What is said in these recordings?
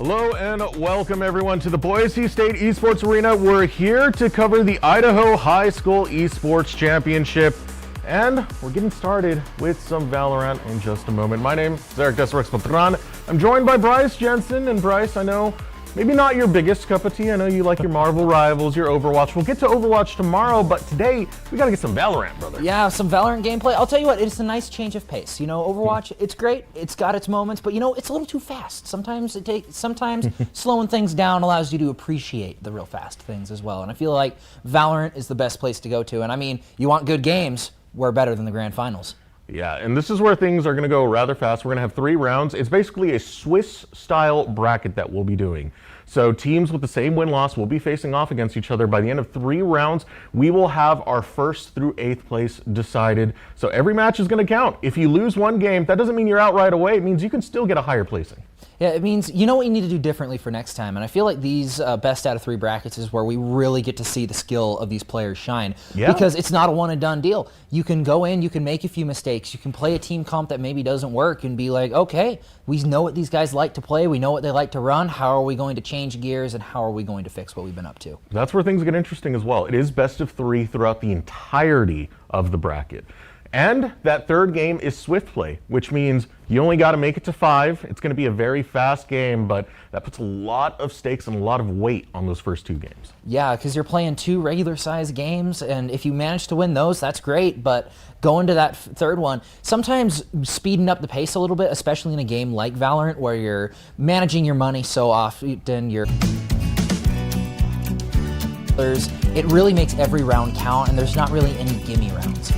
Hello and welcome everyone to the Boise State Esports Arena. We're here to cover the Idaho High School Esports Championship, and we're getting started with some Valorant in just a moment. My name is Eric Desrex Patron. I'm joined by Bryce Jensen, and Bryce, I know maybe not your biggest cup of tea. I know you like your Marvel Rivals, your Overwatch. We'll get to Overwatch tomorrow, but today we gotta get some Valorant, brother. Yeah, some Valorant gameplay. I'll tell you what, it's a nice change of pace. You know, Overwatch, it's great, it's got its moments, but you know, it's a little too fast. Sometimes slowing things down allows you to appreciate the real fast things as well. And I feel like Valorant is the best place to go to. And I mean, you want good games, we're better than the grand finals. Yeah, and this is where things are going to go rather fast. We're going to have 3 rounds. It's basically a Swiss-style bracket that we'll be doing. So teams with the same win-loss will be facing off against each other. By the end of 3 rounds, we will have our 1st through 8th place decided. So every match is going to count. If you lose one game, that doesn't mean you're out right away. It means you can still get a higher placing. Yeah, it means, you know what you need to do differently for next time, and I feel like these best out of 3 brackets is where we really get to see the skill of these players shine. Yeah. Because it's not a one and done deal. You can go in, you can make a few mistakes, you can play a team comp that maybe doesn't work and be like, okay, we know what these guys like to play, we know what they like to run, how are we going to change gears and how are we going to fix what we've been up to? That's where things get interesting as well. It is best of 3 throughout the entirety of the bracket. And that 3rd game is swift play, which means you only got to make it to 5. It's going to be a very fast game, but that puts a lot of stakes and a lot of weight on those first 2 games. Yeah, because you're playing 2 regular-sized games, and if you manage to win those, that's great, but going to that 3rd one, sometimes speeding up the pace a little bit, especially in a game like Valorant, where you're managing your money so often, it really makes every round count, and there's not really any gimme rounds.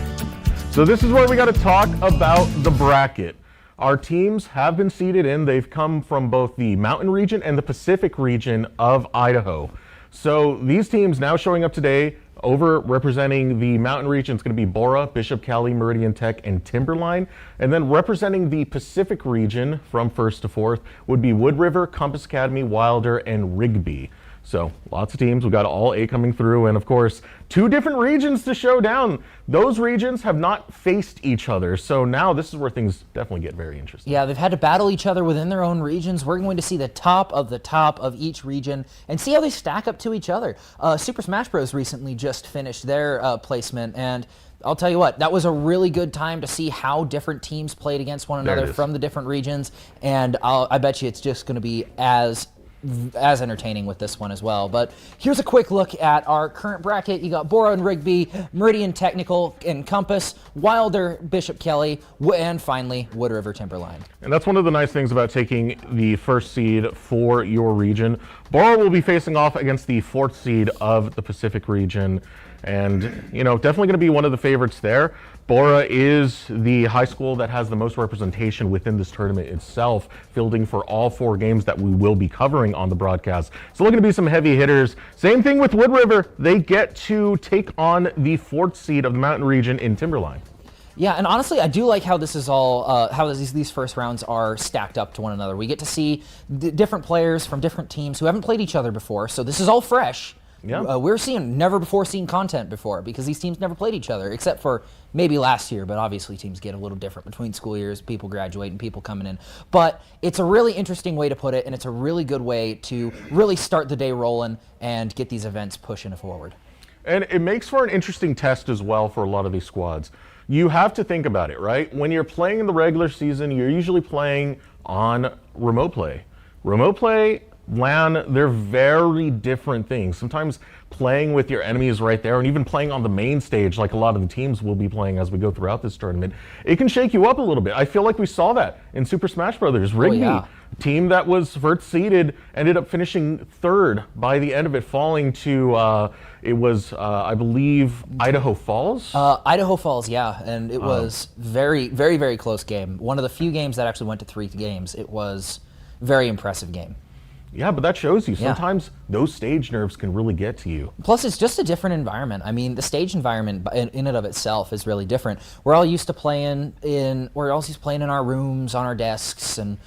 So this is where we got to talk about the bracket. Our teams have been seeded in. They've come from both the mountain region and the Pacific region of Idaho. So these teams now showing up today, over representing the mountain region, it's going to be Bora, Bishop Cali, Meridian Tech, and Timberline. And then representing the Pacific region from 1st to 4th would be Wood River, Compass Academy, Wilder, and Rigby. So lots of teams. We've got all 8 coming through, and of course 2 different regions to show down. Those regions have not faced each other, so now this is where things definitely get very interesting. Yeah, they've had to battle each other within their own regions. We're going to see the top of each region and see how they stack up to each other. Super Smash Bros. Recently just finished their placement, and I'll tell you what, that was a really good time to see how different teams played against one another from the different regions, and I bet you it's just going to be as entertaining with this one as well. But here's a quick look at our current bracket. You got Bora and Rigby, Meridian Technical and Compass, Wilder, Bishop Kelly, and finally Wood River Timberline. And that's one of the nice things about taking the 1st seed for your region. Bora will be facing off against the 4th seed of the Pacific region, and you know, definitely going to be one of the favorites there. Bora is the high school that has the most representation within this tournament itself, fielding for all 4 games that we will be covering on the broadcast. So looking to be some heavy hitters. Same thing with Wood River. They get to take on the 4th seed of the mountain region in Timberline. Yeah, and honestly, I do like how this is all, how these first rounds are stacked up to one another. We get to see different players from different teams who haven't played each other before, so this is all fresh. Yeah. We're seeing never before seen content before because these teams never played each other, except for maybe last year, but obviously teams get a little different between school years, people graduate and people coming in. But it's a really interesting way to put it, and it's a really good way to really start the day rolling and get these events pushing forward. And it makes for an interesting test as well for a lot of these squads. You have to think about it, right? When you're playing in the regular season, you're usually playing on remote play. Remote play, LAN, they're very different things. Sometimes playing with your enemies right there, and even playing on the main stage like a lot of the teams will be playing as we go throughout this tournament, it can shake you up a little bit. I feel like we saw that in Super Smash Bros. Rigby, team that was 1st seeded, ended up finishing 3rd by the end of it, falling to, it was, I believe, Idaho Falls? Idaho Falls, yeah, and it was very, very, very close game. One of the few games that actually went to 3 games. It was a very impressive game. Yeah, but that shows you sometimes those stage nerves can really get to you. Plus, it's just a different environment. I mean, the stage environment in and of itself is really different. We're all used to playing in our rooms, on our desks, and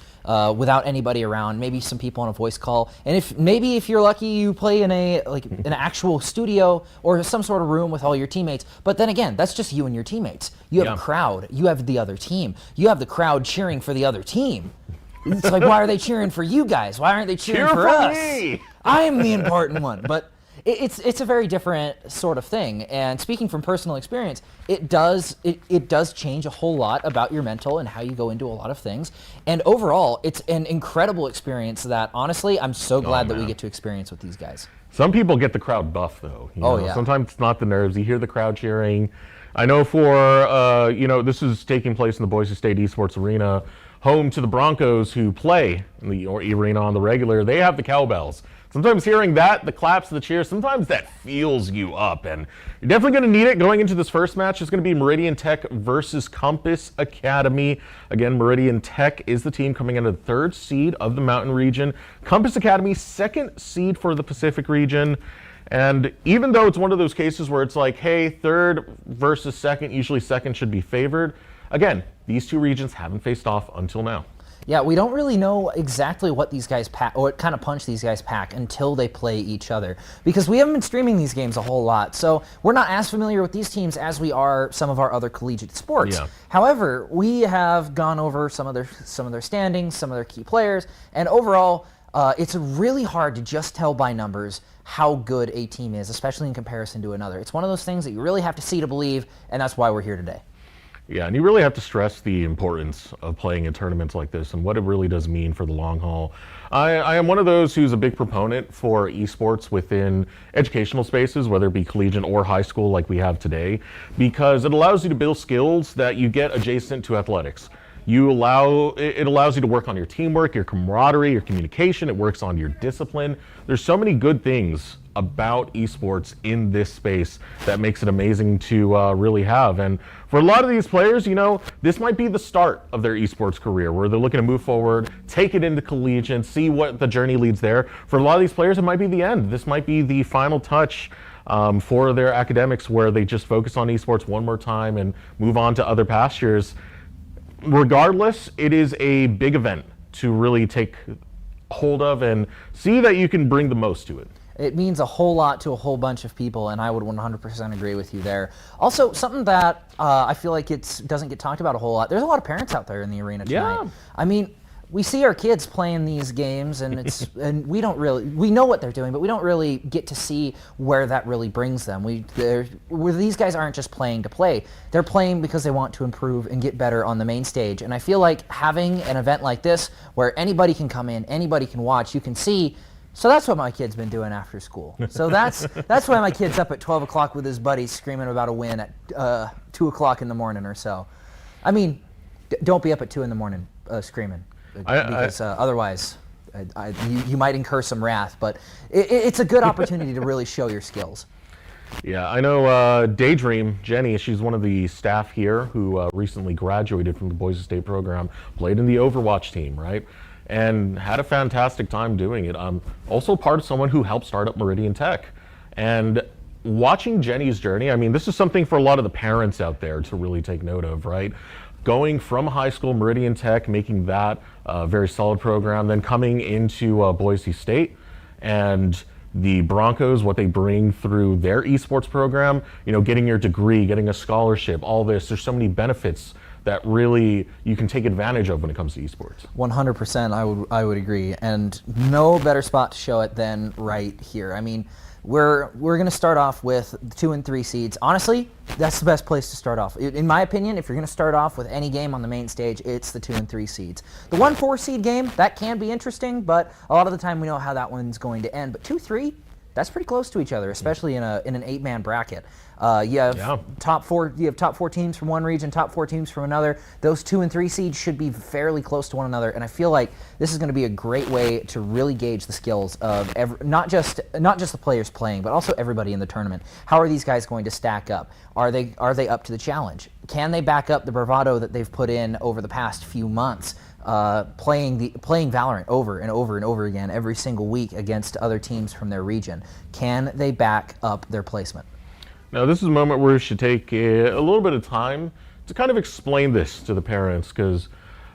without anybody around. Maybe some people on a voice call. And if you're lucky, you play in an actual studio or some sort of room with all your teammates. But then again, that's just you and your teammates. You have a crowd. You have the other team. You have the crowd cheering for the other team. It's like, why are they cheering for you guys? Why aren't they cheering Cheer for for us? me! I am the important one. But it's a very different sort of thing. And speaking from personal experience, it does change a whole lot about your mental and how you go into a lot of things. And overall, it's an incredible experience that, honestly, I'm so glad that we get to experience with these guys. Some people get the crowd buff, though. You know? Yeah. Sometimes it's not the nerves. You hear the crowd cheering. I know for, this is taking place in the Boise State Esports Arena, home to the Broncos who play in the arena on the regular. They have the cowbells. Sometimes hearing that, the claps, the cheers, sometimes that fuels you up. And you're definitely going to need it going into this first match. It's going to be Meridian Tech versus Compass Academy. Again, Meridian Tech is the team coming into the 3rd seed of the Mountain region. Compass Academy, 2nd seed for the Pacific region. And even though it's one of those cases where it's like, hey, 3rd versus 2nd, usually 2nd should be favored. Again, these two regions haven't faced off until now. Yeah, we don't really know exactly what these guys pack, or what kind of punch these guys pack until they play each other, because we haven't been streaming these games a whole lot, so we're not as familiar with these teams as we are some of our other collegiate sports. Yeah. However, we have gone over some of their standings, some of their key players, and overall, it's really hard to just tell by numbers how good a team is, especially in comparison to another. It's one of those things that you really have to see to believe, and that's why we're here today. Yeah, and you really have to stress the importance of playing in tournaments like this and what it really does mean for the long haul. I am one of those who's a big proponent for esports within educational spaces, whether it be collegiate or high school like we have today, because it allows you to build skills that you get adjacent to athletics. It allows you to work on your teamwork, your camaraderie, your communication. It works on your discipline. There's so many good things about esports in this space that makes it amazing to really have. And for a lot of these players, this might be the start of their esports career where they're looking to move forward, take it into collegiate, see what the journey leads there. For a lot of these players, it might be the end. This might be the final touch for their academics where they just focus on esports one more time and move on to other pastures. Regardless, it is a big event to really take hold of and see that you can bring the most to it. It means a whole lot to a whole bunch of people, and I would 100% agree with you there. Also, something that I feel like it doesn't get talked about a whole lot, there's a lot of parents out there in the arena tonight. Yeah. I mean, we see our kids playing these games, and and we know what they're doing, but we don't really get to see where that really brings them. These guys aren't just playing to play. They're playing because they want to improve and get better on the main stage. And I feel like having an event like this where anybody can come in, anybody can watch, you can see. So that's what my kid's been doing after school. So that's why my kid's up at 12 o'clock with his buddies screaming about a win at 2 o'clock in the morning or so. I mean, don't be up at 2 in the morning screaming, because otherwise you might incur some wrath. But it's a good opportunity to really show your skills. Yeah, I know Daydream, Jenny, she's one of the staff here who recently graduated from the Boise State program, played in the Overwatch team, right? And had a fantastic time doing it. I'm also part of someone who helped start up Meridian Tech. And watching Jenny's journey, I mean, this is something for a lot of the parents out there to really take note of, right? Going from high school, Meridian Tech, making that a very solid program, then coming into Boise State, and the Broncos, what they bring through their esports program, getting your degree, getting a scholarship, all this, there's so many benefits that really you can take advantage of when it comes to esports. 100%, I would agree, and no better spot to show it than right here. I mean, we're going to start off with 2 and 3 seeds. Honestly, that's the best place to start off. In my opinion, if you're going to start off with any game on the main stage, it's the 2 and 3 seeds. The 1-4 seed game, that can be interesting, but a lot of the time we know how that one's going to end. But 2-3, that's pretty close to each other, especially in an 8-man bracket. You have top four teams from one region, top 4 teams from another. Those 2 and 3 seeds should be fairly close to one another, and I feel like this is going to be a great way to really gauge the skills of not just the players playing, but also everybody in the tournament. How are these guys going to stack up? Are they up to the challenge? Can they back up the bravado that they've put in over the past few months? Playing Valorant over and over and over again every single week against other teams from their region. Can they back up their placement? Now, this is a moment where we should take a little bit of time to kind of explain this to the parents, because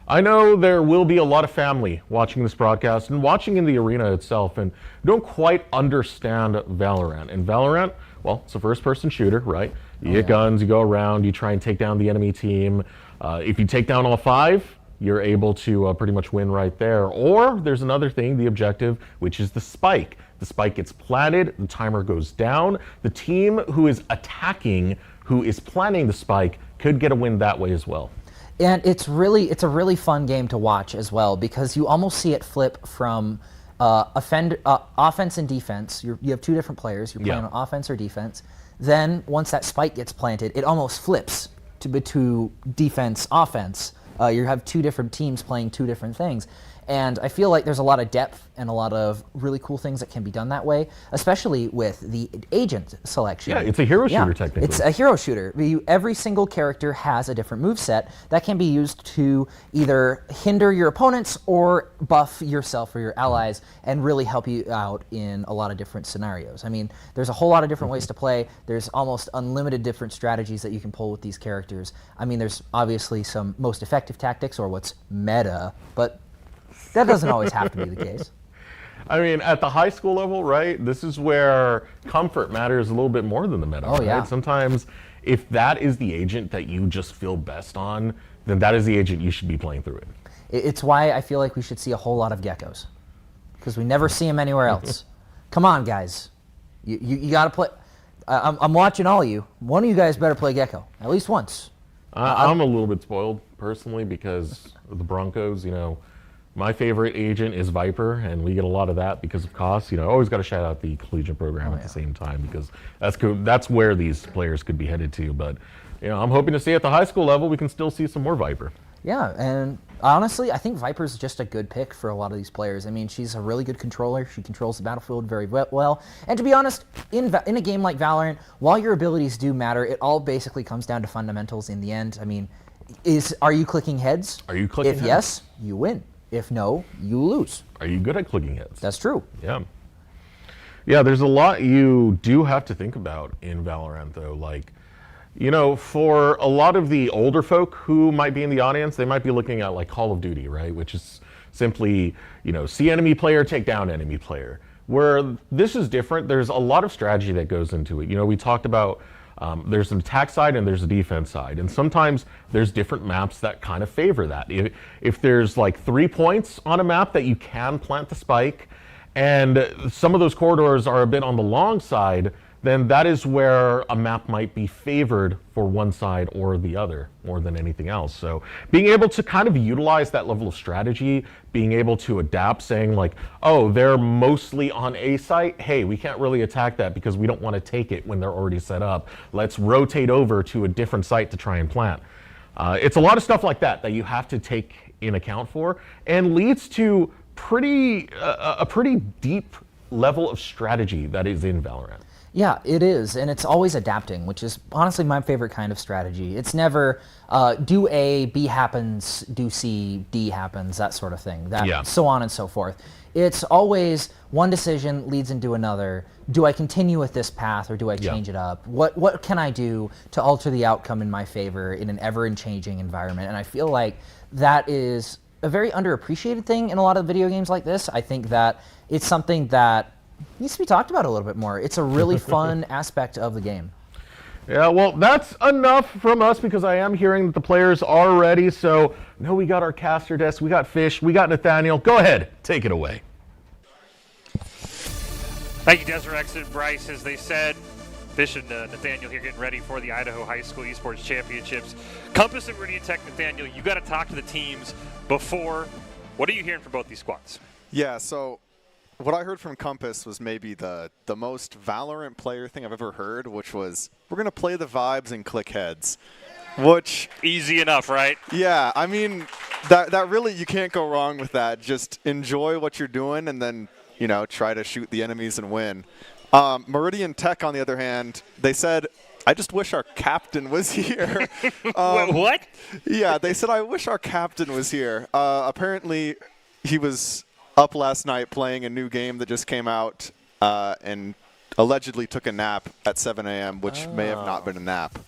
I know there will be a lot of family watching this broadcast and watching in the arena itself and don't quite understand Valorant. And Valorant, well, it's a first-person shooter, right? You get guns, you go around, you try and take down the enemy team. If you take down all 5, you're able to pretty much win right there. Or there's another thing, the objective, which is the spike. The spike gets planted, the timer goes down. The team who is attacking, who is planting the spike, could get a win that way as well. And it's a really fun game to watch as well, because you almost see it flip from offense and defense. You have two different players. You're playing on offense or defense. Then once that spike gets planted, it almost flips to defense, offense. You have two different teams playing two different things. And I feel like there's a lot of depth and a lot of really cool things that can be done that way, especially with the agent selection. Yeah, it's a hero shooter technically. It's a hero shooter. Every single character has a different moveset that can be used to either hinder your opponents or buff yourself or your allies and really help you out in a lot of different scenarios. I mean, there's a whole lot of different ways to play. There's almost unlimited different strategies that you can pull with these characters. I mean, there's obviously some most effective tactics or what's meta, but that doesn't always have to be the case. I mean, at the high school level, right, this is where comfort matters a little bit more than the meta, Oh, right? yeah. Sometimes if that is the agent that you just feel best on, then that is the agent you should be playing through it. It's why I feel like we should see a whole lot of geckos, because we never see them anywhere else. Come on, guys. You got to play. I'm watching all of you. One of you guys better play gecko, at least once. I'm a little bit spoiled, personally, because of the Broncos, you know. My favorite agent is Viper, and we get a lot of that because of cost. You know, always got to shout out the collegiate program at the same time, because that's where these players could be headed to. But, you know, I'm hoping to see at the high school level we can still see some more Viper. Yeah, and honestly, I think Viper's just a good pick for a lot of these players. I mean, she's a really good controller. She controls the battlefield very well. And to be honest, in a game like Valorant, while your abilities do matter, it all basically comes down to fundamentals in the end. I mean, are you clicking heads? Are you clicking heads? If heads? yes, you win. If no, you lose. Are you good at clicking heads? That's true. Yeah. Yeah, there's a lot you do have to think about in Valorant, though. Like, you know, for a lot of the older folk who might be in the audience, they might be looking at like Call of Duty, right? Which is simply, you know, see enemy player, take down enemy player. Where this is different, there's a lot of strategy that goes into it. You know, we talked about there's an attack side and there's a defense side. And sometimes there's different maps that kind of favor that. If there's like 3 points on a map that you can plant the spike, and some of those corridors are a bit on the long side, then that is where a map might be favored for one side or the other more than anything else. So being able to kind of utilize that level of strategy, being able to adapt, saying like, oh, they're mostly on a site. Hey, we can't really attack that because we don't want to take it when they're already set up. Let's rotate over to a different site to try and plant. It's a lot of stuff like that that you have to take in account for, and leads to a pretty deep level of strategy that is in Valorant. Yeah, it is, and it's always adapting, which is honestly my favorite kind of strategy. It's never do A, B happens, do C, D happens, that sort of thing, so on and so forth. It's always one decision leads into another. Do I continue with this path, or do I change it up? What can I do to alter the outcome in my favor in an ever-changing environment? And I feel like that is a very underappreciated thing in a lot of video games like this. I think that it's something that needs to be talked about a little bit more. It's a really fun aspect of the game. Yeah, well, that's enough from us, because I am hearing that the players are ready. So, no, we got our caster desk, we got Fish, we got Nathaniel. Go ahead, take it away. Thank you, Deserex and Bryce. As they said, Fish and Nathaniel here getting ready for the Idaho High School Esports Championships. Compass and Meridian Tech, Nathaniel, you got to talk to the teams before. What are you hearing from both these squads? Yeah, so what I heard from Compass was maybe the most Valorant player thing I've ever heard, which was, we're going to play the vibes and click heads. Which, easy enough, right? Yeah, I mean, that really, you can't go wrong with that. Just enjoy what you're doing and then, you know, try to shoot the enemies and win. Meridian Tech, on the other hand, they said, I just wish our captain was here. What? Yeah, they said, I wish our captain was here. Apparently, he was up last night playing a new game that just came out and allegedly took a nap at 7 a.m., which may have not been a nap.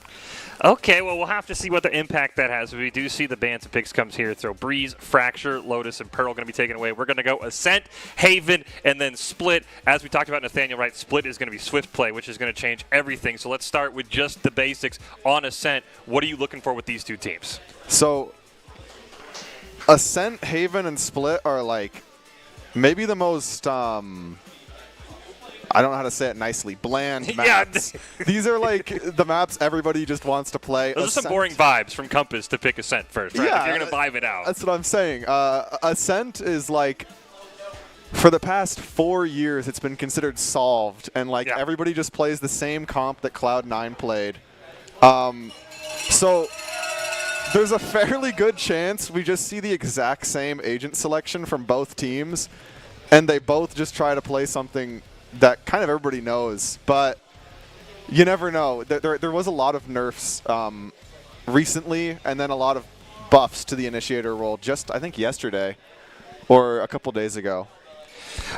Okay, well, we'll have to see what the impact that has. We do see the bans and picks comes here. So Breeze, Fracture, Lotus, and Pearl going to be taken away. We're going to go Ascent, Haven, and then Split. As we talked about, Nathaniel, right, Split is going to be Swift Play, which is going to change everything. So let's start with just the basics on Ascent. What are you looking for with these two teams? So Ascent, Haven, and Split are like maybe the most I don't know how to say it nicely. Bland maps. These are like the maps everybody just wants to play. Those are some boring vibes from Compass to pick Ascent first, right? Yeah, If you're going to vibe it out. That's what I'm saying. Ascent is like, for the past 4 years, it's been considered solved, and like everybody just plays the same comp that Cloud9 played. So there's a fairly good chance we just see the exact same agent selection from both teams, and they both just try to play something that kind of everybody knows, but you never know. There was a lot of nerfs recently, and then a lot of buffs to the initiator role just, I think, yesterday or a couple days ago.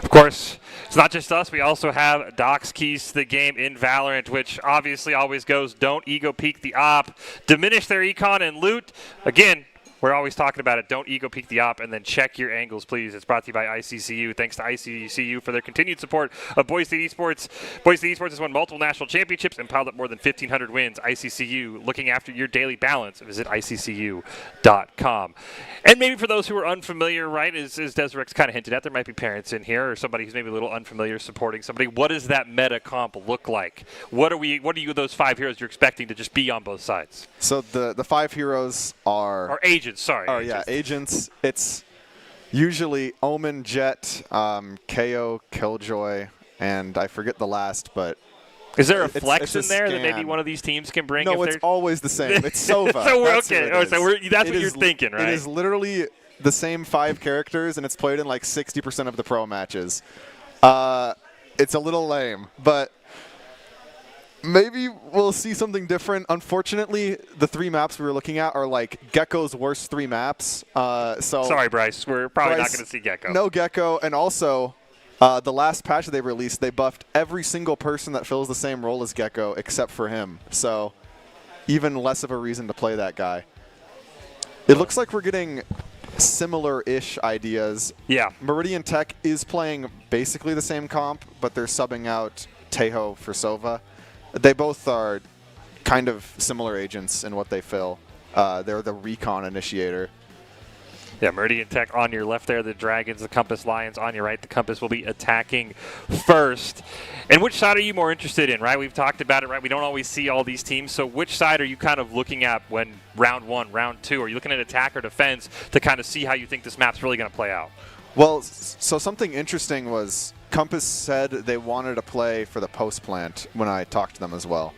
Of course, it's not just us. We also have Doc's keys to the game in Valorant, which obviously always goes, don't ego peek the op, diminish their econ and loot. Again, we're always talking about it. Don't ego peek the op, and then check your angles, please. It's brought to you by ICCU. Thanks to ICCU for their continued support of Boise Esports. Boise Esports has won multiple national championships and piled up more than 1,500 wins. ICCU, looking after your daily balance. Visit ICCU.com. And maybe for those who are unfamiliar, right, as Deserec's kind of hinted at, there might be parents in here or somebody who's maybe a little unfamiliar supporting somebody. What does that meta comp look like? What are you those 5 heroes you're expecting to just be on both sides? So the 5 heroes are... Or agents, sorry. Oh, yeah, agents. It's usually Omen, Jet, KO, Killjoy, and I forget the last, but... Is there a flex it's in there scan. that maybe one of these teams can bring? No, it's always the same. It's Sova. That's what you're thinking, right? It is literally the same 5 characters, and it's played in like 60% of the pro matches. It's a little lame, but maybe we'll see something different. Unfortunately, the 3 maps we were looking at are like Gecko's worst 3 maps. Sorry, Bryce. We're probably not going to see Gecko. No Gecko, and also... the last patch that they released, they buffed every single person that fills the same role as Gecko except for him. So even less of a reason to play that guy. It looks like we're getting similar-ish ideas. Yeah. Meridian Tech is playing basically the same comp, but they're subbing out Tejo for Sova. They both are kind of similar agents in what they fill. They're the recon initiator. Yeah, Meridian Tech on your left there, the Dragons, the Compass Lions on your right. The Compass will be attacking first. And which side are you more interested in, right? We've talked about it, right? We don't always see all these teams. So which side are you kind of looking at when round 1, round 2? Are you looking at attack or defense to kind of see how you think this map's really going to play out? Well, so something interesting was Compass said they wanted to play for the post plant when I talked to them as well.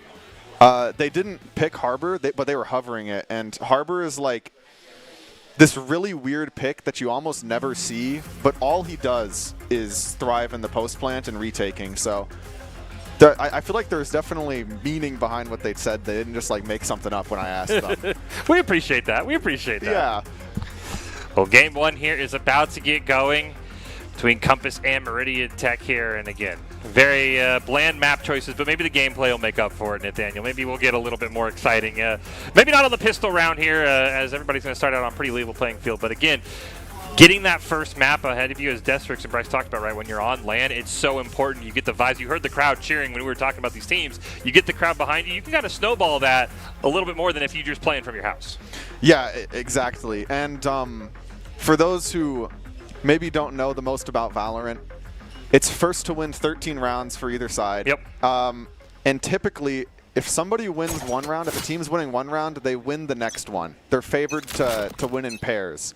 They didn't pick Harbor, but they were hovering it. And Harbor is like this really weird pick that you almost never see, but all he does is thrive in the post plant and retaking. So I feel like there's definitely meaning behind what they said. They didn't just like make something up when I asked them. We appreciate that. We appreciate that. Yeah. Well, game 1 here is about to get going between Compass and Meridian Tech here. And again, very bland map choices, but maybe the gameplay will make up for it, Nathaniel. Maybe we'll get a little bit more exciting. Maybe not on the pistol round here, as everybody's going to start out on a pretty level playing field. But again, getting that first map ahead of you, as Destrix and Bryce talked about, right, when you're on land, it's so important. You get the vibes. You heard the crowd cheering when we were talking about these teams. You get the crowd behind you. You can kind of snowball that a little bit more than if you're just playing from your house. Yeah, exactly. And for those who maybe don't know the most about Valorant, it's first to win 13 rounds for either side. Yep. And typically, if somebody wins one round, if a team's winning one round, they win the next one. They're favored to win in pairs.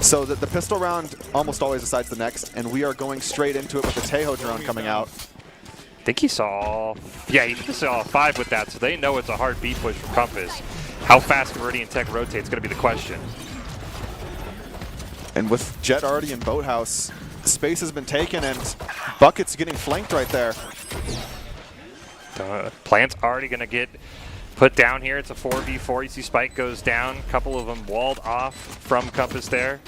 So the pistol round almost always decides the next, and we are going straight into it with the Tejo drone coming out. I think he saw, he saw 5 with that, so they know it's a hard B push from Compass. How fast Meridian Tech rotates is going to be the question. And with Jet already in Boathouse, space has been taken, and Bucket's getting flanked right there. Plant's already going to get put down here. It's a 4v4. You see Spike goes down. A couple of them walled off from Compass there.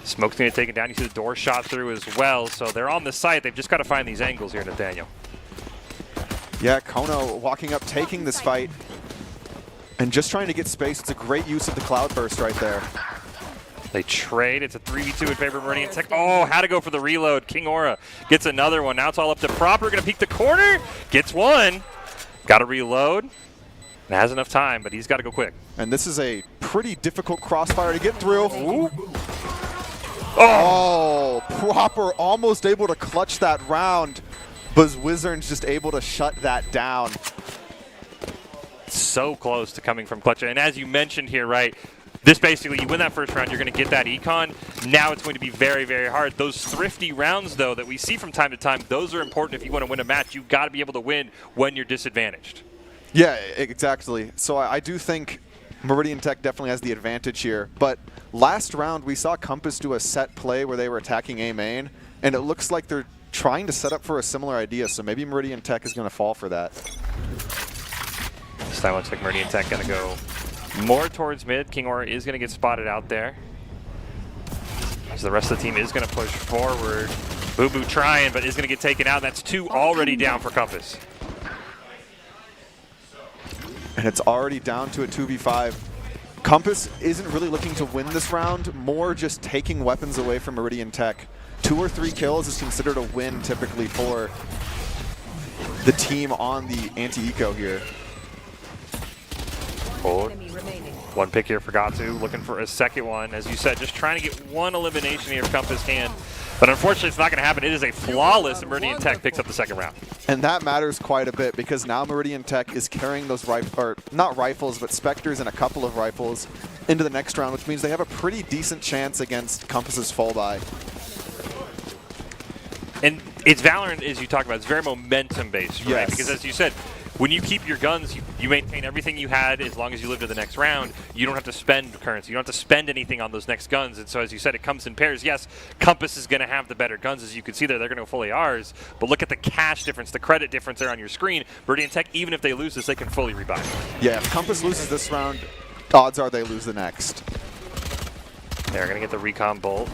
Smoke's going to get taken down. You see the door shot through as well. So they're on the site. They've just got to find these angles here, Nathaniel. Yeah, Kono walking up, taking this fight, and just trying to get space. It's a great use of the Cloud Burst right there. They trade. It's a 3v2 in favor of Meridian Tech. Oh, had to go for the reload. King Aura gets another one. Now it's all up to Proper. Going to peek the corner. Gets one. Got to reload. Has enough time, but he's got to go quick. And this is a pretty difficult crossfire to get through. Ooh. Oh, Proper almost able to clutch that round, but Wizards just able to shut that down. So close to coming from clutch. And as you mentioned here, right, this basically, you win that first round, you're going to get that econ. Now it's going to be very, very hard. Those thrifty rounds, though, that we see from time to time, those are important if you want to win a match. You've got to be able to win when you're disadvantaged. Yeah, exactly. So I do think Meridian Tech definitely has the advantage here. But last round, we saw Compass do a set play where they were attacking A main, and it looks like they're trying to set up for a similar idea. So maybe Meridian Tech is going to fall for that. This time looks like Meridian Tech going to go more towards mid. King Aura is going to get spotted out there. So the rest of the team is going to push forward. Boo Boo trying, but is going to get taken out. That's 2 already down for Compass. And it's already down to a 2v5. Compass isn't really looking to win this round, more just taking weapons away from Meridian Tech. 2 or 3 kills is considered a win typically for the team on the anti-eco here. Hold. 1 pick here for Gatu, looking for a second one. As you said, just trying to get 1 elimination here if Compass can. But unfortunately, it's not going to happen. It is a flawless, and Meridian Tech picks up the second round. And that matters quite a bit because now Meridian Tech is carrying those not rifles, but Spectres and a couple of rifles into the next round, which means they have a pretty decent chance against Compass's fall by. And it's Valorant, as you talk about, it's very momentum-based, right? Yes. Because as you said, when you keep your guns, you maintain everything you had as long as you live to the next round. You don't have to spend currency. You don't have to spend anything on those next guns. And so, as you said, it comes in pairs. Yes, Compass is going to have the better guns. As you can see there, they're going to go full ARs. But look at the cash difference, the credit difference there on your screen. Meridian Tech, even if they lose this, they can fully rebuy. Yeah, if Compass loses this round, odds are they lose the next. They're going to get the recon bolt.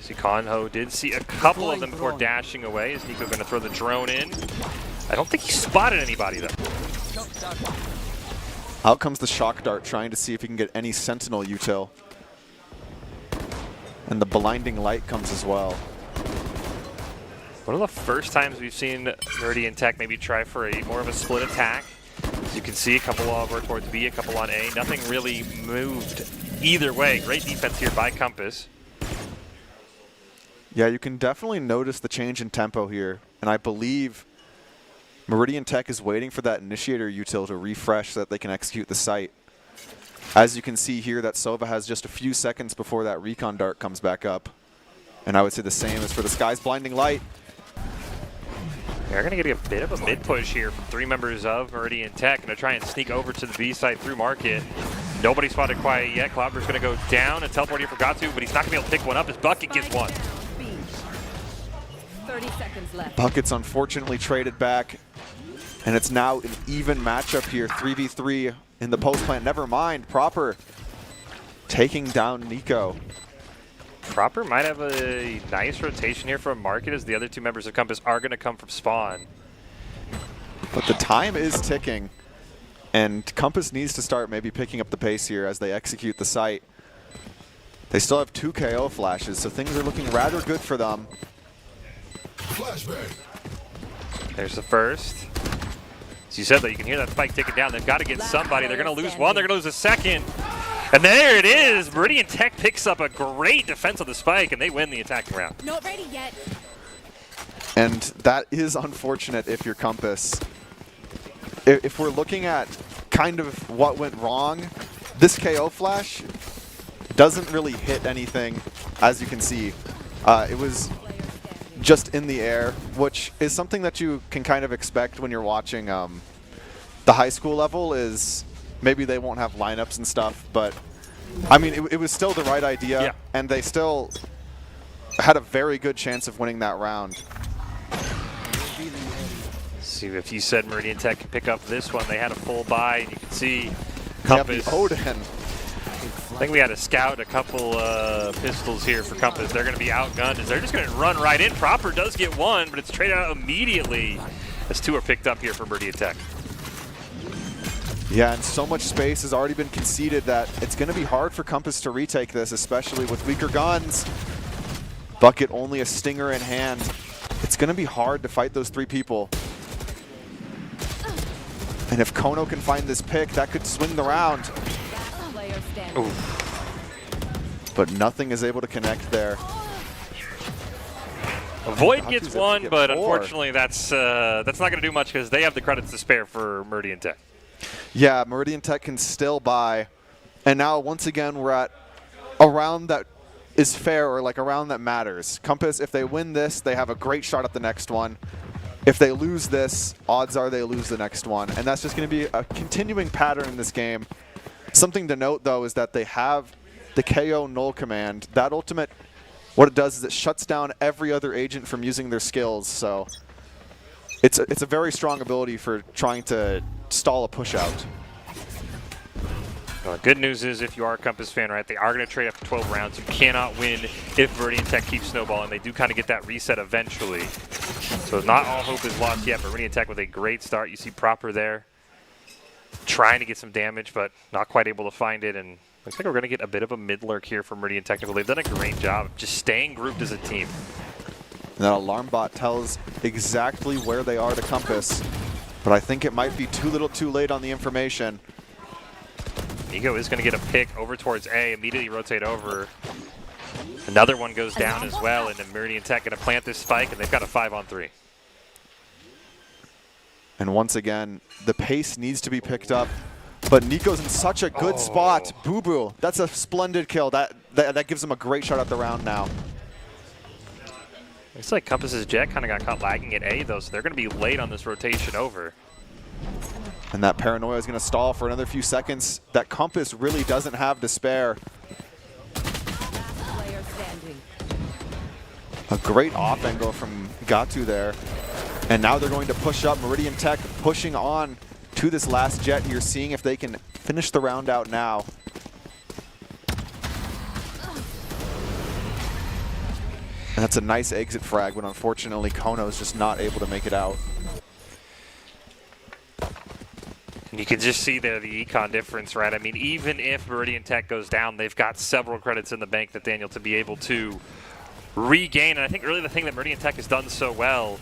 See, Conho did see a couple of them before dashing away. Is Nico going to throw the drone in? I don't think he spotted anybody, though. Out comes the shock dart, trying to see if he can get any sentinel util. And the blinding light comes as well. One of the first times we've seen Meridian Tech maybe try for more of a split attack. As you can see, a couple over towards B, a couple on A. Nothing really moved either way. Great defense here by Compass. Yeah, you can definitely notice the change in tempo here. And I believe Meridian Tech is waiting for that initiator util to refresh so that they can execute the site. As you can see here, that Sova has just a few seconds before that recon dart comes back up. And I would say the same as for the Sky's blinding light. They're going to get a bit of a mid push here from 3 members of Meridian Tech. Going to try and sneak over to the B site through market. Nobody spotted quiet yet. Cloudburst's going to go down and teleport here for Gatu, but he's not going to be able to pick one up. His bucket gets one. 30 seconds left. Bucket's unfortunately traded back. And it's now an even matchup here, 3v3 in the post plant. Never mind, Proper taking down Nico. Proper might have a nice rotation here from market as the other 2 members of Compass are going to come from spawn. But the time is ticking. And Compass needs to start maybe picking up the pace here as they execute the site. They still have 2 KO flashes, so things are looking rather good for them. There's the first. As you said, though, you can hear that spike ticking down. They've got to get somebody. They're going to lose one. They're going to lose a second. And there it is. Meridian Tech picks up a great defense on the spike, and they win the attacking round. Not ready yet. And that is unfortunate if you're Compass. If we're looking at kind of what went wrong, this KO flash doesn't really hit anything, as you can see. It was just in the air, which is something that you can kind of expect when you're watching the high school level. Is maybe they won't have lineups and stuff, but I mean, it was still the right idea, yeah. And they still had a very good chance of winning that round. See, if you said Meridian Tech can pick up this one, they had a full buy, and you can see Compass. The Odin. I think we had to scout a couple pistols here for Compass. They're going to be outgunned as they're just going to run right in. Proper does get one, but it's traded out immediately as 2 are picked up here for Meridian Tech. Yeah, and so much space has already been conceded that it's going to be hard for Compass to retake this, especially with weaker guns. Bucket only a stinger in hand. It's going to be hard to fight those 3 people. And if Kono can find this pick, that could swing the round. Player standing. Ooh. But nothing is able to connect there. Void gets Gaku's able to one, get but 4. unfortunately that's not going to do much because they have the credits to spare for Meridian Tech. Yeah, Meridian Tech can still buy. And now, once again, we're at a round that is fair, or like a round that matters. Compass, if they win this, they have a great shot at the next one. If they lose this, odds are they lose the next one. And that's just going to be a continuing pattern in this game. Something to note, though, is that they have the KO null command. That ultimate, what it does is it shuts down every other agent from using their skills. So it's a very strong ability for trying to stall a push out. Well, good news is if you are a Compass fan, right, they are going to trade after 12 rounds. You cannot win if Meridian Tech keeps snowballing. They do kind of get that reset eventually. So not all hope is lost yet. Meridian Tech with a great start. You see Proper there trying to get some damage, but not quite able to find it. And looks like we're going to get a bit of a mid lurk here from Meridian Technical. They've done a great job of just staying grouped as a team. And that alarm bot tells exactly where they are to Compass. But I think it might be too little too late on the information. Nico is going to get a pick over towards A, immediately rotate over. Another one goes down as well, and then Meridian Tech going to plant this spike, and they've got a 5-on-3. And once again, the pace needs to be picked up. But Nico's in such a good spot. Boo Boo, that's a splendid kill. That gives him a great shot at the round now. Looks like Compass's jet kind of got caught lagging at A, though, so they're going to be late on this rotation over. And that paranoia is going to stall for another few seconds. That Compass really doesn't have to spare. A great off angle from Gatu there. And now they're going to push up. Meridian Tech pushing on to this last jet. You're seeing if they can finish the round out now. And that's a nice exit frag, but unfortunately Kono's just not able to make it out. You can just see there the econ difference, right? I mean, even if Meridian Tech goes down, they've got several credits in the bank, Nathaniel, to be able to regain. And I think really the thing that Meridian Tech has done so well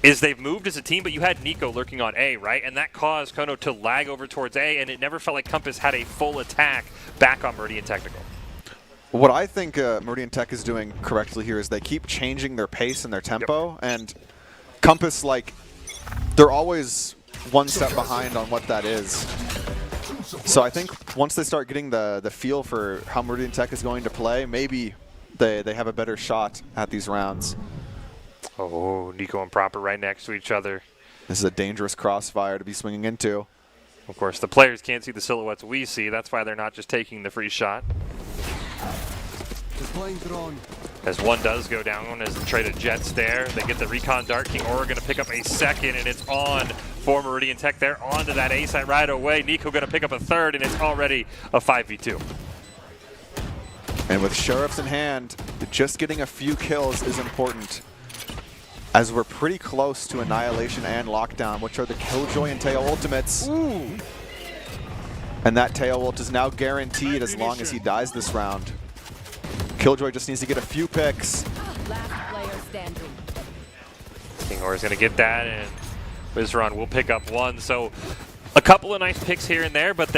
is they've moved as a team, but you had Nico lurking on A, right? And that caused Kono to lag over towards A, and it never felt like Compass had a full attack back on Meridian Technical. What I think Meridian Tech is doing correctly here is they keep changing their pace and their tempo, and Compass, like, they're always one step behind on what that is. So I think once they start getting the feel for how Meridian Tech is going to play, maybe they have a better shot at these rounds. Oh, Nico and Proper right next to each other. This is a dangerous crossfire to be swinging into. Of course, the players can't see the silhouettes we see. That's why they're not just taking the free shot. As one does go down, as the trade of jets there, they get the recon Dark King Aura going to pick up a second, and it's on for Meridian Tech. They're onto that A site right away. Nico going to pick up a third, and it's already a 5v2. And with Sheriffs in hand, just getting a few kills is important, as we're pretty close to Annihilation and Lockdown, which are the Killjoy and Teo ultimates. Ooh. And that Teo ult is now guaranteed as long as he dies this round. Killjoy just needs to get a few picks. Last player standing. King Aura's going to get that, and Wizron will pick up one. So a couple of nice picks here and there, but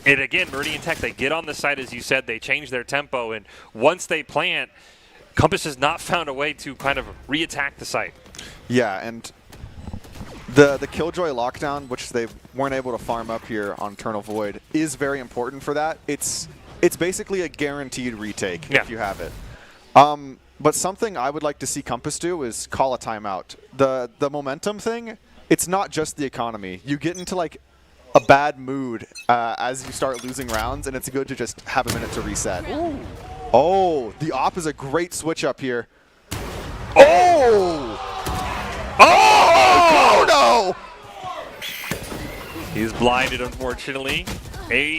again, Meridian Tech, they get on the site, as you said, they change their tempo, and once they plant, Compass has not found a way to kind of re-attack the site. Yeah, and the Killjoy lockdown, which they weren't able to farm up here on Eternal Void, is very important for that. It's basically a guaranteed retake if you have it. But something I would like to see Compass do is call a timeout. The momentum thing, it's not just the economy. You get into like a bad mood as you start losing rounds, and it's good to just have a minute to reset. Ooh. Oh, the op is a great switch up here. Oh! Oh! No! He's blinded, unfortunately.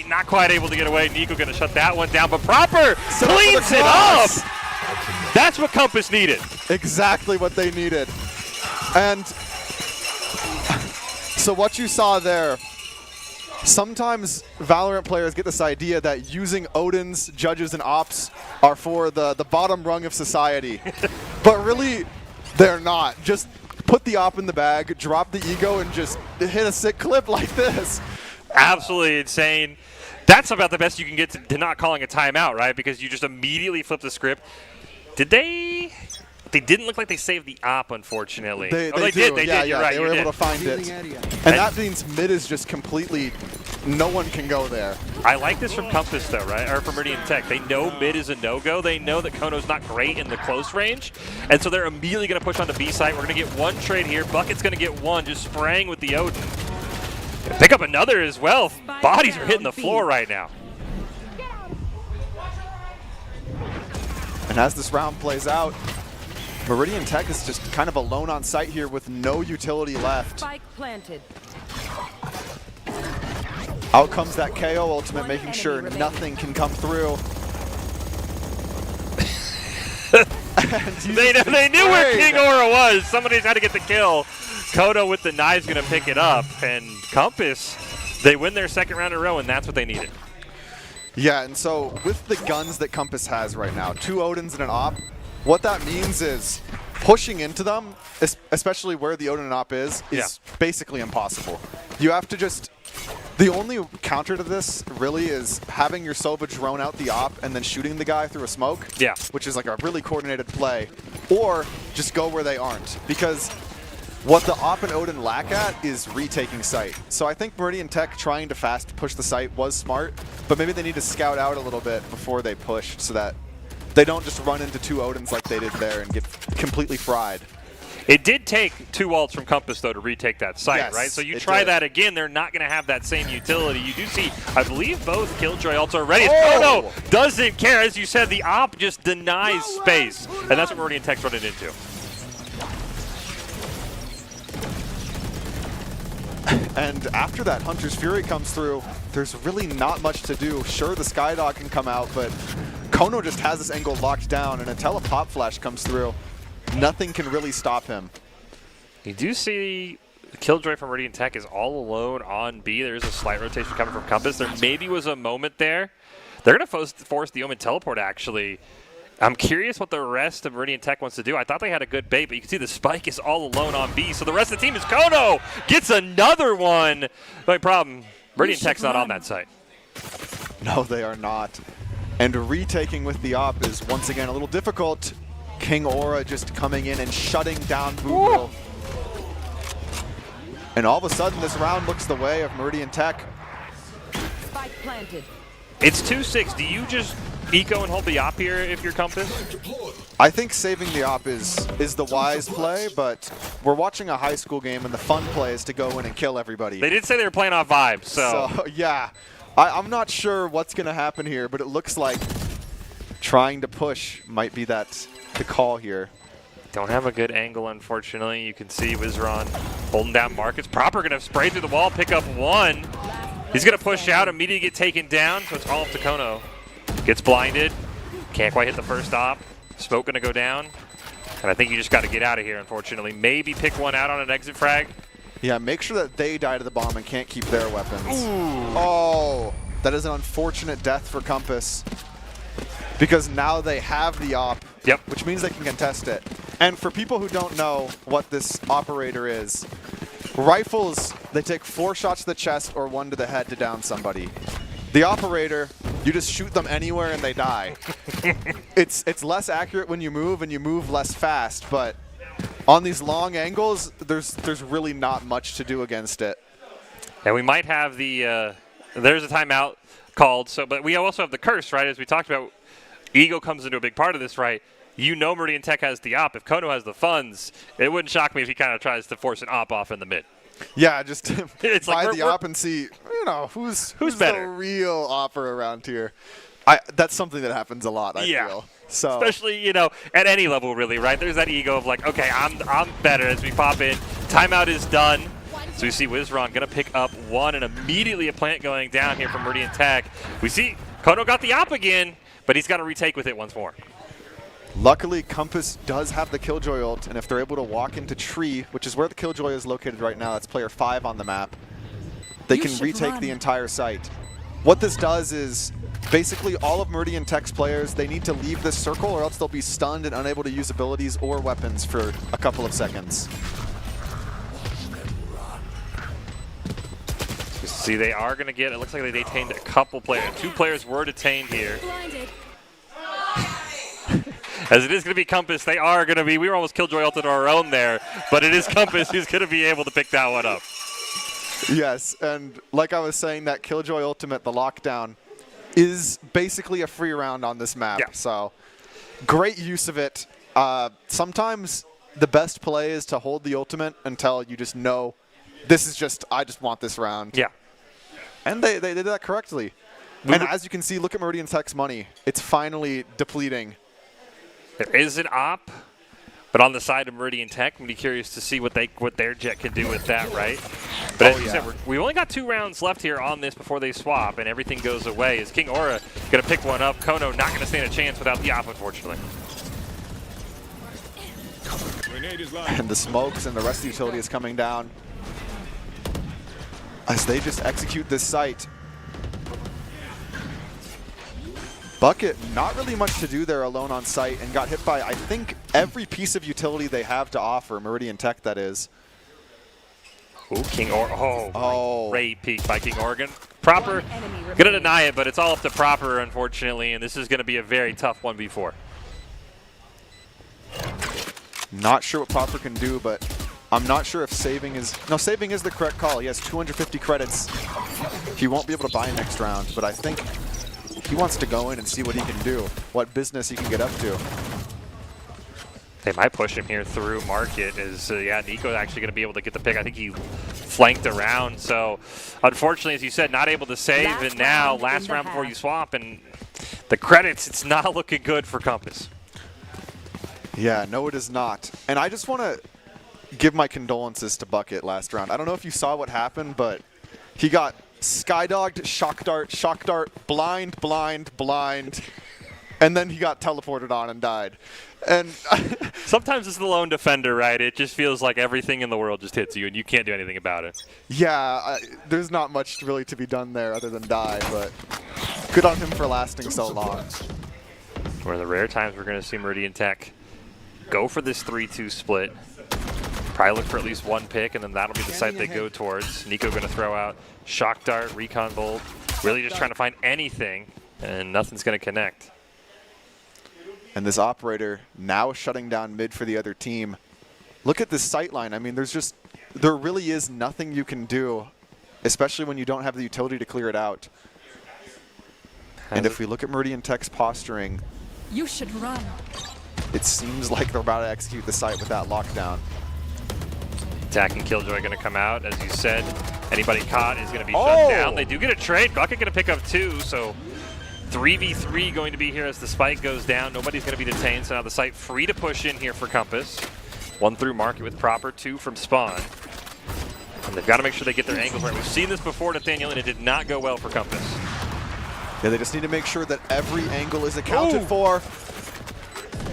Not quite able to get away. Nico going to shut that one down, but Proper cleans it up! That's what Compass needed. Exactly what they needed. And so what you saw there, sometimes Valorant players get this idea that using Odin's, judges, and ops are for the bottom rung of society. But really, they're not. Just put the op in the bag, drop the ego, and just hit a sick clip like this. Absolutely insane. That's about the best you can get to not calling a timeout, right? Because you just immediately flip the script. Did they? They didn't look like they saved the op, unfortunately. They did. They did. You're right. They were able to find it. And that means mid is just completely, no one can go there. I like this from Compass, though, right? Or from Meridian Tech. They know mid is a no-go. They know that Kono's not great in the close range. And so they're immediately going to push on the B site. We're going to get one trade here. Bucket's going to get one, just spraying with the Odin. Pick up another as well. Bodies are hitting the floor right now. And as this round plays out, Meridian Tech is just kind of alone on site here with no utility left. Spike planted. Out comes that KO ultimate, making sure nothing can come through. They knew where King Aura was. Somebody's had to get the kill. Kono with the knife's going to pick it up. And Compass, they win their second round in a row, and that's what they needed. Yeah, and so with the guns that Compass has right now, 2 Odins and an Op, what that means is pushing into them, especially where the Odin and Op is basically impossible. You have to just... The only counter to this really is having your Sova drone out the Op and then shooting the guy through a smoke, which is like a really coordinated play, or just go where they aren't. Because what the Op and Odin lack at is retaking site. So I think Meridian Tech trying to fast push the site was smart, but maybe they need to scout out a little bit before they push so that they don't just run into 2 Odins like they did there and get completely fried. It did take 2 ults from Compass, though, to retake that site, Yes, right? So you it try did. that again, they're not going to have that same utility. You do see, I believe, both Killjoy ults are ready. Oh! Kono doesn't care. As you said, the op just denies space, and that's what Meridian Tech's running into. And after that, Hunter's Fury comes through. There's really not much to do. Sure, the Skydog can come out, but Kono just has this angle locked down, and until a Pop Flash comes through, nothing can really stop him. You do see Killjoy from Meridian Tech is all alone on B. There is a slight rotation coming from Compass. There maybe was a moment there. They're going to force the Omen teleport, actually. I'm curious what the rest of Meridian Tech wants to do. I thought they had a good bait, but you can see the Spike is all alone on B. So the rest of the team is Kono. Gets another one. The only problem, Meridian Tech's not on that site. No, they are not. And retaking with the Op is once again a little difficult. King Aura just coming in and shutting down Boogle. And all of a sudden, this round looks the way of Meridian Tech. Spike planted. It's 2-6. Do you just eco and hold the op here if you're Compass? I think saving the Op is the wise play, but we're watching a high school game, and the fun play is to go in and kill everybody. They did say they were playing off vibes, so yeah. I'm not sure what's going to happen here, but it looks like trying to push might be the call here. don't have a good angle, unfortunately. You can see Wizron holding down Marcus. Proper going to spray through the wall, pick up one. He's going to push out, immediately get taken down, so it's all up to Kono. Gets blinded. Can't quite hit the first op. Smoke going to go down. And I think you just got to get out of here, unfortunately. Maybe pick one out on an exit frag. Yeah, make sure that they die to the bomb and can't keep their weapons. Ooh. Oh, that is an unfortunate death for Compass. Because now they have the op, which means they can contest it. And for people who don't know what this operator is, rifles, they take 4 shots to the chest or 1 to the head to down somebody. The operator, you just shoot them anywhere and they die. It's less accurate when you move and you move less fast, but on these long angles, there's really not much to do against it. And we might have the there's a timeout called. So, but we also have the curse, right? As we talked about, ego comes into a big part of this, right? You know, Meridian Tech has the op. If Kono has the funds, it wouldn't shock me if he kind of tries to force an op off in the mid. Yeah, just it's buy like the op and see, you know, who's better, the real opper around here. That's something that happens a lot, I feel. So especially, you know, at any level, really, right? There's that ego of like, okay, I'm better as we pop in. Timeout is done. So we see Wizron going to pick up one, and immediately a plant going down here from Meridian Tech. We see Kono got the op again, but he's got to retake with it once more. Luckily, Compass does have the Killjoy ult, and if they're able to walk into Tree, which is where the Killjoy is located right now, that's player 5 on the map, they can retake the entire site. What this does is basically all of Meridian Tech's players, they need to leave this circle or else they'll be stunned and unable to use abilities or weapons for a couple of seconds. See, they are going to get, it looks like they detained a couple players. 2 players were detained here. Blinded. As it is going to be Compass, they are going to be, we were almost Killjoy ulted our own there, but it is Compass who's going to be able to pick that one up. Yes, and like I was saying, that Killjoy ultimate, the lockdown, is basically a free round on this map. Yeah. So great use of it. Sometimes the best play is to hold the ultimate until you just know this is just, I just want this round. Yeah. And they did that correctly. And as you can see, look at Meridian Tech's money. It's finally depleting. There is an op, but on the side of Meridian Tech, I'm really curious to see what their jet can do with that, right? But as you said, we only got 2 rounds left here on this before they swap, and everything goes away. Is King Aura going to pick one up? Kono not going to stand a chance without the op, unfortunately. And the smokes and the rest of the utility is coming down as they just execute this site. Bucket, not really much to do there alone on site, and got hit by, I think, every piece of utility they have to offer, Meridian Tech, that is. Ooh, King Oregon. Oh. Great peek by King Oregon. Proper, going to deny it, but it's all up to Proper, unfortunately, and this is going to be a very tough 1v4. Not sure what Proper can do, but I'm not sure if saving is... No, saving is the correct call. He has 250 credits. He won't be able to buy next round, but I think he wants to go in and see what he can do, what business he can get up to. They might push him here through market. Yeah, Nico's actually going to be able to get the pick. I think he flanked around. So, unfortunately, as you said, not able to save. And now, last round before you swap, and the credits, it's not looking good for Compass. Yeah, no, it is not. And I just want to give my condolences to Bucket last round. I don't know if you saw what happened, but he got skydogged, shock dart, blind, and then he got teleported on and died. And sometimes it's the lone defender, right? It just feels like everything in the world just hits you and you can't do anything about it. Yeah, there's not much really to be done there other than die, but good on him for lasting so long. One of the rare times we're going to see Meridian Tech go for this 3-2 split. Probably look for at least 1 pick, and then that'll be the site they go towards. Nico going to throw out Shock Dart, Recon Bolt, really just trying to find anything, and nothing's going to connect. And this operator now shutting down mid for the other team. Look at this sight line. I mean, there really is nothing you can do, especially when you don't have the utility to clear it out. And if we look at Meridian Tech's posturing, You should run. it seems like they're about to execute the site with that lockdown. Attacking Killjoy going to come out, as you said. Anybody caught is going to be shut down. They do get a trade. Bucket going to pick up 2, so 3v3 going to be here as the spike goes down. Nobody's going to be detained, so now the site free to push in here for Compass. 1 through market with Proper, 2 from spawn. And they've got to make sure they get their angles right. We've seen this before, Nathaniel, and it did not go well for Compass. Yeah, they just need to make sure that every angle is accounted for.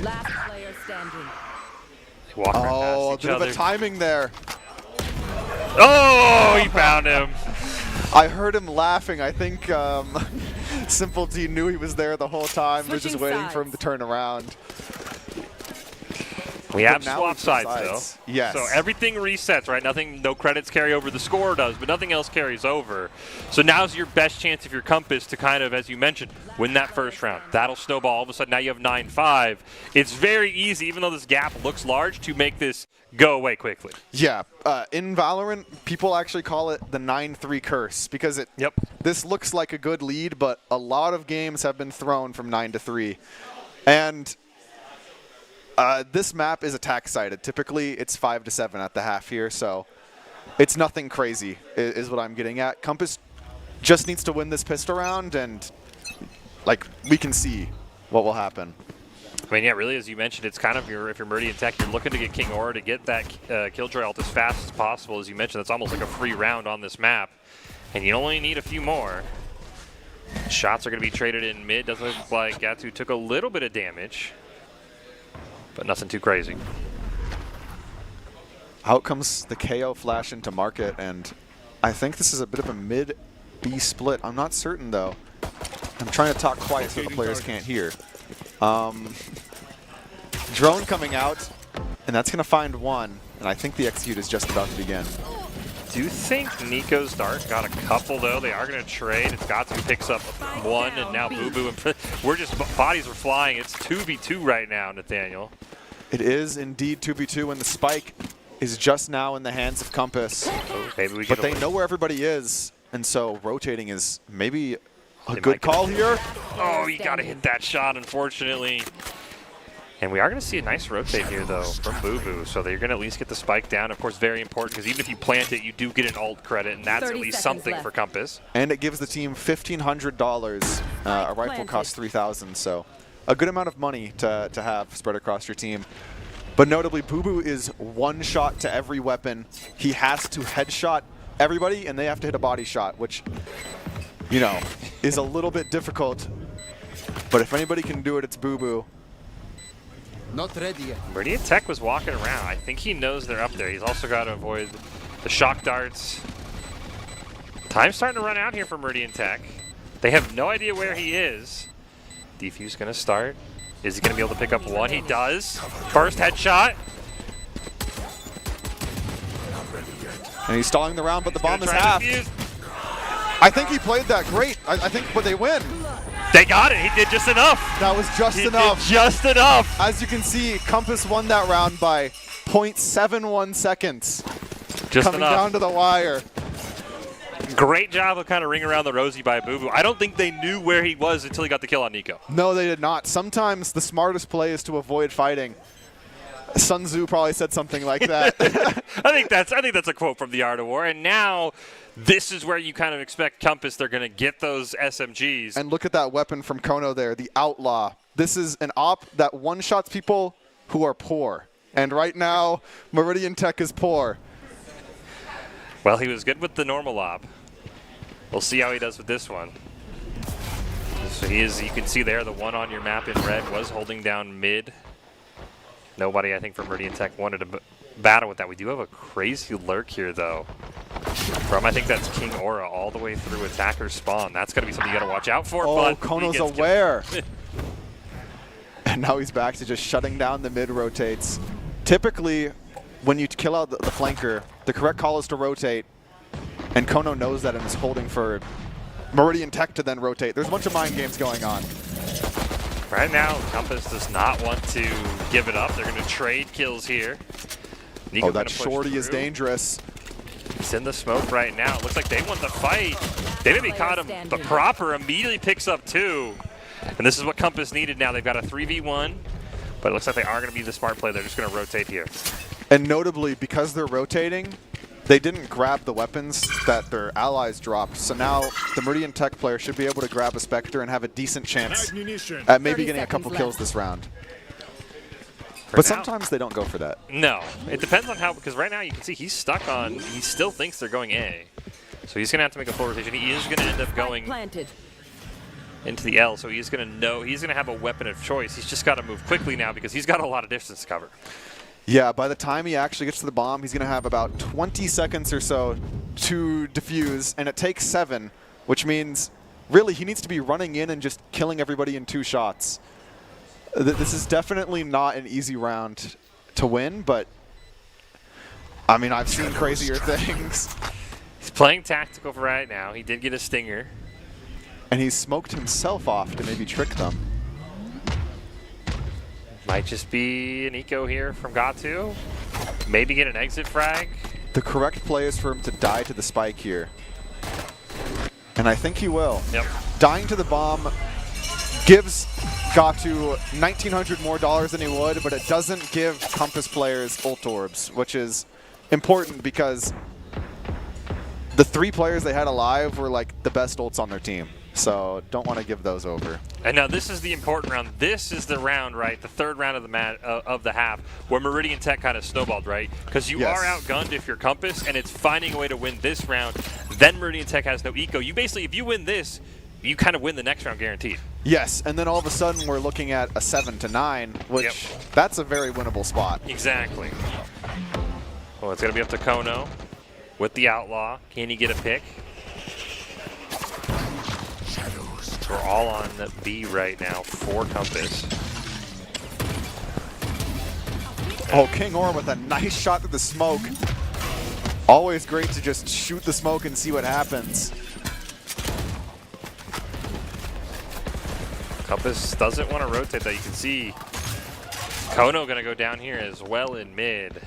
Last player standing. They walk right Oh, a past each bit of other. a timing there. Oh, he found him. I heard him laughing. I think Simple D knew he was there the whole time. They're just Switching waiting for him sides. to turn around. We have now swap it's sides, sides. though. Yes. So everything resets, right? No credits carry over. The score does, but nothing else carries over. So now's your best chance if you're Compass to kind of, as you mentioned, win that first round. That'll snowball. All of a sudden, now you have 9-5. It's very easy, even though this gap looks large, to make this go away quickly. Yeah. In Valorant, people actually call it the 9-3 curse because this looks like a good lead, but a lot of games have been thrown from 9-3. And this map is attack-sided. Typically, it's 5-7 at the half here, so it's nothing crazy is what I'm getting at. Compass just needs to win this pistol round, and we can see what will happen. I mean, yeah, really, as you mentioned, it's kind of if you're Meridian Tech, you're looking to get King Aura to get that Killjoy ult as fast as possible. As you mentioned, that's almost like a free round on this map, and you only need a few more. Shots are going to be traded in mid. Doesn't look like Gatu took a little bit of damage, but nothing too crazy. Out comes the KO flash into market, and I think this is a bit of a mid-B split. I'm not certain, though. I'm trying to talk quiet so the players can't hear. Drone coming out, and that's going to find 1, and I think the execute is just about to begin. do think Nico's Dart got a couple, though. They are going to trade. It's got to picks up one, and now Boo Boo. We're just, bodies are flying. It's 2v2 right now, Nathaniel. It is indeed 2v2, and the spike is just now in the hands of Compass. Oh, maybe we But they know where everybody is, and so rotating is maybe a good might get call here. Oh, you got to hit that shot, unfortunately. And we are going to see a nice rotate here, though, from Boo Boo. So they're going to at least get the spike down. Of course, very important, because even if you plant it, you do get an ult credit, and that's at least something for Compass. And it gives the team $1,500. A rifle costs $3,000, so a good amount of money to have spread across your team. But notably, Boo Boo is one shot to every weapon. He has to headshot everybody, and they have to hit a body shot, which, you know, is a little bit difficult. But if anybody can do it, it's Boo Boo. Not ready yet. Meridian Tech was walking around. I think he knows they're up there. He's also got to avoid the shock darts. Time's starting to run out here for Meridian Tech. They have no idea where he is. Defuse going to start. Is he going to be able to pick up one? He does. First headshot. And he's stalling the round, but the bomb is Gonna try half. to defuse. I think he played that great. I think but they win. They got it. He did just enough. That was just He enough. did just enough. As you can see, Compass won that round by 0.71 seconds. Just Coming enough. down to the wire. Great job of kind of ring around the rosy by Boo Boo. I don't think they knew where he was until he got the kill on Nico. No, they did not. Sometimes the smartest play is to avoid fighting. Sun Tzu probably said something like that. I think that's a quote from The Art of War. And now this is where you kind of expect Compass. They're going to get those SMGs. And look at that weapon from Kono there, the Outlaw. This is an op that one-shots people who are poor. And right now, Meridian Tech is poor. Well, he was good with the normal op. We'll see how he does with this one. So he is, you can see there, the one on your map in red was holding down mid. Nobody, I think, from Meridian Tech wanted to battle with that. We do have a crazy lurk here, though. From, I think that's King Aura all the way through attacker spawn. That's going to be something you got to watch out for. Oh, but Kono's aware. And now he's back to just shutting down the mid rotates. Typically, when you kill out the flanker, the correct call is to rotate. And Kono knows that and is holding for Meridian Tech to then rotate. There's a bunch of mind games going on. Right now, Compass does not want to give it up. They're going to trade kills here. Nico Oh, that gonna push shorty is through. dangerous. He's in the smoke right now. It looks like they want the fight. They maybe caught him. The proper immediately picks up two. And this is what Compass needed now. They've got a 3v1. But it looks like they are going to be the smart play. They're just going to rotate here. And notably, because they're rotating, they didn't grab the weapons that their allies dropped. So now the Meridian Tech player should be able to grab a Spectre and have a decent chance at maybe getting a couple kills this round. But sometimes they don't go for that. No. It depends on how, because right now you can see he's stuck on, he still thinks they're going A. So he's going to have to make a full rotation. He is going to end up going into the L, so he's going to know, he's going to have a weapon of choice. He's just got to move quickly now because he's got a lot of distance to cover. Yeah, by the time he actually gets to the bomb, he's going to have about 20 seconds or so to defuse, and it takes 7, which means really he needs to be running in and just killing everybody in 2 shots. This is definitely not an easy round to win, but I mean, I've seen crazier things. He's playing tactical for right now. He did get a stinger. And he's smoked himself off to maybe trick them. Might just be an eco here from Gatu. Maybe get an exit frag. The correct play is for him to die to the spike here. And I think he will. Yep. Dying to the bomb gives Gatu $1,900 more than he would, but it doesn't give Compass players ult orbs, which is important because the 3 players they had alive were like the best ults on their team. So don't want to give those over. And now this is the important round. This is the round, right? The third round of the half, where Meridian Tech kind of snowballed, right? Because you are outgunned if you're Compass, and it's finding a way to win this round. Then Meridian Tech has no eco. You basically, if you win this, you kind of win the next round guaranteed. Yes, and then all of a sudden we're looking at a 7-9, which that's a very winnable spot. Exactly. Well, it's going to be up to Kono with the Outlaw. Can he get a pick? We're all on the B right now for Compass. Oh, King Aura with a nice shot through the smoke. Always great to just shoot the smoke and see what happens. Compass doesn't want to rotate that. You can see Kono going to go down here as well in mid.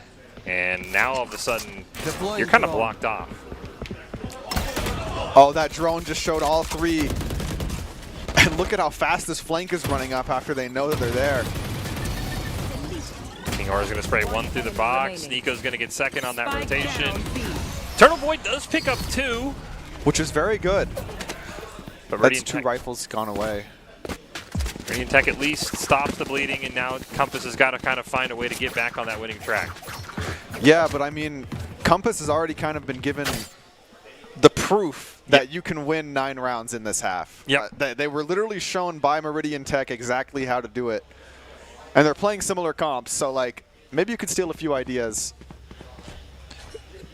And now all of a sudden, Deploy you're kind of drone. blocked off. Oh, that drone just showed all three. And look at how fast this flank is running up after they know that they're there. King Aura's going to spray one through the box. remaining. Nico's going to get second on that Spike rotation. down, B. Turtle Boy does pick up 2. Which is very good. But That's Radiant 2 Tech, rifles gone away. Radiant Tech at least stops the bleeding, and now Compass has got to kind of find a way to get back on that winning track. Yeah, but I mean, Compass has already kind of been given the proof that you can win 9 rounds in this half. Yep. They were literally shown by Meridian Tech exactly how to do it. And they're playing similar comps, so like, maybe you could steal a few ideas.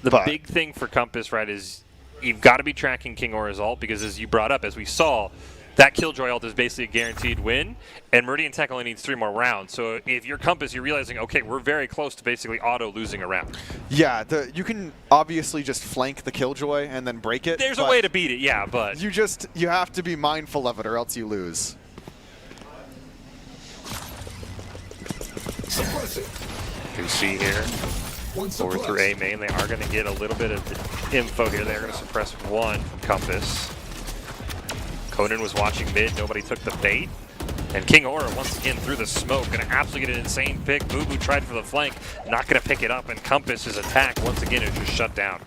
The But- big thing for Compass, right, is you've got to be tracking King Aura's ult, because as you brought up, as we saw, that Killjoy ult is basically a guaranteed win, and Meridian Tech only needs 3 more rounds. So if you're Compass, you're realizing, okay, we're very close to basically auto losing a round. Yeah, you can obviously just flank the Killjoy and then break it. There's a but way to beat it, yeah, but you have to be mindful of it or else you lose. you see here, over through A main, they are going to get a little bit of info here. They're going to suppress 1 from Compass. Conan was watching mid, nobody took the bait. And King Aura once again through the smoke, going to absolutely get an insane pick. Boo Boo tried for the flank, not going to pick it up, and Compass's attack once again is just shut down.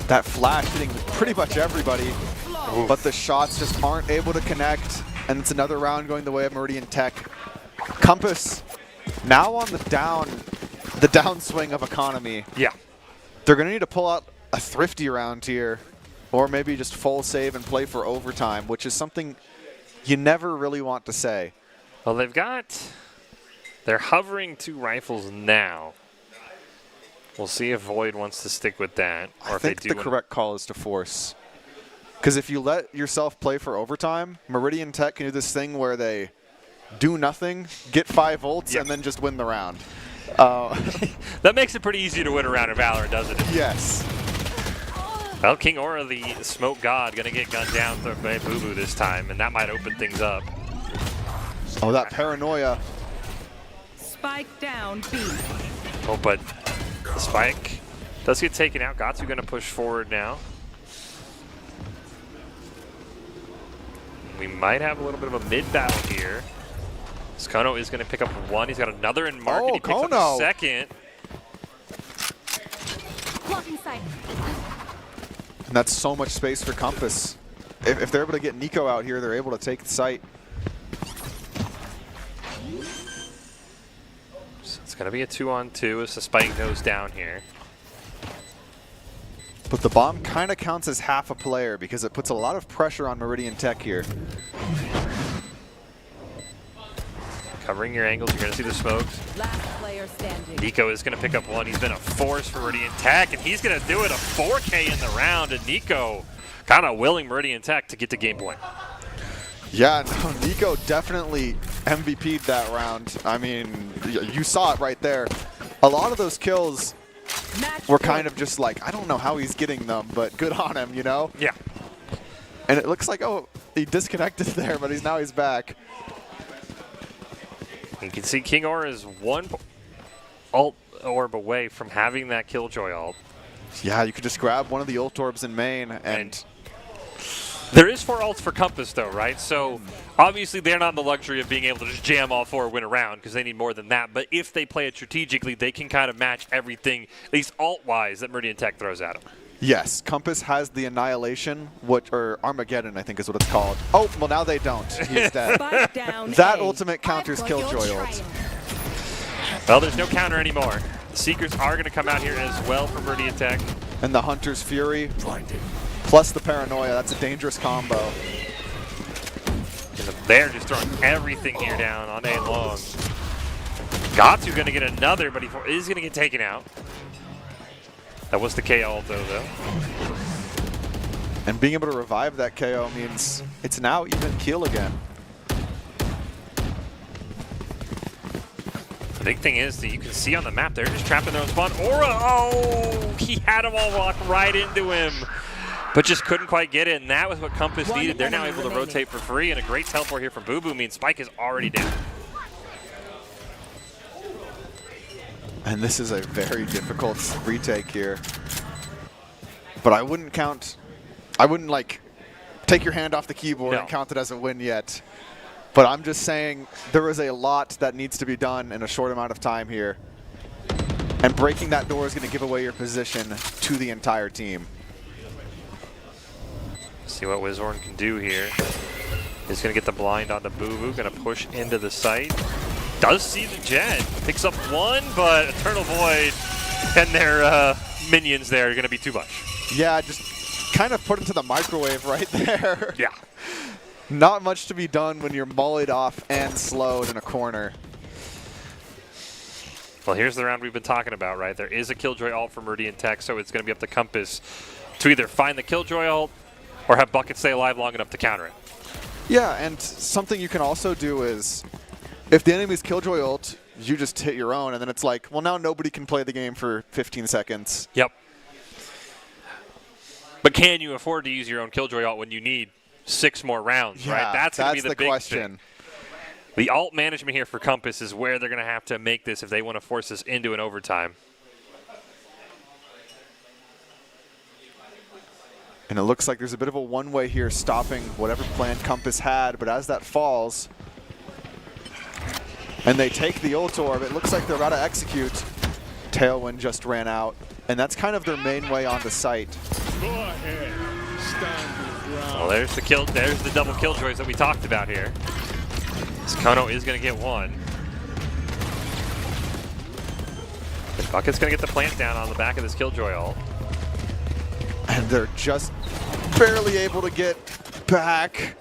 That flash hitting pretty much everybody, but the shots just aren't able to connect, and it's another round going the way of Meridian Tech. Compass now on the downswing of economy. Yeah. They're going to need to pull out a thrifty round here, or maybe just full save and play for overtime, which is something you never really want to say. Well, they're hovering 2 rifles now. We'll see if Void wants to stick with that, or I if they think do. the correct call is to force. Because if you let yourself play for overtime, Meridian Tech can do this thing where they do nothing, get 5 ults, Yep. and then just win the round. That makes it pretty easy to win a round in Valorant, doesn't it? Yes. Well, King Aura, the smoke god, going to get gunned down by Boo Boo this time, and that might open things up. Oh, that paranoia. Spike down B. Oh, but the spike does get taken out. Gatsu going to push forward now. We might have a little bit of a mid battle here. Kono is going to pick up 1. He's got another in market. Oh, He picks up Kono. a second. Blocking sight. And that's so much space for Compass. If they're able to get Nico out here, they're able to take the site. So it's going to be a 2-on-2 as the spike goes down here. But the bomb kind of counts as half a player because it puts a lot of pressure on Meridian Tech here. Covering your angles, you're going to see the smokes. Last player standing. Nico is going to pick up 1. He's been a force for Meridian Tech, and he's going to do it a 4K in the round. And Nico kind of willing Meridian Tech to get to game point. Yeah, no, Nico definitely MVP'd that round. I mean, you saw it right there. A lot of those kills Match were point. kind of just like, I don't know how he's getting them, but good on him, you know? Yeah. And it looks like, oh, he disconnected there, but now he's back. You can see King Aura is 1 ult orb away from having that Killjoy ult. Yeah, you could just grab one of the ult orbs in main and There is 4 ults for Compass, though, right? So obviously they're not in the luxury of being able to just jam all 4 win a round because they need more than that. But if they play it strategically, they can kind of match everything, at least ult-wise, that Meridian Tech throws at them. yes, Compass has the Annihilation, or Armageddon, I think is what it's called. Oh, well now they don't. He's dead. Spike down That A. ultimate counters Killjoy ult. Well, there's no counter anymore. The Seekers are going to come out here as well for Meridian Tech. And the Hunter's Fury, plus the Paranoia. That's a dangerous combo. And they're just throwing everything here down on A long. Gatsu going to get another, but he is going to get taken out. That was the KO ult, though. And being able to revive that KO means it's now even keel again. The big thing is that you can see on the map, they're just trapped in their own spawn. Aura, oh, he had them all walk right into him, but just couldn't quite get it, and that was what Compass needed. They're now able to rotate for free, and a great teleport here from Boo Boo means Spike is already down. And this is a very difficult retake here. But I wouldn't like take your hand off the keyboard and count it as a win yet. But I'm just saying there is a lot that needs to be done in a short amount of time here. And breaking that door is going to give away your position to the entire team. See what Wizorn can do here. He's going to get the blind on the Boo Boo, going to push into the site. Does see the Jet. Picks up one, but Eternal Void and their minions there are going to be too much. Yeah, just kind of put into the microwave right there. Yeah. Not much to be done when you're mullied off and slowed in a corner. Well, here's the round we've been talking about, right? There is a Killjoy ult for Meridian Tech, so it's going to be up to Compass to either find the Killjoy ult or have Bucket stay alive long enough to counter it. Yeah, and something you can also do is, if the enemy's Killjoy ult, you just hit your own, and then it's like, well, now nobody can play the game for 15 seconds. Yep. But can you afford to use your own Killjoy ult when you need 6 more rounds, Yeah, right? That's going to be the big question. thing. The ult management here for Compass is where they're going to have to make this if they want to force this into an overtime. And it looks like there's a bit of a one-way here stopping whatever plan Compass had, but as that falls, and they take the ult orb, it looks like they're about to execute. Tailwind just ran out, and that's kind of their main way onto site. Go ahead. Stand your ground. Well, there's the double Killjoys that we talked about here. This Kono is going to get one. But Bucket's going to get the plant down on the back of this Killjoy ult. And they're just barely able to get back.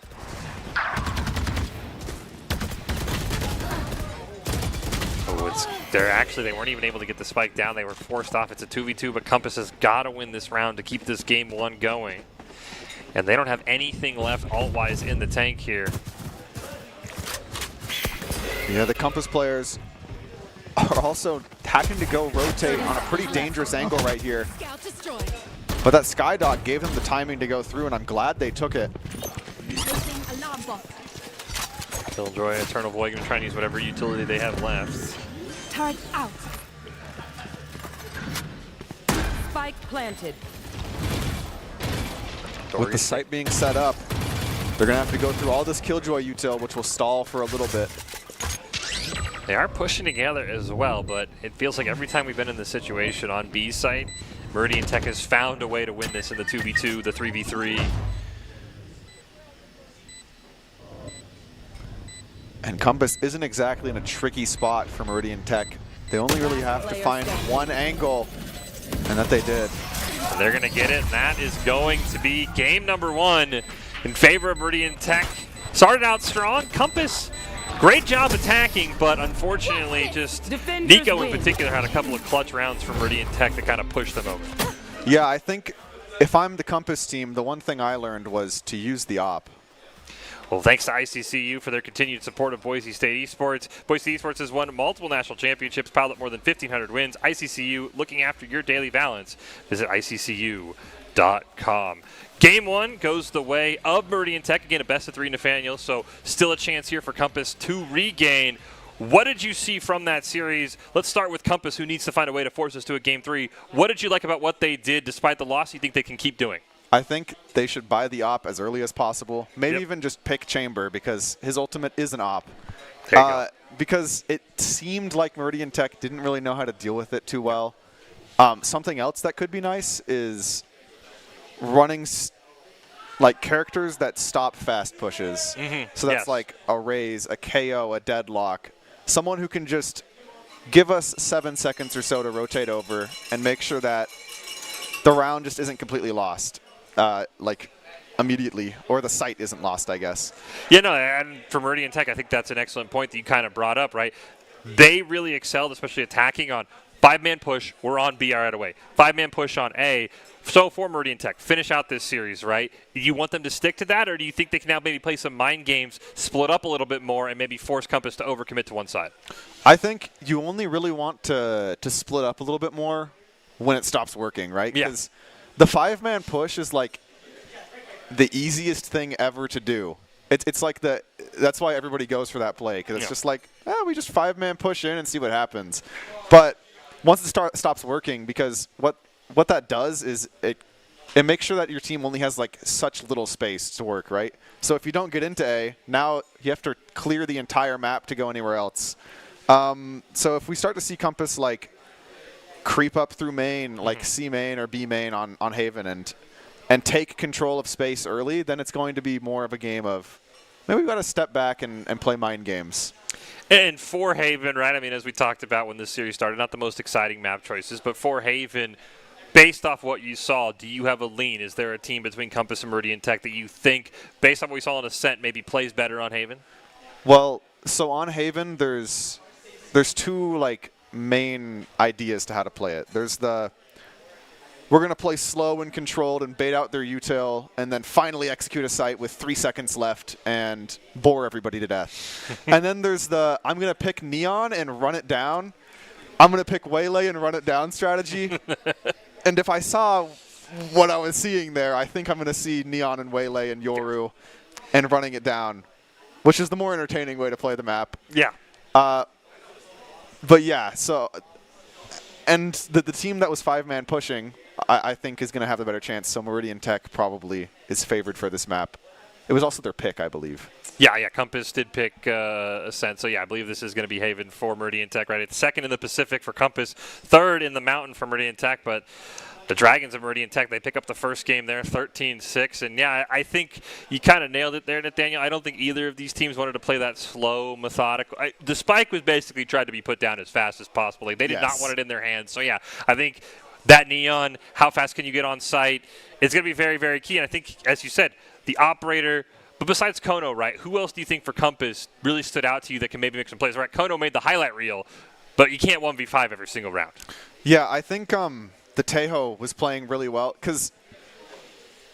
They weren't even able to get the spike down. They were forced off. It's a 2v2, but Compass has got to win this round to keep this game 1 going. And they don't have anything left ult-wise in the tank here. Yeah, the Compass players are also having to go rotate on a pretty dangerous angle right here. Scout destroyed. But that Skydot gave them the timing to go through, and I'm glad they took it. Placing alarm bot. Killjoy, Eternal Void, going to try and use whatever utility they have left. Turret out. Spike planted. With the site being set up, they're going to have to go through all this Killjoy util, which will stall for a little bit. They are pushing together as well, but it feels like every time we've been in this situation on B's site, Meridian Tech has found a way to win this in the 2v2, the 3v3. And Compass isn't exactly in a tricky spot for Meridian Tech. They only really have to find one angle, and that they did. And they're going to get it, and that is going to be game number 1 in favor of Meridian Tech. Started out strong. Compass, great job attacking, but unfortunately just Nico in particular had a couple of clutch rounds from Meridian Tech that kind of pushed them over. Yeah, I think if I'm the Compass team, the one thing I learned was to use the op. Well, thanks to ICCU for their continued support of Boise State Esports. Boise Esports has won multiple national championships, piled up more than 1,500 wins. ICCU, looking after your daily balance. Visit ICCU.com. Game 1 goes the way of Meridian Tech. Again, a best-of-3 Nathaniel, so still a chance here for Compass to regain. What did you see from that series? Let's start with Compass, who needs to find a way to force us to a Game 3. What did you like about what they did despite the loss you think they can keep doing? I think they should buy the op as early as possible. Maybe even just pick Chamber because his ultimate is an op. There you go. Because it seemed like Meridian Tech didn't really know how to deal with it too well. Something else that could be nice is running like characters that stop fast pushes. So that's like a raise, a KO, a deadlock. Someone who can just give us 7 seconds or so to rotate over and make sure that the round just isn't completely lost. Like immediately, or the site isn't lost, I guess. Yeah, no, and for Meridian Tech, I think that's an excellent point that you kind of brought up, right? They really excelled, especially attacking on 5-man push, we're on B right away. 5-man push on A. So for Meridian Tech, finish out this series, right? Do you want them to stick to that, or do you think they can now maybe play some mind games, split up a little bit more, and maybe force Compass to overcommit to one side? I think you only really want to split up a little bit more when it stops working, right? Yeah. Because the 5-man push is like the easiest thing ever to do. It's like that's why everybody goes for that play, because it's just like, we just 5-man push in and see what happens. But once it stops working, because what that does is it makes sure that your team only has like such little space to work, right? So if you don't get into A, now you have to clear the entire map to go anywhere else. So if we start to see Compass like creep up through main, like C main or B main on Haven and take control of space early, then it's going to be more of a game of maybe we've got to step back and play mind games. And for Haven, right, I mean, as we talked about when this series started, not the most exciting map choices, but for Haven, based off what you saw, do you have a lean? Is there a team between Compass and Meridian Tech that you think, based on what we saw in Ascent, maybe plays better on Haven? Well, so on Haven, there's two like main ideas to how to play it. There's we're going to play slow and controlled and bait out their util and then finally execute a site with 3 seconds left and bore everybody to death. And then there's I'm going to pick Neon and run it down. I'm going to pick Waylay and run it down strategy. And if I saw what I was seeing there, I think I'm going to see Neon and Waylay and Yoru and running it down, which is the more entertaining way to play the map. Yeah. But yeah, so and the team that was 5-man pushing, I think is going to have the better chance. So Meridian Tech probably is favored for this map. It was also their pick, I believe. Yeah, Compass did pick Ascent. So, yeah, I believe this is going to be Haven for Meridian Tech, right? It's second in the Pacific for Compass, third in the Mountain for Meridian Tech. But the Dragons of Meridian Tech, they pick up the first game there, 13-6. And, yeah, I think you kind of nailed it there, Nathaniel. I don't think either of these teams wanted to play that slow, methodical. The spike was basically tried to be put down as fast as possible. Like, they did not want it in their hands. So, yeah, I think that Neon, how fast can you get on site, is going to be very, very key. And I think, as you said, the operator, but besides Kono, right, who else do you think for Compass really stood out to you that can maybe make some plays? Right, Kono made the highlight reel, but you can't 1v5 every single round. Yeah, I think the Tejo was playing really well because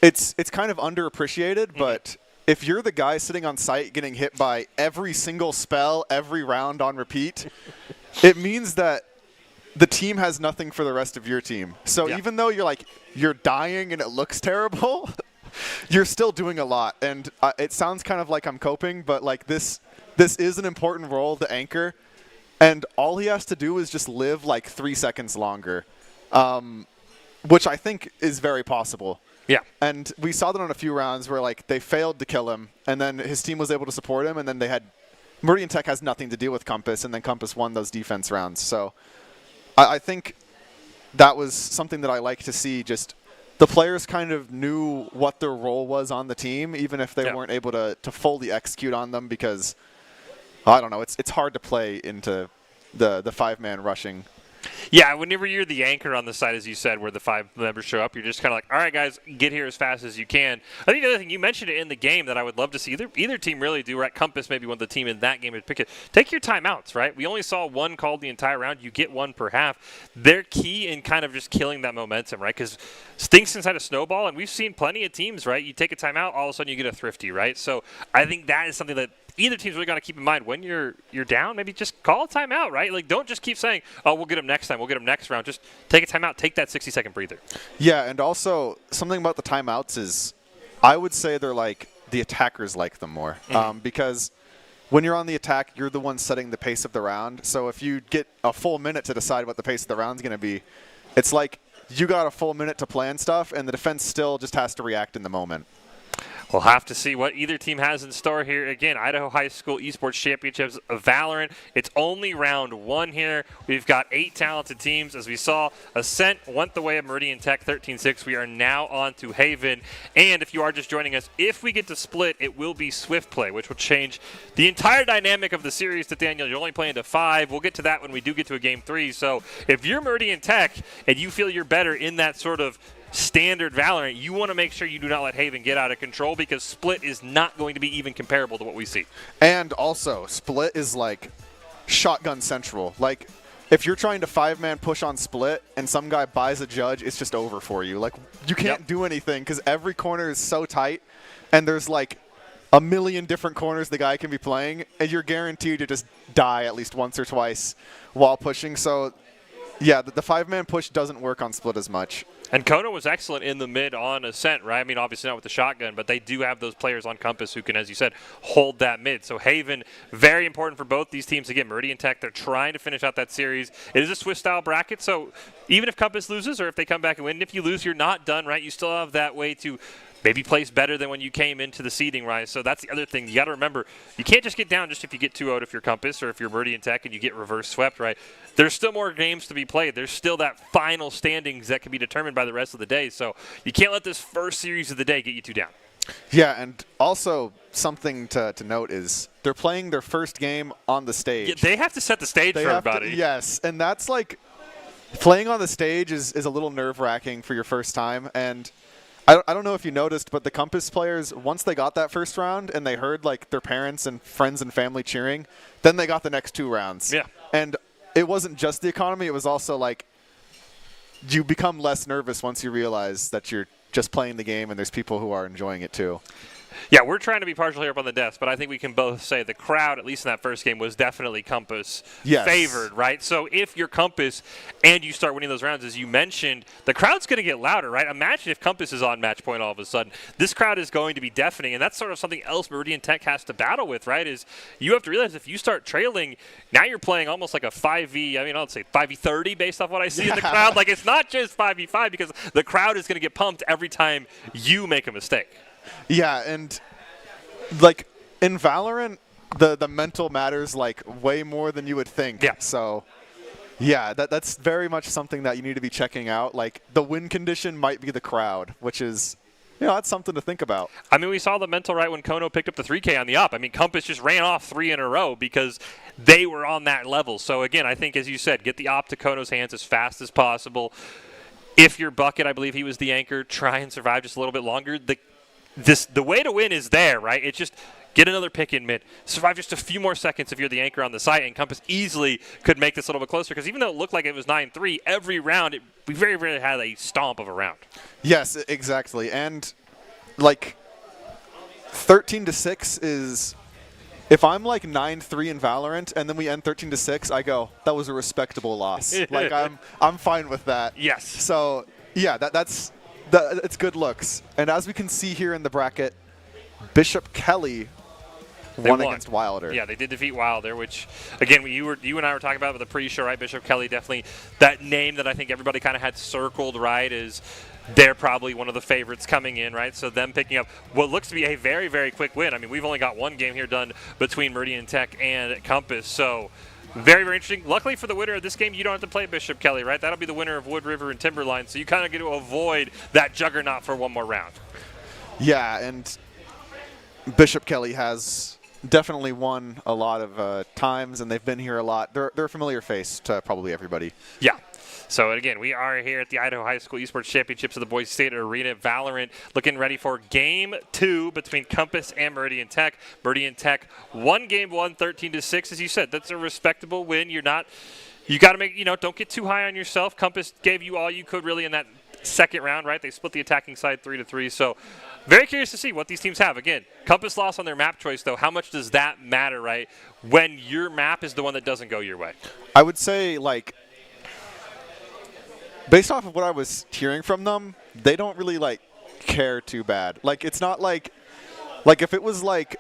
it's kind of underappreciated, but if you're the guy sitting on site getting hit by every single spell, every round on repeat, it means that the team has nothing for the rest of your team. So even though you're dying and it looks terrible, you're still doing a lot. And it sounds kind of like I'm coping, but like this is an important role to anchor. And all he has to do is just live like 3 seconds longer, which I think is very possible. Yeah. And we saw that on a few rounds where like they failed to kill him, and then his team was able to support him, and then Meridian Tech has nothing to do with Compass, and then Compass won those defense rounds. So I think that was something that I like to see. Just the players kind of knew what their role was on the team, even if they weren't able to fully execute on them because, I don't know, it's hard to play into the 5-man rushing. Yeah, whenever you're the anchor on the side, as you said, where the 5 members show up, you're just kind of like, all right, guys, get here as fast as you can. I think the other thing, you mentioned it in the game that I would love to see either team really do, right? Compass maybe one of the team in that game would pick it. Take your timeouts, right? We only saw one called the entire round. You get one per half. They're key in kind of just killing that momentum, right? Because things inside a snowball, and we've seen plenty of teams, right? You take a timeout, all of a sudden you get a thrifty, right? So I think that is something that either team's really got to keep in mind when you're down. Maybe just call a timeout, right? Like, don't just keep saying, "Oh, we'll get them next time. We'll get them next round." Just take a timeout. Take that 60-second breather. Yeah, and also something about the timeouts is, I would say they're like the attackers like them more because when you're on the attack, you're the one setting the pace of the round. So if you get a full minute to decide what the pace of the round's going to be, it's like you got a full minute to plan stuff, and the defense still just has to react in the moment. We'll have to see what either team has in store here. Again, Idaho High School Esports Championships of Valorant. It's only round 1 here. We've got 8 talented teams. As we saw, Ascent went the way of Meridian Tech, 13-6. We are now on to Haven. And if you are just joining us, if we get to split, it will be Swift Play, which will change the entire dynamic of the series. Nathaniel, you're only playing to 5. We'll get to that when we do get to a Game 3. So if you're Meridian Tech and you feel you're better in that sort of standard Valorant, you want to make sure you do not let Haven get out of control because Split is not going to be even comparable to what we see. And also, Split is like shotgun central. Like, if you're trying to 5-man push on split and some guy buys a judge, it's just over for you. Like, you can't do anything because every corner is so tight, and there's like a million different corners the guy can be playing, and you're guaranteed to just die at least once or twice while pushing. So, yeah, the 5-man push doesn't work on split as much. And Kono was excellent in the mid on Ascent, right? I mean, obviously not with the shotgun, but they do have those players on Compass who can, as you said, hold that mid. So Haven, very important for both these teams. Again, Meridian Tech, they're trying to finish out that series. It is a Swiss-style bracket, so even if Compass loses or if they come back and win, if you lose, you're not done, right? You still have that way to maybe place better than when you came into the seeding, right? So that's the other thing. You got to remember, you can't just get down just if you get 2-0 if you're Compass or if you're Meridian Tech and you get reverse swept, right? There's still more games to be played. There's still that final standings that can be determined by the rest of the day. So you can't let this first series of the day get you 2 down. Yeah, and also something to note is they're playing their first game on the stage. Yeah, they have to set the stage for everybody. Yes, and that's like playing on the stage is a little nerve-wracking for your first time. And I don't know if you noticed, but the Compass players, once they got that first round and they heard like their parents and friends and family cheering, then they got the next 2 rounds. Yeah. And it wasn't just the economy. It was also like you become less nervous once you realize that you're just playing the game and there's people who are enjoying it too. Yeah, we're trying to be partial here up on the desk, but I think we can both say the crowd, at least in that first game, was definitely Compass favored, right? So if you're Compass and you start winning those rounds, as you mentioned, the crowd's going to get louder, right? Imagine if Compass is on match point all of a sudden. This crowd is going to be deafening, and that's sort of something else Meridian Tech has to battle with, right? Is you have to realize if you start trailing, now you're playing almost like a 5v, I'll say 5v30 based off what I see in the crowd. Like, it's not just 5v5 because the crowd is going to get pumped every time you make a mistake. Yeah, and like in Valorant, the mental matters like way more than you would think. Yeah. So, yeah, that's very much something that you need to be checking out. Like the win condition might be the crowd, which is, that's something to think about. I mean, we saw the mental right when Kono picked up the 3K on the up. I mean, Compass just ran off 3 in a row because they were on that level. So again, I think as you said, get the op to Kono's hands as fast as possible. If you're Bucket, I believe he was the anchor, try and survive just a little bit longer. The way to win is there, right? It's just get another pick in mid. Survive just a few more seconds if you're the anchor on the site, and Compass easily could make this a little bit closer because even though it looked like it was 9-3, every round, we very rarely had a stomp of a round. Yes, exactly. And, like, 13-6 is – if I'm, like, 9-3 in Valorant and then we end 13-6, I go, that was a respectable loss. Like, I'm fine with that. Yes. So, yeah, that's – it's good looks. And as we can see here in the bracket, Bishop Kelly won against Wilder. Yeah, they did defeat Wilder, which, again, you and I were talking about with the pre-show, right? Bishop Kelly, definitely that name that I think everybody kind of had circled, right, is they're probably one of the favorites coming in, right? So them picking up what looks to be a very, very quick win. I mean, we've only got one game here done between Meridian Tech and Compass, so very, very interesting. Luckily for the winner of this game, you don't have to play Bishop Kelly, right? That'll be the winner of Wood River and Timberline, so you kind of get to avoid that juggernaut for one more round. Yeah, and Bishop Kelly has definitely won a lot of times, and they've been here a lot. They're a familiar face to probably everybody. Yeah. So, again, we are here at the Idaho High School Esports Championships of the Boise State Arena. Valorant looking ready for Game 2 between Compass and Meridian Tech. Meridian Tech won Game 1, 13-6. As you said, that's a respectable win. You got to make, don't get too high on yourself. Compass gave you all you could really in that second round, right? They split the attacking side 3-3. So, very curious to see what these teams have. Again, Compass lost on their map choice, though. How much does that matter, right, when your map is the one that doesn't go your way? I would say, like, based off of what I was hearing from them, they don't really, like, care too bad. Like, it's not like if it was, like,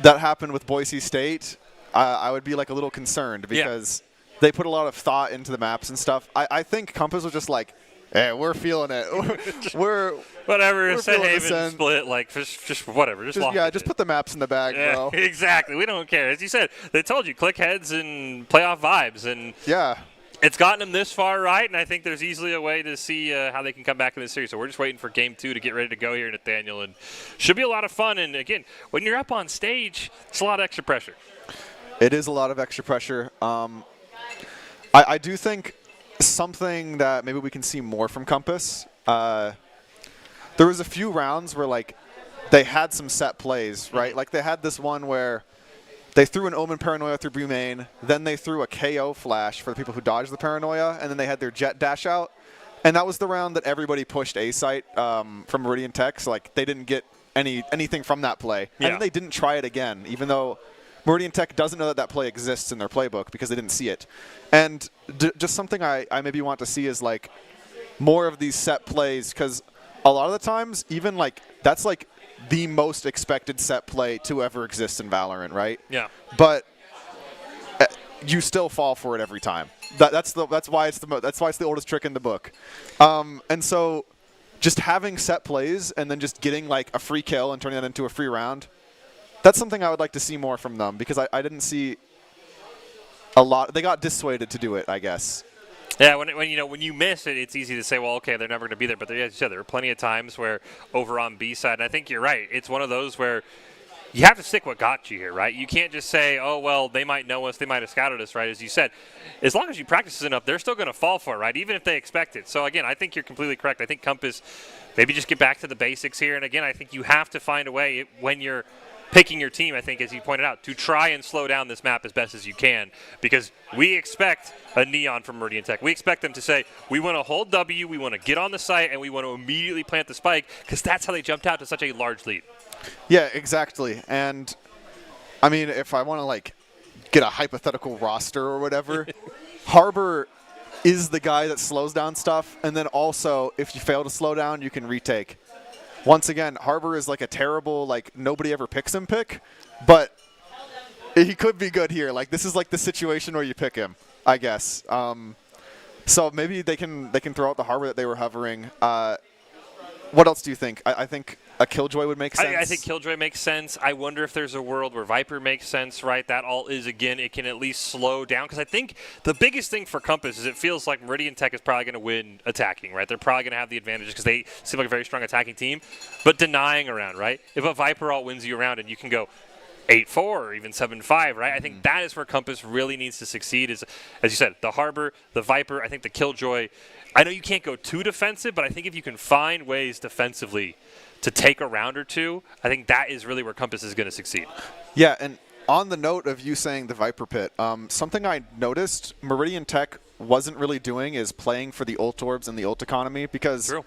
that happened with Boise State, I would be, like, a little concerned because they put a lot of thought into the maps and stuff. I think Compass was just like, hey, we're feeling it. we're whatever, we're St. feeling Haven split, like, just whatever. Just put the maps in the bag, bro. Exactly. We don't care. As you said, they told you, click heads and playoff vibes. And yeah. It's gotten them this far, right? And I think there's easily a way to see how they can come back in this series. So we're just waiting for Game 2 to get ready to go here, Nathaniel. And should be a lot of fun. And, again, when you're up on stage, it's a lot of extra pressure. It is a lot of extra pressure. I do think something that maybe we can see more from Compass, there was a few rounds where, like, they had some set plays, right? Like, they had this one where They threw an Omen Paranoia through B main, then they threw a KO flash for the people who dodged the Paranoia, and then they had their Jet dash out. And that was the round that everybody pushed A site from Meridian Tech, so like they didn't get anything from that play. Yeah. And then they didn't try it again, even though Meridian Tech doesn't know that that play exists in their playbook because they didn't see it. And just something I maybe want to see is like more of these set plays, because a lot of the times, even like that's like the most expected set play to ever exist in Valorant, right? Yeah. But you still fall for it every time. That's why it's the oldest trick in the book. And so just having set plays and then just getting like a free kill and turning that into a free round, that's something I would like to see more from them, because I didn't see a lot. They got dissuaded to do it, I guess. Yeah, when you miss it, it's easy to say, well, okay, they're never going to be there. But as you said, there were plenty of times where over on B side, and I think you're right. It's one of those where you have to stick what got you here, right? You can't just say, oh, well, they might know us, they might have scouted us, right? As you said, as long as you practice enough, they're still going to fall for it, right? Even if they expect it. So, again, I think you're completely correct. I think Compass, maybe just get back to the basics here. And, again, I think you have to find a way when you're picking your team, I think, as you pointed out, to try and slow down this map as best as you can, because we expect a Neon from Meridian Tech. We expect them to say, we want to hold W, we want to get on the site, and we want to immediately plant the spike, because that's how they jumped out to such a large lead. Yeah, exactly. And I mean, if I want to like get a hypothetical roster or whatever, Harbor is the guy that slows down stuff, and then also if you fail to slow down, you can retake. Once again, Harbor is like a terrible, like nobody ever picks him pick, but he could be good here. Like this is like the situation where you pick him, I guess. So maybe they can throw out the Harbor that they were hovering. What else do you think? I think a Killjoy would make sense. I think Killjoy makes sense. I wonder if there's a world where Viper makes sense, right? That all is, again, it can at least slow down. Because I think the biggest thing for Compass is it feels like Meridian Tech is probably going to win attacking, right? They're probably going to have the advantage because they seem like a very strong attacking team. But denying around, right? If a Viper all wins you around and you can go 8-4 or even 7-5, right? I think that is where Compass really needs to succeed is, as you said, the Harbor, the Viper, I think the Killjoy. I know you can't go too defensive, but I think if you can find ways defensively to take a round or two, I think that is really where Compass is going to succeed. Yeah, and on the note of you saying the Viper Pit, something I noticed Meridian Tech wasn't really doing is playing for the ult orbs and the ult economy, because True.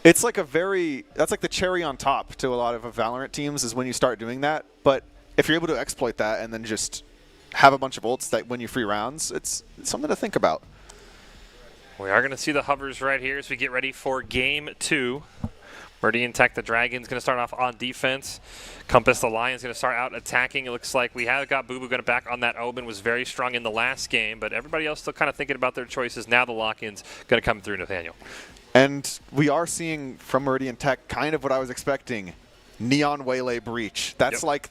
it's like that's like the cherry on top to a lot of Valorant teams is when you start doing that. But if you're able to exploit that and then just have a bunch of ults that win you free rounds, it's something to think about. We are going to see the hovers right here as we get ready for Game 2. Meridian Tech, the Dragon's going to start off on defense. Compass, the Lion's going to start out attacking. It looks like we have got Boo Boo going to back on that Omen. Was very strong in the last game, but everybody else still kind of thinking about their choices. Now the lock-in's going to come through, Nathaniel. And we are seeing from Meridian Tech kind of what I was expecting. Neon Waylay Breach. That's like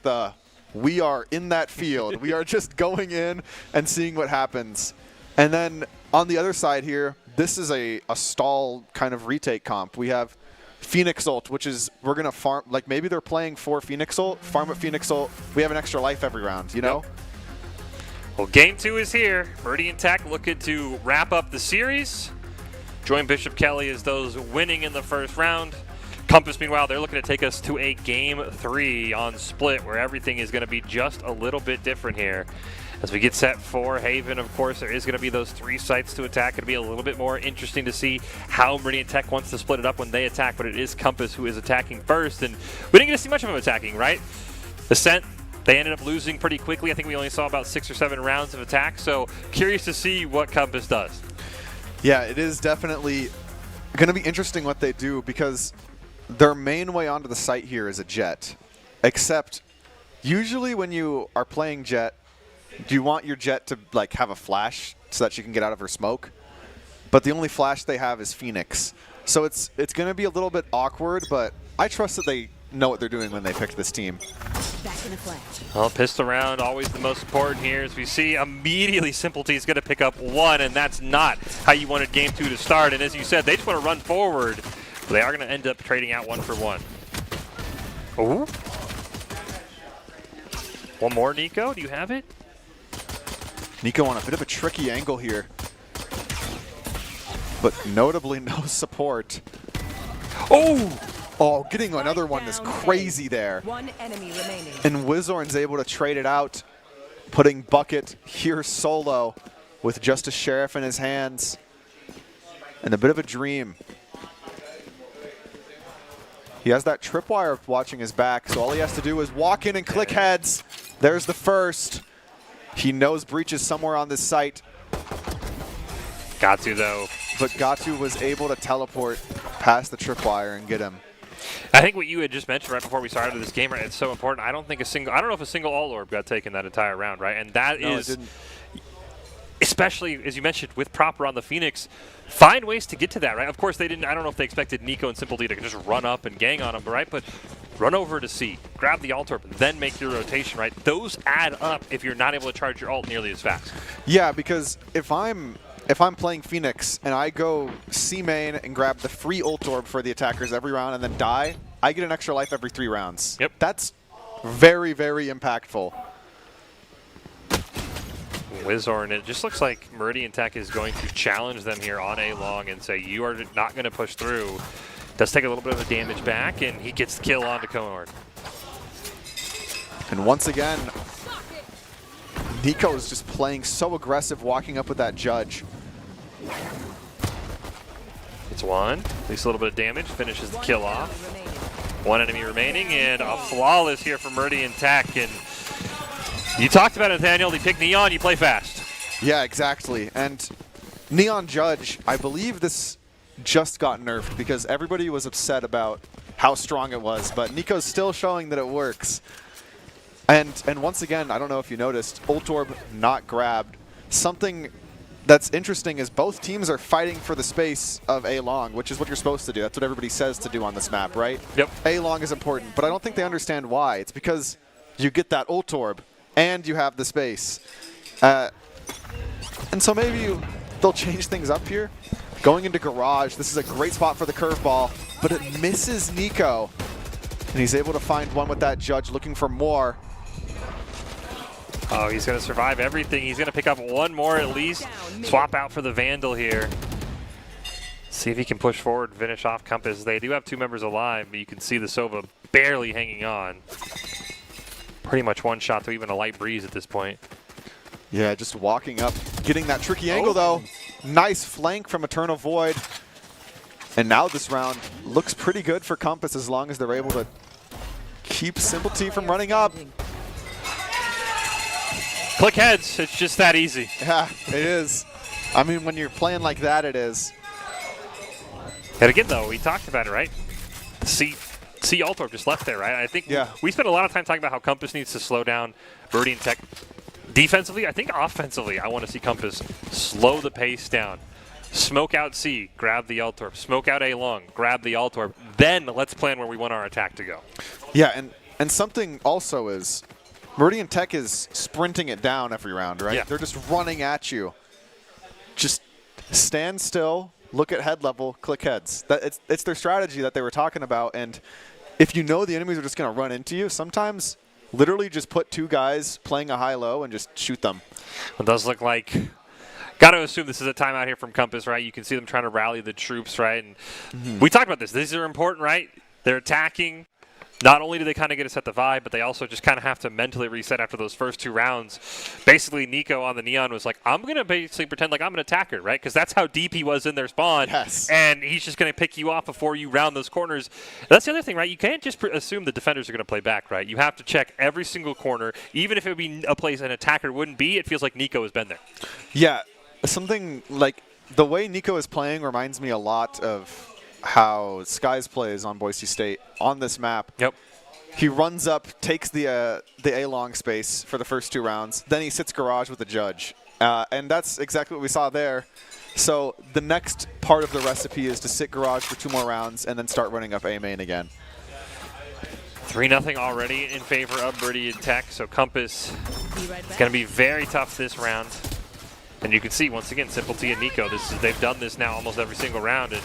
we are in that field. We are just going in and seeing what happens. And then on the other side here, this is a stall kind of retake comp. We have Phoenix ult, which is we're going to farm, like maybe they're playing for Phoenix ult, farm at Phoenix ult. We have an extra life every round, you know? Well, Game 2 is here. Meridian Tech looking to wrap up the series. Join Bishop Kelly as those winning in the first round. Compass, meanwhile, they're looking to take us to a Game 3 on Split, where everything is going to be just a little bit different here. As we get set for Haven, of course, there is going to be those 3 sites to attack. It'll be a little bit more interesting to see how Meridian Tech wants to split it up when they attack, but it is Compass who is attacking first, and we didn't get to see much of them attacking, right? Ascent, they ended up losing pretty quickly. I think we only saw about 6 or 7 rounds of attack, so curious to see what Compass does. Yeah, it is definitely going to be interesting what they do, because their main way onto the site here is a Jet, except usually when you are playing Jet, do you want your Jet to like have a flash so that she can get out of her smoke? But the only flash they have is Phoenix. So it's going to be a little bit awkward, but I trust that they know what they're doing when they picked this team. Back in a flash. Well, pistol round, always the most important here. As we see, immediately Simplety is going to pick up 1, and that's not how you wanted Game 2 to start. And as you said, they just want to run forward. But they are going to end up trading out 1 for 1. Ooh. One more, Nico. Do you have it? Nico on a bit of a tricky angle here, but notably no support. Oh, getting another one is crazy there. 1 enemy remaining. And Wizorn's able to trade it out. putting Bucket here solo with just a sheriff in his hands and a bit of a dream. He has that tripwire watching his back, so all he has to do is walk in and click heads. There's the first. He knows Breach is somewhere on this site. Got to, though. But Gatu was able to teleport past the tripwire and get him. I think what you had just mentioned right before we started this game, right? It's so important. I don't know if a single all orb got taken that entire round, right? And that is, especially as you mentioned with Proper on the Phoenix, find ways to get to that, right? Of course, they didn't. I don't know if they expected Nico and Simple D to just run up and gang on him, right? But run over to C, grab the alt orb, then make your rotation, right? Those add up if you're not able to charge your ult nearly as fast. Yeah, because if I'm playing Phoenix and I go C main and grab the free ult orb for the attackers every round and then die, I get an extra life every 3 rounds. Yep. That's very, very impactful. Wizorn, it just looks like Meridian Tech is going to challenge them here on A long and say, you are not going to push through. Does take a little bit of a damage back, and he gets the kill onto Cohorn. And once again, Nico is just playing so aggressive, walking up with that judge. It's one, at least a little bit of damage, finishes the kill off. One enemy remaining, and a flawless here for Meridian Tech. And you talked about it, Nathaniel. You pick Neon, you play fast. Yeah, exactly. And Neon Judge, I believe this just got nerfed because everybody was upset about how strong it was, but Nico's still showing that it works. And once again, I don't know if you noticed, ult orb not grabbed. Something that's interesting is both teams are fighting for the space of A long, which is what you're supposed to do. That's what everybody says to do on this map, right? Yep. A long is important, but I don't think they understand why. It's because you get that ult orb and you have the space. And so maybe they'll change things up here. Going into Garage, this is a great spot for the curveball, but it misses Nico. And he's able to find one with that judge, looking for more. Oh, he's going to survive everything. He's going to pick up one more at least. Swap out for the Vandal here. See if he can push forward and finish off Compass. They do have 2 members alive, but you can see the Sova barely hanging on. Pretty much one shot to even a light breeze at this point. Yeah, just walking up, getting that tricky angle though. Nice flank from Eternal Void. And now this round looks pretty good for Compass as long as they're able to keep Simple T from running up. Click heads, it's just that easy. Yeah, it is. I mean, when you're playing like that, it is. And again though, we talked about it, right? C Altorp just left there, right? I think we spent a lot of time talking about how Compass needs to slow down Meridian Tech defensively. I think offensively, I want to see Compass slow the pace down. Smoke out C, grab the Altorp. Smoke out A long, grab the Altorp. Then let's plan where we want our attack to go. Yeah, and something also is Meridian Tech is sprinting it down every round, right? Yeah. They're just running at you. Just stand still, look at head level, click heads. It's their strategy that they were talking about, and if you know the enemies are just going to run into you, sometimes literally just put 2 guys playing a high-low and just shoot them. It does look like, got to assume this is a timeout here from Compass, right? You can see them trying to rally the troops, right? And we talked about this. These are important, right? They're attacking. Not only do they kind of get to set the vibe, but they also just kind of have to mentally reset after those first 2 rounds. Basically, Nico on the Neon was like, I'm going to basically pretend like I'm an attacker, right? Because that's how deep he was in their spawn. Yes. And he's just going to pick you off before you round those corners. That's the other thing, right? You can't just assume the defenders are going to play back, right? You have to check every single corner. Even if it would be a place an attacker wouldn't be, it feels like Nico has been there. Yeah, something like the way Nico is playing reminds me a lot of how Skies plays on Boise State on this map. Yep. He runs up, takes the A-long space for the first 2 rounds, then he sits Garage with the judge. And that's exactly what we saw there. So the next part of the recipe is to sit Garage for 2 more rounds and then start running up A main again. 3-0 already in favor of Meridian Tech, so Compass is going to be very tough this round. And you can see, once again, Simple T and Nico, they've done this now almost every single round, and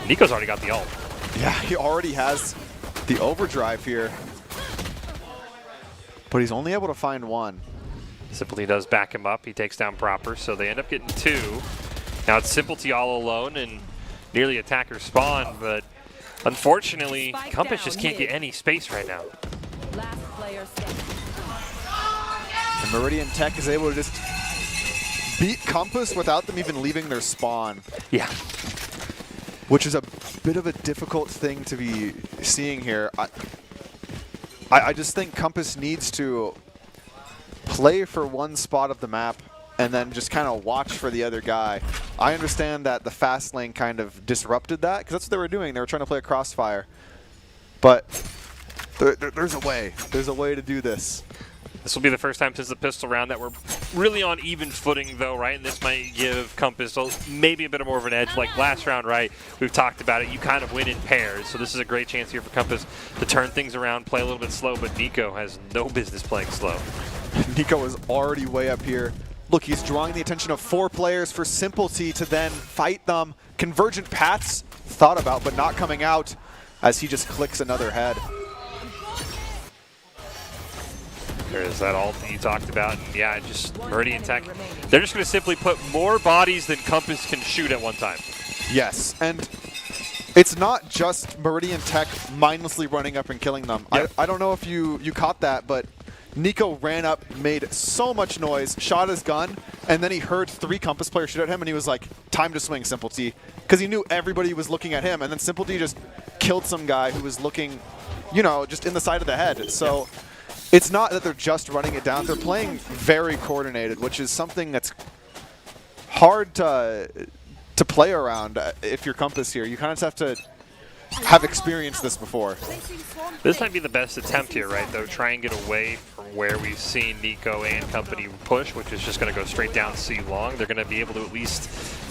Nico's already got the ult. Yeah, he already has the overdrive here, but he's only able to find 1. Simple T does back him up. He takes down Proper, so they end up getting 2. Now it's Simple T all alone and nearly attacker spawn, but unfortunately, Compass just can't get any space right now. Last player standing. And Meridian Tech is able to just beat Compass without them even leaving their spawn. Yeah. Which is a bit of a difficult thing to be seeing here. I just think Compass needs to play for one spot of the map and then just kind of watch for the other guy. I understand that the fast lane kind of disrupted that, because that's what they were doing. They were trying to play a crossfire. But there's a way. There's a way to do this. This will be the first time since the pistol round that we're really on even footing, though, right? And this might give Compass maybe a bit more of an edge. Like last round, right? We've talked about it. You kind of win in pairs. So this is a great chance here for Compass to turn things around, play a little bit slow. But Nico has no business playing slow. Nico is already way up here. Look, he's drawing the attention of 4 players for Simplety to then fight them. Convergent paths thought about, but not coming out as he just clicks another head. There's that ult that you talked about. And yeah, just Meridian Tech. They're just going to simply put more bodies than Compass can shoot at one time. Yes, and it's not just Meridian Tech mindlessly running up and killing them. Yep. I don't know if you caught that, but Nico ran up, made so much noise, shot his gun, and then he heard 3 Compass players shoot at him, and he was like, time to swing, Simplety, because he knew everybody was looking at him, and then Simplety just killed some guy who was looking, you know, just in the side of the head. So it's not that they're just running it down. They're playing very coordinated, which is something that's hard to play around if you're Compass here. You kind of have to have experienced this before. This might be the best attempt here, right, though? Try and get away from where we've seen Nico and company push, which is just going to go straight down C long. They're going to be able to at least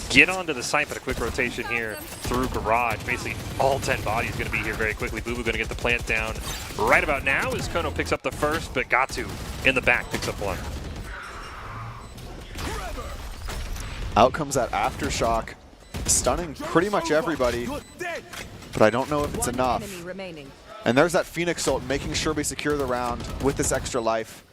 get onto the site, but a quick rotation here through Garage. Basically, all 10 bodies going to be here very quickly. Boo Boo going to get the plant down right about now as Kono picks up the first, but Gatu in the back picks up 1. Out comes that Aftershock, stunning pretty much everybody, but I don't know if it's enough. And there's that Phoenix ult, making sure we secure the round with this extra life.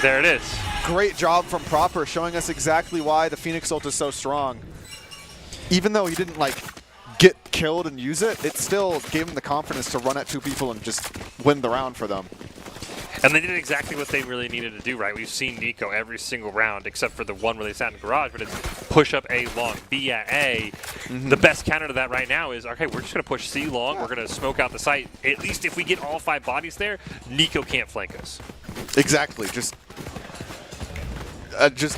There it is. Great job from Proper, showing us exactly why the Phoenix ult is so strong. Even though he didn't like get killed and use it, it still gave him the confidence to run at 2 people and just win the round for them. And they did exactly what they really needed to do, right? We've seen Nico every single round, except for the one where they sat in Garage, but it's push up A long, B at A. The best counter to that right now is, okay, we're just going to push C long, we're going to smoke out the site. At least if we get all 5 bodies there, Nico can't flank us. Exactly. Just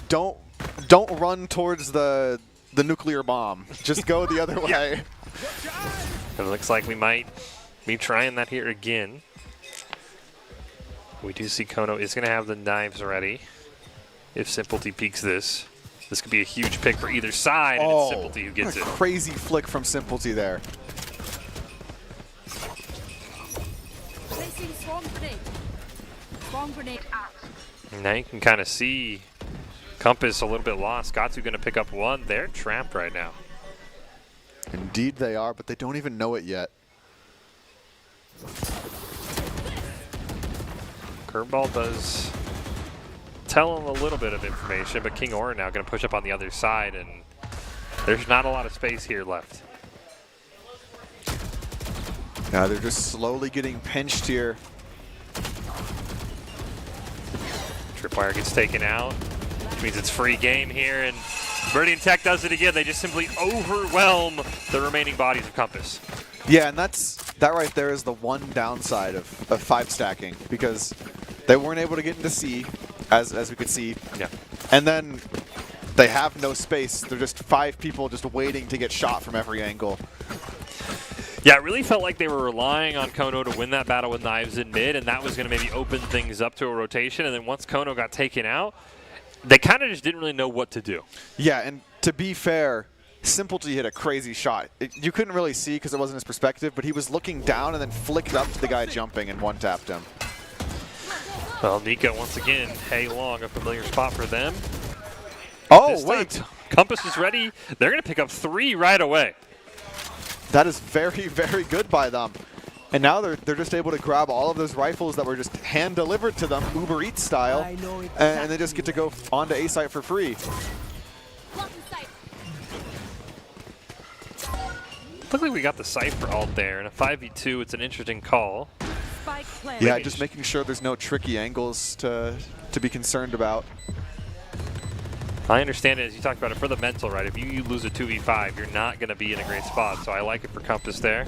don't run towards the nuclear bomb. Just go the other way. It looks like we might be trying that here again. We do see Kono is going to have the knives ready. If Simplety peeks this, this could be a huge pick for either side, and it's Simplety who gets it. Crazy flick from Simplety there. Placing swarm grenade. Swarm grenade out. And now you can kind of see Compass a little bit lost. Gatu going to pick up 1. They're trapped right now. Indeed they are, but they don't even know it yet. Curveball does tell him a little bit of information, but King Orin now going to push up on the other side, and there's not a lot of space here left. Now they're just slowly getting pinched here. Tripwire gets taken out, which means it's free game here, and Meridian Tech does it again. They just simply overwhelm the remaining bodies of Compass. Yeah, and that right there is the one downside of 5 stacking, because they weren't able to get into C, as we could see. Yeah. And then they have no space. They're just 5 people just waiting to get shot from every angle. Yeah, it really felt like they were relying on Kono to win that battle with knives in mid, and that was going to maybe open things up to a rotation. And then once Kono got taken out, they kind of just didn't really know what to do. Yeah, and to be fair, Simplety hit a crazy shot. You couldn't really see because it wasn't his perspective, but he was looking down and then flicked up to the guy jumping and one-tapped him. Well, Nico, once again, hey long, a familiar spot for them. Oh, This wait. time, Compass is ready. They're going to pick up 3 right away. That is very, very good by them. And now they're just able to grab all of those rifles that were just hand-delivered to them, Uber Eats style, and they just get to go onto A site for free. Looked like we got the Cypher ult there. In a 5v2, it's an interesting call. Spike planted. Yeah, just making sure there's no tricky angles to be concerned about. I understand it as you talked about it for the mental, right? If you lose a 2v5, you're not going to be in a great spot. So I like it for Compass there.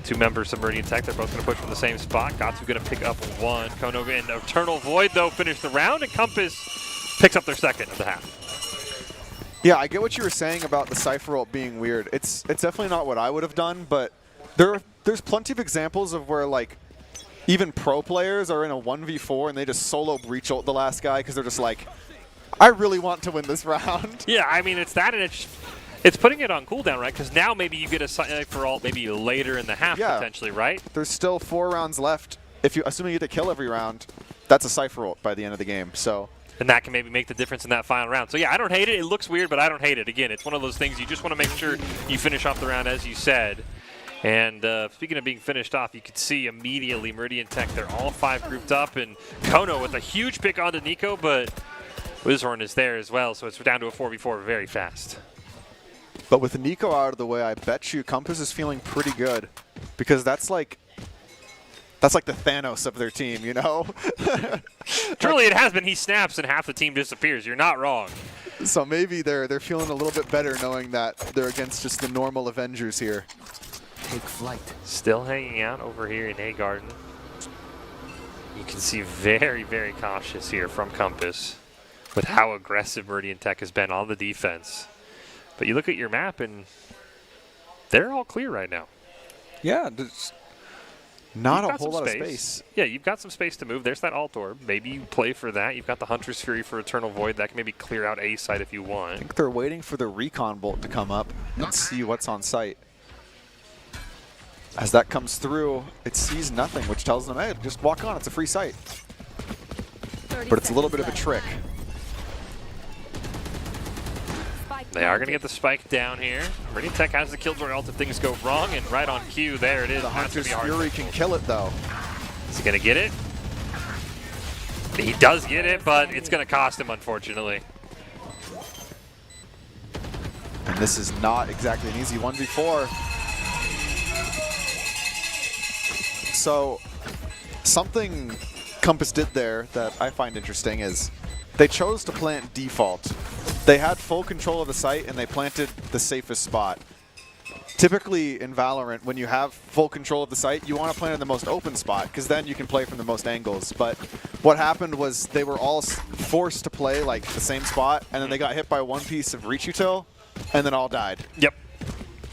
Two members of Meridian Tech, they're both going to push from the same spot. Gatsu going to pick up one. Kono and Eternal Void, though, finish the round, and Compass picks up their second of the half. Yeah, I get what you were saying about the Cypher ult being weird. It's definitely not what I would have done, but there's plenty of examples of where, like, even pro players are in a 1v4 and they just solo breach ult the last guy because they're just like, I really want to win this round. Yeah, I mean, it's that, and it's putting it on cooldown, right? Because now maybe you get a Cypher ult maybe later in the half, potentially, right? There's still 4 rounds left. Assuming you get a kill every round, that's a Cypher ult by the end of the game. So. And that can maybe make the difference in that final round. So yeah, I don't hate it. It looks weird, but I don't hate it. Again, it's one of those things you just want to make sure you finish off the round, as you said. And speaking of being finished off, you could see immediately Meridian Tech, they're all 5 grouped up, and Kono with a huge pick onto Nico, but Wizhorn is there as well, so it's down to a 4v4 very fast. But with Nico out of the way, I bet you Compass is feeling pretty good, because that's like the Thanos of their team, you know? Truly, it has been. He snaps and half the team disappears. You're not wrong. So maybe they're feeling a little bit better knowing that they're against just the normal Avengers here. Take flight. Still hanging out over here in A Garden. You can see very, very cautious here from Compass with how aggressive Meridian Tech has been on the defense. But you look at your map and they're all clear right now. Yeah, there's not a whole lot of space. Yeah, you've got some space to move. There's that alt orb. Maybe you play for that. You've got the Hunter's Fury for Eternal Void. That can maybe clear out A site if you I want. think they're waiting for the recon bolt to come up and see what's on site. As that comes through, it sees nothing, which tells them, hey, just walk on, it's a free site. But it's a little bit of a trick. They are going to get the spike down here. Meridian Tech has the Killjoy ult if things go wrong, and right on cue, there it is. The That's gonna Hunter's be hard. Fury can kill it, though. Is he going to get it? He does get it, but it's going to cost him, unfortunately. And this is not exactly an easy 1v4. So, something Compass did there that I find interesting is they chose to plant default. They had full control of the site and they planted the safest spot. Typically in Valorant, when you have full control of the site, you want to plant in the most open spot because then you can play from the most angles. But what happened was they were all forced to play like the same spot, and then they got hit by one piece of reach util, and then all died. Yep.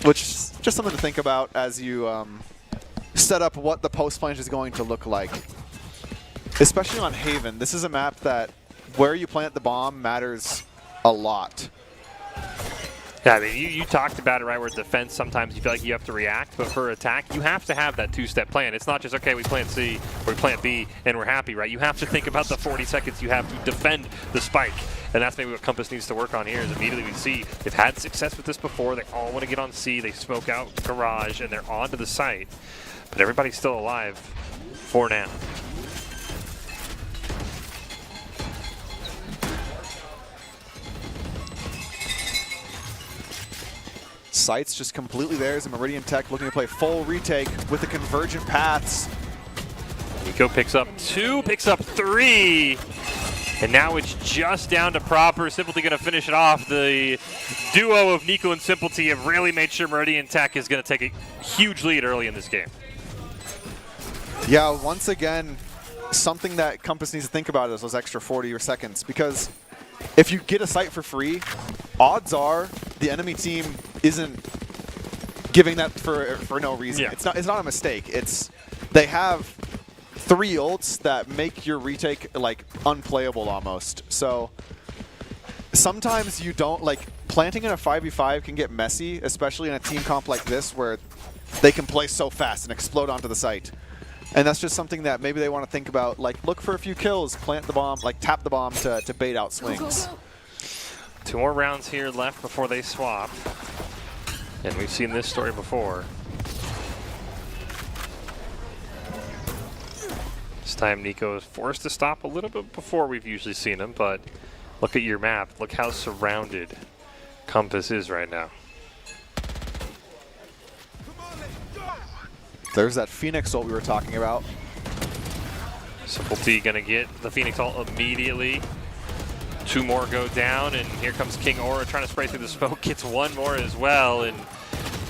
Which is just something to think about as you set up what the post flange is going to look like. Especially on Haven, this is a map that where you plant the bomb matters a lot. Yeah, I mean, you talked about it, right, where defense, sometimes you feel like you have to react, but for attack, you have to have that two-step plan. It's not just, okay, we plant C or we plant B and we're happy, right? You have to think about the 40 seconds you have to defend the spike. And that's maybe what Compass needs to work on here is immediately we see they've had success with this before. They all want to get on C. They smoke out Garage, and they're onto the site. But everybody's still alive for now. Site's just completely theirs, and Meridian Tech looking to play full retake with the convergent paths. Nico picks up 2, picks up 3, and now it's just down to Proper. Simplety going to finish it off. The duo of Nico and Simplety have really made sure Meridian Tech is going to take a huge lead early in this game. Yeah, once again, something that Compass needs to think about is those extra 40 seconds, because if you get a site for free, odds are the enemy team isn't giving that for no reason. Yeah. It's not a mistake. They have 3 ults that make your retake like unplayable almost. So sometimes you don't planting in a 5v5 can get messy, especially in a team comp like this where they can play so fast and explode onto the site. And that's just something that maybe they want to think about, look for a few kills, plant the bomb, tap the bomb to bait out swings. 2 more rounds here left before they swap. And we've seen this story before. This time Nico is forced to stop a little bit before we've usually seen him, but look at your map. Look how surrounded Compass is right now. There's that Phoenix ult we were talking about. Simplety gonna get the Phoenix ult immediately. 2 more go down, and here comes King Aura trying to spray through the smoke. Gets 1 more as well, and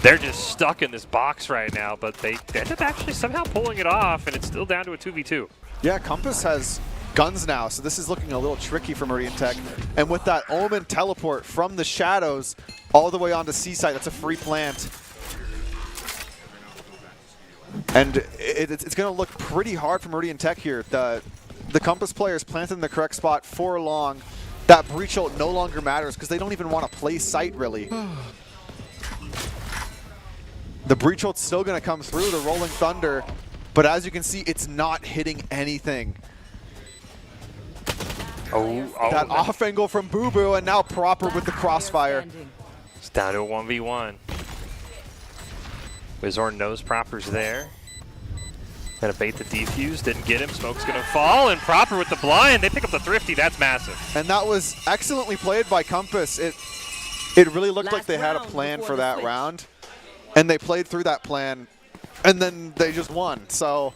they're just stuck in this box right now, but they end up actually somehow pulling it off, and it's still down to a 2v2. Yeah, Compass has guns now, so this is looking a little tricky for Meridian Tech. And with that Omen teleport from the shadows all the way onto C-site, that's a free plant. And it's going to look pretty hard for Meridian Tech here. The Compass players planted in the correct spot for long. That breach ult no longer matters because they don't even want to play site, really. The breach ult's still going to come through, the Rolling Thunder, but as you can see, it's not hitting anything. That off angle from Boo Boo, and now Proper with the crossfire. It's down to a 1v1. Wizorn knows Proper's there. Gonna bait the defuse, didn't get him. Smoke's gonna fall, and Proper with the blind. They pick up the Thrifty, that's massive. And that was excellently played by Compass. It really looked like they had a plan for that round, and they played through that plan, and then they just won. So,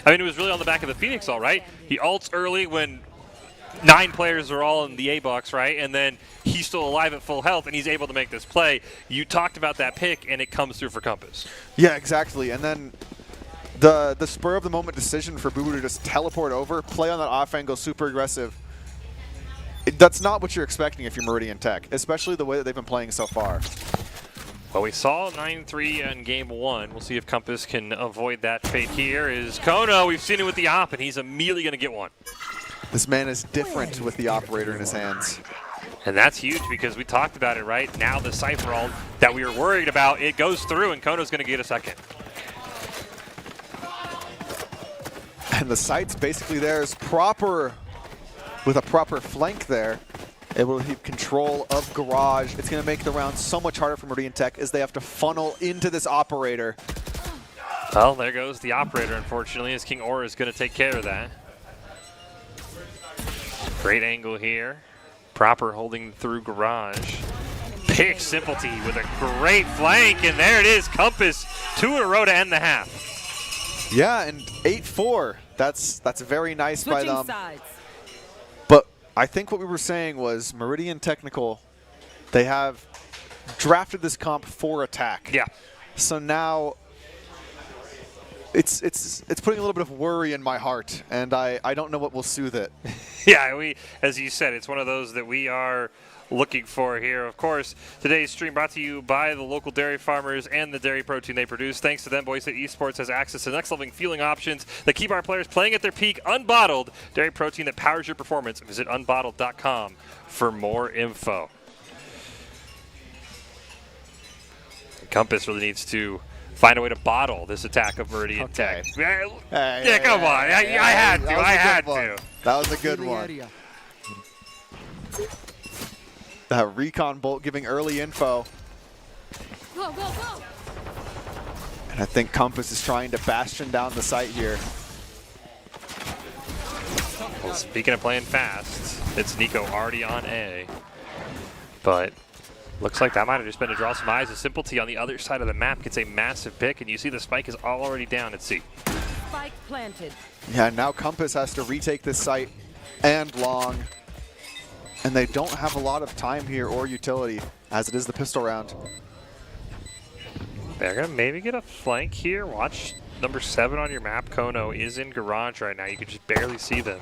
I mean, it was really on the back of the Phoenix ult, right? He ults early when 9 players are all in the A box, right? And then he's still alive at full health, and he's able to make this play. You talked about that pick, and it comes through for Compass. yeah, exactly. And then the spur of the moment decision for Boo Boo to just teleport over, play on that off angle, super aggressive. That's not what you're expecting if you're Meridian Tech, especially the way that they've been playing so far. Well, we saw 9-3 in game 1. We'll see if Compass can avoid that fate here. Is Kono. We've seen it with the op, and he's immediately going to get one. This man is different with the operator in his hands. And that's huge because we talked about it, right? Now the Cypher ult that we were worried about, it goes through, and Kono's going to get a second. And the site's basically theirs, Proper with a proper flank there. Able to keep control of Garage. It's going to make the round so much harder for Meridian Tech as they have to funnel into this operator. Well, there goes the operator, unfortunately, as King Aura is going to take care of that. Great angle here. Proper holding through Garage. Pick Simplety with a great flank, and there it is, Compass, 2 in a row to end the half. Yeah, and 8-4. That's very nice by Switching them. sides. But I think what we were saying was Meridian Technical, they have drafted this comp for attack. Yeah. So now it's putting a little bit of worry in my heart, and I don't know what will soothe it. Yeah, as you said, it's one of those that we are looking for here. Of course, today's stream brought to you by the local dairy farmers and the dairy protein they produce. Thanks to them, Boise State Esports has access to next-level fueling options that keep our players playing at their peak. Unbottled dairy protein that powers your performance. Visit unbottled.com for more info. Compass really needs to find a way to bottle this attack of Meridian Tech. Yeah, come on. I had to. That was a good one. That recon bolt giving early info. Go, go, go. And I think Compass is trying to bastion down the site here. Well, speaking of playing fast, it's Nico already on A. But looks like that might have just been to draw some eyes. A Simplety on the other side of the map gets a massive pick, and you see the spike is already down at C. Spike planted. Yeah, now Compass has to retake this site and long. And they don't have a lot of time here or utility, as it is the pistol round. They're going to maybe get a flank here. Watch number 7 on your map. Kono is in Garage right now. You can just barely see them.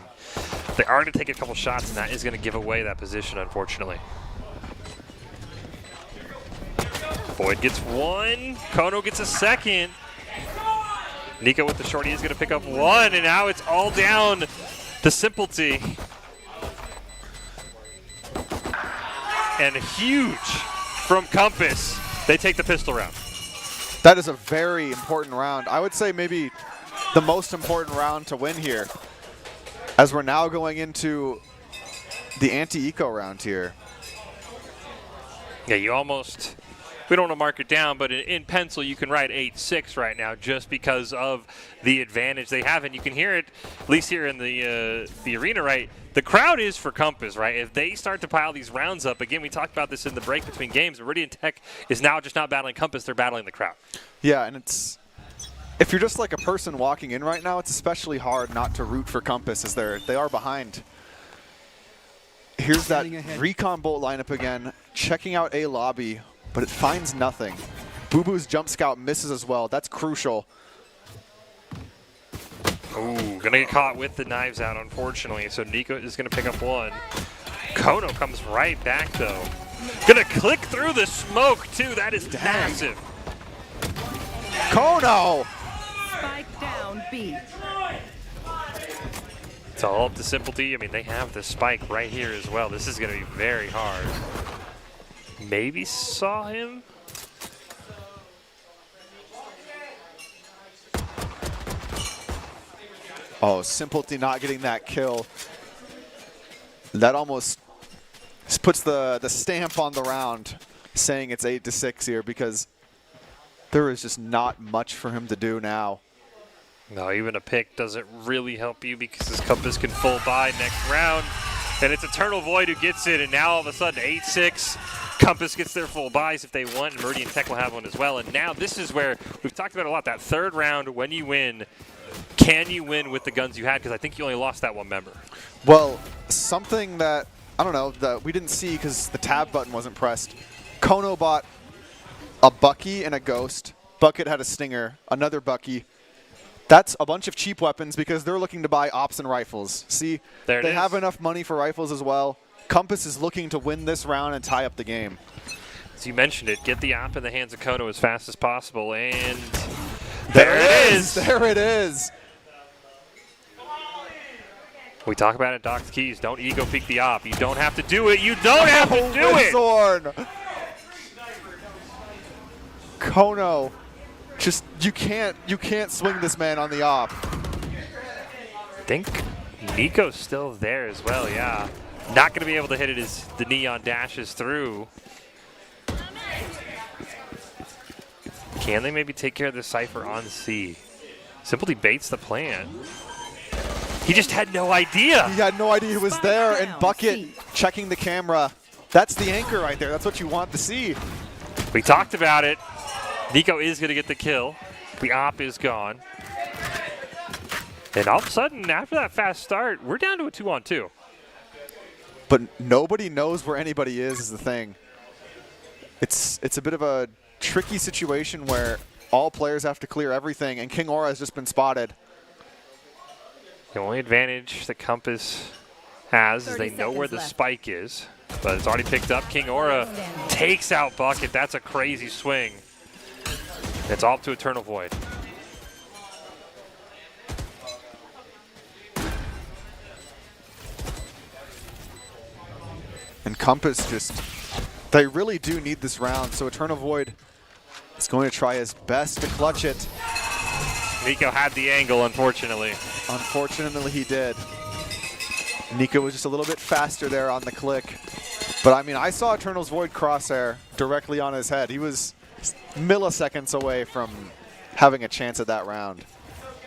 They are going to take a couple shots, and that is going to give away that position, unfortunately. Boyd gets 1. Kono gets a 2nd. Nico with the shorty is going to pick up 1, and now it's all down to Simplety. And huge from Compass. They take the pistol round. That is a very important round. I would say maybe the most important round to win here, as we're now going into the anti-eco round here. Yeah, you almost, we don't want to mark it down, but in pencil you can write 8-6 right now just because of the advantage they have. And you can hear it, at least here in the arena, right? The crowd is for Compass, right? If they start to pile these rounds up, again, we talked about this in the break between games, Meridian Tech is now just not battling Compass, they're battling the crowd. Yeah, and if you're just like a person walking in right now, it's especially hard not to root for Compass as they are behind. Here's that recon bolt lineup again, checking out A lobby, but it finds nothing. Boo Boo's jump scout misses as well. That's crucial. Ooh, gonna get caught with the knives out, unfortunately. So Nico is gonna pick up one. Kono comes right back though. Gonna click through the smoke too. That is massive. Kono! Spike down B. It's all up to Simplety. I mean, they have the spike right here as well. This is gonna be very hard. Maybe saw him. Oh, Simplety not getting that kill. That almost puts the stamp on the round, saying it's 8-6 here because there is just not much for him to do now. No, even a pick doesn't really help you because his Compass can full buy next round. And it's Eternal Void who gets it, and now all of a sudden 8-6. Compass gets their full buys if they want, and Meridian Tech will have one as well. And now this is where we've talked about a lot, that third round when you win. Can you win with the guns you had? Because I think you only lost that one member. Well, something that, I don't know, that we didn't see because the tab button wasn't pressed. Kono bought a Bucky and a Ghost. Bucket had a Stinger, another Bucky. That's a bunch of cheap weapons because they're looking to buy ops and rifles. See, there they have enough money for rifles as well. Compass is looking to win this round and tie up the game. As you mentioned it, get the op in the hands of Kono as fast as possible, and there it is! There it is! We talk about it, Doc's Keys. Don't ego peek the op. You don't have to do it. You don't have to do it! Zorn. Kono, just you can't swing this man on the op. I think Nico's still there as well, yeah. Not going to be able to hit it as the Neon dashes through. Can they maybe take care of the Cypher on C? Simply baits the plan. He just had no idea. He had no idea he was there, and Bucket checking the camera. That's the anchor right there. That's what you want to see. We talked about it. Nico is going to get the kill. The op is gone. And all of a sudden, after that fast start, we're down to a 2-on-2. But nobody knows where anybody is the thing. It's a bit of a tricky situation where all players have to clear everything, and King Aura has just been spotted. The only advantage that Compass has is they know where the spike is, but it's already picked up. King Aura takes out Bucket. That's a crazy swing. It's all up to Eternal Void. And Compass just, they really do need this round, so Eternal Void is going to try his best to clutch it. Nico had the angle, unfortunately. Unfortunately, he did. Nico was just a little bit faster there on the click. But, I mean, I saw Eternal's Void crosshair directly on his head. He was milliseconds away from having a chance at that round.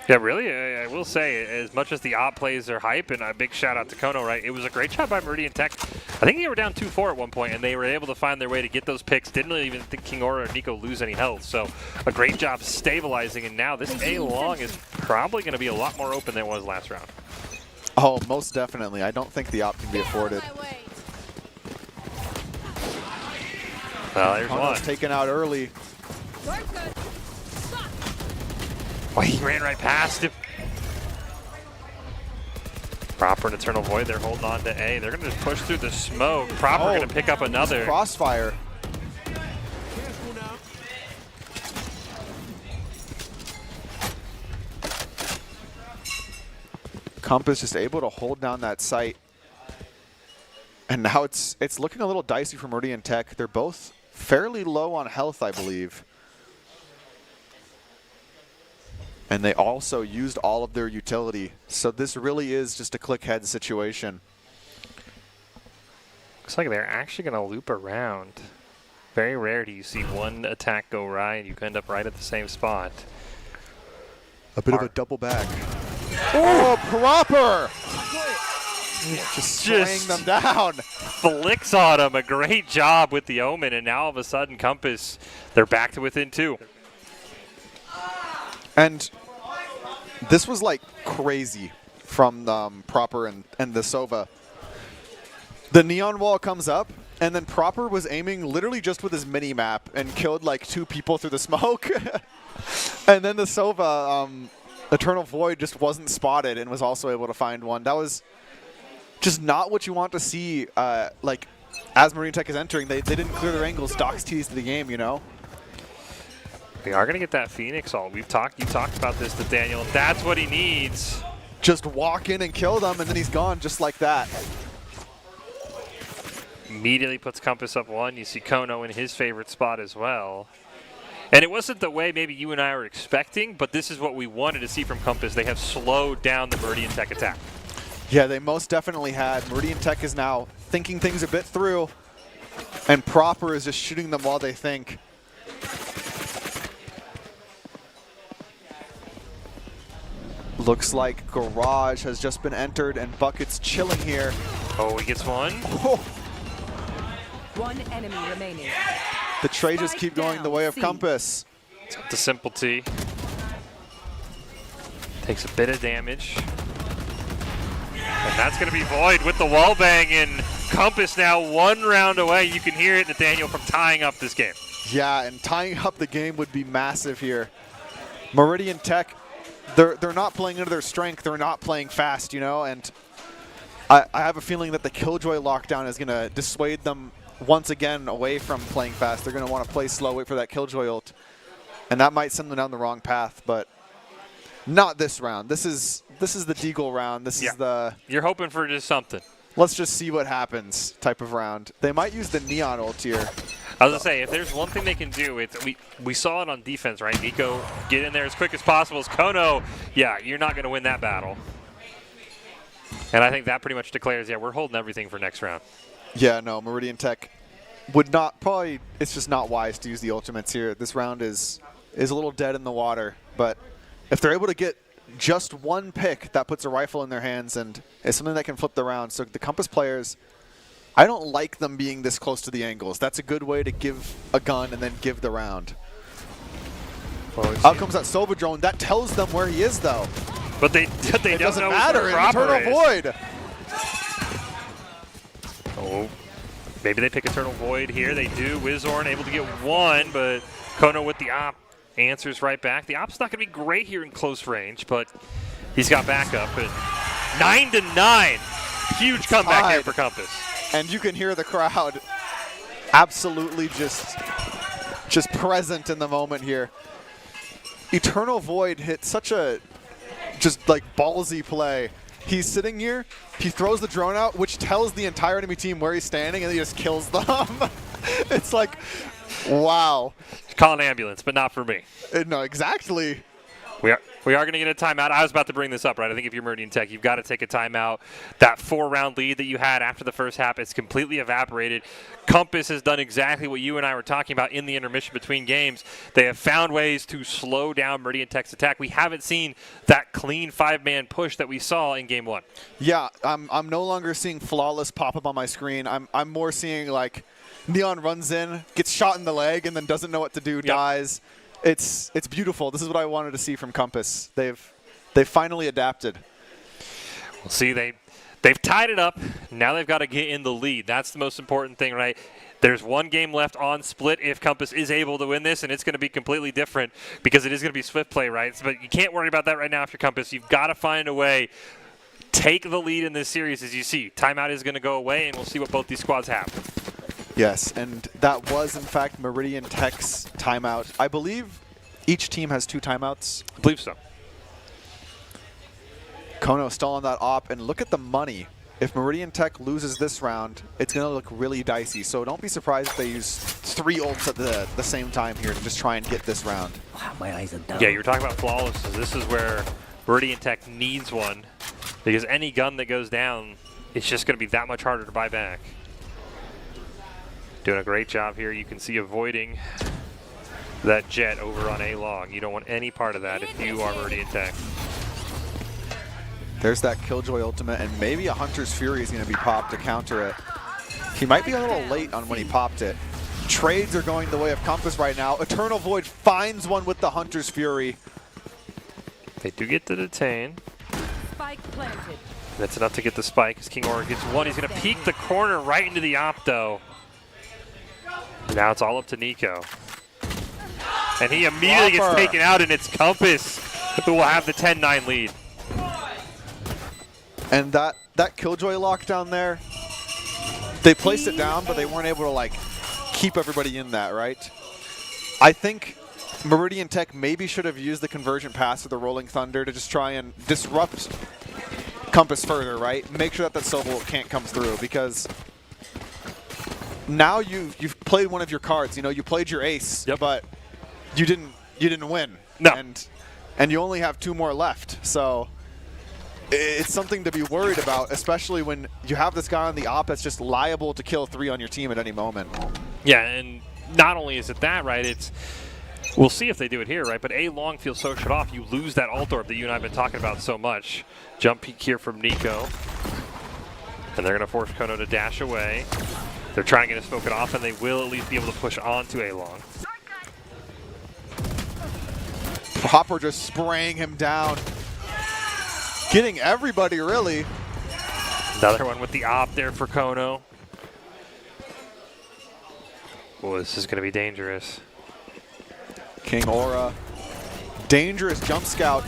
Yeah, really, I will say, as much as the op plays are hype, and a big shout out to Kono, right? It was a great job by Meridian Tech. I think they were down 2-4 at one point, and they were able to find their way to get those picks. Didn't really even think King Aura or Nico lose any health. So a great job stabilizing, and now this A long is probably going to be a lot more open than it was last round. Oh, most definitely. I don't think the op can be afforded. Well, there's Kono's one. taken out early. Oh, he ran right past him. Proper and Eternal Void, they're holding on to A. They're going to just push through the smoke. Proper going to pick up another. Crossfire. Compass just able to hold down that site. And now it's looking a little dicey for Meridian Tech. They're both fairly low on health, I believe. And they also used all of their utility. So this really is just a click head situation. Looks like they're actually going to loop around. Very rare do you see one attack go right and you end up right at the same spot. A bit of a double back. Oh, proper! Just spraying them down. Flicks on him. A great job with the Omen. And now all of a sudden, Compass, they're back to within 2. And this was like crazy from Proper and the Sova. The neon wall comes up, and then Proper was aiming literally just with his mini map and killed like 2 people through the smoke. And then the Sova, Eternal Void, just wasn't spotted and was also able to find one. That was just not what you want to see. Like as Marine Tech is entering, they didn't clear their angles. Docs teased the game, you know. They are going to get that Phoenix ult. You talked about this to Daniel. That's what he needs. Just walk in and kill them, and then he's gone just like that. Immediately puts Compass up 1. You see Kono in his favorite spot as well. And it wasn't the way maybe you and I were expecting, but this is what we wanted to see from Compass. They have slowed down the Meridian Tech attack. Yeah, they most definitely had. Meridian Tech is now thinking things a bit through, and Proper is just shooting them while they think. Looks like Garage has just been entered, and Bucket's chilling here. Oh, he gets one. Oh. One enemy remaining. The trade just keep going the way of Compass. It's up to Simple T. Takes a bit of damage. And that's going to be Void with the wall bang in. Compass now 1 round away. You can hear it, Nathaniel, from tying up this game. Yeah, and tying up the game would be massive here. Meridian Tech, they're not playing into their strength. They're not playing fast, you know, and I have a feeling that the Killjoy lockdown is going to dissuade them once again away from playing fast. They're going to want to play slow, wait for that Killjoy ult, and that might send them down the wrong path, but not this round. This is the Deagle round. This is the... You're hoping for just something. Let's just see what happens type of round. They might use the Neon ult here. I was going to say, if there's one thing they can do, it's we saw it on defense, right? Nico, get in there as quick as possible. As Kono, yeah, you're not going to win that battle. And I think that pretty much declares, yeah, we're holding everything for next round. Yeah, no, Meridian Tech would not, probably, it's just not wise to use the ultimates here. This round is a little dead in the water, but if they're able to get just 1 pick, that puts a rifle in their hands and is something that can flip the round. So the Compass players, I don't like them being this close to the angles. That's a good way to give a gun and then give the round. Out comes that Sova drone. That tells them where he is, though. But they It don't doesn't know matter. where Proper Eternal Void. Oh, maybe they pick Eternal Void here. They do. Wizorn able to get 1, but Kono with the op answers right back. The op's not going to be great here in close range, but he's got backup. And 9-9. Huge comeback here for Compass. And you can hear the crowd absolutely just present in the moment here. Eternal Void hit such a just like ballsy play. He's sitting here, he throws the drone out, which tells the entire enemy team where he's standing, and he just kills them. It's like, wow. Call an ambulance, but not for me. No, exactly. We are going to get a timeout. I was about to bring this up, right? I think if you're Meridian Tech, you've got to take a timeout. That 4-round lead that you had after the first half, it's completely evaporated. Compass has done exactly what you and I were talking about in the intermission between games. They have found ways to slow down Meridian Tech's attack. We haven't seen that clean 5-man push that we saw in Game 1. Yeah, I'm no longer seeing Flawless pop up on my screen. I'm more seeing like Neon runs in, gets shot in the leg, and then doesn't know what to do, dies. It's beautiful. This is what I wanted to see from Compass. They've finally adapted. We'll see. They've tied it up. Now they've got to get in the lead. That's the most important thing, right? There's 1 game left on Split if Compass is able to win this, and it's going to be completely different because it is going to be Swift play, right? But you can't worry about that right now if you're Compass. You've got to find a way. Take the lead in this series, as you see. Timeout is going to go away, and we'll see what both these squads have. Yes, and that was, in fact, Meridian Tech's timeout. I believe each team has 2 timeouts. I believe so. Kono still on that op, and look at the money. If Meridian Tech loses this round, it's going to look really dicey. So don't be surprised if they use 3 ults at the same time here to just try and get this round. Wow, my eyes are down. Yeah, you're talking about flawless. This is where Meridian Tech needs one because any gun that goes down, it's just going to be that much harder to buy back. Doing a great job here. You can see avoiding that jet over on A-Long. You don't want any part of that if you are Meridian Tech. There's that Killjoy ultimate, and maybe a Hunter's Fury is going to be popped to counter it. He might be a little late on when he popped it. Trades are going the way of Compass right now. Eternal Void finds one with the Hunter's Fury. They do get to detain. Spike planted. That's enough to get the spike as King Aura gets one. He's going to peek the corner right into the Opto. Now it's all up to Nico. And he immediately gets taken out, and it's Compass who will have the 10-9 lead. And that Killjoy lockdown there, they placed it down, but they weren't able to like keep everybody in that, right? I think Meridian Tech maybe should have used the conversion pass of the Rolling Thunder to just try and disrupt Compass further, right? Make sure that that Sobel can't come through, because now you've played one of your cards. You know, you played your ace, but you didn't win. No. And you only have 2 more left. So it's something to be worried about, especially when you have this guy on the op that's just liable to kill 3 on your team at any moment. Yeah, and not only is it that, right, it's we'll see if they do it here, right, but A long feels so shut off, you lose that ult orb that you and I have been talking about so much. Jump peek here from Nico. And they're going to force Kono to dash away. They're trying to smoke it off, and they will at least be able to push on to A long. Hopper just spraying him down. Getting everybody, really. Another one with the op there for Kono. Oh, this is going to be dangerous. King Aura. Dangerous jump scout.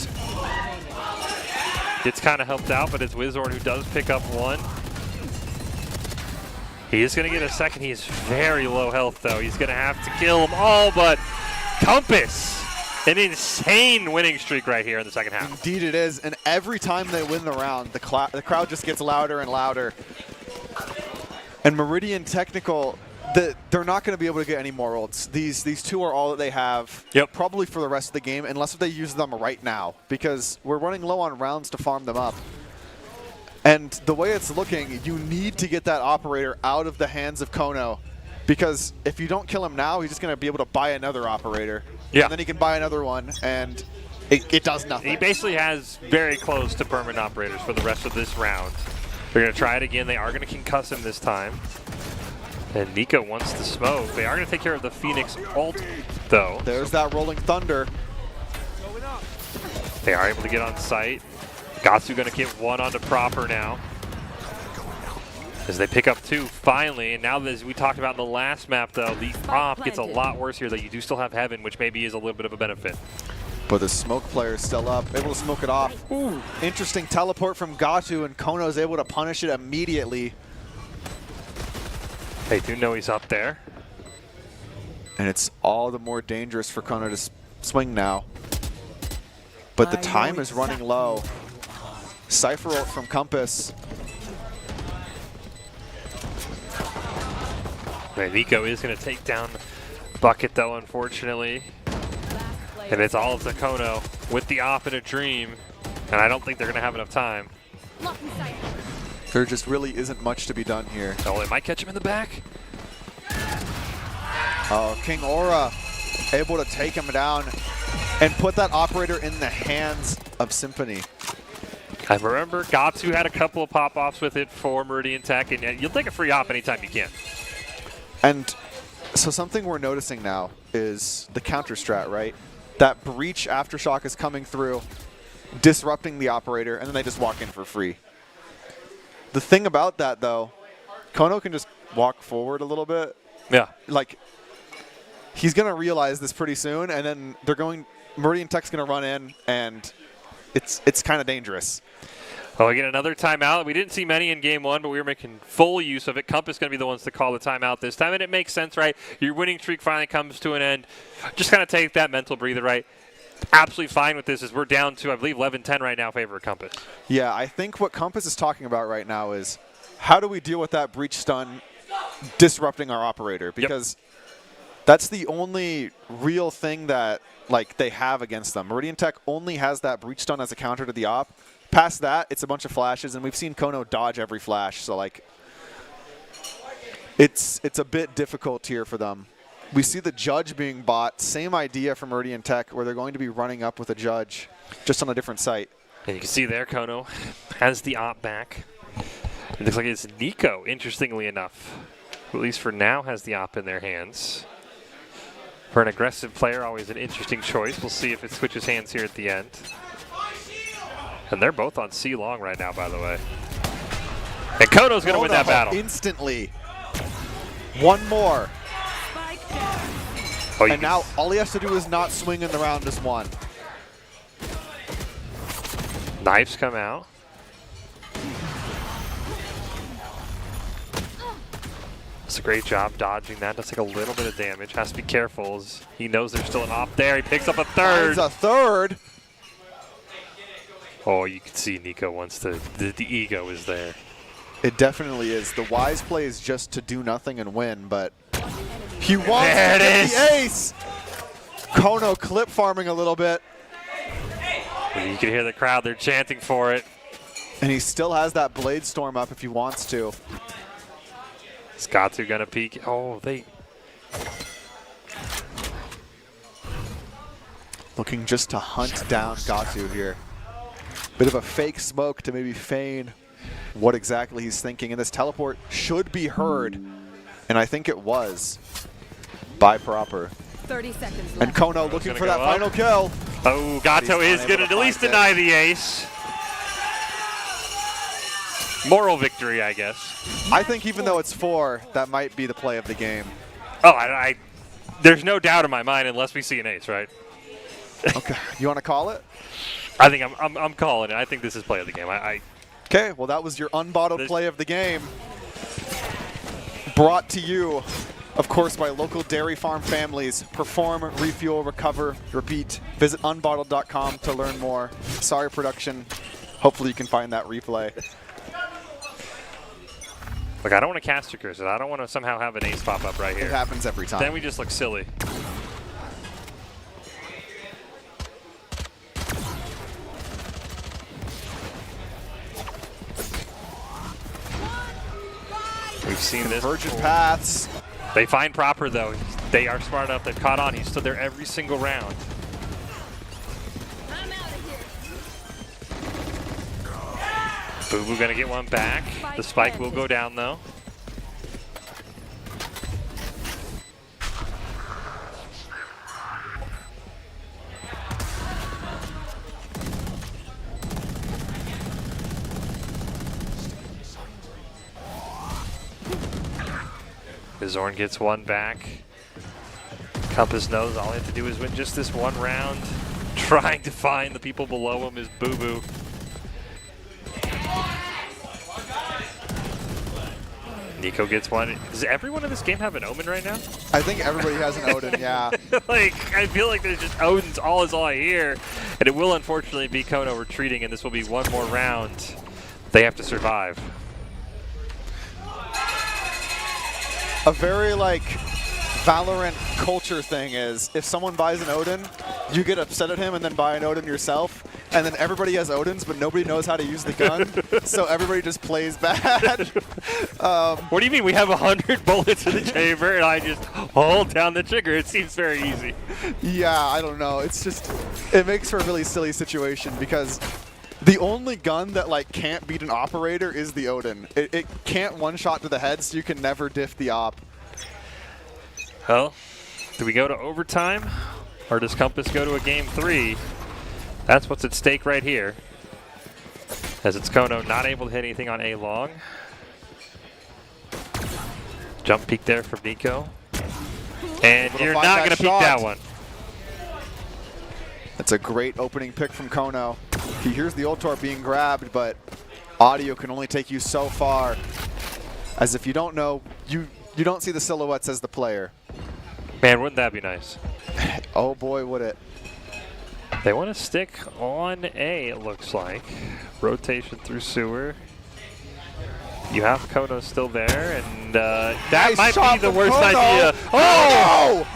Gets kind of helped out, but it's Wizorn who does pick up one. He is going to get a second. He is very low health, though. He's going to have to kill them all, but Compass, an insane winning streak right here in the second half. Indeed it is, and every time they win the round, the crowd just gets louder and louder. And Meridian Technical, they're not going to be able to get any more ults. These 2 are all that they have, probably for the rest of the game, unless they use them right now, because we're running low on rounds to farm them up. And the way it's looking, you need to get that operator out of the hands of Kono, because if you don't kill him now, he's just going to be able to buy another operator. Yeah. And then he can buy another one, and it does nothing. He basically has very close to permanent operators for the rest of this round. They're going to try it again. They are going to concuss him this time. And Nico wants to smoke. They are going to take care of the Phoenix ult, though. There's that Rolling Thunder. They are able to get on site. Gatsu going to get one onto Proper now. As they pick up 2 finally. And now, as we talked about in the last map, though, the op gets a lot worse here. That you do still have Heaven, which maybe is a little bit of a benefit. But the smoke player is still up, able to smoke it off. Ooh. Interesting teleport from Gatsu, and Kono is able to punish it immediately. They do know he's up there. And it's all the more dangerous for Kono to swing now. But the time is running low. Cypher ult from Compass. Nico is going to take down Bucket, though, unfortunately. And it's all up to Kono with the op in a dream. And I don't think they're going to have enough time. There just really isn't much to be done here. Oh, they might catch him in the back. Oh, King Aura able to take him down and put that operator in the hands of Symphony. I remember Gatsu had a couple of pop-offs with it for Meridian Tech, and you'll take a free op anytime you can. And so something we're noticing now is the counter strat, right? That breach aftershock is coming through, disrupting the operator, and then they just walk in for free. The thing about that, though, Kono can just walk forward a little bit. Yeah. Like, he's going to realize this pretty soon, and then Meridian Tech's going to run in, and it's kind of dangerous. Well, we get another timeout. We didn't see many in game 1, but we were making full use of it. Compass going to be the ones to call the timeout this time, and it makes sense, right? Your winning streak finally comes to an end. Just kind of take that mental breather, right? Absolutely fine with this as we're down to, I believe, 11-10 right now, favor of Compass. Yeah, I think what Compass is talking about right now is how do we deal with that breach stun disrupting our operator? Because that's the only real thing that they have against them. Meridian Tech only has that breach stun as a counter to the op. Past that, it's a bunch of flashes, and we've seen Kono dodge every flash. So it's a bit difficult here for them. We see the Judge being bought. Same idea for Meridian Tech, where they're going to be running up with a Judge, just on a different site. And you can see there, Kono has the op back. It looks like it's Nico, interestingly enough, who at least for now has the op in their hands. For an aggressive player, always an interesting choice. We'll see if it switches hands here at the end. And they're both on C long right now, by the way. And Kono's going to win that battle. Instantly. One more. Spike down. Oh, And now all he has to do is not swing in the round as one. Knives come out. Does a great job dodging that. Does take a little bit of damage. Has to be careful as he knows there's still an op there. He picks up a third. Finds a third. Oh, you can see Nico wants to. The ego is there. It definitely is. The wise play is just to do nothing and win, but he wants There to it get is. the ace. Kono clip farming a little bit, You can hear the crowd. They're chanting for it. and he still has that blade storm up if he wants to. Scottu gonna peek. Oh, they. Looking just to hunt down Gatu here. Bit of a fake smoke to maybe feign what exactly he's thinking. And this teleport should be heard. And I think it was by Proper. 30 seconds And left. Kono looking gonna for that go up. final kill. Oh, Gato He's is not going able to to at least find deny the ace. Moral victory, I guess. I think even though it's 4, that might be the play of the game. Oh, there's no doubt in my mind unless we see an ace, right? Okay, you want to call it? I think I'm calling it. I think this is play of the game. Okay, well that was your unbottled This- play of the game. Brought to you, of course, by local dairy farm families. Perform, refuel, recover, repeat. Visit unbottled.com to learn more. Sorry, production. Hopefully you can find that replay. Look, I don't want to cast your curses. I don't want to somehow have an ace pop up right It here. happens every time. Then we just look silly. We've seen this. Virgin before. paths. They find Proper though. They are smart enough. They've caught on. He stood there every single round. Boo Boo gonna get one back. The spike will go down though. Zorn gets one back. Compass knows all he has to do is win just this one round. Trying to find the people below him is Boo Boo. Nico gets one. Does everyone in this game have an Omen right now? I think everybody has an Odin, yeah. Like, I feel like there's just Odin's all I hear. And it will unfortunately be Kono retreating, and this will be one more round. They have to survive. A very like Valorant culture thing is if someone buys an Odin, you get upset at him and then buy an Odin yourself, and then everybody has Odins but nobody knows how to use the gun, so everybody just plays bad. What do you mean? We have 100 bullets in the chamber and I just hold down the trigger. It seems very easy. Yeah, I don't know. It's just, it makes for a really silly situation because the only gun that like can't beat an operator is the Odin. It can't one-shot to the head, so you can never diff the op. Well, do we go to overtime or does Compass go to a game 3? That's what's at stake right here. As it's Kono not able to hit anything on A long. Jump peek there from Nico. And Able to you're find not that going to peek shot. that one. That's a great opening pick from Kono. He hears the Ultor being grabbed, but audio can only take you so far. As if you don't know, you don't see the silhouettes as the player. Man, wouldn't that be nice? Oh boy, would it. They want to stick on A, it looks like. Rotation through sewer. You have Kono still there, and that Nice might shot be the from worst Kono. idea. Oh!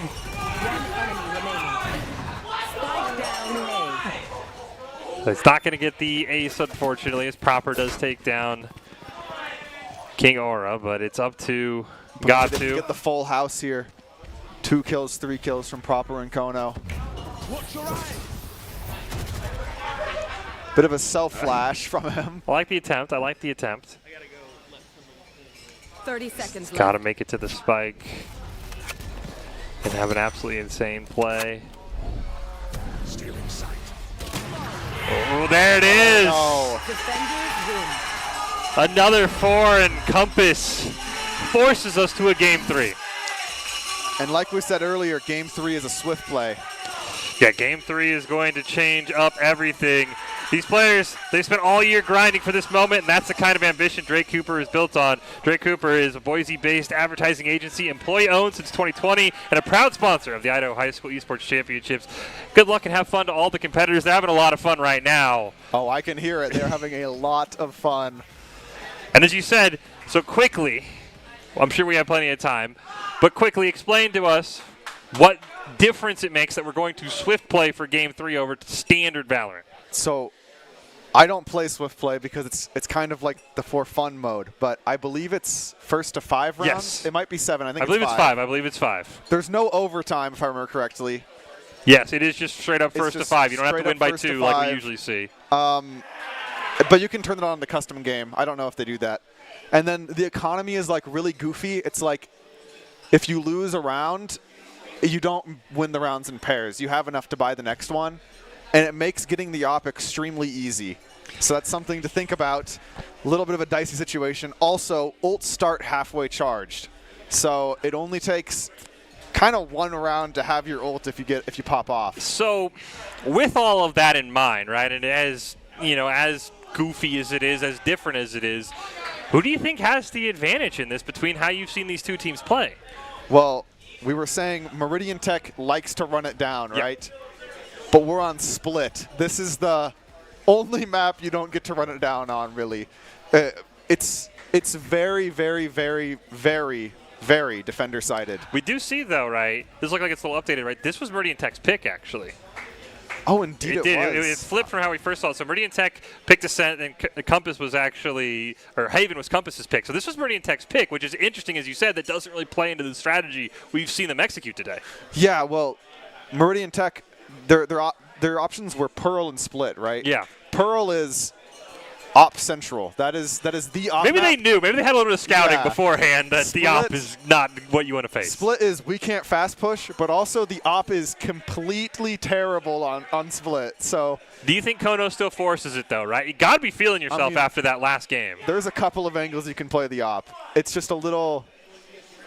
It's not going to get the ace, unfortunately, as Proper does take down King Aura, but it's up to But they didn't Gatu. get the full house here. 2 kills, 3 kills from Proper and Kono. Bit of a self-flash from him. I like the attempt. I like the attempt. 30 seconds Got to left. make it to the spike and have an absolutely insane play. Oh, there it is. Oh, Defenders win. Another 4, and Compass forces us to a Game 3. and like we said earlier, Game 3 is a swift play. Yeah, Game 3 is going to change up everything. These players, they spent all year grinding for this moment, and that's the kind of ambition Drake Cooper is built on. Drake Cooper is a Boise-based advertising agency, employee-owned since 2020, and a proud sponsor of the Idaho High School Esports Championships. Good luck and have fun to all the competitors. They're having a lot of fun right now. Oh, I can hear it. They're having a lot of fun. And as you said, so quickly, well, I'm sure we have plenty of time, but quickly explain to us what difference it makes that we're going to swift play for Game 3 over standard Valorant. So I don't play swift play because it's kind of like the for fun mode, but I believe it's first to 5 rounds. Yes. It might be 7. I believe it's 5. I believe it's 5. There's no overtime, if I remember correctly. Yes, it is just straight up It's first to just 5. You don't have to straight win up by first to 2 like we 5. usually see. But you can turn it on in the custom game. I don't know if they do that. And then the economy is like really goofy. It's like if you lose a round, you don't win the rounds in pairs. You have enough to buy the next one. And it makes getting the op extremely easy. So that's something to think about. A little bit of a dicey situation. Also, ults start halfway charged. So it only takes kind of 1 round to have your ult if you pop off. So with all of that in mind, right, and as, you know, as goofy as it is, as different as it is, who do you think has the advantage in this between how you've seen these two teams play? Well, we were saying Meridian Tech likes to run it down, Yep. right? But we're on Split. This is the only map you don't get to run it down on, really. It's very, very, very, very, very defender-sided. We do see, though, right, this looks like it's a little updated, right? This was Meridian Tech's pick, actually. Oh, indeed it did. was. It flipped from how we first saw it. So Meridian Tech picked Ascent, and Compass was actually, or Haven was Compass's pick. So this was Meridian Tech's pick, which is interesting, as you said, that doesn't really play into the strategy we've seen them execute today. Yeah, well, Meridian Tech, their options were Pearl and Split, right? Yeah. Pearl is Op Central. That is the op Maybe map. they knew. Maybe they had a little bit of scouting Yeah. beforehand that the op is not what you want to face. Split is we can't fast push, but also the op is completely terrible on Split. So Do you think Kono still forces it, though, right? You got to be feeling yourself after that last game. there's a couple of angles you can play the op. It's just a little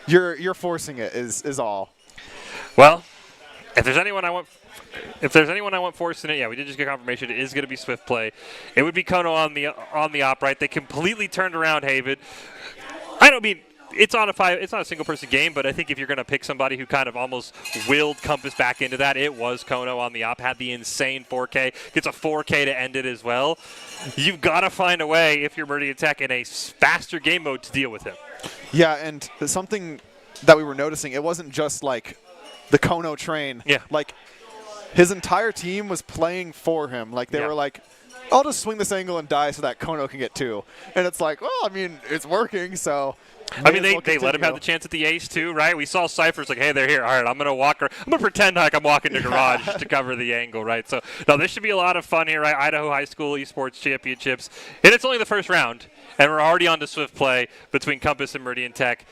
you're forcing it is all. Well, if there's anyone I want forcing it, yeah, we did just get confirmation it is going to be swift play. It would be Kono on the op, right? They completely turned around Haven. I don't mean it's not a single person game, but I think if you're going to pick somebody who kind of almost willed Compass back into that, it was Kono on the op. Had the insane 4K, gets a 4K to end it as well. You've got to find a way if you're Meridian Tech in a faster game mode to deal with him. Yeah, and something that we were noticing, it wasn't just like the Kono train. Yeah. Like his entire team was playing for him. Like they were like, I'll just swing this angle and die so that Kono can get 2. And it's like, well, I mean, it's working, so. I mean, they let him have the chance at the ace too, right? We saw Cypher's like, hey, they're here. All right, I'm going to pretend like I'm walking to garage just to cover the angle, right? So, no, this should be a lot of fun here, right? Idaho High School Esports Championships. And it's only the first round, and we're already on to swift play between Compass and Meridian Tech.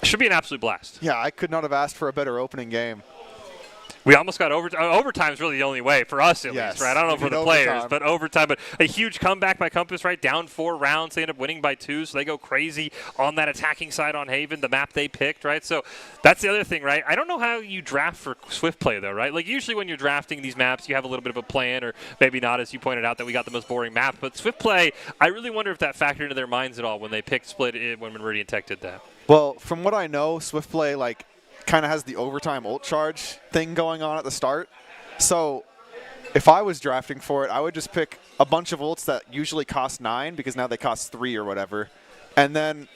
Should be an absolute blast. Yeah, I could not have asked for a better opening game. We almost got overtime. Overtime is really the only way for us, at least, right? I don't know for the players, but overtime. But a huge comeback by Compass, right? Down 4 rounds, they end up winning by 2, so they go crazy on that attacking side on Haven, the map they picked, right? So that's the other thing, right? I don't know how you draft for swift play, though, right? Like usually when you're drafting these maps, you have a little bit of a plan, or maybe not, as you pointed out, that we got the most boring map. But swift play, I really wonder if that factored into their minds at all when they picked Split when Meridian Tech did that. Well, from what I know, swift play kind of has the overtime ult charge thing going on at the start. So if I was drafting for it, I would just pick a bunch of ults that usually cost 9 because now they cost 3 or whatever. And then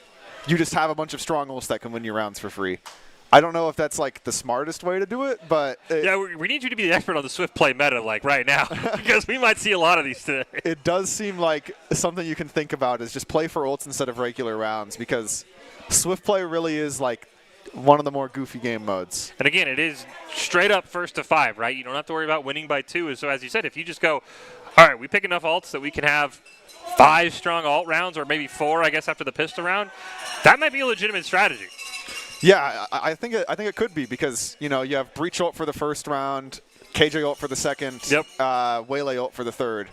you just have a bunch of strong ults that can win you rounds for free. I don't know if that's like the smartest way to do it, but yeah, we need you to be the expert on the swift play meta like right now because we might see a lot of these today. It does seem like something you can think about is just play for ults instead of regular rounds because swift play really is like one of the more goofy game modes. And again, it is straight up first to 5, right? You don't have to worry about winning by 2. So as you said, if you just go, all right, we pick enough alts that we can have 5 strong alt rounds, or maybe 4, I guess, after the pistol round, that might be a legitimate strategy. Yeah, I think it could be because, you know, you have breach ult for the first round, KJ ult for the second. Yep. Waylay ult for the third.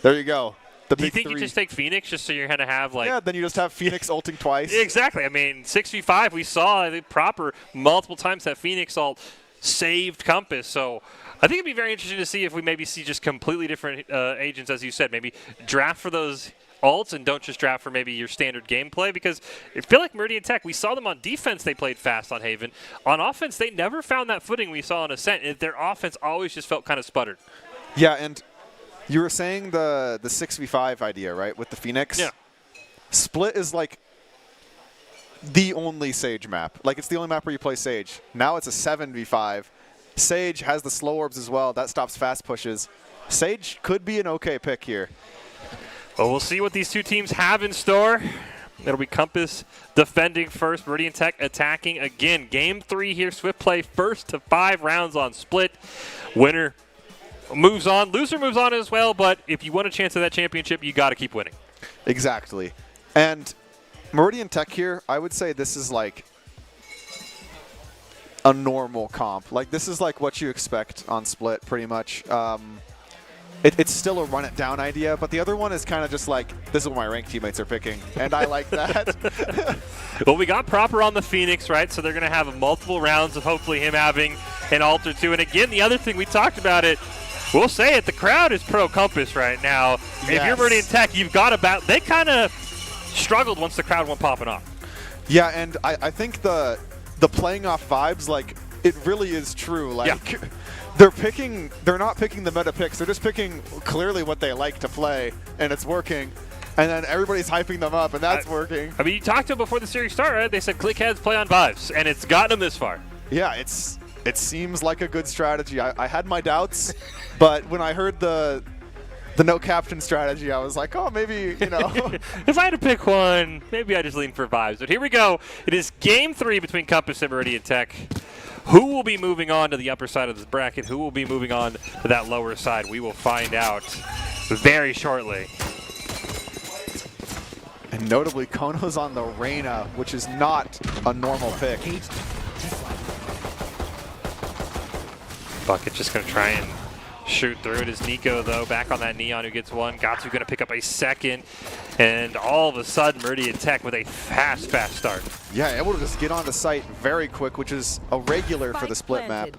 There you go. The Do you big think three. you just take Phoenix just so you're going to have like... Yeah, then you just have Phoenix ulting twice. Exactly. I mean, 6v5, we saw the proper multiple times that Phoenix ult saved Compass. So I think it'd be very interesting to see if we maybe see just completely different agents, as you said. Maybe draft for those ults and don't just draft for maybe your standard gameplay, because I feel like Meridian Tech, we saw them on defense, they played fast on Haven. On offense, they never found that footing we saw on Ascent. Their offense always just felt kind of sputtered. Yeah, and you were saying the 6v5 idea, right, with the Phoenix? Yeah. Split is like the only Sage map. Like, it's the only map where you play Sage. Now it's a 7v5. Sage has the slow orbs as well. That stops fast pushes. Sage could be an okay pick here. Well, we'll see what these two teams have in store. It'll be Compass defending first, Meridian Tech attacking again. Game 3 here, Swift play first to 5 rounds on Split. Winner moves on, loser moves on as well, but if you want a chance at that championship, you got to keep winning. Exactly. And Meridian Tech here, I would say this is like a normal comp. Like, this is like what you expect on Split, pretty much. It's still a run it down idea, but the other one is kind of just like, this is what my ranked teammates are picking, and I like that. Well, we got Proper on the Phoenix, right? So they're going to have multiple rounds of hopefully him having an ult or two. And again, the other thing, we talked about it, we'll say it, the crowd is pro Compass right now. Yes. If you're Meridian Tech, you've got about, they kind of struggled once the crowd went popping off. Yeah, and I think the playing off vibes, like, it really is true. Like, yeah. They're not picking the meta picks. They're just picking clearly what they like to play, and it's working. And then everybody's hyping them up, and that's working. I mean, you talked to them before the series started, right? They said click heads, play on vibes, and it's gotten them this far. Yeah, it seems like a good strategy. I had my doubts, but when I heard the no captain strategy, I was like, oh, maybe, you know. If I had to pick one, maybe I just lean for vibes. But here we go. It is Game 3 between Compass and Meridian Tech. Who will be moving on to the upper side of this bracket? Who will be moving on to that lower side? We will find out very shortly. And notably, Kono's on the Reyna, which is not a normal pick. Bucket just going to try and shoot through it. Is Nico, though, back on that Neon, who gets one. Gatsu going to pick up a second. And all of a sudden, Meridian Tech with a fast start. Yeah, able to just get on the site very quick, which is a regular for the Split map.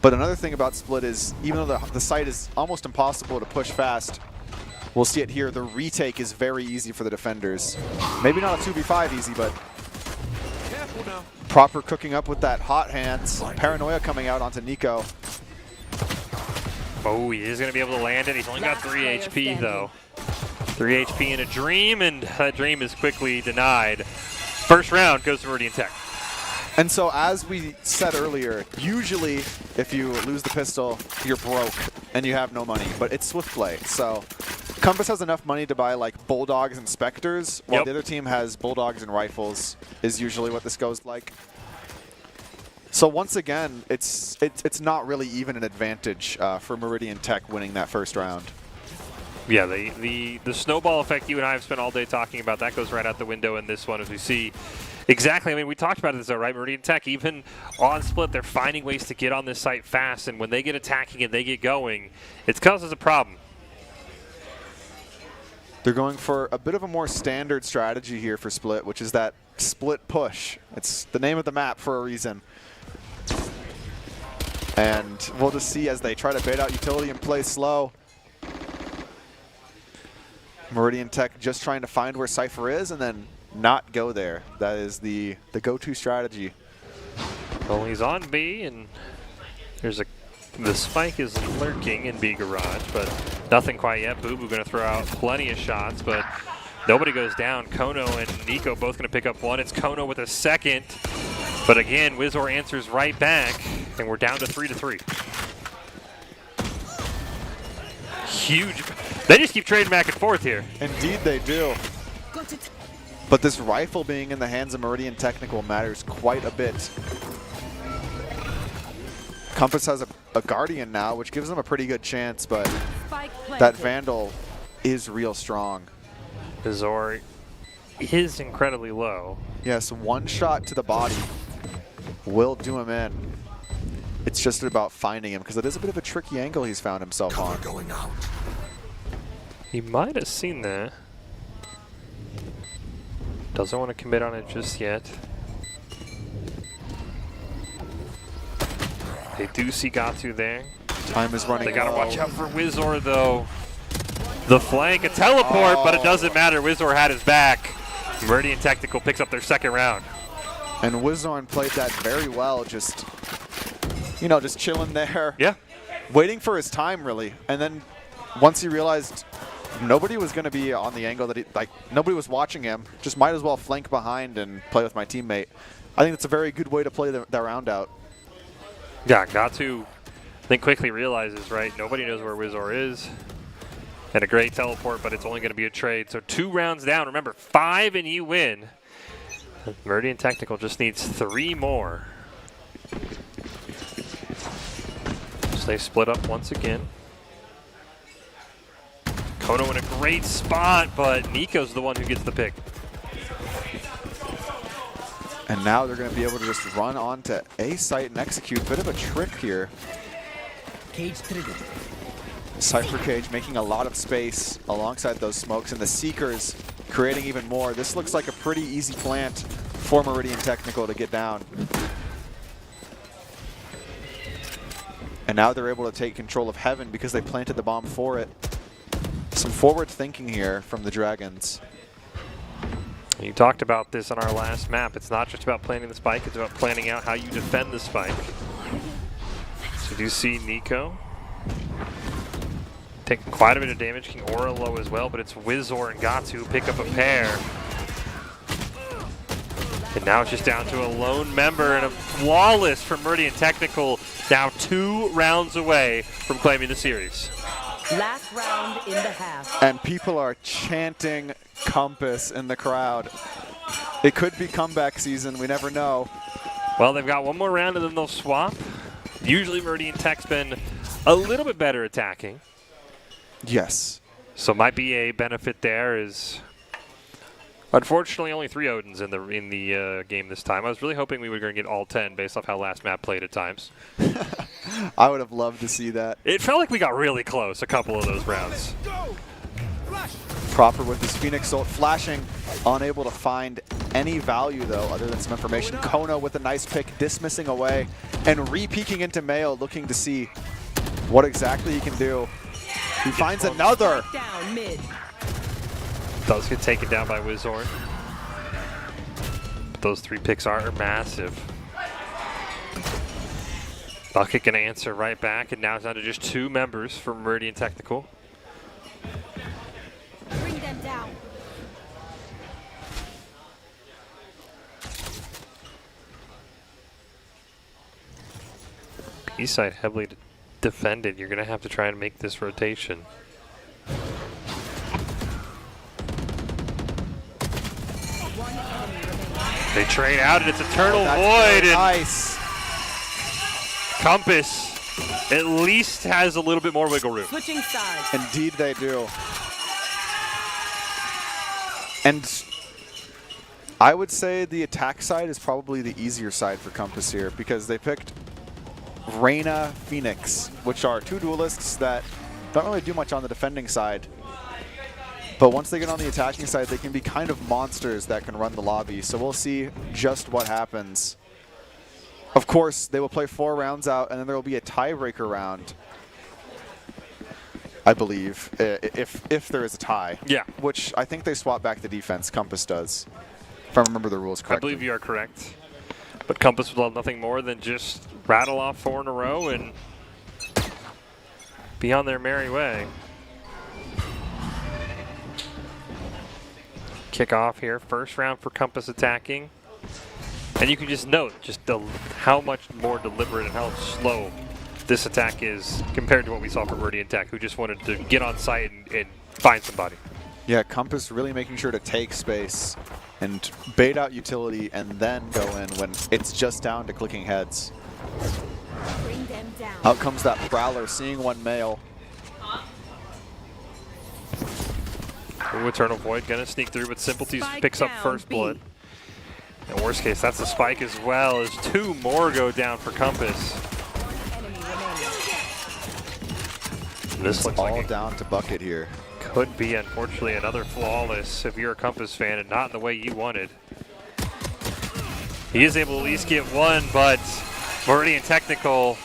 But another thing about Split is, even though the site is almost impossible to push fast, we'll see it here, the retake is very easy for the defenders. Maybe not a 2v5 easy, but Proper cooking up with that hot hands. Paranoia coming out onto Nico. Oh, he is going to be able to land it. He's only got 3 HP, though. 3 HP in a dream, and that dream is quickly denied. First round goes to Meridian Tech. And so, as we said earlier, usually if you lose the pistol, you're broke and you have no money. But it's Swift play, so Compass has enough money to buy like Bulldogs and Spectres, while the other team has Bulldogs and Rifles, is usually what this goes like. So once again, it's not really even an advantage for Meridian Tech winning that first round. Yeah, the snowball effect you and I have spent all day talking about, that goes right out the window in this one, as we see exactly. I mean, we talked about this, though, right? Meridian Tech, even on Split, they're finding ways to get on this site fast, and when they get attacking and they get going, it causes a problem. They're going for a bit of a more standard strategy here for Split, which is that split push. It's the name of the map for a reason. And we'll just see as they try to bait out utility and play slow. Meridian Tech just trying to find where Cypher is and then not go there. That is the go-to strategy. Well, he's on B, and the spike is lurking in B garage, but nothing quite yet. Boo Boo going to throw out plenty of shots, but nobody goes down. Kono and Nico both going to pick up one. It's Kono with a second, but again, Wizor answers right back, and we're down to 3-3. Huge. They just keep trading back and forth here. Indeed they do. But this rifle being in the hands of Meridian Technical matters quite a bit. Compass has a Guardian now, which gives them a pretty good chance, but that Vandal is real strong. Wizor is incredibly low. Yes, one shot to the body will do him in. It's just about finding him, because it is a bit of a tricky angle he's found himself on. Going out. He might have seen that. Doesn't want to commit on it just yet. They do see Gatu there. Time is running They gotta low. watch out for Wizor though. The flank, a teleport, but it doesn't matter. Wizor had his back. Meridian Technical picks up their second round. And Wizorn played that very well, just, you know, just chilling there. Yeah. Waiting for his time, really. And then once he realized nobody was going to be on the angle that he, like, nobody was watching him, just might as well flank behind and play with my teammate. I think that's a very good way to play the round out. Yeah, Gatu, I think, quickly realizes, right, nobody knows where Wizor is. And a great teleport, but it's only going to be a trade. So 2 rounds down. Remember, 5 and you win. Meridian Technical just needs 3 more. So they split up once again. Kono in a great spot, but Nico's the one who gets the pick. And now they're going to be able to just run onto A site and execute. Bit of a trick here. Cage triggered. Cypher Cage making a lot of space alongside those smokes, and the Seekers creating even more. This looks like a pretty easy plant for Meridian Technical to get down. And now they're able to take control of Heaven because they planted the bomb for it. Some forward thinking here from the Dragons. You talked about this on our last map. It's not just about planting the spike, it's about planning out how you defend the spike. So you do see Nico taking quite a bit of damage, King Aura low as well, but it's Wizor and Gatu who pick up a pair. And now it's just down to a lone member, and a flawless from Meridian Technical, now 2 rounds away from claiming the series. Last round in the half. And people are chanting Compass in the crowd. It could be comeback season, we never know. Well, they've got one more round and then they'll swap. Usually Meridian Tech's been a little bit better attacking. Yes. So might be a benefit there. Is unfortunately only 3 Odins in the game this time. I was really hoping we were going to get all 10 based off how last map played at times. I would have loved to see that. It felt like we got really close a couple of those rounds. Proper with his Phoenix Ult flashing, unable to find any value though other than some information. Kono with a nice pick, dismissing away, and re-peeking into Mayo, looking to see what exactly he can do. He finds another. Down mid. Does get taken down by Wizorn. But those 3 picks are massive. Bucket can answer right back, and now it's down to just 2 members for Meridian Technical. Bring them down. East side heavily defended. You're going to have to try and make this rotation. They trade out, and it's Eternal Void. And Nice. Compass at least has a little bit more wiggle room. Switching sides. Indeed they do. And I would say the attack side is probably the easier side for Compass here, because they picked Reyna, Phoenix, which are 2 duelists that don't really do much on the defending side. But once they get on the attacking side, they can be kind of monsters that can run the lobby. So we'll see just what happens. Of course, they will play 4 rounds out, and then there will be a tiebreaker round, I believe, if there is a tie. Yeah. Which I think they swap back the defense, Compass does, if I remember the rules correctly. I believe you are correct. But Compass will have nothing more than just rattle off 4 in a row and be on their merry way. Kick off here, first round for Compass attacking. And you can just note just how much more deliberate and how slow this attack is compared to what we saw from Meridian Tech, who just wanted to get on site and find somebody. Yeah, Compass really making sure to take space and bait out utility and then go in when it's just down to clicking heads. Bring them down. Out comes that Prowler, seeing one male. Ooh, Eternal Void gonna sneak through, but Simpleties Spike picks up down, first B. blood. In worst case, that's a spike as well, as 2 more go down for Compass. This It's looks all like it down to Bucket here. could be, unfortunately, another flawless if you're a Compass fan and not in the way you wanted. He is able to at least get one, but Meridian Technical,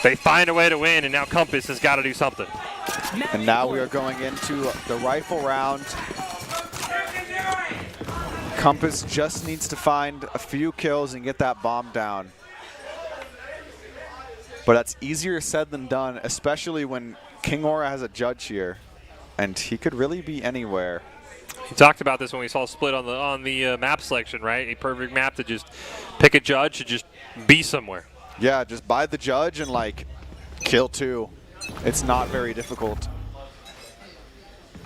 they find a way to win, and now Compass has got to do something. And now we are going into the rifle round. Compass just needs to find a few kills and get that bomb down. But that's easier said than done, especially when King Aura has a judge here, and he could really be anywhere. We talked about this when we saw Split on the map selection, right? A perfect map to just pick a judge to just be somewhere. Yeah, just buy the judge and like kill two. It's not very difficult.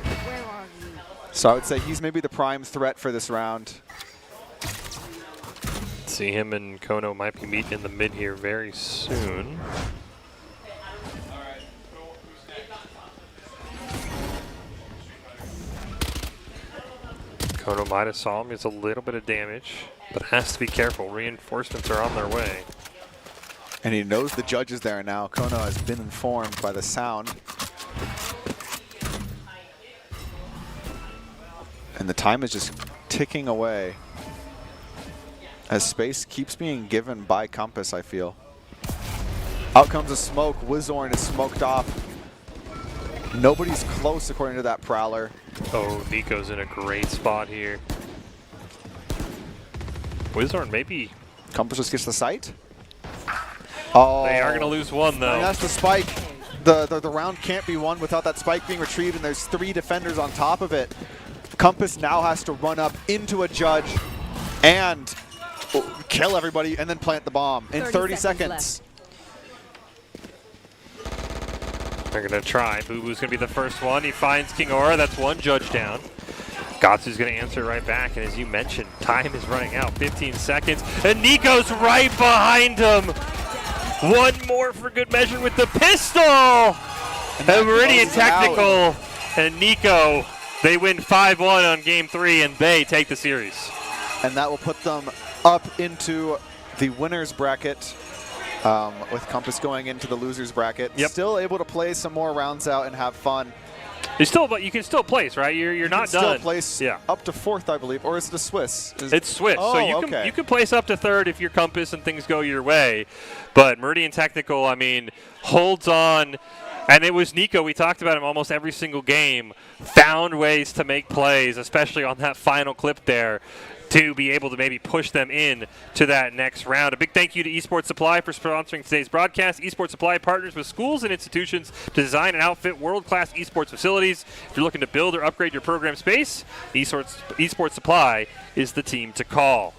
Where are you? So I would say he's maybe the prime threat for this round. See, him and Kono might be meeting in the mid here very soon. Kono might have saw him. He has a little bit of damage, but has to be careful. Reinforcements are on their way. And he knows the judge is there now. Kono has been informed by the sound. And the time is just ticking away as space keeps being given by Compass, I feel. Out comes a smoke. Wizorn is smoked off. Nobody's close according to that Prowler. Oh, Nico's in a great spot here. Wizorn maybe. Compass just gets the sight. Oh, They are going to lose one, though. and that's the spike. The round can't be won without that spike being retrieved, and there's 3 defenders on top of it. Compass now has to run up into a judge and kill everybody and then plant the bomb in 30 seconds. They're going to try. Boo Boo's going to be the first one. He finds King Aura. That's one judge down. Gatsu's going to answer right back. And as you mentioned, time is running out. 15 seconds. And Nico's right behind him. One more for good measure with the pistol. And Meridian Technical and Nico, they win 5-1 on game 3, and they take the series. And that will put them up into the winner's bracket. With Compass going into the loser's bracket. Yep. Still able to play some more rounds out and have fun. But you can still place, right? You're not done. Still place up to 4th, I believe, or is it a Swiss? It's Swiss, Oh, so you can place up to 3rd if you're Compass and things go your way. But Meridian Technical, I mean, holds on. And it was Nico, we talked about him almost every single game, found ways to make plays, especially on that final clip there, to be able to maybe push them in to that next round. A big thank you to Esports Supply for sponsoring today's broadcast. Esports Supply partners with schools and institutions to design and outfit world-class esports facilities. If you're looking to build or upgrade your program space, Esports Supply is the team to call.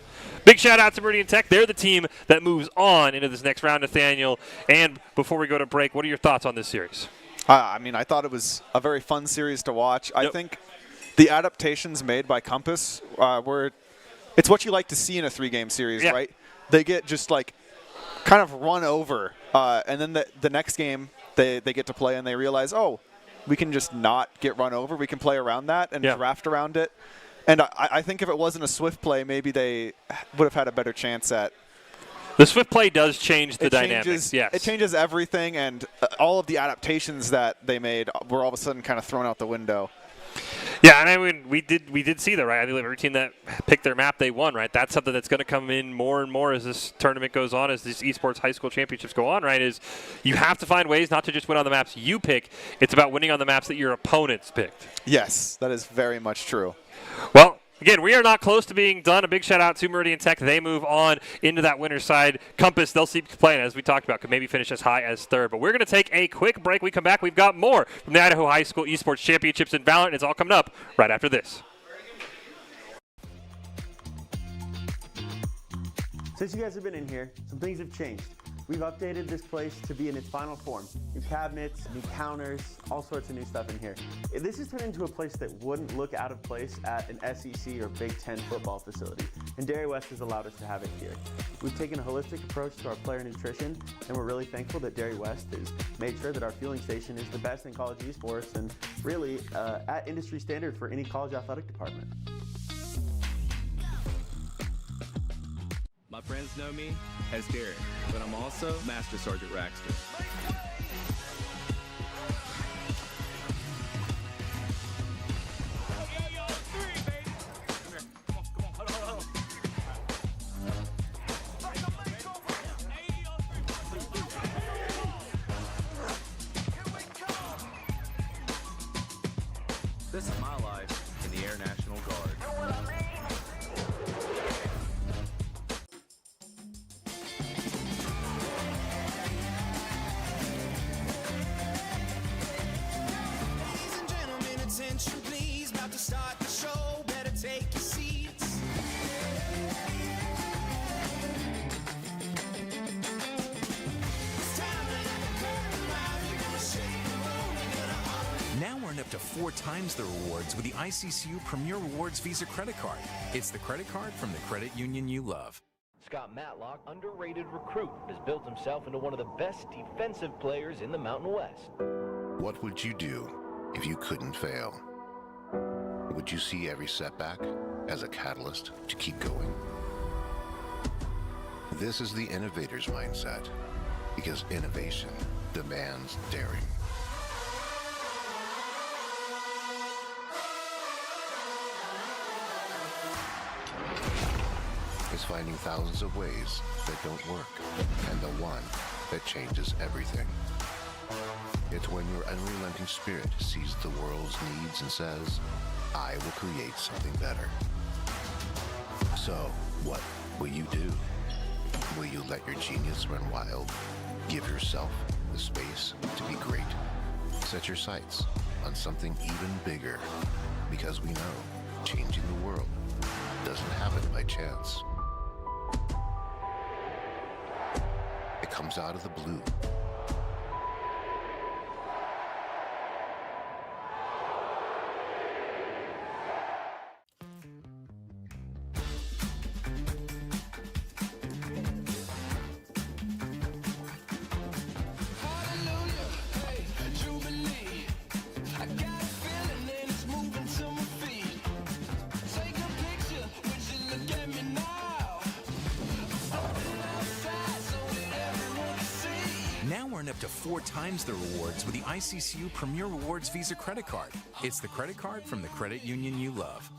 Big shout out to Meridian Tech. They're the team that moves on into this next round, Nathaniel. And before we go to break, what are your thoughts on this series? I mean, I thought it was a very fun series to watch. I think the adaptations made by Compass were it's what you like to see in a 3-game series, right? They get just like kind of run over, and then the next game they get to play and they realize, oh, we can just not get run over. We can play around that and draft around it. And I think if it wasn't a swift play, maybe they would have had a better chance at. The swift play does change the dynamics. It changes everything, and all of the adaptations that they made were all of a sudden kind of thrown out the window. Yeah, and I mean, we did see that, right? I believe every team that picked their map, they won, right? That's something that's going to come in more and more as this tournament goes on, as these esports high school championships go on, right? Is you have to find ways not to just win on the maps you pick. It's about winning on the maps that your opponents picked. Yes, that is very much true. Well, again, we are not close to being done. A big shout out to Meridian Tech. They move on into that winner's side. Compass, they'll keep playing, as we talked about, could maybe finish as high as 3rd. But we're going to take a quick break. We come back. We've got more from the Idaho High School Esports Championships in Valorant. It's all coming up right after this. Since you guys have been in here, some things have changed. We've updated this place to be in its final form. New cabinets, new counters, all sorts of new stuff in here. This has turned into a place that wouldn't look out of place at an SEC or Big Ten football facility, and Dairy West has allowed us to have it here. We've taken a holistic approach to our player nutrition, and we're really thankful that Dairy West has made sure that our fueling station is the best in college esports and really at industry standard for any college athletic department. My friends know me as Derek, but I'm also Master Sergeant Raxter. to 4 times the rewards with the ICCU Premier Rewards Visa credit card. It's the credit card from the credit union you love. Scott Matlock, underrated recruit, has built himself into one of the best defensive players in the Mountain West. What would you do if you couldn't fail? Would you see every setback as a catalyst to keep going? This is the innovator's mindset, because innovation demands daring. It's finding thousands of ways that don't work, and the one that changes everything. It's when your unrelenting spirit sees the world's needs and says, I will create something better. So, what will you do? Will you let your genius run wild? Give yourself the space to be great. Set your sights on something even bigger, because we know changing the world doesn't happen by chance. It comes out of the blue. Now earn up to 4 times the rewards with the ICCU Premier Rewards Visa credit card. It's the credit card from the credit union you love.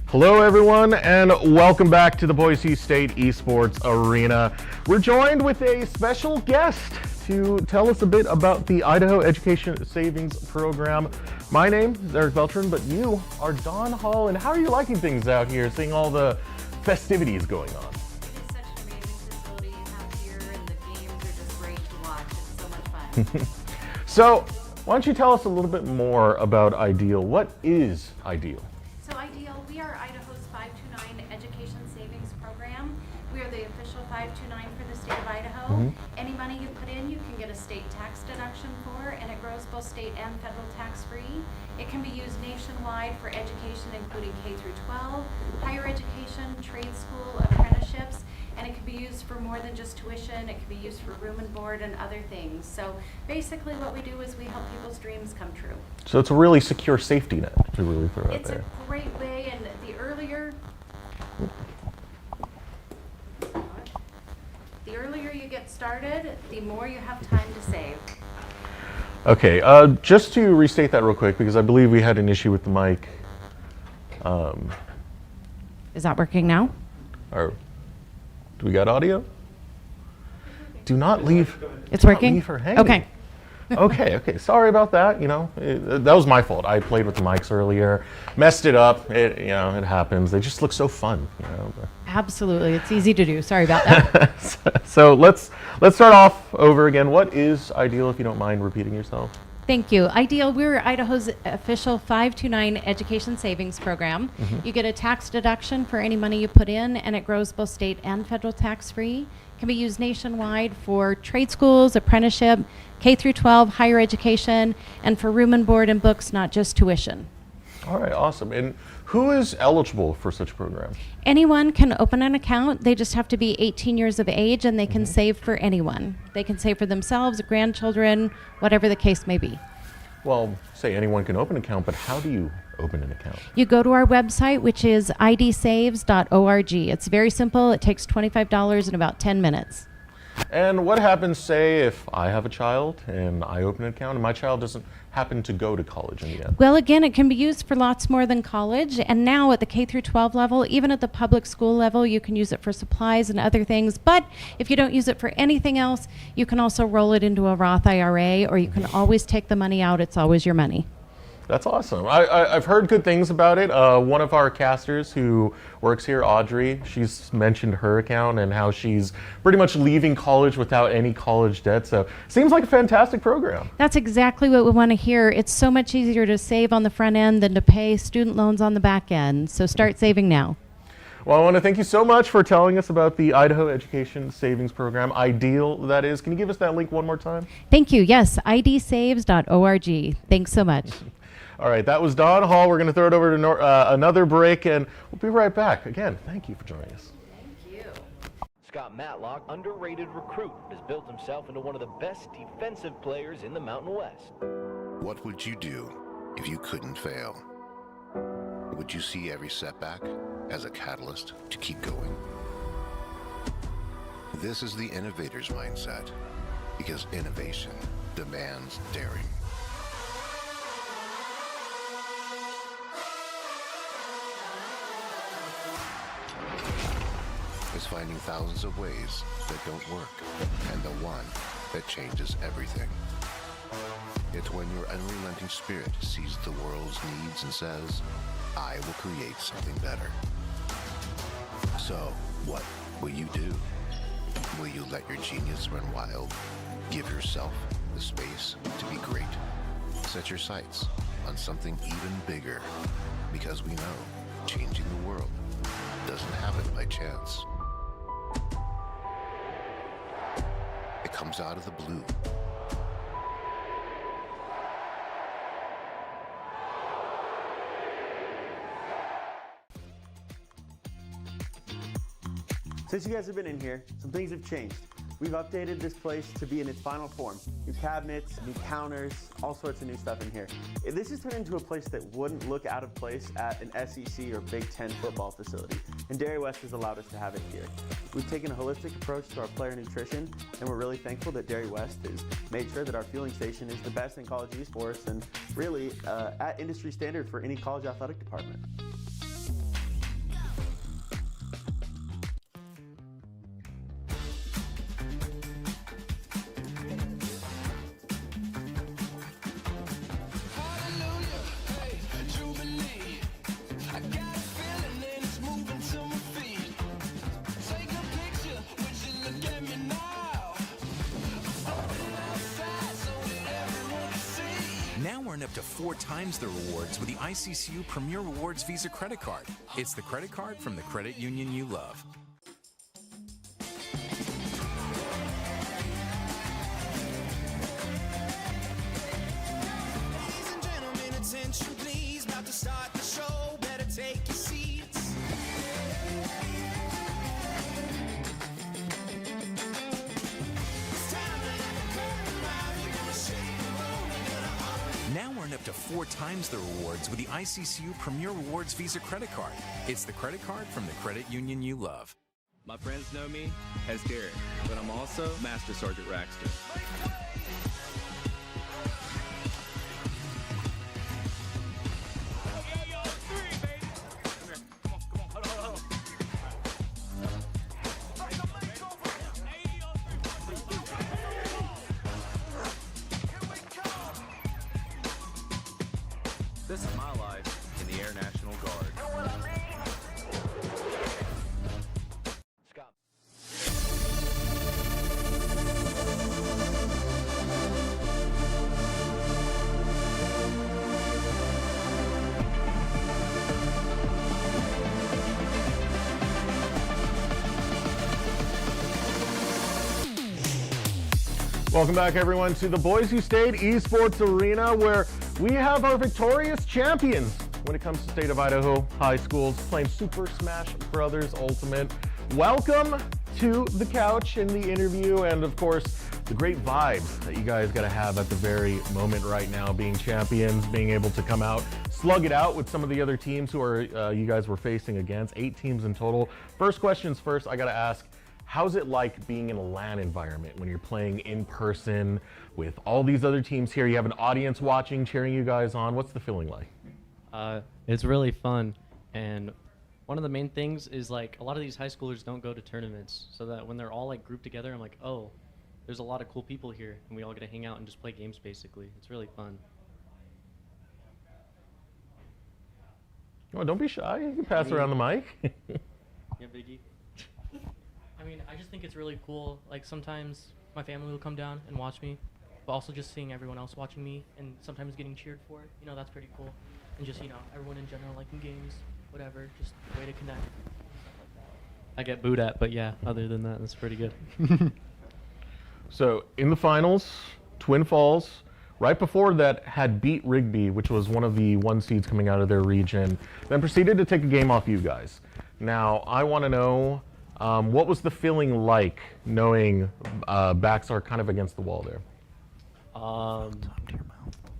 Hello everyone, and welcome back to the Boise State Esports Arena. We're joined with a special guest to tell us a bit about the Idaho Education Savings Program. My name is Eric Beltran, but you are Don Hall, and how are you liking things out here, seeing all the festivities going on? It is such an amazing facility you have here, and the games are just great to watch. It's so much fun. So, why don't you tell us a little bit more about Ideal? What is Ideal? So Ideal, we are Idaho's 529 Education Savings Program. We are the official 529 for the state of Idaho. Any money you put in, you can get a state tax deduction for, and it grows both state and federal tax-free. It can be used nationwide for education, including K through 12, higher education, trade school, apprenticeships, and it can be used for more than just tuition. It can be used for room and board and other things. So basically what we do is we help people's dreams come true. So it's a really secure safety net to really throw out there. It's a great way, and the earlier you get started, the more you have time to save. Okay, just to restate that real quick, because I believe we had an issue with the mic. Is that working now? Or do we got audio? Do not leave. It's working? Leave her hanging. Okay. Okay. Sorry about that. You know, that was my fault. I played with the mics earlier, messed it up. It happens. They just look so fun. Absolutely, it's easy to do. Sorry about that. So let's start off over again. What is Ideal, if you don't mind repeating yourself? Thank you. Ideal, we're Idaho's official 529 Education Savings Program. You get a tax deduction for any money you put in, and it grows both state and federal tax-free. It can be used nationwide for trade schools, apprenticeship, K through 12, higher education, and for room and board and books, not just tuition. All right, awesome. And who is eligible for such a program? Anyone can open an account. They just have to be 18 years of age, and they can save for anyone. They can save for themselves, grandchildren, whatever the case may be. Well, say anyone can open an account, but how do you open an account? You go to our website, which is idsaves.org. It's very simple. It takes $25 in about 10 minutes. And what happens, say, if I have a child and I open an account and my child doesn't happen to go to college in the end? Well, again, it can be used for lots more than college. And now at the K through 12 level, even at the public school level, you can use it for supplies and other things. But if you don't use it for anything else, you can also roll it into a Roth IRA, or you can always take the money out. It's always your money. That's awesome. I've heard good things about it. One of our casters who works here, Audrey, she's mentioned her account and how she's pretty much leaving college without any college debt. So seems like a fantastic program. That's exactly what we want to hear. It's so much easier to save on the front end than to pay student loans on the back end. So start saving now. Well, I want to thank you so much for telling us about the Idaho Education Savings Program. Ideal, that is. Can you give us that link one more time? Thank you. Yes, idsaves.org. Thanks so much. All right, that was Don Hall. We're going to throw it over to another break, and we'll be right back. Again, thank you for joining us. Scott Matlock, underrated recruit, has built himself into one of the best defensive players in the Mountain West. What would you do if you couldn't fail? Would you see every setback as a catalyst to keep going? This is the innovator's mindset, because innovation demands daring. Is finding thousands of ways that don't work, and the one that changes everything. It's when your unrelenting spirit sees the world's needs and says, I will create something better. So, what will you do? Will you let your genius run wild? Give yourself the space to be great. Set your sights on something even bigger, because we know changing the world doesn't happen by chance. It comes out of the blue. Since you guys have been in here, some things have changed. We've updated this place to be in its final form. New cabinets, new counters, all sorts of new stuff in here. This has turned into a place that wouldn't look out of place at an SEC or Big Ten football facility, and Dairy West has allowed us to have it here. We've taken a holistic approach to our player nutrition, and we're really thankful that Dairy West has made sure that our fueling station is the best in college esports and really at industry standard for any college athletic department. Now earn up to 4 times the rewards with the ICCU Premier Rewards Visa credit card. It's the credit card from the credit union you love. Ladies and gentlemen, attention please. About to start the show. Better take your seats. Now earn up to 4 times the rewards with the ICCU Premier Rewards Visa credit card. It's the credit card from the credit union you love. My friends know me as Derek, but I'm also Master Sergeant Raxter. This is my life in the Air National Guard. Welcome back, everyone, to the Boise State Esports Arena, where we have our victorious champions when it comes to State of Idaho high schools playing Super Smash Brothers Ultimate. Welcome to the couch in the interview, and of course, the great vibes that you guys got to have at the very moment right now, being champions, being able to come out, slug it out with some of the other teams who are you guys were facing against. 8 teams in total. First questions first, I got to ask, how's it like being in a LAN environment when you're playing in person with all these other teams here? You have an audience watching, cheering you guys on. What's the feeling like? It's really fun, and one of the main things is like a lot of these high schoolers don't go to tournaments, so that when they're all like grouped together, I'm like, oh, there's a lot of cool people here, and we all get to hang out and just play games basically. It's really fun. Oh, don't be shy. You can pass around the mic. Yeah, Biggie. I mean, I just think it's really cool. Like, sometimes my family will come down and watch me, but also just seeing everyone else watching me and sometimes getting cheered for, that's pretty cool. And just, everyone in general liking games, whatever, just a way to connect. I get booed at, but yeah, other than that, that's pretty good. So in the finals, Twin Falls, right before that, had beat Rigby, which was one of the 1 seeds coming out of their region, then proceeded to take a game off you guys. Now, I want to know, what was the feeling like knowing backs are kind of against the wall there?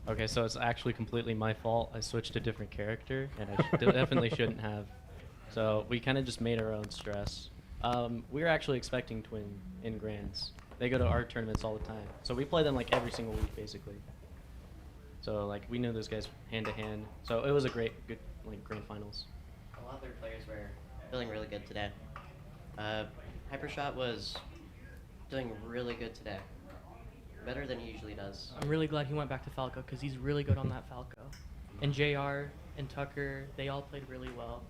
Okay, so it's actually completely my fault. I switched to a different character, and I definitely shouldn't have. So we kind of just made our own stress. We were actually expecting Twin in Grands. They go to our tournaments all the time. So we play them like every single week, basically. So like we knew those guys hand to hand. So it was a good like grand finals. A lot of their players were feeling really good today. Hypershot was doing really good today. Better than he usually does. I'm really glad he went back to Falco because he's really good on that Falco. And JR and Tucker, they all played really well.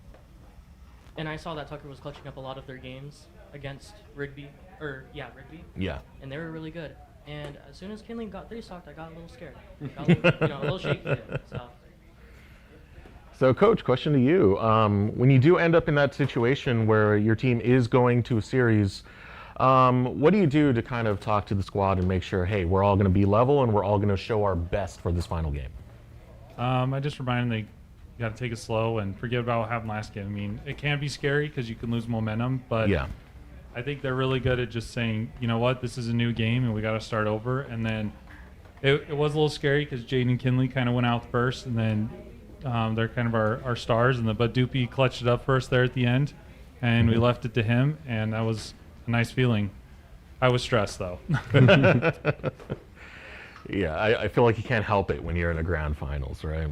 And I saw that Tucker was clutching up a lot of their games against Rigby. Rigby. Yeah. And they were really good. And as soon as Kinley got 3-stocked, I got a little scared. Got a little, a little shaky. So, Coach, question to you. When you do end up in that situation where your team is going to a series, what do you do to kind of talk to the squad and make sure, hey, we're all going to be level and we're all going to show our best for this final game? I just remind them you got to take it slow and forget about what happened last game. I mean, it can be scary because you can lose momentum, but yeah. I think they're really good at just saying, you know what, this is a new game and we got to start over. And then it was a little scary because Jaden Kinley kind of went out first, and then they're kind of our stars. But Doopy clutched it up first there at the end, and we left it to him, and that was a nice feeling. I was stressed, though. Yeah, I feel like you can't help it when you're in a grand finals, right?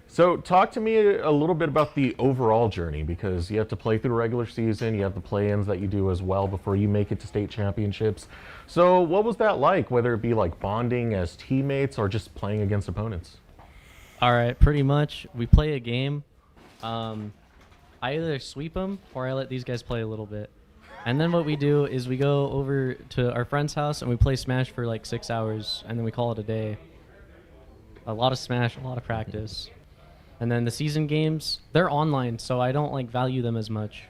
So talk to me a little bit about the overall journey, because you have to play through the regular season, you have the play-ins that you do as well before you make it to state championships. So what was that like, whether it be like bonding as teammates or just playing against opponents? All right, pretty much. We play a game. I either sweep them or I let these guys play a little bit. And then what we do is we go over to our friend's house and we play Smash for like 6 hours, and then we call it a day. A lot of Smash, a lot of practice. And then the season games, they're online, so I don't like value them as much,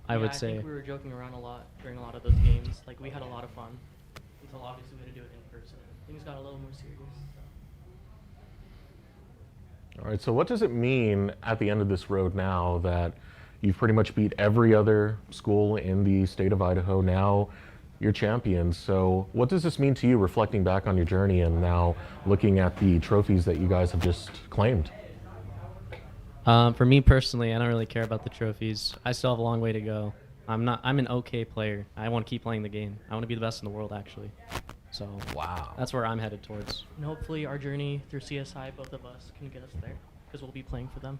I would say. I think we were joking around a lot during a lot of those games. Like, we had a lot of fun until obviously we had to do it in person. Things got a little more serious. All right, so what does it mean at the end of this road now that you've pretty much beat every other school in the state of Idaho? Now you're champions. So what does this mean to you, reflecting back on your journey and now looking at the trophies that you guys have just claimed? For me personally, I don't really care about the trophies. I still have a long way to go. I'm an okay player. I want to keep playing the game. I want to be the best in the world, actually. So wow, that's where I'm headed towards. And hopefully our journey through CSI, both of us, can get us there, because we'll be playing for them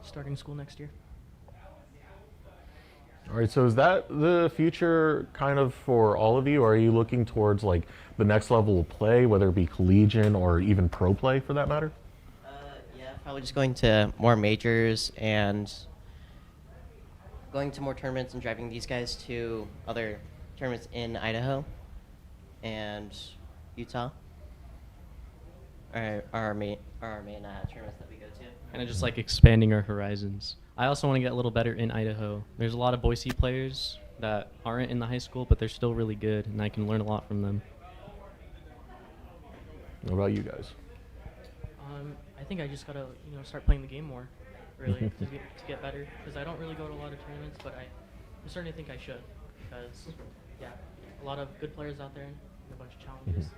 starting school next year. All right, so is that the future kind of for all of you? Or are you looking towards like the next level of play, whether it be collegiate or even pro play for that matter? Probably just going to more majors and going to more tournaments and driving these guys to other tournaments in Idaho and Utah. Our main tournaments that we go to. Kind of just like expanding our horizons. I also want to get a little better in Idaho. There's a lot of Boise players that aren't in the high school, but they're still really good, and I can learn a lot from them. What about you guys? I think I just gotta, start playing the game more, really, to get better. Because I don't really go to a lot of tournaments, but I'm starting to think I should. Because, yeah, a lot of good players out there and a bunch of challenges.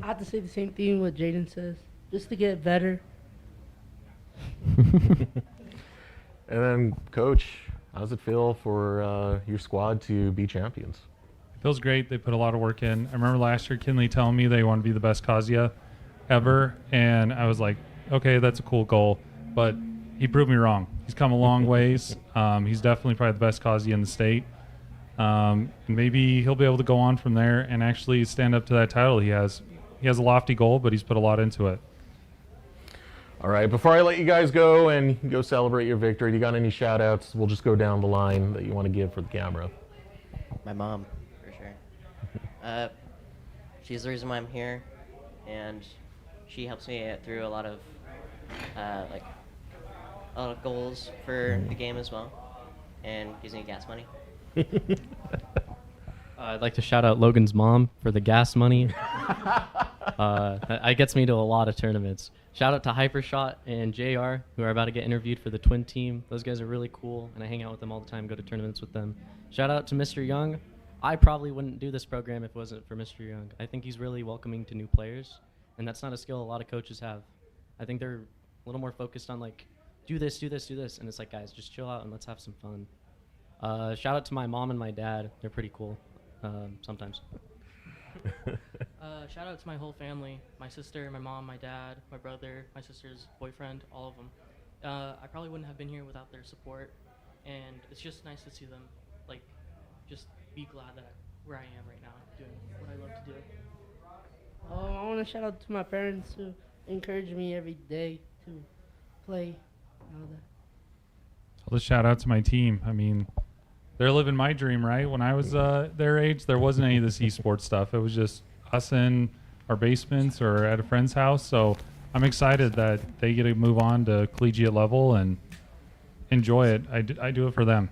I have to say the same thing what Jaden says, just to get better. And then, Coach, how does it feel for your squad to be champions? It feels great. They put a lot of work in. I remember last year Kinley telling me they want to be the best Kazuya ever, and I was like, okay, that's a cool goal. But he proved me wrong. He's come a long ways. He's definitely probably the best Kazuya in the state. Maybe he'll be able to go on from there and actually stand up to that title he has he has a lofty goal, but he's put a lot into it. All right, before I let you guys go and go celebrate your victory, do you got any shout outs? We'll just go down the line that you want to give for the camera. My mom, for sure. She's the reason why I'm here, and she helps me through a lot of goals for the game as well, and gives me gas money. I'd like to shout out Logan's mom for the gas money. That gets me to a lot of tournaments. Shout out to Hypershot and JR, who are about to get interviewed for the Twin Team. Those guys are really cool, and I hang out with them all the time, go to tournaments with them. Shout out to Mr. Young. I probably wouldn't do this program if it wasn't for Mr. Young. I think he's really welcoming to new players, and that's not a skill a lot of coaches have. I think they're a little more focused on, like, do this, do this, do this, and it's like, guys, just chill out and let's have some fun. Shout out to my mom and my dad. They're pretty cool sometimes. Shout out to my whole family, my sister, my mom, my dad, my brother, my sister's boyfriend, all of them. I probably wouldn't have been here without their support, and it's just nice to see them, like, just be glad that where I am right now, doing what I love to do. I want to shout out to my parents who encourage me every day to play and all that. I'll just shout out to my team. I mean, they're living my dream, right? When I was their age, there wasn't any of this esports stuff. It was just us in our basements or at a friend's house. So I'm excited that they get to move on to collegiate level and enjoy it. I do it for them.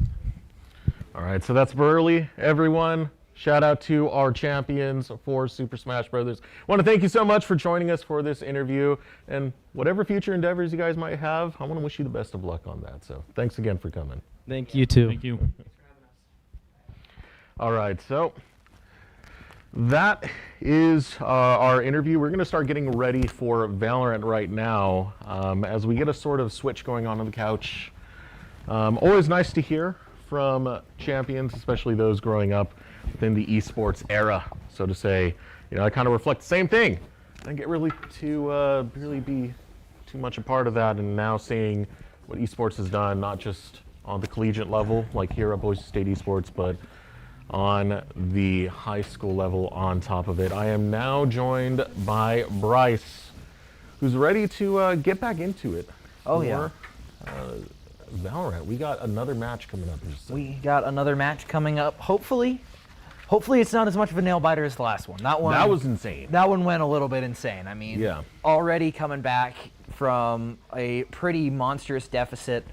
All right, so that's Burley, everyone. Shout out to our champions for Super Smash Brothers. I want to thank you so much for joining us for this interview. And whatever future endeavors you guys might have, I want to wish you the best of luck on that. So thanks again for coming. Thank you, too. Thank you. All right, so that is our interview. We're going to start getting ready for Valorant right now as we get a sort of switch going on the couch. Always nice to hear from champions, especially those growing up within the esports era, so to say. You know, I kind of reflect the same thing. I didn't get really to really be too much a part of that, and now seeing what esports has done, not just on the collegiate level, like here at Boise State Esports, but on the high school level on top of it. I am now joined by Bryce, who's ready to get back into it. Oh, yeah. Valorant. We got another match coming up. We got another match coming up. Hopefully it's not as much of a nail biter as the last one. That was insane. That one went a little bit insane. I mean, yeah. Already coming back from a pretty monstrous deficit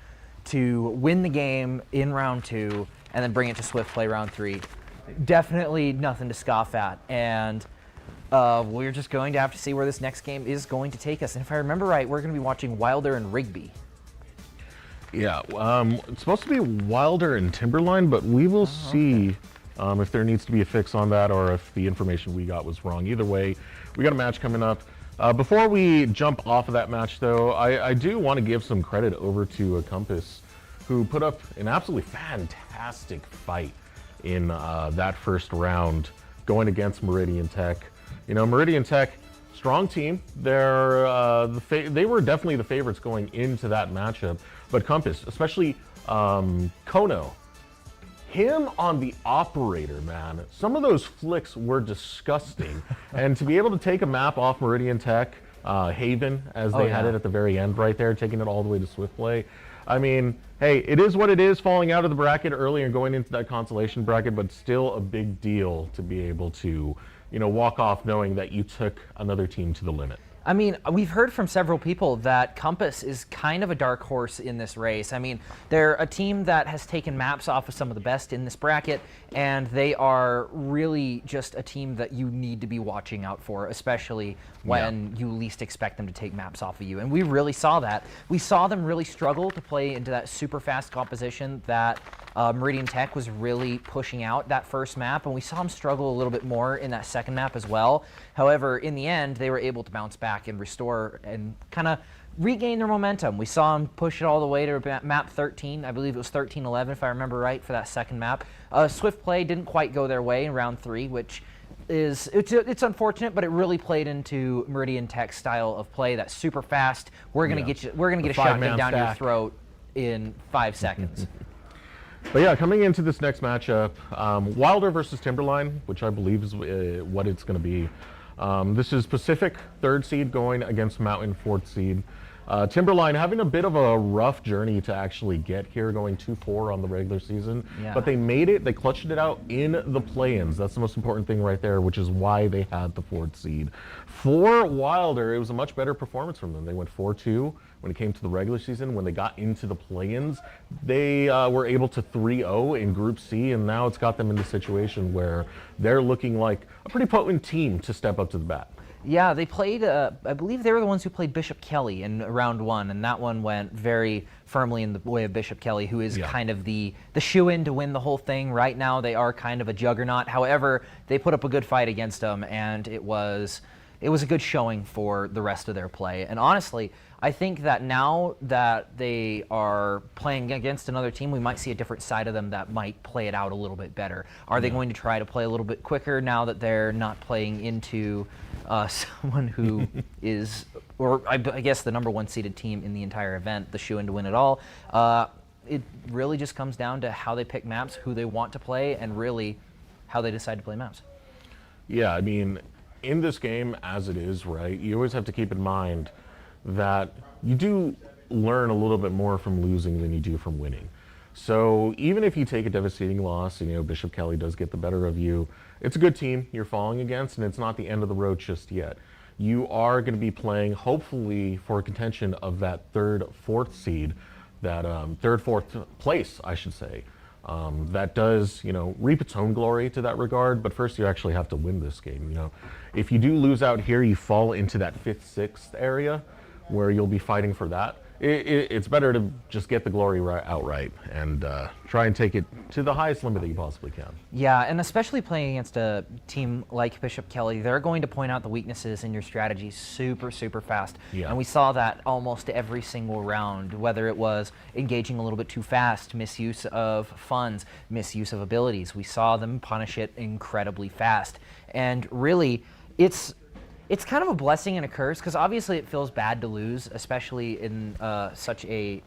to win the game in round 2 and then bring it to swift play round 3. Definitely nothing to scoff at. And we're just going to have to see where this next game is going to take us. And if I remember right, we're going to be watching Wilder and Rigby. Yeah, it's supposed to be Wilder and Timberline, but we will see if there needs to be a fix on that or if the information we got was wrong. Either way, we got a match coming up. Before we jump off of that match, though, I do want to give some credit over to Compass, who put up an absolutely fantastic fight in that first round going against Meridian Tech. You know, Meridian Tech, strong team. They were definitely the favorites going into that matchup. But Compass, especially Kono, him on the operator, man, some of those flicks were disgusting. And to be able to take a map off Meridian Tech, Haven, as they had it at the very end right there, taking it all the way to swift play. I mean, hey, it is what it is, falling out of the bracket early and going into that consolation bracket, but still a big deal to be able to, you know, walk off knowing that you took another team to the limit. I mean, we've heard from several people that Compass is kind of a dark horse in this race. I mean, they're a team that has taken maps off of some of the best in this bracket, and they are really just a team that you need to be watching out for, especially when you least expect them to take maps off of you. And we really saw that. We saw them really struggle to play into that super fast composition that Meridian Tech was really pushing out that first map, and we saw them struggle a little bit more in that second map as well. However, in the end, they were able to bounce back and restore and kind of regain their momentum. We saw them push it all the way to map 13. I believe it was 13-11 if I remember right for that second map. Swift play didn't quite go their way in round 3, which is it's unfortunate, but it really played into Meridian Tech's style of play. That's super fast. We're gonna get a shotgun down your throat in 5 seconds. But yeah, coming into this next matchup, Wilder versus Timberline, which I believe is what it's going to be. This is Pacific 3rd seed going against Mountain 4th seed. Timberline having a bit of a rough journey to actually get here, going 2-4 on the regular season. Yeah. But they made it. They clutched it out in the play-ins. That's the most important thing right there, which is why they had the 4th seed. For Wilder, it was a much better performance from them. They went 4-2 when it came to the regular season. When they got into the play-ins, they were able to 3-0 in Group C, and now it's got them in the situation where they're looking like a pretty potent team to step up to the bat. Yeah, they played, I believe they were the ones who played Bishop Kelly in round 1, and that one went very firmly in the way of Bishop Kelly, who is kind of the shoe-in to win the whole thing. Right now, they are kind of a juggernaut. However, they put up a good fight against them, and it was a good showing for the rest of their play. And honestly, I think that now that they are playing against another team, we might see a different side of them that might play it out a little bit better. Are they going to try to play a little bit quicker now that they're not playing into someone who is, or I guess the number 1 seeded team in the entire event, the shoe-in to win it all? It really just comes down to how they pick maps, who they want to play, and really how they decide to play maps. Yeah, I mean, in this game as it is, right, you always have to keep in mind that you do learn a little bit more from losing than you do from winning. So even if you take a devastating loss, and, you know, Bishop Kelly does get the better of you, it's a good team you're falling against, and it's not the end of the road just yet. You are going to be playing, hopefully, for contention of that 3rd, 4th seed, that 3rd, 4th place, I should say. That does, you know, reap its own glory to that regard, but first you actually have to win this game. You know, if you do lose out here, you fall into that 5th, 6th area where you'll be fighting for that. It's better to just get the glory outright and try and take it to the highest limit that you possibly can. Yeah, and especially playing against a team like Bishop Kelly, they're going to point out the weaknesses in your strategy super, super fast. Yeah. And we saw that almost every single round, whether it was engaging a little bit too fast, misuse of funds, misuse of abilities. We saw them punish it incredibly fast. And really, it's kind of a blessing and a curse, because obviously it feels bad to lose, especially in such a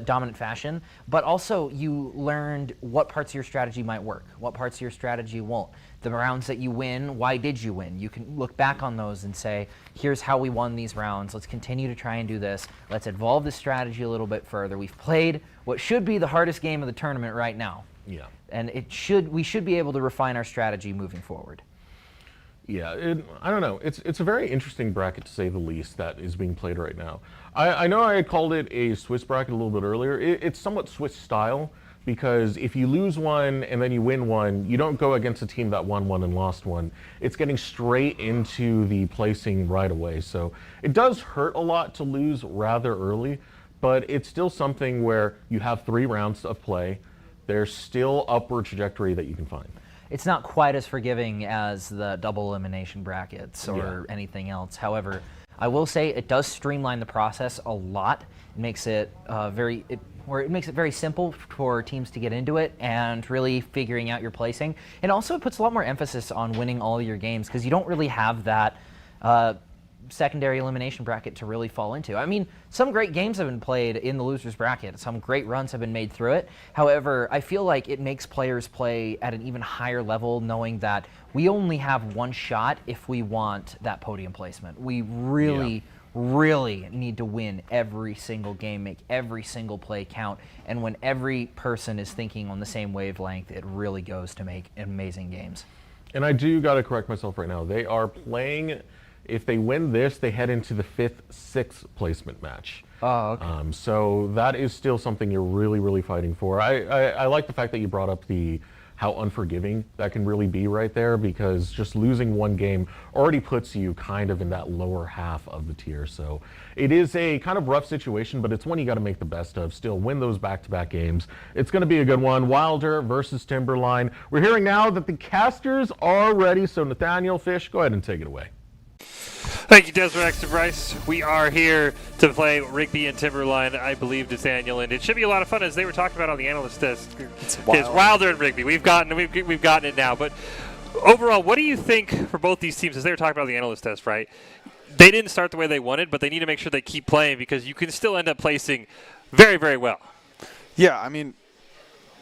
dominant fashion. But also you learned what parts of your strategy might work, what parts of your strategy won't. The rounds that you win, why did you win? You can look back on those and say, here's how we won these rounds. Let's continue to try and do this. Let's evolve this strategy a little bit further. We've played what should be the hardest game of the tournament right now. Yeah. And we should be able to refine our strategy moving forward. Yeah, I don't know. It's a very interesting bracket, to say the least, that is being played right now. I know I had called it a Swiss bracket a little bit earlier. It's somewhat Swiss style, because if you lose one and then you win one, you don't go against a team that won one and lost one. It's getting straight into the placing right away. So it does hurt a lot to lose rather early, but it's still something where you have 3 rounds of play. There's still upward trajectory that you can find. It's not quite as forgiving as the double elimination brackets or anything else. However, I will say it does streamline the process a lot. It makes it very simple for teams to get into it and really figuring out your placing. And also it puts a lot more emphasis on winning all of your games, because you don't really have that secondary elimination bracket to really fall into. I mean, some great games have been played in the losers bracket. Some great runs have been made through it. However, I feel like it makes players play at an even higher level, knowing that we only have one shot if we want that podium placement. We really need to win every single game, make every single play count. And when every person is thinking on the same wavelength, it really goes to make amazing games. And I do got to correct myself right now. They are playing, if they win this, they head into the 5th, 6th placement match. Oh, okay. So that is still something you're really fighting for. I like the fact that you brought up how unforgiving that can really be right there, because just losing one game already puts you kind of in that lower half of the tier. So it is a kind of rough situation, but it's one you got to make the best of. Still win those back-to-back games. It's going to be a good one. Wilder versus Timberline. We're hearing now that the casters are ready. So Nathaniel, Fish, go ahead and take it away. Thank you, Desiree Extra Bryce. We are here to play Rigby and Timberline, I believe, Nathaniel, and it should be a lot of fun, as they were talking about on the analyst test. It's Wilder and Rigby. We've gotten it now. But overall, what do you think for both these teams, as they were talking about on the analyst test, right? They didn't start the way they wanted, but they need to make sure they keep playing, because you can still end up placing very, very well. Yeah, I mean,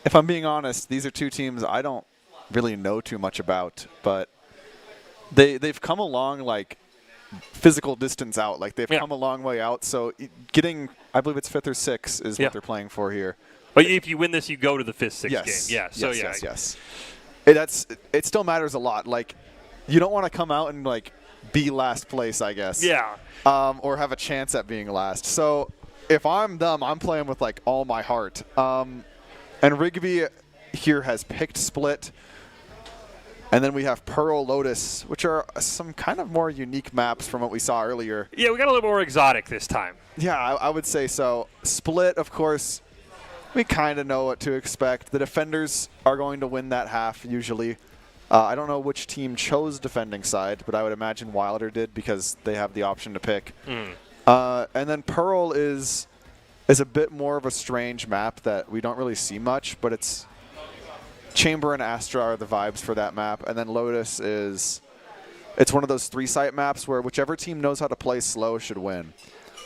if I'm being honest, these are two teams I don't really know too much about, but they've come a long like physical distance out. Like they've come a long way out. So getting, I believe it's 5th or 6th is what they're playing for here. But if you win this, you go to the 5th, 6th Yes. game. Yeah. So Yes. It still matters a lot. Like you don't want to come out and like be last place, I guess. Yeah. Or have a chance at being last. So if I'm them, I'm playing with like all my heart. And Rigby here has picked Split. And then we have Pearl, Lotus, which are some kind of more unique maps from what we saw earlier. Yeah, we got a little more exotic this time. Yeah, I would say so. Split, of course, we kind of know what to expect. The defenders are going to win that half usually. I don't know which team chose defending side, but I would imagine Wilder did because they have the option to pick. And then Pearl is a bit more of a strange map that we don't really see much, but it's Chamber and Astra are the vibes for that map. And then Lotus it's one of those 3-site maps where whichever team knows how to play slow should win.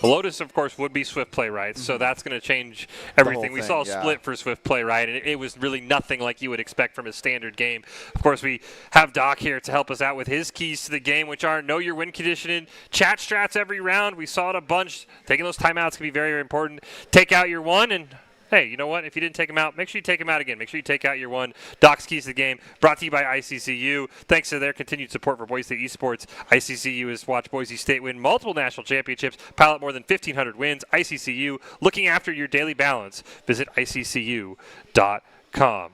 Lotus, of course, would be Swift Play Right, so that's going to change everything. We saw Split for Swift Play Right, and it was really nothing like you would expect from a standard game. Of course, we have Doc here to help us out with his keys to the game, which are know your win conditioning, chat strats every round. We saw it a bunch. Taking those timeouts can be very, very important. Take out your one, and hey, you know what? If you didn't take him out, make sure you take him out again. Make sure you take out your one. Doc's Keys to the Game, brought to you by ICCU. Thanks to their continued support for Boise State Esports, ICCU has watched Boise State win multiple national championships, pilot more than 1,500 wins. ICCU, looking after your daily balance. Visit ICCU.com.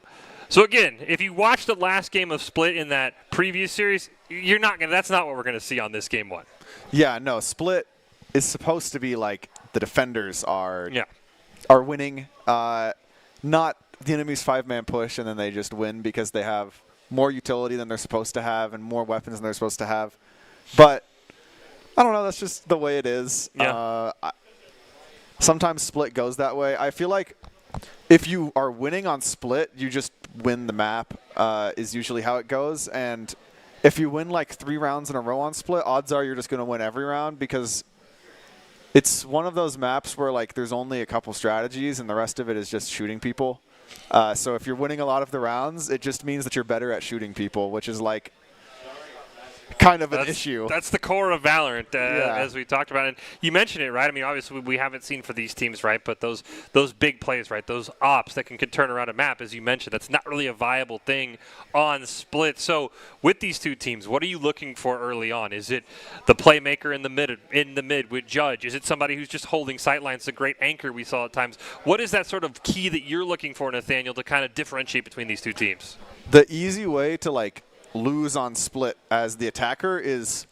So again, if you watched the last game of Split in that previous series, that's not what we're going to see on this game 1. Yeah, no, Split is supposed to be like the defenders are winning, not the enemy's 5-man push, and then they just win because they have more utility than they're supposed to have and more weapons than they're supposed to have. But I don't know, that's just the way it is. Sometimes Split goes that way. I feel like if you are winning on Split, you just win the map, is usually how it goes. And if you win like 3 rounds in a row on Split, odds are you're just going to win every round because it's one of those maps where like there's only a couple strategies and the rest of it is just shooting people. So if you're winning a lot of the rounds, it just means that you're better at shooting people, which is like kind of an issue. That's the core of Valorant, as we talked about. And you mentioned it, right? I mean, obviously we haven't seen for these teams, right? But those big plays, right? Those ops that can turn around a map, as you mentioned, that's not really a viable thing on Split. So with these two teams, what are you looking for early on? Is it the playmaker in the mid with Judge? Is it somebody who's just holding sightlines, the great anchor we saw at times? What is that sort of key that you're looking for, Nathaniel, to kind of differentiate between these two teams? The easy way to like lose on Split as the attacker is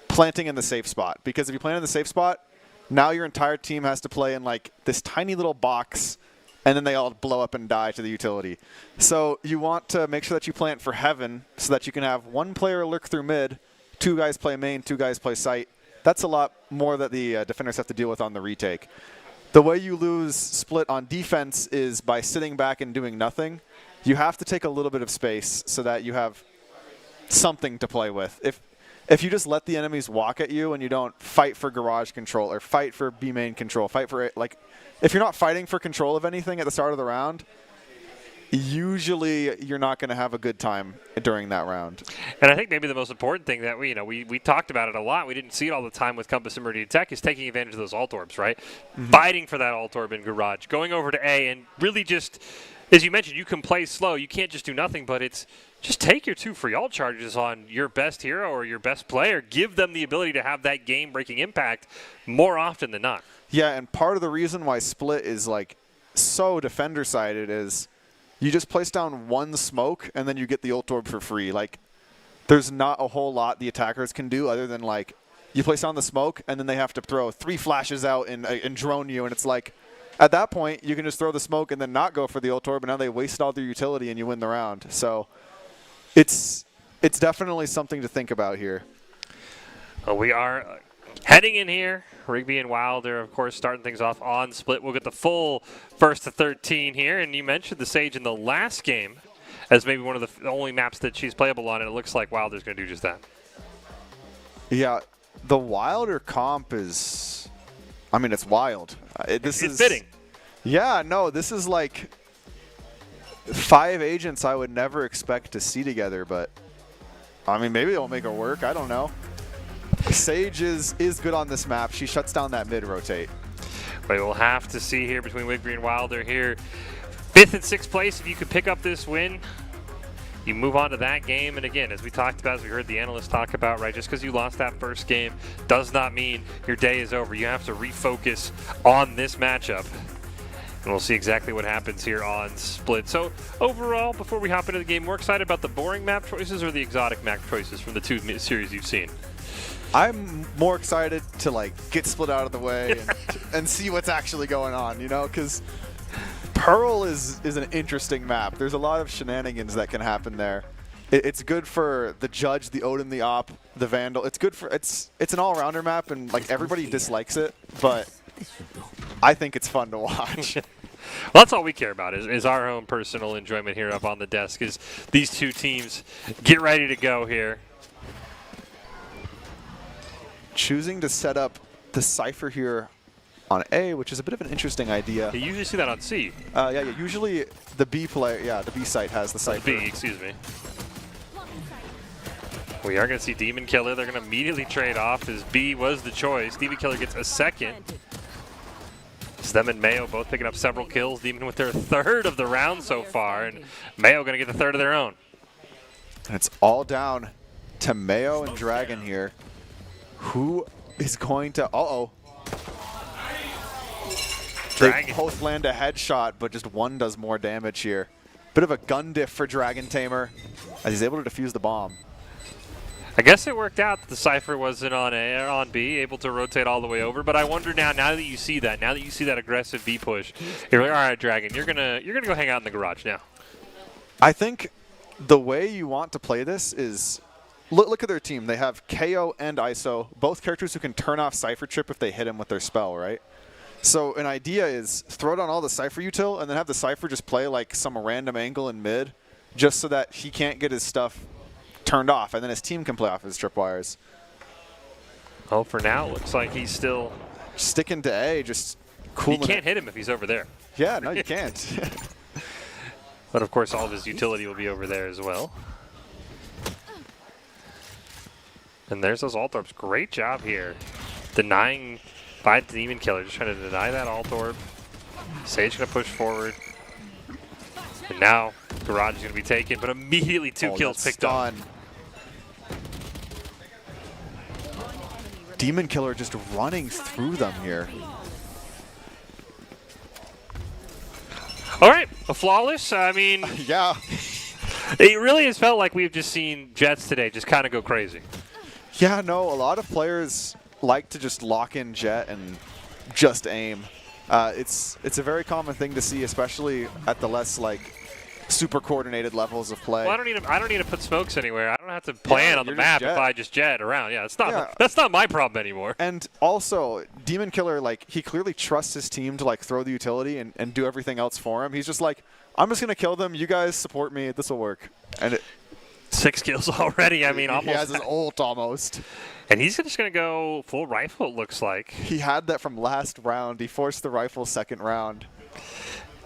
planting in the safe spot, because if you plant in the safe spot, now your entire team has to play in like this tiny little box, and then they all blow up and die to the utility. So you want to make sure that you plant for heaven so that you can have 1 player lurk through mid, 2 guys play main, 2 guys play site. That's a lot more that the defenders have to deal with on the retake. The way you lose Split on defense is by sitting back and doing nothing. You have to take a little bit of space so that you have something to play with. If you just let the enemies walk at you and you don't fight for garage control or fight for B main control, fight for it, like if you're not fighting for control of anything at the start of the round, usually you're not going to have a good time during that round. And I think maybe the most important thing that we talked about it a lot, we didn't see it all the time with Compass and Meridian Tech, is taking advantage of those alt orbs, right? Fighting for that alt orb in garage, going over to A and really just, as you mentioned, you can play slow. You can't just do nothing, but it's just take your 2 free alt charges on your best hero or your best player. Give them the ability to have that game-breaking impact more often than not. Yeah, and part of the reason why Split is like so defender-sided is you just place down 1 smoke and then you get the ult orb for free. Like, there's not a whole lot the attackers can do other than like you place down the smoke and then they have to throw 3 flashes out and drone you, and it's like, at that point, you can just throw the smoke and then not go for the ult orb, and now they wasted all their utility and you win the round. So it's definitely something to think about here. Well, we are heading in here. Rigby and Wilder, of course, starting things off on Split. We'll get the full 1st to 13 here. And you mentioned the Sage in the last game as maybe one of the only maps that she's playable on, and it looks like Wilder's going to do just that. Yeah, the Wilder comp is, I mean, it's wild. It's fitting. Yeah, no, this is like 5 agents I would never expect to see together, but I mean, maybe it'll make her work. I don't know. Sage is good on this map. She shuts down that mid rotate. But we'll have to see here between Wigby and Wilder here. 5th and 6th place, if you could pick up this win, you move on to that game. And again, as we talked about, as we heard the analysts talk about, right, just because you lost that first game does not mean your day is over. You have to refocus on this matchup. And we'll see exactly what happens here on Split. So overall, before we hop into the game, more excited about the boring map choices or the exotic map choices from the 2 series you've seen? I'm more excited to like get Split out of the way and see what's actually going on, you know, because Pearl is an interesting map. There's a lot of shenanigans that can happen there. It's good for the Judge, the Odin, the Op, the Vandal. It's good for it's an all-rounder map, and like everybody dislikes it, but I think it's fun to watch. Well, that's all we care about is our own personal enjoyment here up on the desk. Is these two teams get ready to go here. Choosing to set up the Cypher here on A, which is a bit of an interesting idea. You usually see that on C. Yeah, usually the B player, the B site has the Cypher. B, excuse me. We are going to see Demon Killer. They're going to immediately trade off as B was the choice. Demon Killer gets a second. It's them and Mayo both picking up several kills. Demon with their 3rd of the round so far, and Mayo going to get the 3rd of their own. And it's all down to Mayo and Dragon here. Who is going to... They both land a headshot, but just one does more damage here. Bit of a gun diff for Dragon Tamer as he's able to defuse the bomb. I guess it worked out that the Cypher wasn't on A or on B, able to rotate all the way over. But I wonder now that you see that aggressive B push, you're like, all right, Dragon, you're gonna go hang out in the garage now. I think the way you want to play this is... Look at their team. They have KO and ISO, both characters who can turn off Cypher Trip if they hit him with their spell, right? So an idea is throw down all the Cypher util and then have the Cypher just play like some random angle in mid just so that he can't get his stuff turned off and then his team can play off his tripwires. Well, for now, it looks like he's still... sticking to A, just cooling. You can't hit him if he's over there. Yeah, no, you can't. But of course, all of his utility will be over there as well. And there's those Altorbs. Great job here. Denying by Demon Killer. Just trying to deny that Altorb. Sage going to push forward. And now Garage is going to be taken, but immediately 2 kills picked up. Demon Killer just running through them here. All right, a flawless. I mean, yeah. It really has felt like we've just seen Jets today just kind of go crazy. Yeah, no, a lot of players like to just lock in Jet and just aim. It's a very common thing to see, especially at the less like super coordinated levels of play. Well, I don't need to put smokes anywhere. I don't have to plan on the map if I just jet around. Yeah, that's not my problem anymore. And also, Demon Killer, like, he clearly trusts his team to like throw the utility and do everything else for him. He's just like, I'm just gonna kill them. You guys support me. This will work. And 6 kills already. I mean, almost. He has his ult almost. And he's just going to go full rifle, it looks like. He had that from last round. He forced the rifle second round.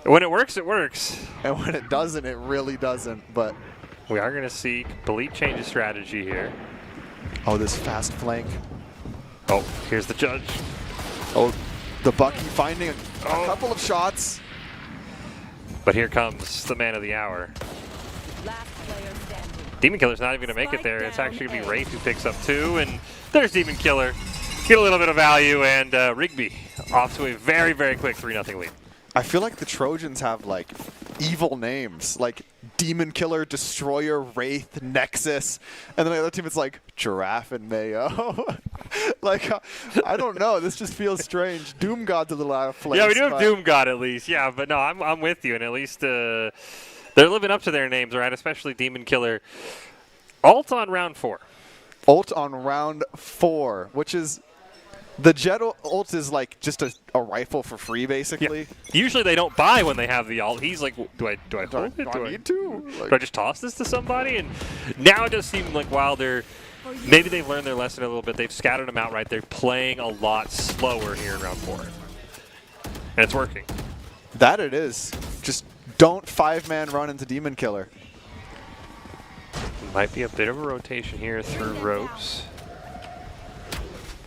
When it works, it works. And when it doesn't, it really doesn't. But we are going to see complete change of strategy here. Oh, this fast flank. Oh, here's the Judge. Oh, the Bucky finding a couple of shots. But here comes the man of the hour. Demon Killer's not even going to make it there. It's actually going to be Wraith who picks up 2, and there's Demon Killer. Get a little bit of value, and Rigby off to a very, very quick 3-0 lead. I feel like the Trojans have, like, evil names, like Demon Killer, Destroyer, Wraith, Nexus, and then the other team is like Giraffe and Mayo. Like, I don't know. This just feels strange. Doom God's a little out of place. Yeah, we do have Doom God at least. Yeah, but no, I'm with you, and at least they're living up to their names, right? Especially Demon Killer. Ult on round 4. Ult on round 4, which is the Jet ult is like just a rifle for free, basically. Yeah. Usually they don't buy when they have the ult. He's like, do I hold it? Do I need to? Like, do I just toss this to somebody? And now it does seem like Wilder, maybe they've learned their lesson a little bit. They've scattered them out right. They're playing a lot slower here in round 4. And it's working. That it is. Just don't 5-man run into Demon Killer. Might be a bit of a rotation here through ropes.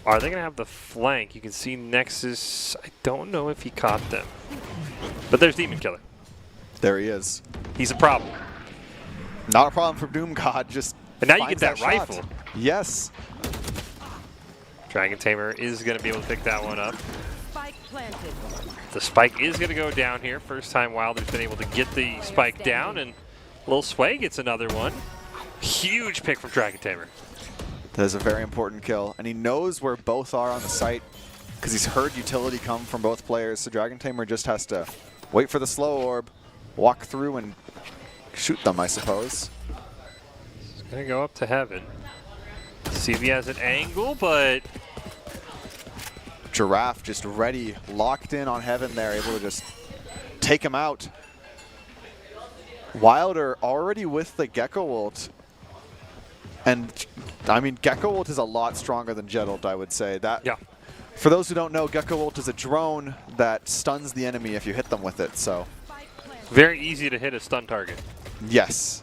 Are they going to have the flank? You can see Nexus. I don't know if he caught them. But there's Demon Killer. There he is. He's a problem. Not a problem for Doom God, just and now you finds get that shot. rifle. Yes. Dragon Tamer is going to be able to pick that one up. Spike planted. The spike is going to go down here. First time Wilder's been able to get the spike down, and Lil Sway gets another one. Huge pick from Dragon Tamer. That is a very important kill, and he knows where both are on the site because he's heard utility come from both players, so Dragon Tamer just has to wait for the slow orb, walk through and shoot them, I suppose. He's going to go up to heaven. See if he has an angle, but... Giraffe just ready, locked in on heaven there, able to just take him out. Wilder already with the Gecko ult. And, I mean, Gecko ult is a lot stronger than Jet ult, I would say. That, yeah. For those who don't know, Gecko ult is a drone that stuns the enemy if you hit them with it, so. Very easy to hit a stun target. Yes.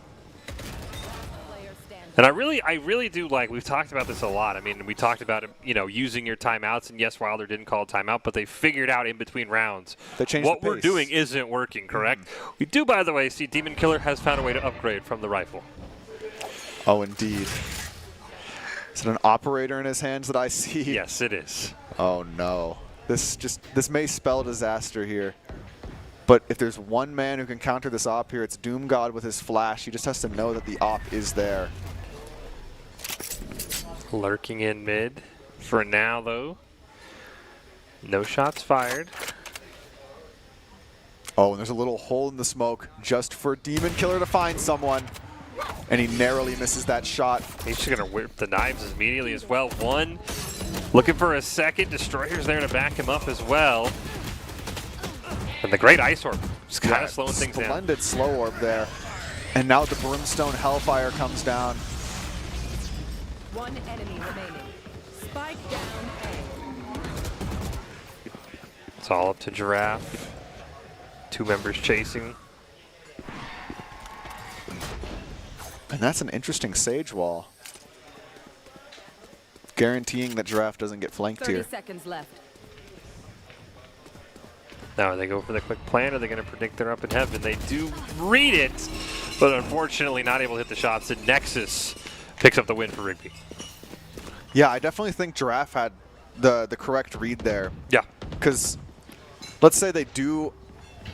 And I really do like, we've talked about this a lot. I mean, we talked about, you know, using your timeouts, and yes, Wilder didn't call a timeout, but they figured out in between rounds they changed what the we're pace. doing isn't working, correct? We do, by the way, see Demon Killer has found a way to upgrade from the rifle. Oh, indeed. Is it an operator in his hands that I see? Yes, it is. Oh, no. This may spell disaster here. But if there's one man who can counter this op here, it's Doom God with his flash. He just has to know that the op is there. Lurking in mid for now, though. No shots fired. Oh, and there's a little hole in the smoke just for Demon Killer to find someone. And he narrowly misses that shot. He's just going to whip the knives immediately as well. One, looking for a second. Destroyer's there to back him up as well. And the great Ice Orb just kind of slowing things down. Splendid slow orb there. And now the Brimstone Hellfire comes down. One enemy remaining. Spike down A. It's all up to Giraffe. Two members chasing. And that's an interesting Sage Wall. Guaranteeing that Giraffe doesn't get flanked 30 here. seconds left. Now, they go for the quick plan, or they're going to predict they're up in heaven. They do read it, but unfortunately not able to hit the shots. And Nexus picks up the win for Rigby. Yeah, I definitely think Giraffe had the correct read there. Yeah. Because let's say they do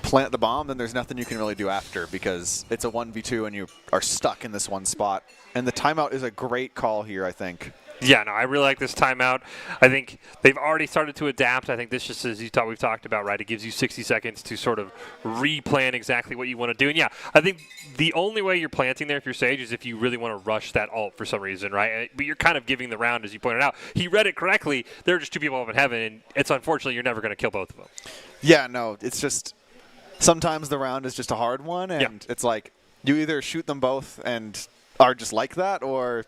plant the bomb, then there's nothing you can really do after because it's a 1v2 and you are stuck in this one spot. And the timeout is a great call here, I think. Yeah, no, I really like this timeout. I think they've already started to adapt. I think this just, as we've talked about, right, it gives you 60 seconds to sort of replan exactly what you want to do. And yeah, I think the only way you're planting there if you're Sage is if you really want to rush that ult for some reason, right? But you're kind of giving the round, as you pointed out. He read it correctly. There are just two people up in heaven, and it's unfortunately you're never going to kill both of them. Yeah, no, it's just sometimes the round is just a hard one, and it's like you either shoot them both and are just like that, or,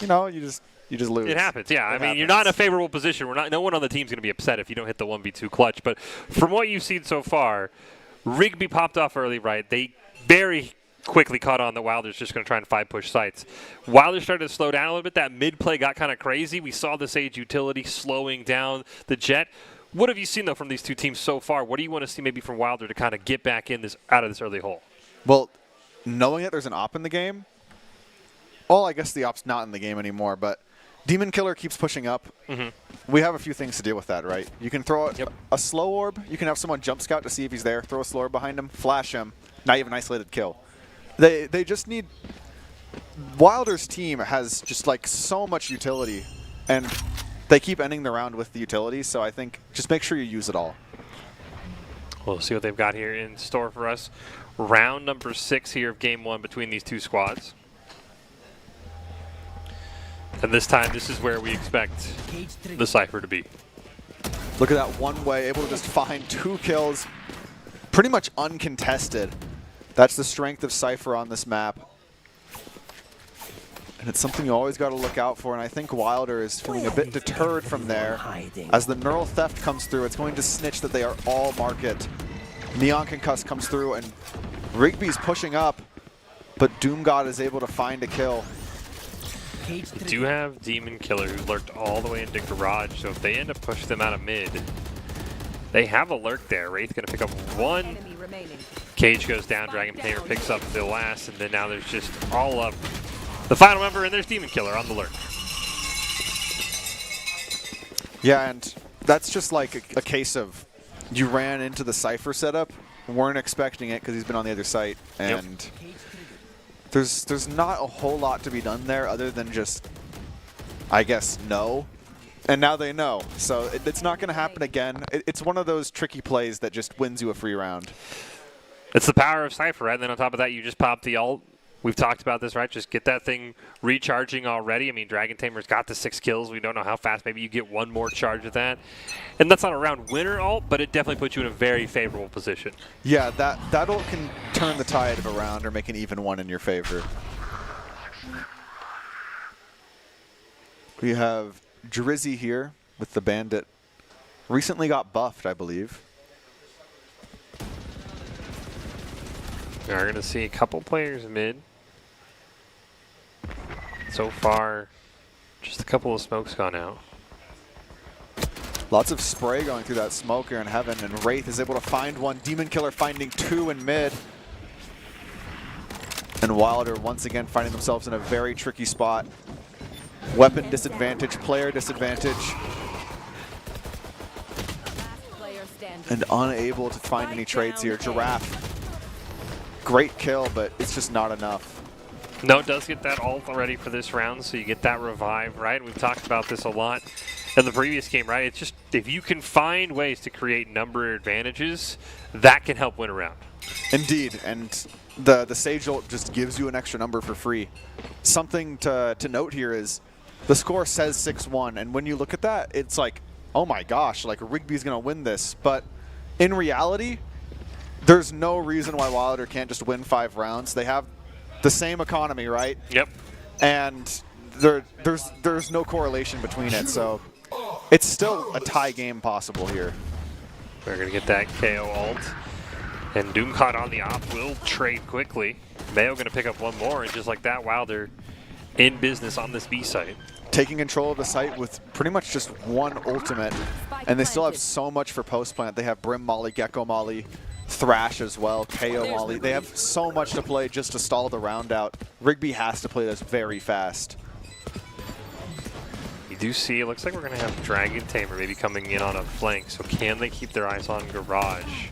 you know, you just lose. It happens, yeah. I mean, you're not in a favorable position. No one on the team's going to be upset if you don't hit the 1v2 clutch. But from what you've seen so far, Rigby popped off early, right? They very quickly caught on that Wilder's just going to try and 5-push sites. Wilder started to slow down a little bit. That mid-play got kind of crazy. We saw the Sage utility slowing down the Jet. What have you seen, though, from these two teams so far? What do you want to see maybe from Wilder to kind of get back in this out of this early hole? Well, knowing that there's an op in the game, well, I guess the op's not in the game anymore, but Demon Killer keeps pushing up. We have a few things to deal with that, right? You can throw a slow orb. You can have someone jump scout to see if he's there. Throw a slow orb behind him. Flash him. Now you have an isolated kill. They just need... Wilder's team has just like so much utility, and they keep ending the round with the utility, so I think just make sure you use it all. We'll see what they've got here in store for us. Round number 6 here of game 1 between these two squads. And this time, this is where we expect the Cypher to be. Look at that one way, able to just find 2 kills, pretty much uncontested. That's the strength of Cypher on this map. And it's something you always got to look out for, and I think Wilder is feeling a bit deterred from there. As the Neural Theft comes through, it's going to snitch that they are all market. Neon Concuss comes through, and Rigby's pushing up. but Doom God is able to find a kill. We do have Demon Killer who lurked all the way into Garage, so if they end up pushing them out of mid, they have a lurk there. Wraith gonna pick up one. Cage goes down, Dragon Tamer picks up the last, and then now there's just all of the final member, and there's Demon Killer on the lurk. Yeah, and that's just like a case of you ran into the Cypher setup, weren't expecting it because he's been on the other site, and there's not a whole lot to be done there other than just, I guess, know. And now they know, so it's not going to happen again. It's one of those tricky plays that just wins you a free round. It's the power of Cypher, right? And then on top of that, you just pop the ult. We've talked about this, right? Just get that thing recharging already. I mean, Dragon Tamer's got the 6 kills. We don't know how fast. Maybe you get one more charge with that. And that's not a round winner ult, but it definitely puts you in a very favorable position. Yeah, that ult can turn the tide of a round or make an even one in your favor. We have Drizzy here with the Bandit. Recently got buffed, I believe. We are going to see a couple players mid. So far, just a couple of smokes gone out. Lots of spray going through that smoke here in heaven, and Wraith is able to find one. Demon Killer finding 2 in mid. And Wilder once again finding themselves in a very tricky spot. Weapon disadvantage, player disadvantage. And unable to find any trades here. Giraffe. Great kill, but it's just not enough. No, it does get that ult already for this round, so you get that revive, right? We've talked about this a lot in the previous game, right? It's just, if you can find ways to create number advantages, that can help win a round. Indeed, and the Sage ult just gives you an extra number for free. Something to note here is the score says 6-1, and when you look at that, it's like, oh my gosh, like Rigby's going to win this. But in reality, there's no reason why Wilder can't just win 5 rounds. They have the same economy, right? Yep. And there's no correlation between it, so it's still a tie game possible here. We're going to get that KO ult. And Doomcott on the op will trade quickly. Mayo going to pick up one more, and just like that, Wilder in business on this B site. Taking control of the site with pretty much just one ultimate, and they still have so much for post-plant. They have Brim Molly, Gecko Molly, Thrash as well, KO Molly. They have so much to play just to stall the round out. Rigby has to play this very fast. You do see, it looks like we're going to have Dragon Tamer maybe coming in on a flank, so can they keep their eyes on Garage?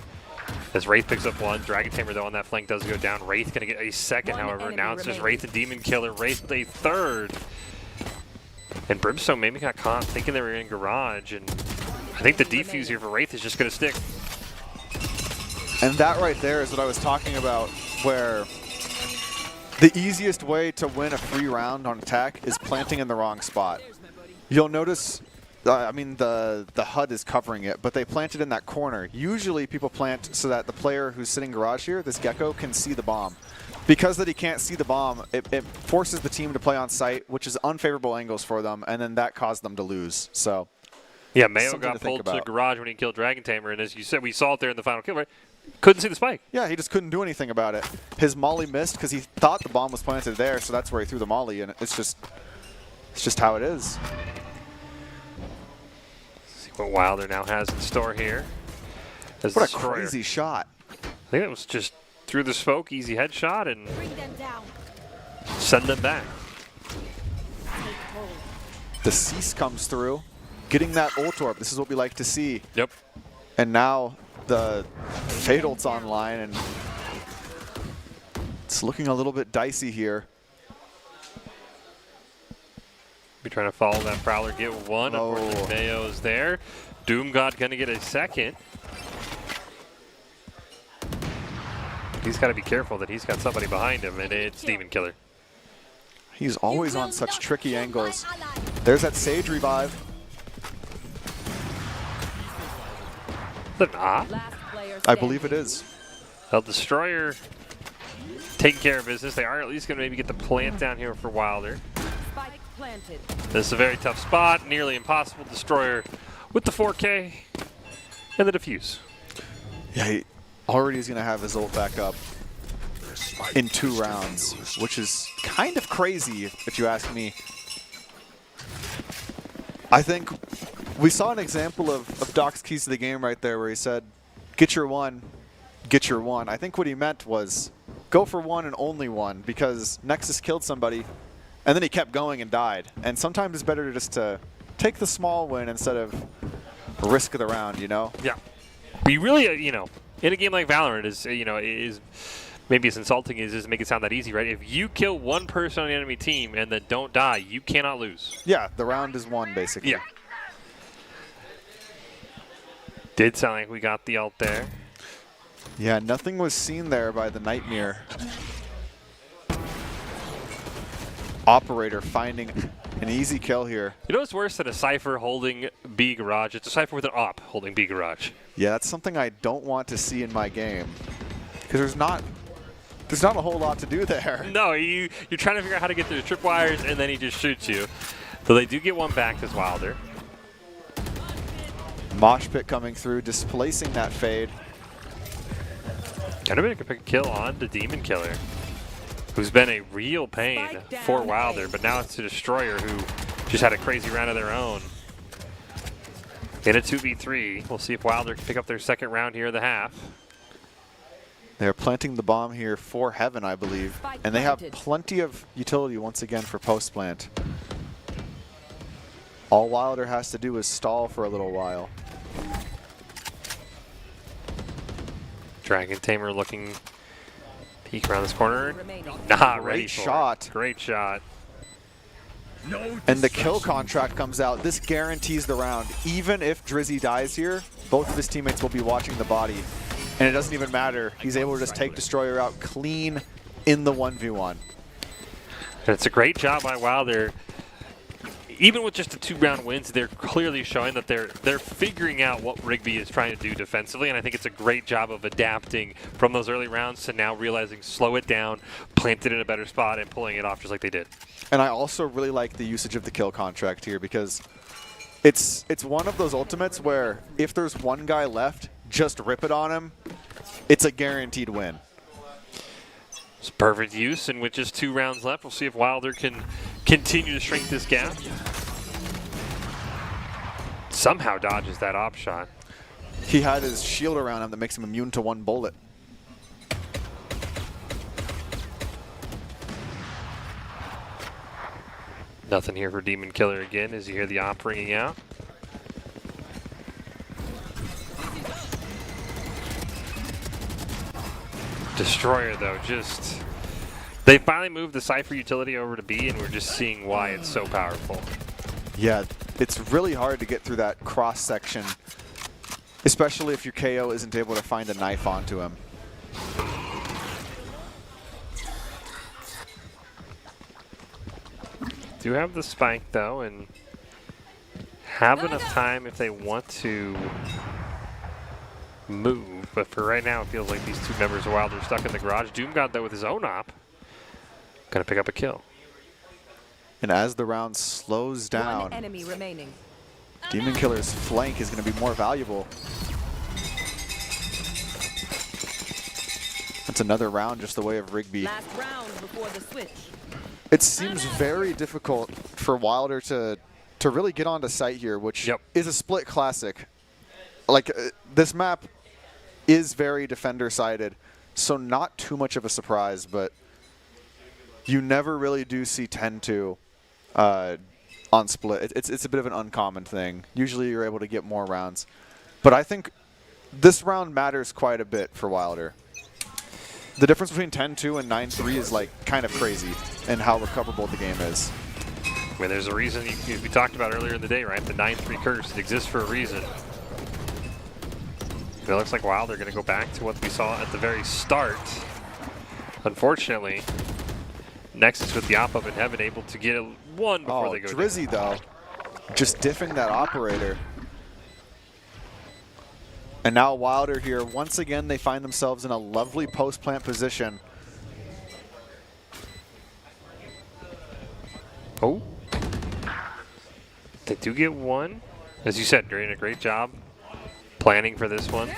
As Wraith picks up one, Dragon Tamer though on that flank does go down. Wraith going to get a second, however. Now it's just Wraith and Demon Killer. Wraith with a third. And Brimstone maybe got caught thinking they were in Garage, and I think the defuse here for Wraith is just going to stick. And that right there is what I was talking about, where the easiest way to win a free round on attack is planting in the wrong spot. You'll notice, I mean, the HUD is covering it, but they planted in that corner. Usually people plant so that the player who's sitting Garage here, this Gecko, can see the bomb. Because that he can't see the bomb, it forces the team to play on site, which is unfavorable angles for them, and then that caused them to lose. So, yeah, Mayo got pulled to Garage when he killed Dragon Tamer, and as you said, we saw it there in the final kill, right? Couldn't see the spike. Yeah, he just couldn't do anything about it. His Molly missed because he thought the bomb was planted there, so that's where he threw the Molly, and it's just how it is. Let's see what Wilder now has in store here. What a crazy shot. I think it was just through the smoke, easy headshot, and send them back. The Cease comes through, getting that ult orb. This is what we like to see. Yep. And now the Fade ult's online, and it's looking a little bit dicey here. Be trying to follow that Prowler, get one. Unfortunately, Mayo's there. Doom God gonna get a second. He's got to be careful that he's got somebody behind him, and it's Demon Killer. He's always on such tricky angles. There's that Sage revive. They're not. I believe it is. Well, Destroyer taking care of business. They are at least going to maybe get the plant down here for Wilder. This is a very tough spot, nearly impossible. Destroyer with the 4K and the defuse. Yeah, he already is going to have his ult back up. in 2 rounds, which is kind of crazy if you ask me. I think we saw an example of Doc's keys to the game right there where he said, get your one, get your one. I think what he meant was go for one and only one, because Nexus killed somebody and then he kept going and died. And sometimes it's better just to take the small win instead of risk the round, you know? Yeah. We really, you know, in a game like Valorant is, you know, is maybe as insulting as is make it sound that easy, right? If you kill one person on the enemy team and then don't die, you cannot lose. Yeah, the round is won, basically. Yeah. Did sound like we got the ult there. Yeah, nothing was seen there by the Nightmare. Operator finding an easy kill here. You know what's worse than a Cypher holding B garage? It's a Cypher with an op holding B garage. Yeah, that's something I don't want to see in my game, because there's not a whole lot to do there. No, you're trying to figure out how to get through the tripwires, and then he just shoots you. So they do get one back as Wilder. Mosh pit coming through, displacing that fade. Could have been a good kill on the Demon Killer, who's been a real pain for Wilder, but now it's the Destroyer who just had a crazy round of their own. In a 2v3, we'll see if Wilder can pick up their second round here in the half. They're planting the bomb here for Heaven, I believe, and they have plenty of utility once again for post-plant. All Wilder has to do is stall for a little while. Dragon Tamer looking peek around this corner. Not ready for shot. it. Great shot. And the kill contract comes out. This guarantees the round. Even if Drizzy dies here, both of his teammates will be watching the body. And it doesn't even matter. He's able to just take Destroyer out clean in the 1v1. And it's a great job by Wilder. Even with just the 2-round wins, they're clearly showing that they're figuring out what Rigby is trying to do defensively, and I think it's a great job of adapting from those early rounds to now realizing slow it down, plant it in a better spot, and pulling it off just like they did. And I also really like the usage of the kill contract here, because it's one of those ultimates where if there's one guy left, just rip it on him. It's a guaranteed win. It's perfect use, and with just 2 rounds left, we'll see if Wilder can continue to shrink this gap. Somehow dodges that op shot. He had his shield around him that makes him immune to 1 bullet. Nothing here for Demon Killer again as you hear the op ringing out. Destroyer, though, just... They finally moved the Cypher utility over to B, and we're just seeing why it's so powerful. Yeah, it's really hard to get through that cross-section, especially if your KO isn't able to find a knife onto him. Do have the spike, though, and have enough time if they want to move, but for right now it feels like these 2 members of Wilder are stuck in the garage. Doomgod, though, with his own op, gonna pick up a kill. And as the round slows down, 1 enemy remaining. Demon Killer's flank is going to be more valuable. That's another round just the way of Rigby. Last round before the switch. It seems very difficult for Wilder to really get onto site here, which is a split classic. Like, this map is very defender-sided, so not too much of a surprise, but you never really do see 10-2 on split. It's a bit of an uncommon thing. Usually you're able to get more rounds. But I think this round matters quite a bit for Wilder. The difference between 10-2 and 9-3 is like kind of crazy in how recoverable the game is. I mean, there's a reason we talked about earlier in the day, right? The 9-3 curse. It exists for a reason. It looks like Wilder going to go back to what we saw at the very start. Unfortunately, Nexus with the op up in Heaven able to get a 1 before they go Drizzy, though, just diffing that operator. And now Wilder here, once again, they find themselves in a lovely post-plant position. Oh. They do get 1. As you said, doing a great job planning for this one.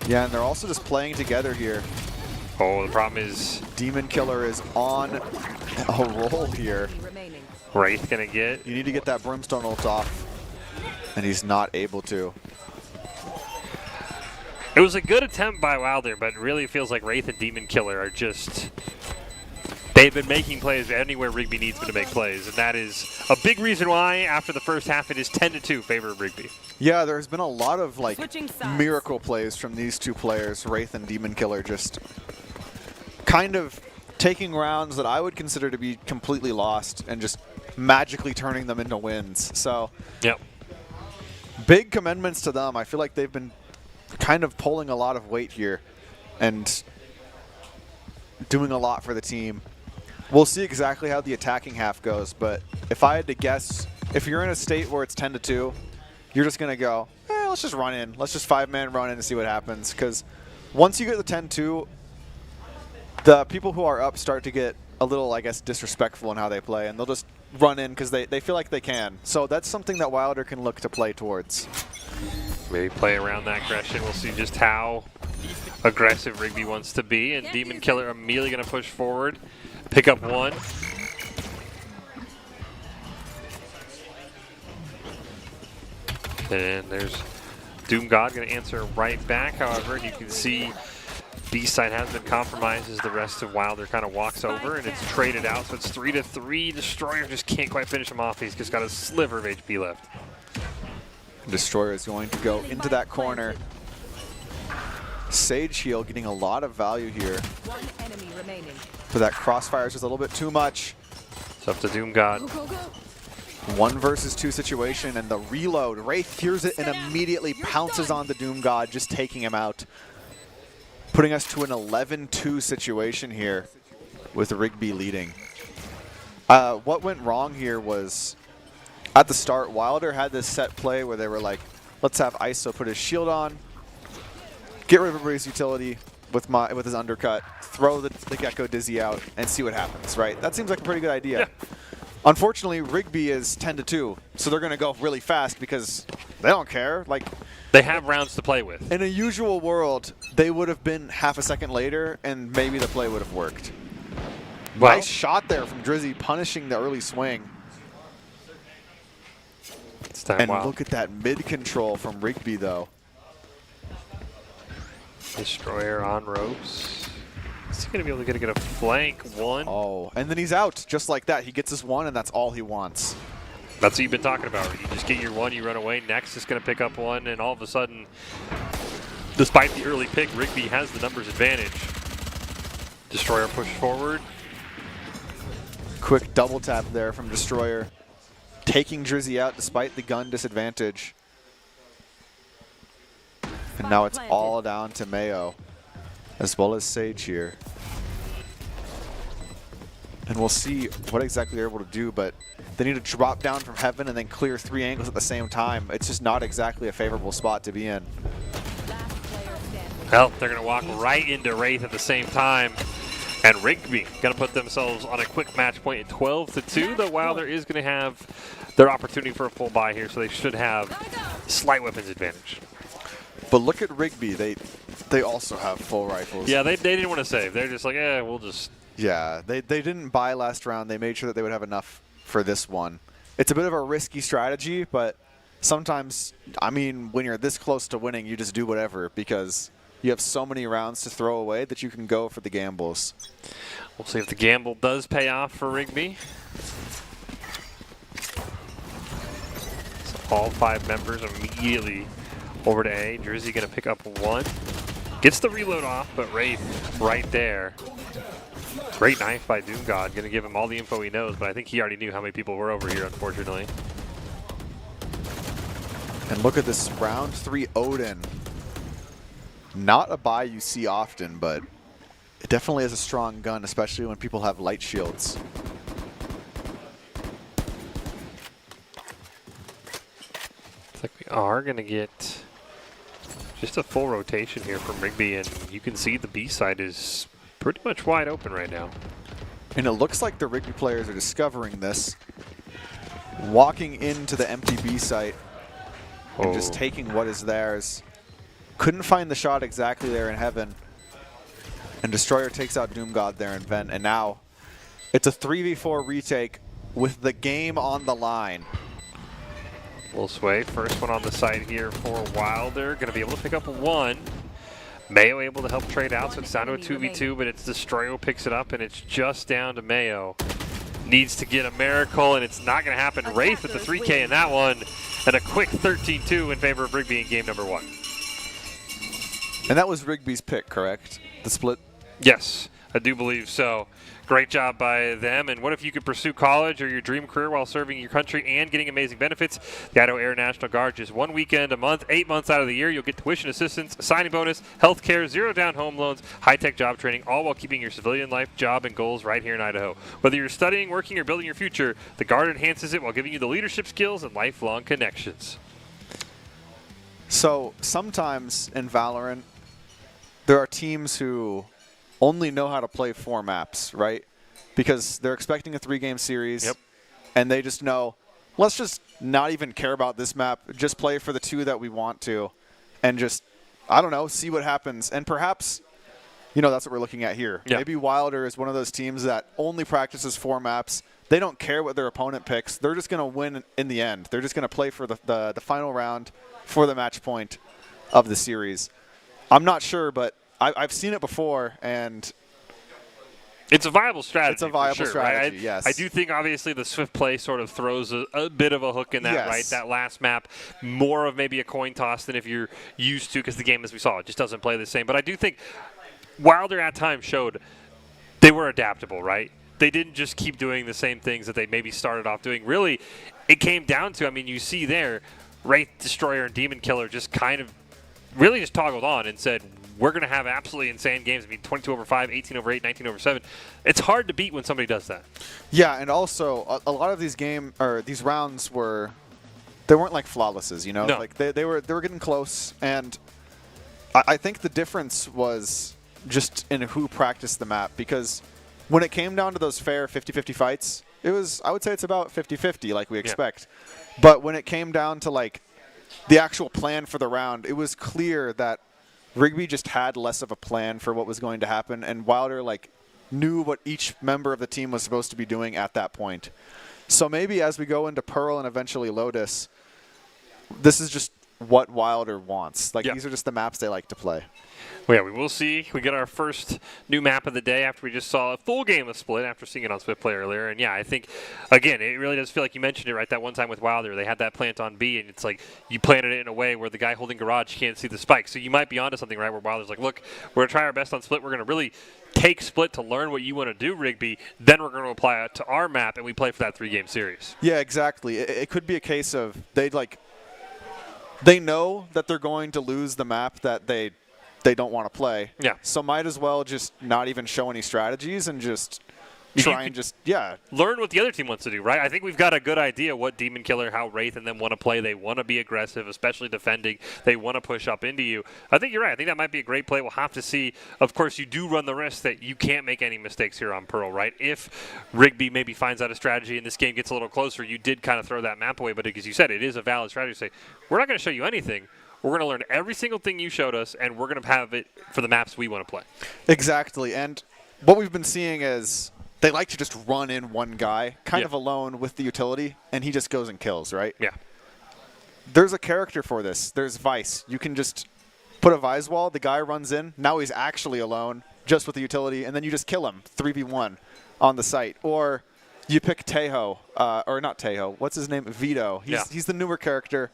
Yeah, and they're also just playing together here. Oh, the problem is Demon Killer is on a roll here. Wraith gonna get. You need to get that Brimstone ult off, and he's not able to. It was a good attempt by Wilder, but it really feels like Wraith and Demon Killer are just... They've been making plays anywhere Rigby needs them to make plays, and that is a big reason why, after the first half, it is 10-2 favor of Rigby. Yeah, there's been a lot of like miracle plays from these two players, Wraith and Demon Killer, just kind of taking rounds that I would consider to be completely lost and just magically turning them into wins. So, yep. Big commendments to them. I feel like they've been kind of pulling a lot of weight here and doing a lot for the team. We'll see exactly how the attacking half goes, but if I had to guess, if you're in a state where it's 10-2, you're just going to go, let's just run in. Let's just 5-man run in and see what happens. Because once you get the 10-2, the people who are up start to get a little, I guess, disrespectful in how they play, and they'll just run in because they feel like they can. So that's something that Wilder can look to play towards. Maybe play around that aggression. We'll see just how aggressive Rigby wants to be, and Demon Killer immediately going to push forward, pick up one. And there's Doom God going to answer right back. However, you can see B-side has been compromised as the rest of Wilder kind of walks over, and it's traded out. So it's 3-3. Destroyer just can't quite finish him off. He's just got a sliver of HP left. Destroyer is going to go into that corner. Sage Heal getting a lot of value here. One enemy remaining. But that crossfire is just a little bit too much. It's up to Doom God. 1 versus 2 situation, and the reload. Wraith hears it and immediately pounces on the Doom God, just taking him out. Putting us to an 11-2 situation here with Rigby leading. What went wrong here was, at the start, Wilder had this set play where they were like, let's have ISO put his shield on, get rid of everybody's utility with his undercut, throw the Gecko Dizzy out, and see what happens, right? That seems like a pretty good idea. Yeah. Unfortunately, Rigby is 10-2, so they're going to go really fast because they don't care. Like, they have rounds to play with. In a usual world, they would have been half a second later, and maybe the play would have worked. Well, nice shot there from Drizzy, punishing the early swing. And look at that mid-control from Rigby, though. Destroyer on ropes. Is he going to be able to get a flank one? Oh, and then he's out just like that. He gets his one, and that's all he wants. That's what you've been talking about. You just get your one, you run away. Next is going to pick up one, and all of a sudden, despite the early pick, Rigby has the numbers advantage. Destroyer push forward. Quick double tap there from Destroyer, taking Drizzy out despite the gun disadvantage. And now it's all down to Mayo, as well as Sage here. And we'll see what exactly they're able to do, but they need to drop down from heaven and then clear 3 angles at the same time. It's just not exactly a favorable spot to be in. Well, they're going to walk right into Wraith at the same time. And Rigby going to put themselves on a quick match point at 12-2, though Wilder is going to have their opportunity for a full buy here, so they should have slight weapons advantage. But look at Rigby. They also have full rifles. Yeah, they didn't want to save. They're just like, we'll just... Yeah, they didn't buy last round. They made sure that they would have enough for this one. It's a bit of a risky strategy, but sometimes, I mean, when you're this close to winning, you just do whatever because you have so many rounds to throw away that you can go for the gambles. We'll see if the gamble does pay off for Rigby. So all 5 members immediately over to A. Drizzy going to pick up one. Gets the reload off, but Wraith right there. Great knife by Doom God. Going to give him all the info he knows, but I think he already knew how many people were over here, unfortunately. And look at this round 3 Odin. Not a buy you see often, but it definitely is a strong gun, especially when people have light shields. Looks like we are going to get just a full rotation here from Rigby, and you can see the B side is pretty much wide open right now. And it looks like the Rigby players are discovering this, walking into the empty B site and just taking what is theirs. Couldn't find the shot exactly there in heaven. And Destroyer takes out Doom God there in Vent, and now it's a 3v4 retake with the game on the line. Will Sway, first one on the side here for Wilder. Going to be able to pick up one. Mayo able to help trade out, so it's down to a 2v2, but it's Destroyer who picks it up, and it's just down to Mayo. Needs to get a miracle, and it's not going to happen. Wraith with the 3K in that one, and a quick 13-2 in favor of Rigby in game number 1. And that was Rigby's pick, correct? The split? Yes, I do believe so. Great job by them. And what if you could pursue college or your dream career while serving your country and getting amazing benefits? The Idaho Air National Guard, just 1 weekend a month, 8 months out of the year. You'll get tuition assistance, a signing bonus, health care, 0-down home loans, high-tech job training, all while keeping your civilian life, job, and goals right here in Idaho. Whether you're studying, working, or building your future, the Guard enhances it while giving you the leadership skills and lifelong connections. So sometimes in Valorant, there are teams who only know how to play 4 maps, right? Because they're expecting a 3-game series, and they just know, let's just not even care about this map, just play for the 2 that we want to, and just, I don't know, see what happens. And perhaps, you know, that's what we're looking at here. Maybe Wilder is one of those teams that only practices 4 maps. They don't care what their opponent picks. They're just going to win in the end. They're just going to play for the final round for the match point of the series. I'm not sure, but I've seen it before, and it's a viable strategy. It's a viable strategy, right? yes. I do think, obviously, the swift play sort of throws a bit of a hook in that, right? That last map, more of maybe a coin toss than if you're used to, because the game, as we saw, it just doesn't play the same. But I do think Wilder at times showed they were adaptable, right? They didn't just keep doing the same things that they maybe started off doing. Really, it came down to, I mean, you see there, Wraith, Destroyer, and Demon Killer just kind of really just toggled on and said, we're going to have absolutely insane games. I mean, 22/5, 18/8, 19/7. It's hard to beat when somebody does that. Yeah, and also a lot of these these rounds they weren't like flawlesses, you know. No. Like they were getting close, and I think the difference was just in who practiced the map, because when it came down to those fair 50-50 fights, I would say it's about 50-50 like we expect. But when it came down to like the actual plan for the round, it was clear that Rigby just had less of a plan for what was going to happen, and Wilder like knew what each member of the team was supposed to be doing at that point. So maybe as we go into Pearl and eventually Lotus, this is just what Wilder wants. Like these are just the maps they like to play. Well, yeah, we will see. We get our first new map of the day after we just saw a full game of Split after seeing it on Split Play earlier. And yeah, I think, again, it really does feel like you mentioned it, right? That one time with Wilder, they had that plant on B, and it's like you planted it in a way where the guy holding Garage can't see the spike. So you might be onto something, right, where Wilder's like, look, we're going to try our best on Split. We're going to really take Split to learn what you want to do, Rigby. Then we're going to apply it to our map, and we play for that 3-game series. Yeah, exactly. It could be a case of they know that they're going to lose the map that they don't want to play. Yeah. So might as well just not even show any strategies and just try and just, learn what the other team wants to do, right? I think we've got a good idea what Demon Killer, how Wraith and them want to play. They want to be aggressive, especially defending. They want to push up into you. I think you're right. I think that might be a great play. We'll have to see. Of course, you do run the risk that you can't make any mistakes here on Pearl, right? If Rigby maybe finds out a strategy and this game gets a little closer, you did kind of throw that map away. But as you said, it is a valid strategy to say, we're not going to show you anything. We're going to learn every single thing you showed us, and we're going to have it for the maps we want to play. Exactly. And what we've been seeing is they like to just run in one guy, kind of alone with the utility, and he just goes and kills, right? Yeah. There's a character for this. There's Vice. You can just put a Vise wall, the guy runs in, now he's actually alone, just with the utility, and then you just kill him, 3v1 on the site. Or you pick Tejo, or not Tejo, what's his name? Vito. He's the newer character.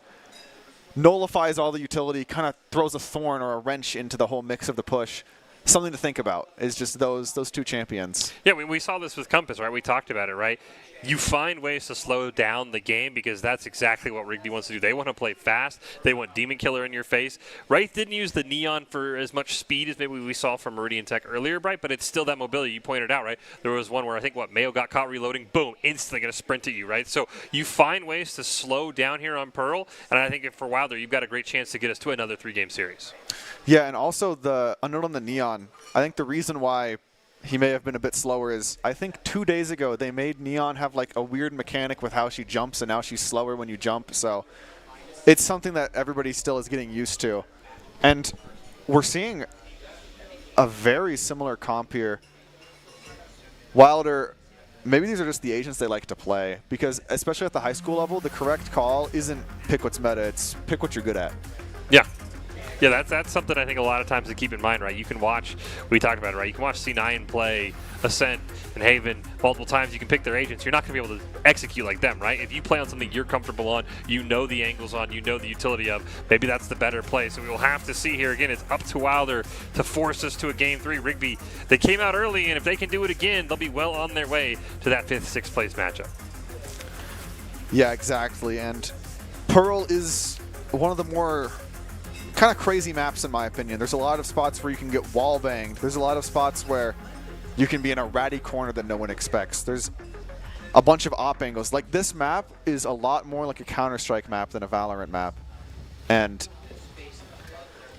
Nullifies all the utility, kind of throws a thorn or a wrench into the whole mix of the push. Something to think about is just those two champions. Yeah, we saw this with Compass, right? We talked about it, right? You find ways to slow down the game because that's exactly what Rigby wants to do. They want to play fast. They want Demon Killer in your face. Wraith didn't use the Neon for as much speed as maybe we saw from Meridian Tech earlier, right? But it's still that mobility. You pointed out, right? There was one where I think, Mayo got caught reloading. Boom, instantly going to sprint at you, right? So you find ways to slow down here on Pearl, and I think for Wilder, you've got a great chance to get us to another 3-game series. Yeah, and also a note on the Neon. I think the reason why he may have been a bit slower is I think 2 days ago they made Neon have like a weird mechanic with how she jumps, and now she's slower when you jump. So it's something that everybody still is getting used to. And we're seeing a very similar comp here. Wilder, maybe these are just the agents they like to play, because especially at the high school level, the correct call isn't pick what's meta, it's pick what you're good at. Yeah. Yeah, that's something I think a lot of times to keep in mind, right? You can watch, we talked about it, right? You can watch C9 play Ascent and Haven multiple times. You can pick their agents. You're not going to be able to execute like them, right? If you play on something you're comfortable on, you know the angles on, you know the utility of, maybe that's the better play. So we will have to see here again. It's up to Wilder to force us to a game 3. Rigby, they came out early, and if they can do it again, they'll be well on their way to that 5th, 6th place matchup. Yeah, exactly. And Pearl is one of the more kind of crazy maps in my opinion. There's a lot of spots where you can get wall banged. There's a lot of spots where you can be in a ratty corner that no one expects. There's a bunch of op angles. Like, this map is a lot more like a Counter-Strike map than a Valorant map. And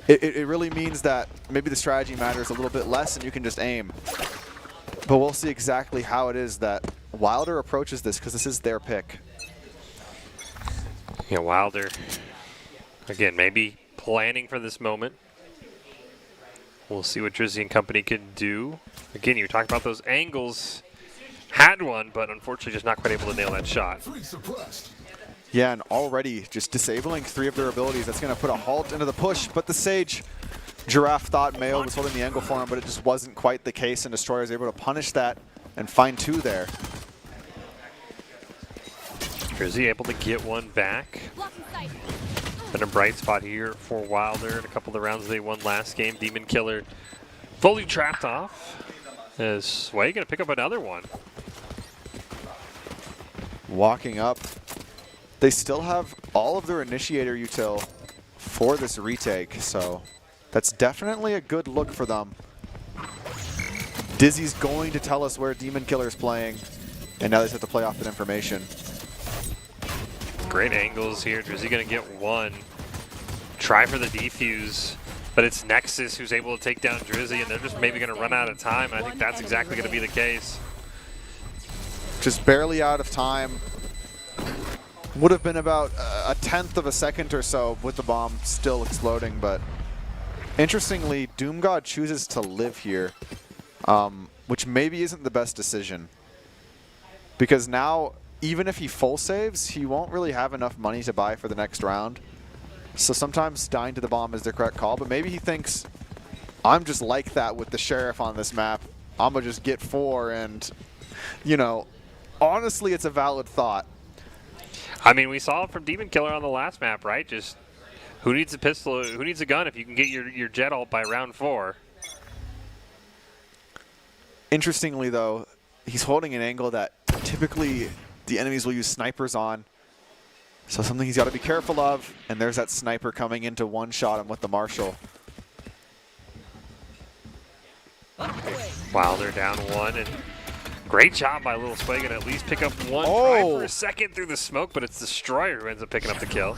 it really means that maybe the strategy matters a little bit less and you can just aim. But we'll see exactly how it is that Wilder approaches this, because this is their pick. Yeah, Wilder, again, maybe planning for this moment. We'll see what Drizzy and company can do. Again, you were talking about those angles. Had one, but unfortunately just not quite able to nail that shot. Yeah, and already just disabling 3 of their abilities. That's going to put a halt into the push, but the Sage Giraffe thought Mayo was holding the angle for him, but it just wasn't quite the case, and Destroyer is able to punish that and find 2 there. Drizzy able to get one back. Been a bright spot here for Wilder in a couple of the rounds they won last game. Demon Killer fully trapped off. Is Sway going to pick up another one? Walking up. They still have all of their initiator util for this retake, so that's definitely a good look for them. Dizzy's going to tell us where Demon Killer is playing, and now they just have to play off that information. Great angles here. Drizzy going to get one. Try for the defuse, but it's Nexus who's able to take down Drizzy, and they're just maybe going to run out of time. And I think that's exactly going to be the case. Just barely out of time. Would have been about a 1/10 of a second or so with the bomb still exploding, but interestingly, Doomgod chooses to live here, which maybe isn't the best decision. Because now, even if he full saves, he won't really have enough money to buy for the next round. So sometimes dying to the bomb is the correct call, but maybe he thinks, I'm just like that with the Sheriff on this map. I'm going to just get 4, and, you know, honestly, it's a valid thought. I mean, we saw it from Demon Killer on the last map, right? Just who needs a pistol, who needs a gun if you can get your jet ult by round 4? Interestingly, though, he's holding an angle that typically the enemies will use snipers on. So something he's got to be careful of, and there's that sniper coming in to one-shot him with the Marshall. Wilder down 1, and great job by Little Sway to at least pick up one. Try for a second through the smoke, but it's Destroyer who ends up picking up the kill.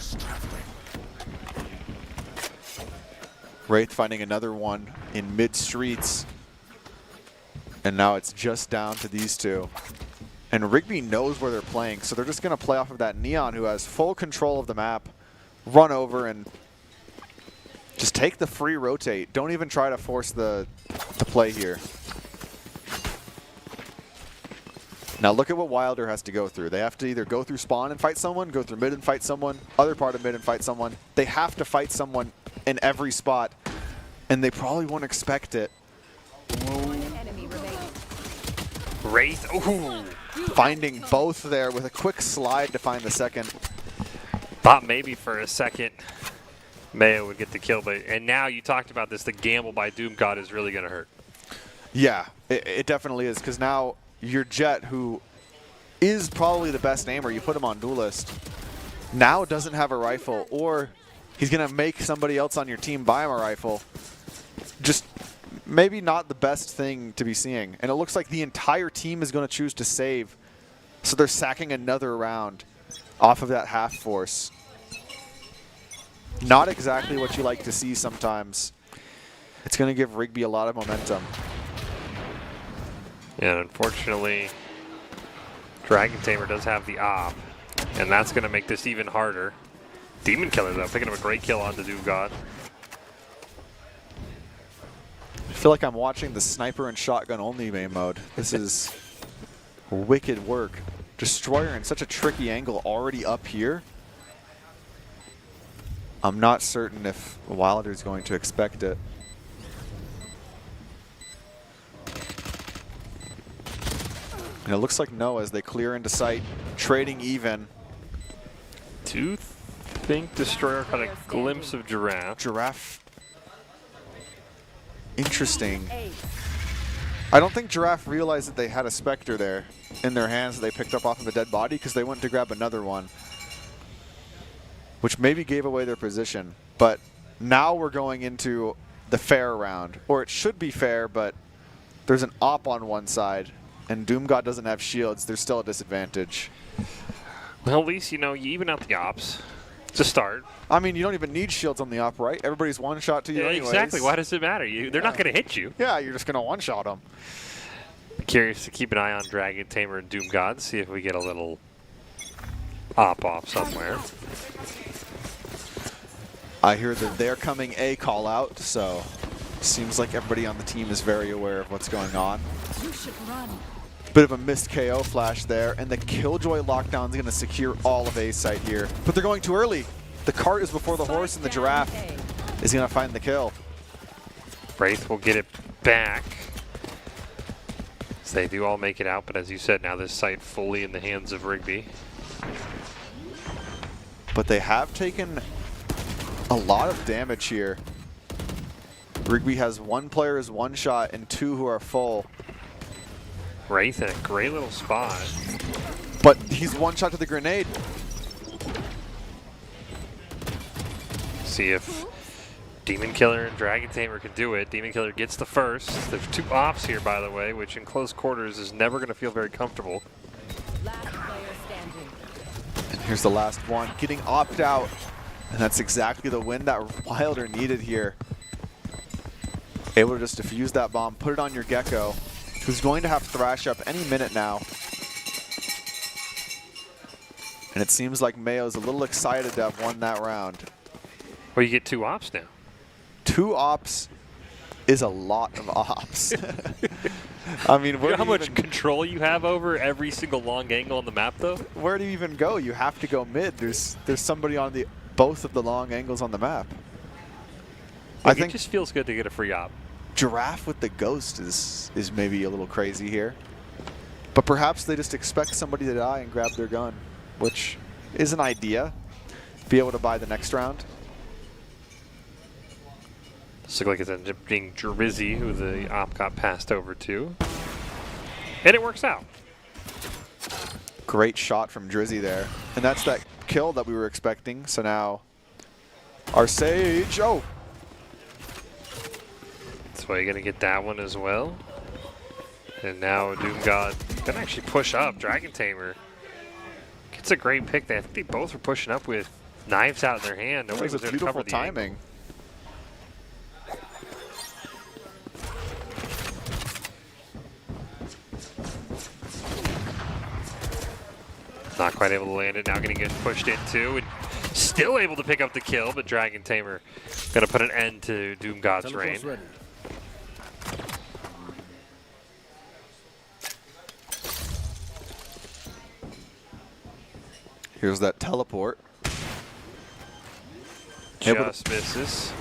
Wraith finding another one in mid-streets. And now it's just down to these 2. And Rigby knows where they're playing, so they're just going to play off of that Neon, who has full control of the map, run over and just take the free rotate. Don't even try to force the play here. Now look at what Wilder has to go through. They have to either go through spawn and fight someone, go through mid and fight someone, other part of mid and fight someone. They have to fight someone in every spot, and they probably won't expect it. Wraith, ooh. Finding both there with a quick slide to find the second. Thought maybe for a second Mayo would get the kill, but and now you talked about this, the gamble by Doomgod is really going to hurt. Yeah, it definitely is, because now your Jet, who is probably the best aimer, you put him on Duelist, now doesn't have a rifle, or he's going to make somebody else on your team buy him a rifle. Just maybe not the best thing to be seeing. And it looks like the entire team is going to choose to save, so they're sacking another round off of that half force. Not exactly what you like to see sometimes. It's going to give Rigby a lot of momentum. Yeah, unfortunately, Dragon Tamer does have the op, and that's going to make this even harder. Demon Killer, though, picking up a great kill onto Doomgod. I feel like I'm watching the sniper and shotgun only main mode. This is wicked work. Destroyer in such a tricky angle already up here. I'm not certain if Wilder's going to expect it. And it looks like no as they clear into sight, trading even. Do you think Destroyer got a glimpse of Giraffe? Giraffe. Interesting. I don't think Giraffe realized that they had a Spectre there in their hands that they picked up off of a dead body because they went to grab another one, which maybe gave away their position. But now we're going into the fair round, or it should be fair, but there's an op on one side, and Doomgod doesn't have shields. There's still a disadvantage. Well, at least, you know, you even out the ops to start. I mean, you don't even need shields on the op, right? Everybody's one shot to you anyways. Exactly. Why does it matter? They're not going to hit you. Yeah, you're just going to one shot them. Curious to keep an eye on Dragon Tamer and Doomgod, see if we get a little op somewhere. I hear that they're coming A call out, so seems like everybody on the team is very aware of what's going on. You should run. Bit of a missed KO flash there, and the Killjoy lockdown is going to secure all of A site here. But they're going too early. The cart is before the horse, and the Giraffe is going to find the kill. Wraith will get it back. So they do all make it out, but as you said, now this site fully in the hands of Rigby. But they have taken a lot of damage here. Rigby has one player is one shot and two who are full. Wraith in a great little spot. But he's one shot to the grenade. See if Demon Killer and Dragon Tamer can do it. Demon Killer gets the first. There's two ops here, by the way, which in close quarters is never going to feel very comfortable. Last player standing. And here's the last one, getting opt out. And that's exactly the win that Wilder needed here. Able to just defuse that bomb, put it on your Gecko, who's going to have Thrash up any minute now. And it seems like Mayo's a little excited to have won that round. Well, you get two ops now. Two ops is a lot of ops. I mean, you know how much control you have over every single long angle on the map, though? Where do you even go? You have to go mid. There's somebody on both of the long angles on the map. I think it just feels good to get a free op. Giraffe with the ghost is maybe a little crazy here. But perhaps they just expect somebody to die and grab their gun, which is an idea. Be able to buy the next round. Looks like it's ended up being Drizzy who the op got passed over to. And it works out. Great shot from Drizzy there. And that's that kill that we were expecting. So now our Sage, oh! That's why you're going to get that one as well. And now Doomgod can actually push up. Dragon Tamer gets a great pick there. I think they both were pushing up with knives out in their hand. Nobody was there to cover the timing. Not quite able to land it. Now going to get pushed into and still able to pick up the kill, but Dragon Tamer going to put an end to Doomgod's reign. Ready. Here's that teleport. Just misses.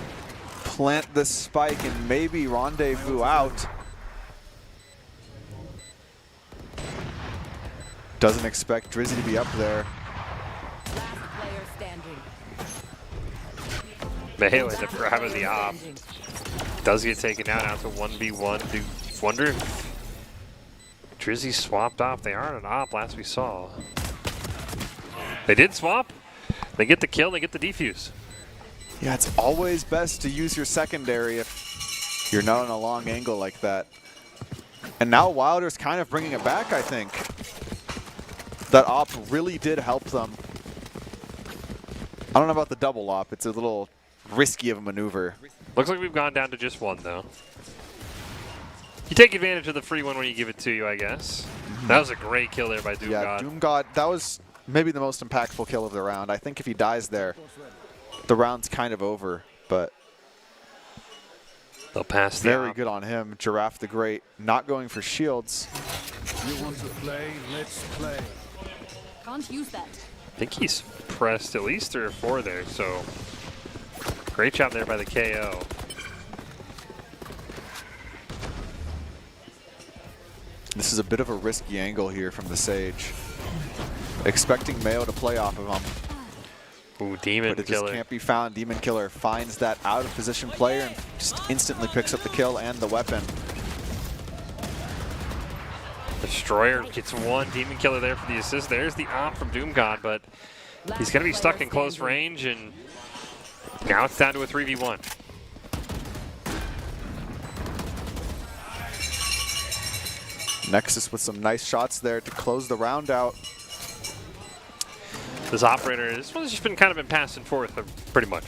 Plant the spike and maybe rendezvous out. Doesn't expect Drizzy to be up there. Last player standing. Mayo ends up grabbing the op. Does get taken out to 1v1. Do wonder if Drizzy swapped off. They are on an op last we saw. They did swap. They get the kill, they get the defuse. Yeah, it's always best to use your secondary if you're not on a long angle like that. And now Wilder's kind of bringing it back, I think. That op really did help them. I don't know about the double op. It's a little risky of a maneuver. Looks like we've gone down to just one, though. You take advantage of the free one when you give it to you, I guess. Mm-hmm. That was a great kill there by Doomgod. Yeah, Doomgod, that was maybe the most impactful kill of the round. I think if he dies there, the round's kind of over, but... They'll pass the Very op. good on him. Giraffe the Great not going for shields. You want to play? Let's play. Can't use that. I think he's pressed at least 3 or 4 there, so great job there by the KO. This is a bit of a risky angle here from the Sage. Expecting Mayo to play off of him. Ooh, Demon But it Killer. just can't be found. Demon Killer finds that out of position player and just instantly picks up the kill and the weapon. Destroyer gets 1. Demon Killer there for the assist. There's the op from Doom God, but he's going to be stuck in close range, and now it's down to a 3v1. Nexus with some nice shots there to close the round out. This operator, this one's just been kind of been passed and forth, pretty much.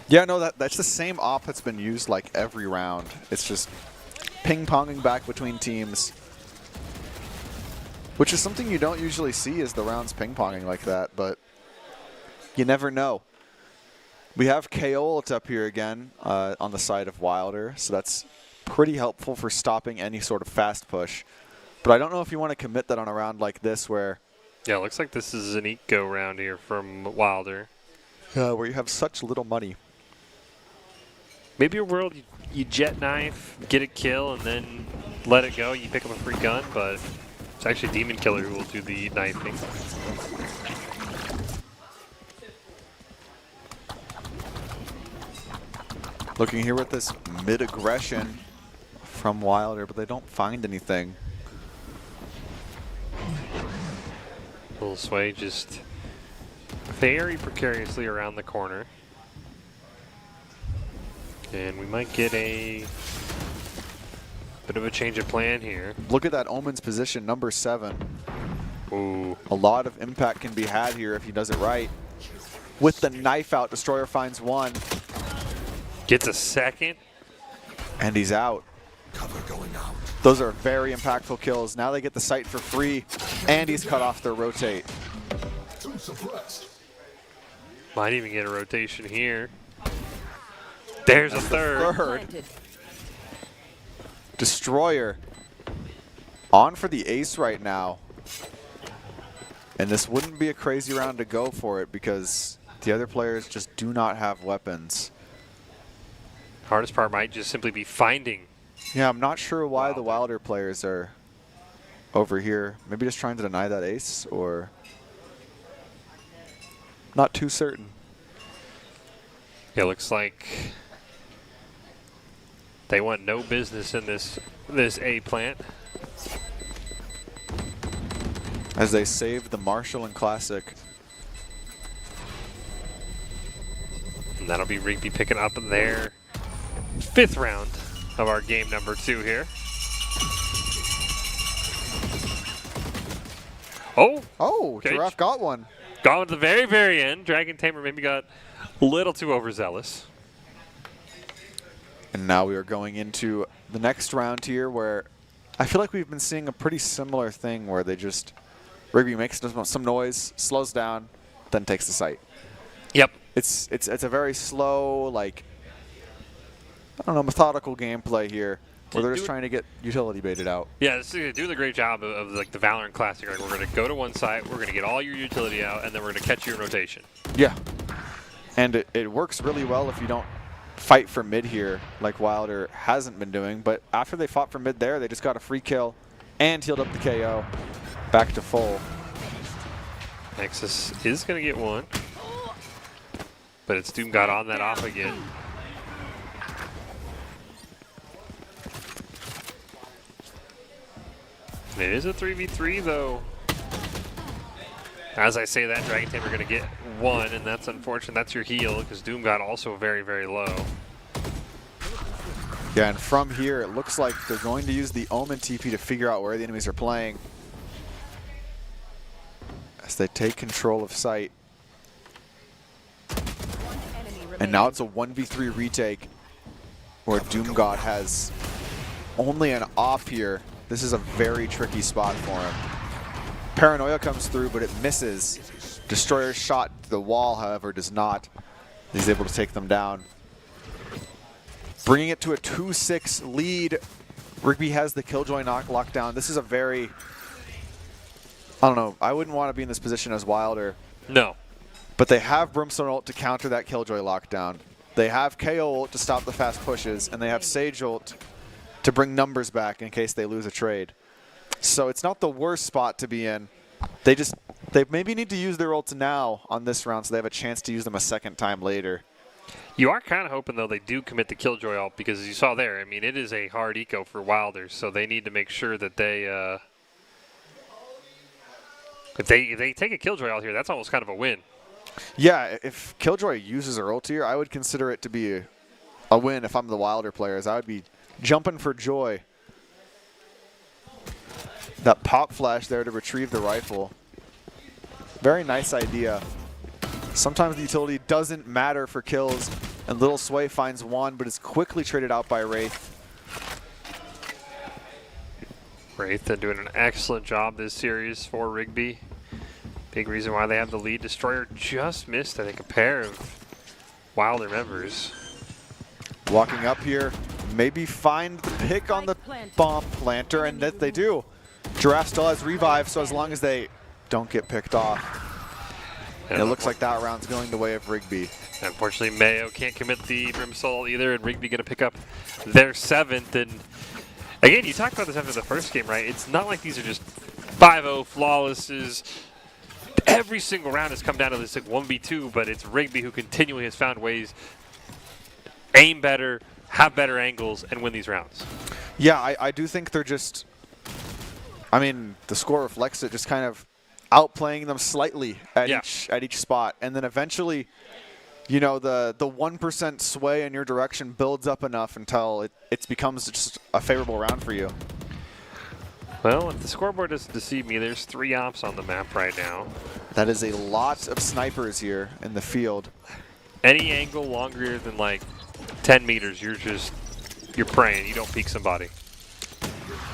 Yeah, no, that's the same op that's been used like every round. It's just ping-ponging back between teams, which is something you don't usually see is the rounds ping-ponging like that, but you never know. We have KO up here again on the side of Wilder, so that's pretty helpful for stopping any sort of fast push. But I don't know if you want to commit that on a round like this where... Yeah, it looks like this is an eco round here from Wilder. Where you have such little money. Maybe a world you jet knife, get a kill, and then let it go. You pick up a free gun, but it's actually Demon Killer who will do the knifing. Looking here with this mid-aggression from Wilder, but they don't find anything. Little Sway just very precariously around the corner. And we might get a bit of a change of plan here. Look at that Omen's position, number 7. Ooh. A lot of impact can be had here if he does it right. With the knife out, Destroyer finds 1. Gets a second. And he's out. Cover going out. Those are very impactful kills. Now they get the sight for free, and he's cut off their rotate. Might even get a rotation here. There's a third. Destroyer on for the ace right now. And this wouldn't be a crazy round to go for it because the other players just do not have weapons. Hardest part might just simply be finding. Yeah, I'm not sure why the Wilder players are over here. Maybe just trying to deny that ace, or not too certain. It looks like they want no business in this A plant. As they save the Marshall and Classic. And that'll be Rigby picking up their 5th round of our game number 2 here. Oh! Oh, okay. Giraffe got one. Got at the very, very end. Dragon Tamer maybe got a little too overzealous. And now we are going into the next round here where I feel like we've been seeing a pretty similar thing where they just, Rigby makes some noise, slows down, then takes the site. Yep. It's a very slow, like, I don't know, methodical gameplay here where they're just trying to get utility baited out. Yeah, this is doing a great job of like the Valorant Classic. Like, we're going to go to one site, we're going to get all your utility out, and then we're going to catch you in rotation. Yeah. And it works really well if you don't fight for mid here like Wilder hasn't been doing. But after they fought for mid there, they just got a free kill and healed up the KO. Back to full. Nexus is going to get one. But it's Doom got on that off again. And it is a 3v3 though. As I say that, Dragon Tamer going to get one, and that's unfortunate. That's your heal, because Doom got also very, very low. Yeah, and from here, it looks like they're going to use the Omen TP to figure out where the enemies are playing. As they take control of site. And now it's a 1v3 retake where Doom God has only an off here. This is a very tricky spot for him. Paranoia comes through, but it misses. Destroyer's shot to the wall, however, does not. He's able to take them down. bringing it to a 2-6 lead. Rigby has the Killjoy lockdown. This is a very, I don't know, I wouldn't want to be in this position as Wilder. No. But they have Brimstone ult to counter that Killjoy lockdown. They have KO ult to stop the fast pushes, and they have Sage ult to bring numbers back in case they lose a trade. So it's not the worst spot to be in. They maybe need to use their ults now on this round so they have a chance to use them a second time later. You are kind of hoping, though, they do commit the Killjoy ult because, as you saw there, I mean, it is a hard eco for Wilders, so they need to make sure that they, if they take a Killjoy out here, that's almost kind of a win. Yeah, if Killjoy uses her ult here, I would consider it to be a win if I'm the Wilder players. I would be jumping for joy. That pop flash there to retrieve the rifle. Very nice idea. Sometimes the utility doesn't matter for kills, and Little Sway finds one, but is quickly traded out by Wraith. Wraith doing an excellent job this series for Rigby. Big reason why they have the lead. Destroyer just missed, I think, a pair of Wilder members. Walking up here, maybe find the pick on the bomb planter, and that they do. Giraffe still has revive, so as long as they don't get picked off. And it looks like that round's going the way of Rigby. Unfortunately, Mayo can't commit the Brimstone either, and Rigby going to pick up their 7th. And again, you talked about this after the first game, right? It's not like these are just 5-0 flawlesses. Every single round has come down to this like 1v2, but it's Rigby who continually has found ways aim better, have better angles, and win these rounds. Yeah, I do think they're just, I mean, the score reflects it, just kind of outplaying them slightly at each spot, and then eventually, you know, the 1% sway in your direction builds up enough until it becomes just a favorable round for you. Well, if the scoreboard doesn't deceive me, there's 3 ops on the map right now. That is a lot of snipers here in the field. Any angle longer than like 10 meters, you're praying. You don't peek somebody.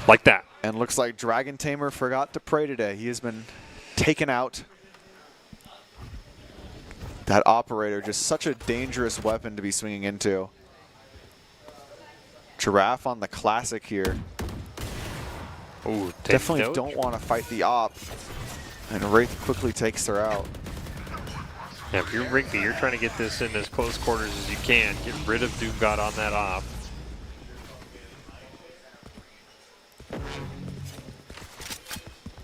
Like that. And looks like Dragon Tamer forgot to pray today. He has been taken out. That operator, just such a dangerous weapon to be swinging into. Giraffe on the classic here. Ooh, definitely don't want to fight the op. And Wraith quickly takes her out. Yeah, if you're Rigby, you're trying to get this in as close quarters as you can. Get rid of Doom God on that op.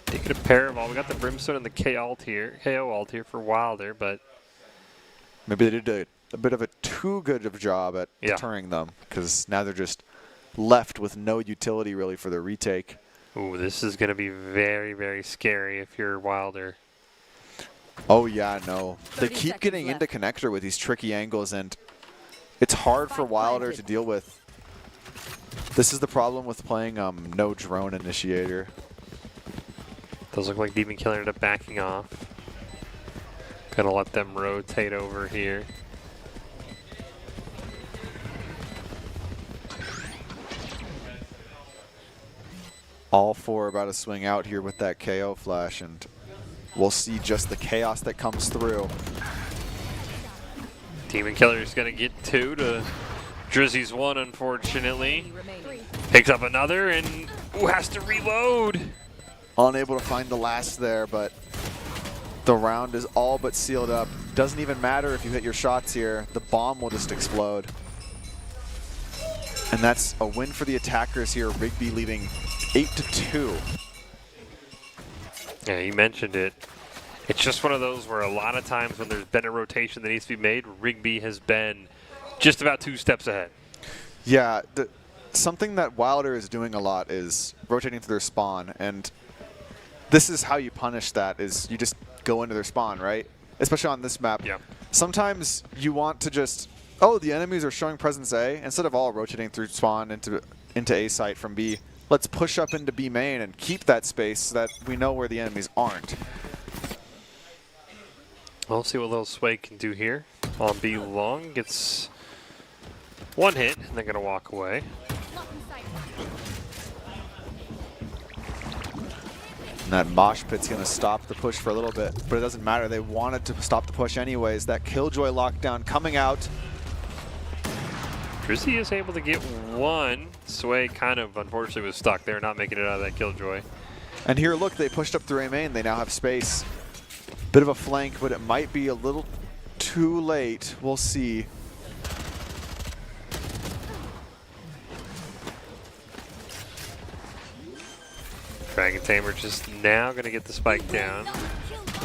Taking a pair of all. We got the Brimstone and the KO ult here for Wilder, but maybe they did a bit of a too good of a job at deterring them, because now they're just left with no utility really for the retake. Ooh, this is going to be very, very scary if you're Wilder. Oh yeah, no. They keep getting into connector with these tricky angles, and it's hard for Wilder to deal with. This is the problem with playing no drone initiator. Does look like Demon Killer ended up backing off. Gonna let them rotate over here. All 4 about to swing out here with that KO flash, and we'll see just the chaos that comes through. Demon Killer is going to get 2 to Drizzy's 1, unfortunately. Picks up another and has to reload. Unable to find the last there, but the round is all but sealed up. Doesn't even matter if you hit your shots here. The bomb will just explode. And that's a win for the attackers here. Rigby leading 8-2. Yeah, you mentioned it. It's just one of those where a lot of times when there's been a rotation that needs to be made, Rigby has been just about 2 steps ahead. Yeah, something that Wilder is doing a lot is rotating to their spawn, and this is how you punish that, is you just go into their spawn, right? Especially on this map. Yeah. Sometimes you want to just, oh, the enemies are showing presence A, instead of all rotating through spawn into A site from B, let's push up into B main and keep that space so that we know where the enemies aren't. We'll see what Little Sway can do here. On B long, gets 1 hit, and they're going to walk away. And that mosh pit's going to stop the push for a little bit, but it doesn't matter. They wanted to stop the push anyways. That Killjoy lockdown coming out. Drizzy is able to get one. Sway kind of, unfortunately, was stuck. They're not making it out of that Killjoy. And here, look, they pushed up through A main. They now have space. Bit of a flank, but it might be a little too late. We'll see. Dragon Tamer just now going to get the spike down.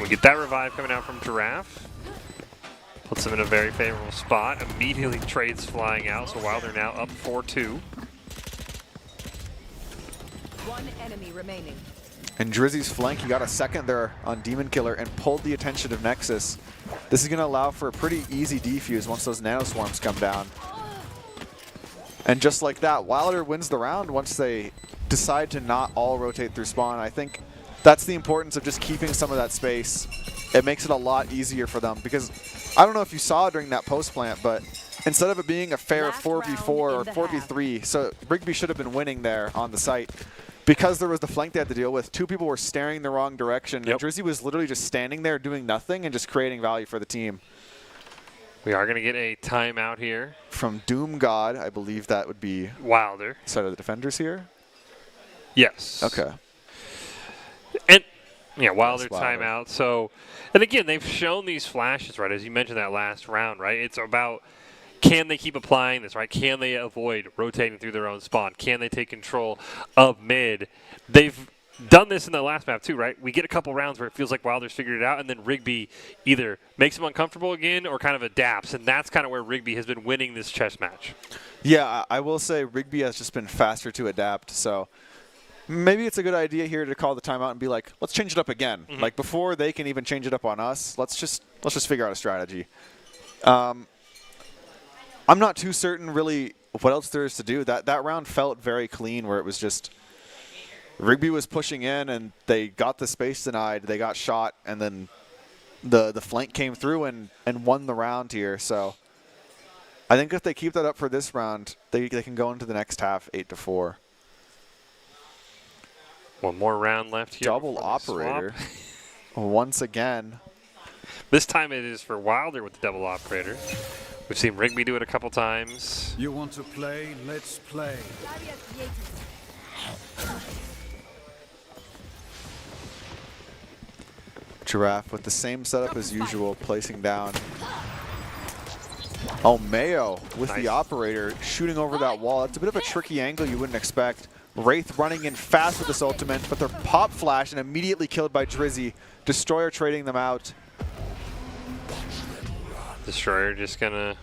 We get that revive coming out from Giraffe. Puts him in a very favorable spot. Immediately trades flying out, so Wilder now up 4-2. One enemy remaining. And Drizzy's flank, he got a second there on Demon Killer and pulled the attention of Nexus. This is going to allow for a pretty easy defuse once those Nano Swarms come down. And just like that, Wilder wins the round once they decide to not all rotate through spawn. I think that's the importance of just keeping some of that space. It makes it a lot easier for them because I don't know if you saw during that post plant, but instead of it being a fair 4v4 or 4v3, so Rigby should have been winning there on the site. Because there was the flank they had to deal with, two people were staring the wrong direction. And Drizzy was literally just standing there doing nothing and just creating value for the team. We are going to get a timeout here. From Doom God, I believe that would be Wilder. Side of the defenders here? Yes. Okay. And yeah, Wilder Wilder. timeout. So, and again, they've shown these flashes, right? As you mentioned that last round, right? It's about, can they keep applying this, right? Can they avoid rotating through their own spawn? Can they take control of mid? They've done this in the last map too, right? We get a couple rounds where it feels like Wilder's figured it out, and then Rigby either makes them uncomfortable again or kind of adapts, and that's kind of where Rigby has been winning this chess match. Yeah, I will say Rigby has just been faster to adapt, so maybe it's a good idea here to call the timeout and be like, let's change it up again. Like before they can even change it up on us, let's just figure out a strategy. I'm not too certain really what else there is to do. That round felt very clean where it was just Rigby was pushing in and they got the space denied, they got shot, and then the flank came through and won the round here. So I think if they keep that up for this round, they can go into the next half 8-4. One more round left here. Double operator. Once again. This time it is for Wilder with the double operator. We've seen Rigby do it a couple times. You want to play? Let's play. Giraffe with the same setup as usual, placing down. Oh, Mayo with the operator shooting over that wall. That's a bit of a tricky angle you wouldn't expect. Wraith running in fast with this ultimate, but they're pop flash and immediately killed by Drizzy. Destroyer trading them out. Destroyer just gonna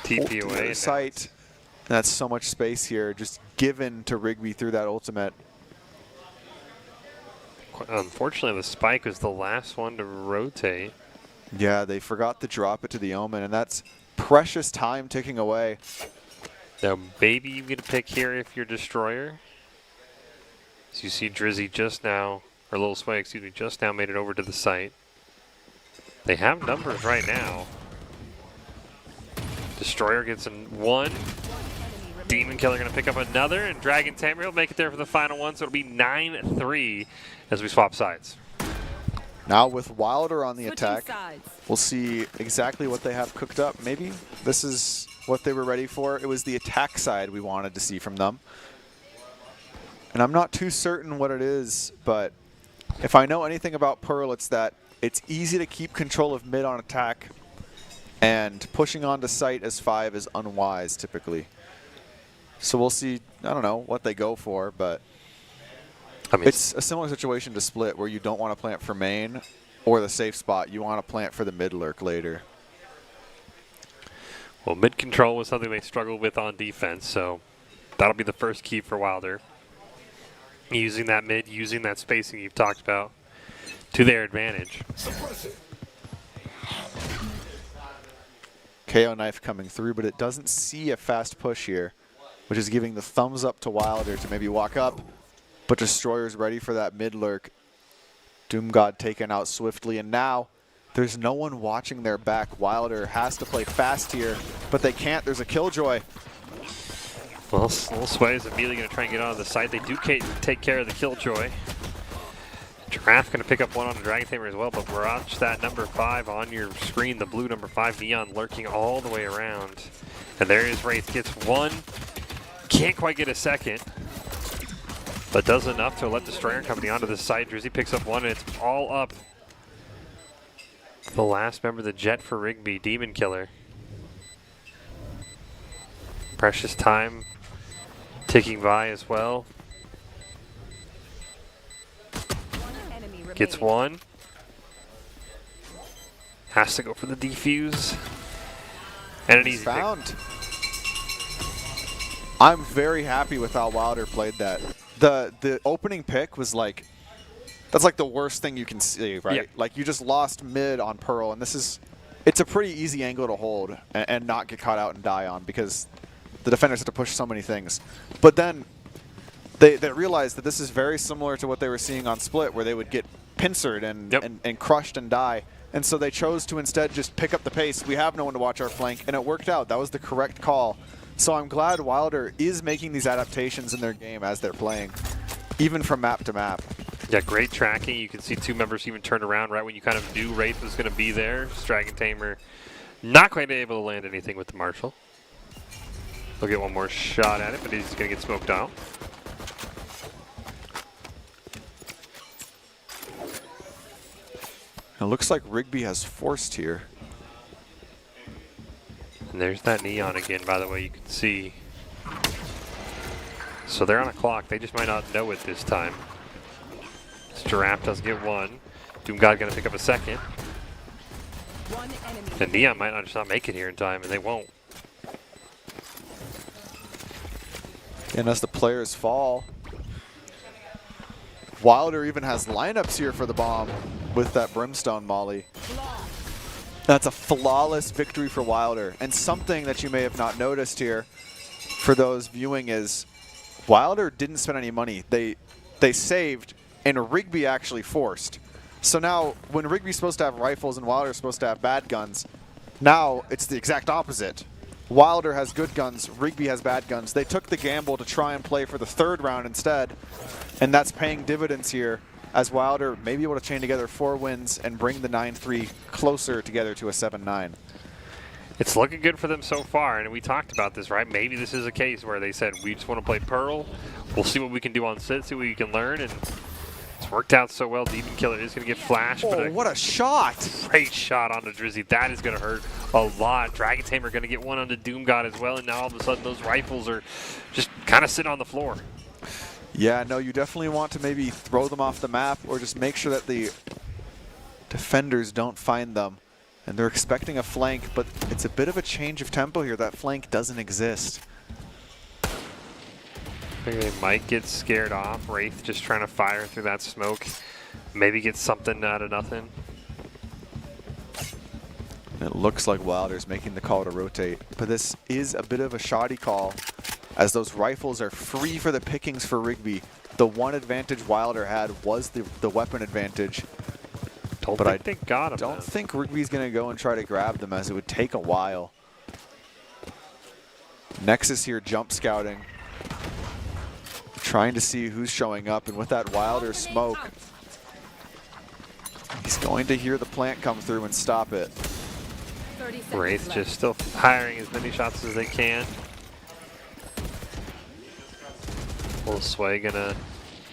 TP away. Site. And that's so much space here, just given to Rigby through that ultimate. Unfortunately, the spike was the last one to rotate. Yeah, they forgot to drop it to the Omen, and that's precious time ticking away. Now, maybe you get a pick here if you're Destroyer. So you see Drizzy just now, or Little Sway, excuse me, just now made it over to the site. They have numbers right now. Destroyer gets in one. Demon Killer going to pick up another, and Dragon Tamer will make it there for the final one, so it'll be 9-3 as we swap sides. Now with Wilder on the attack, we'll see exactly what they have cooked up. Maybe this is what they were ready for. It was the attack side we wanted to see from them. And I'm not too certain what it is, but if I know anything about Pearl, it's that it's easy to keep control of mid on attack, and pushing onto site as 5 is unwise typically. So we'll see, I don't know what they go for, but I mean, it's a similar situation to Split where you don't want to plant for main or the safe spot. You want to plant for the mid lurk later. Well, mid control was something they struggled with on defense, so that'll be the first key for Wilder. Using that mid, using that spacing you've talked about to their advantage. KO knife coming through, but it doesn't see a fast push here, which is giving the thumbs up to Wilder to maybe walk up, but Destroyer's ready for that mid lurk. Doom God taken out swiftly, and now there's no one watching their back. Wilder has to play fast here, but they can't. There's a Killjoy. Well, Little Sway is immediately going to try and get on the site. They do take care of the Killjoy. Giraffe going to pick up one on the Dragon Tamer as well, but watch that number 5 on your screen, the blue number 5 Neon lurking all the way around. And there is Wraith, gets one, can't quite get a second, but does enough to let Destroyer Company onto the side. Drizzy picks up one, and it's all up. The last member of the Jet for Rigby, Demon Killer. Precious time ticking by as well. Gets one. Has to go for the defuse. And an easy found. Pick. I'm very happy with how Wilder played that. The opening pick was like, that's like the worst thing you can see, right? Yeah. Like you just lost mid on Pearl, and it's a pretty easy angle to hold and not get caught out and die on because the defenders have to push so many things. But then they realized that this is very similar to what they were seeing on Split, where they would get pincered and crushed and die. And so they chose to instead just pick up the pace. We have no one to watch our flank, and it worked out. That was the correct call. So I'm glad Wilder is making these adaptations in their game as they're playing, even from map to map. Yeah, great tracking. You can see two members even turn around right when you kind of knew Wraith was going to be there. Dragon Tamer not quite able to land anything with the Marshal. He'll get one more shot at it, but he's going to get smoked out. It looks like Rigby has forced here. And there's that Neon again, by the way, you can see. So they're on a clock. They just might not know it this time. This Giraffe does get one. Doomgod going to pick up a second. And Neon might just not make it here in time, and they won't. And as the players fall, Wilder even has lineups here for the bomb with that Brimstone Molly. That's a flawless victory for Wilder. And something that you may have not noticed here for those viewing is Wilder didn't spend any money. They saved, and Rigby actually forced. So now when Rigby's supposed to have rifles and Wilder's supposed to have bad guns, now it's the exact opposite. Wilder has good guns, Rigby has bad guns. They took the gamble to try and play for the third round instead, and that's paying dividends here as Wilder may be able to chain together 4 wins and bring the 9-3 closer together to a 7-9. It's looking good for them so far, and we talked about this, right? Maybe this is a case where they said, we just want to play Pearl. We'll see what we can do on Sit, see what we can learn, and it's worked out so well. Demon Killer is going to get flashed. Oh, what a shot! Great shot onto Drizzy. That is going to hurt a lot. Dragon Tamer going to get one onto Doomgod as well, and now all of a sudden those rifles are just kind of sitting on the floor. Yeah, no, you definitely want to maybe throw them off the map or just make sure that the defenders don't find them. And they're expecting a flank, but it's a bit of a change of tempo here. That flank doesn't exist. I think they might get scared off. Wraith just trying to fire through that smoke. Maybe get something out of nothing. It looks like Wilder's making the call to rotate, but this is a bit of a shoddy call as those rifles are free for the pickings for Rigby. The one advantage Wilder had was the weapon advantage. I think got him. Don't think Rigby's going to go and try to grab them, as it would take a while. Nexus here jump scouting, trying to see who's showing up, and with that Wilder smoke, he's going to hear the plant come through and stop it. Wraith just still firing as many shots as they can. Little Sway gonna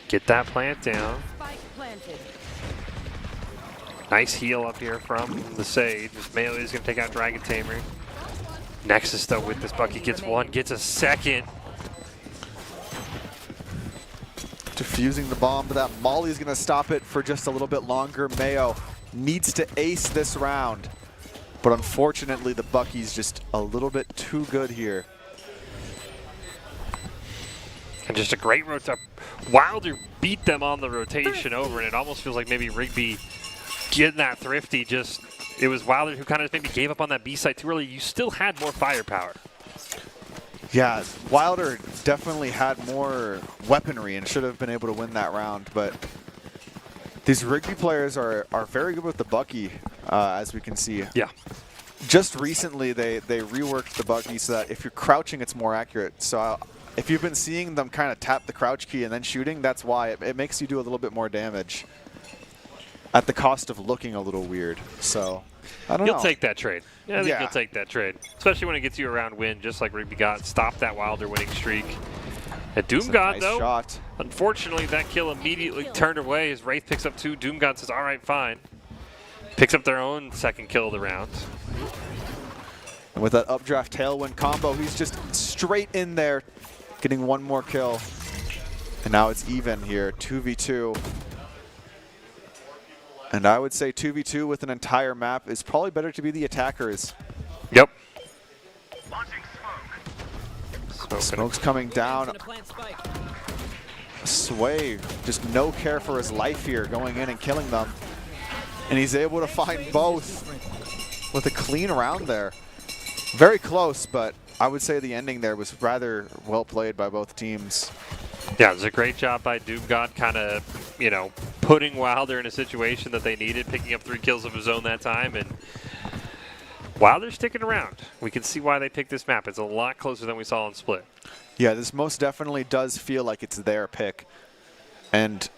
get that plant down. Nice heal up here from the Sage. Melee is gonna take out Dragon Tamer. Nexus though with this Bucky gets one, gets a second. Defusing the bomb, but that Molly is gonna stop it for just a little bit longer. Mayo needs to ace this round, but unfortunately the Bucky's just a little bit too good here. And just a great rotate. Wilder beat them on the rotation over, and it almost feels like maybe Rigby getting that thrifty. Just it was Wilder who kind of maybe gave up on that B site too early. You still had more firepower. Yeah, Wilder definitely had more weaponry and should have been able to win that round, but these Rigby players are very good with the Bucky, as we can see. Yeah. Just recently, they reworked the Bucky so that if you're crouching, it's more accurate. So if you've been seeing them kind of tap the crouch key and then shooting, that's why. It makes you do a little bit more damage. at the cost of looking a little weird. So, I don't know. You'll take that trade. Yeah, I think Yeah. you'll take that trade. Especially when it gets you a round win, just like Rigby got. Stop that Wilder winning streak. At Doomgod, nice though, shot. Unfortunately, that kill immediately turned away as Wraith picks up 2. Doomgod says, all right, fine. Picks up their own second kill of the round. And with that updraft tailwind combo, he's just straight in there, getting one more kill. And now it's even here, 2v2. And I would say 2v2 with an entire map is probably better to be the attackers. Yep. Smoke's coming down. Sway, just no care for his life here, going in and killing them. And he's able to find both with a clean round there. Very close, but I would say the ending there was rather well played by both teams. Yeah, it was a great job by Doomgod, kind of, you know, putting Wilder in a situation that they needed, picking up 3 kills of his own that time, and Wilder's sticking around. We can see why they picked this map. It's a lot closer than we saw in Split. Yeah, this most definitely does feel like it's their pick. And,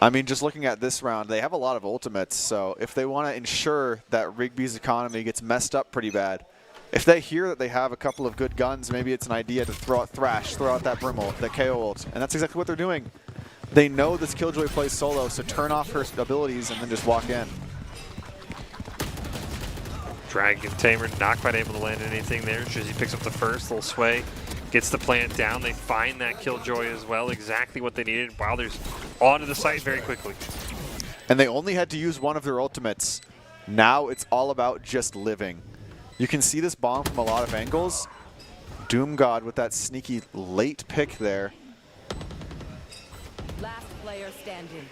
I mean, just looking at this round, they have a lot of ultimates, so if they want to ensure that Rigby's economy gets messed up pretty bad, if they hear that they have a couple of good guns, maybe it's an idea to throw out Thrash, throw out that Brimble, that KO ult, and that's exactly what they're doing. They know this Killjoy plays solo, so turn off her abilities and then just walk in. Dragon Tamer not quite able to land anything there. Shizzy picks up the first, little sway, gets the plant down. They find that Killjoy as well, exactly what they needed. Wilder's onto the site very quickly. And they only had to use one of their ultimates. Now it's all about just living. You can see this bomb from a lot of angles. Doomgod with that sneaky late pick there. Last player standing.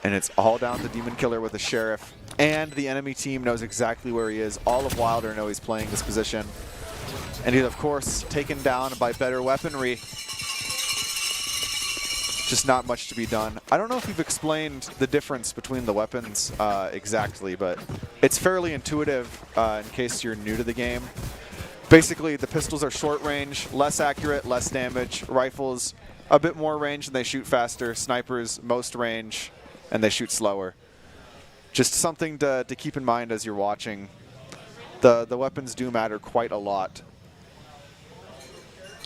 And it's all down to Demon Killer with the Sheriff. And the enemy team knows exactly where he is. All of Wilder know he's playing this position. And he's, of course, taken down by better weaponry. Just not much to be done. I don't know if you've explained the difference between the weapons exactly, but it's fairly intuitive in case you're new to the game. Basically, the pistols are short range, less accurate, less damage. Rifles, a bit more range and they shoot faster. Snipers, most range, and they shoot slower. Just something to keep in mind as you're watching. The weapons do matter quite a lot.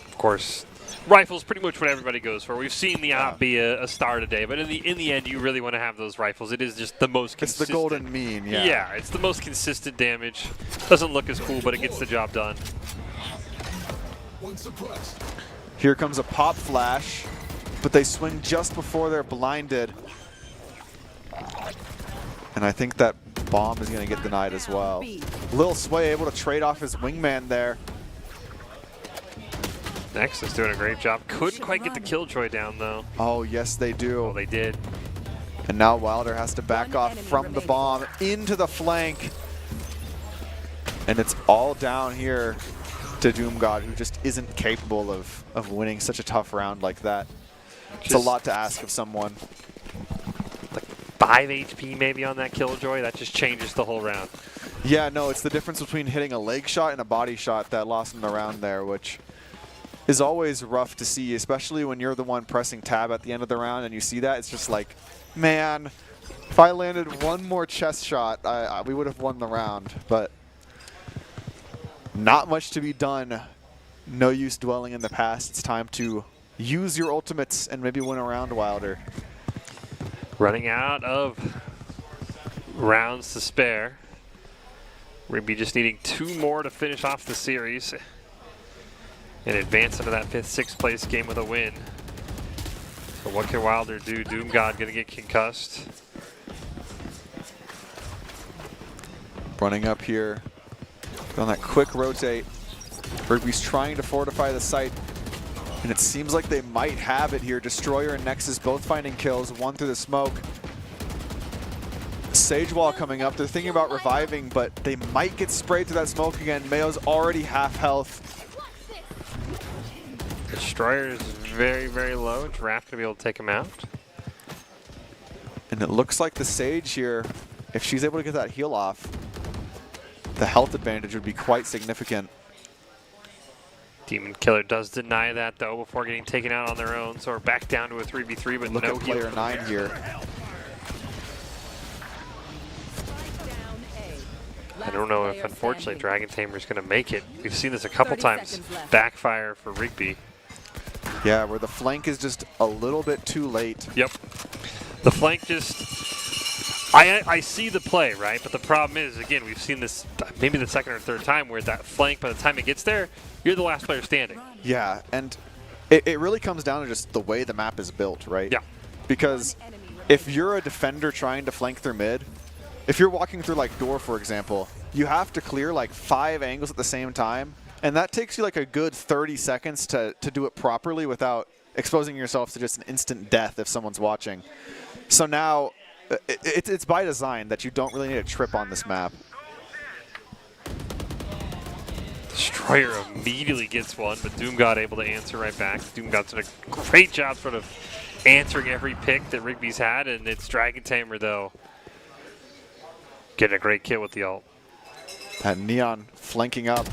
Of course, rifles pretty much what everybody goes for. We've seen the op be a star today, but in the end, you really want to have those rifles. It is just the most consistent. It's the golden mean, yeah. Yeah, it's the most consistent damage. Doesn't look as cool, but it gets the job done. Here comes a pop flash, but they swing just before they're blinded. And I think that bomb is going to get denied as well. Lil Sway able to trade off his wingman there. Next is doing a great job. Couldn't quite get the Killjoy down, though. Oh, yes, they do. Oh, they did. And now Wilder has to back off from the bomb into the flank. And it's all down here to Doomgod, who just isn't capable of winning such a tough round like that. It's a lot to ask of someone. Like 5 HP maybe on that Killjoy. That just changes the whole round. Yeah, no, it's the difference between hitting a leg shot and a body shot that lost him the round there, which is always rough to see, especially when you're the one pressing tab at the end of the round and you see that. It's just like, man, if I landed one more chest shot, we would have won the round. But not much to be done. No use dwelling in the past. It's time to use your ultimates and maybe win a round, Wilder. Running out of rounds to spare. We're going to be just needing 2 more to finish off the series and advance into that 5th, 6th place game with a win. So what can Wilder do? Doomgod going to get concussed. Running up here on that quick rotate. Rigby's trying to fortify the site, and it seems like they might have it here. Destroyer and Nexus both finding kills, one through the smoke. Sage Wall coming up. They're thinking about reviving, but they might get sprayed through that smoke again. Mayo's already half health. Destroyer is very, very low. Giraffe going to be able to take him out. And it looks like the Sage here, if she's able to get that heal off, the health advantage would be quite significant. Demon Killer does deny that, though, before getting taken out on their own. So we're back down to a 3v3, but Look no at player heal. 9 here. don't know if, unfortunately, Dragon Tamer's going to make it. We've seen this a couple times backfire for Rigby. Yeah, where the flank is just a little bit too late. Yep. The flank just... I see the play, right? But the problem is, again, we've seen this maybe the second or third time where that flank, by the time it gets there, you're the last player standing. Yeah, and it really comes down to just the way the map is built, right? Yeah. Because if you're a defender trying to flank through mid, if you're walking through like door, for example, you have to clear like 5 angles at the same time, and that takes you like a good 30 seconds to do it properly without exposing yourself to just an instant death if someone's watching. So now, it's by design that you don't really need a trip on this map. Destroyer immediately gets one, but Doomgod able to answer right back. Doomgod's done a great job sort of answering every pick that Rigby's had, and it's Dragon Tamer, though, getting a great kill with the ult. And Neon flanking up,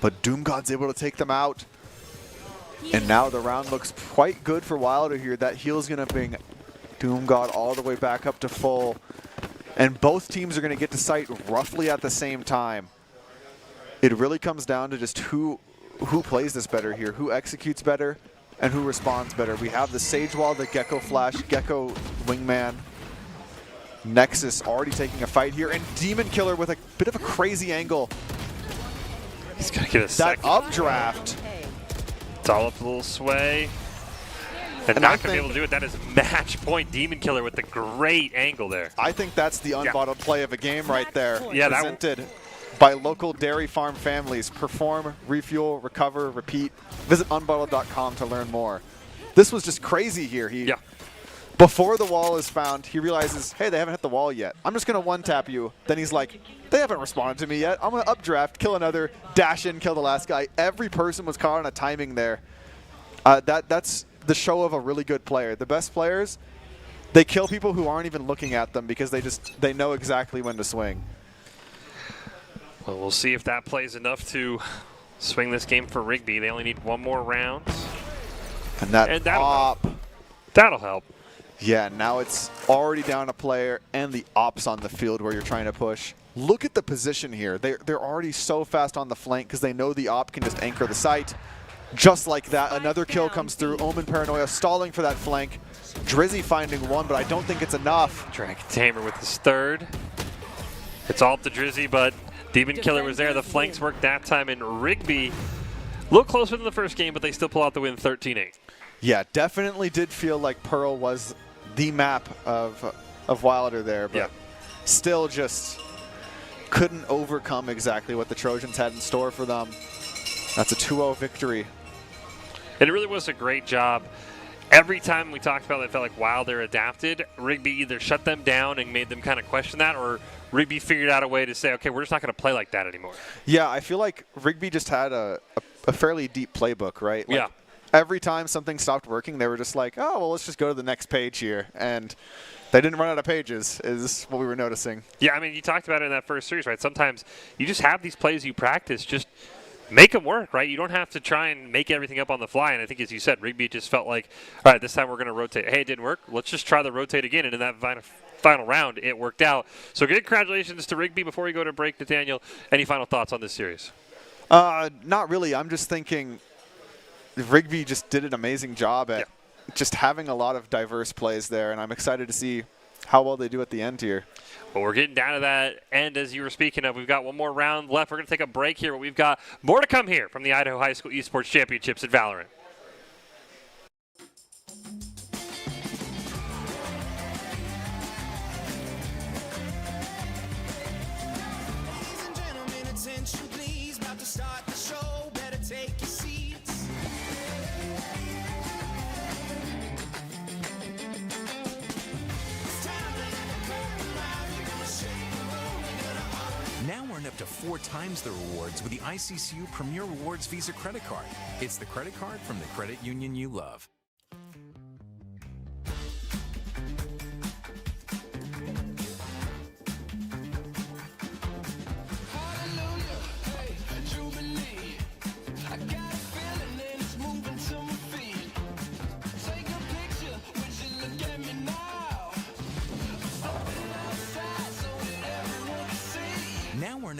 but Doomgod's able to take them out. And now the round looks quite good for Wilder here. That heal is going to bring Doomgod all the way back up to full. And both teams are going to get to site roughly at the same time. It really comes down to just who plays this better here, who executes better, and who responds better. We have the Sage Wall, the Gecko Flash, Gecko Wingman. Nexus already taking a fight here, and Demon Killer with a bit of a crazy angle. He's going to get a second. That updraft. It's all up a little sway. And not going to be able to do it. That is match point. Demon Killer with the great angle there. I think that's the unbottled play of a game right there. Yeah, presented by local dairy farm families. Perform, refuel, recover, repeat. Visit unbottled.com to learn more. This was just crazy here. Before the wall is found, he realizes, hey, they haven't hit the wall yet. I'm just going to one-tap you. Then he's like, they haven't responded to me yet. I'm going to updraft, kill another, dash in, kill the last guy. Every person was caught on a timing there. That's the show of a really good player. The best players, they kill people who aren't even looking at them because they know exactly when to swing. Well, we'll see if that plays enough to swing this game for Rigby. They only need one more round. And that'll help. Yeah, now it's already down a player and the ops on the field where you're trying to push. Look at the position here. They're already so fast on the flank because they know the op can just anchor the site. Just like that, another kill comes through. Omen Paranoia stalling for that flank. Drizzy finding one, but I don't think it's enough. Dragon Tamer with his third. It's all up to Drizzy, but Demon Killer was there. The flanks worked that time, and Rigby a little closer than the first game, but they still pull out the win 13-8. Yeah, definitely did feel like Pearl was the map of Wilder there, but still just couldn't overcome exactly what the Trojans had in store for them. That's a 2-0 victory. And it really was a great job. Every time we talked about it, it felt like Wilder adapted. Rigby either shut them down and made them kind of question that, or Rigby figured out a way to say, okay, we're just not going to play like that anymore. Yeah, I feel like Rigby just had a fairly deep playbook, right? Like, every time something stopped working, they were just like, oh, well, let's just go to the next page here. And they didn't run out of pages, is what we were noticing. Yeah, I mean, you talked about it in that first series, right? Sometimes you just have these plays you practice, just make them work, right? You don't have to try and make everything up on the fly. And I think, as you said, Rigby just felt like, all right, this time we're going to rotate. Hey, it didn't work. Let's just try the rotate again. And in that final round, it worked out. So congratulations to Rigby. Before we go to break, Nathaniel, any final thoughts on this series? Not really. I'm just thinking Rigby just did an amazing job at just having a lot of diverse plays there, and I'm excited to see how well they do at the end here. Well, we're getting down to that end as you were speaking of. We've got one more round left. We're going to take a break here, but we've got more to come here from the Idaho High School Esports Championships at Valorant. Attention please, about to start the show, better take your seats. Now earn up to 4 times the rewards with the ICCU Premier Rewards Visa credit card. It's the credit card from the credit union you love.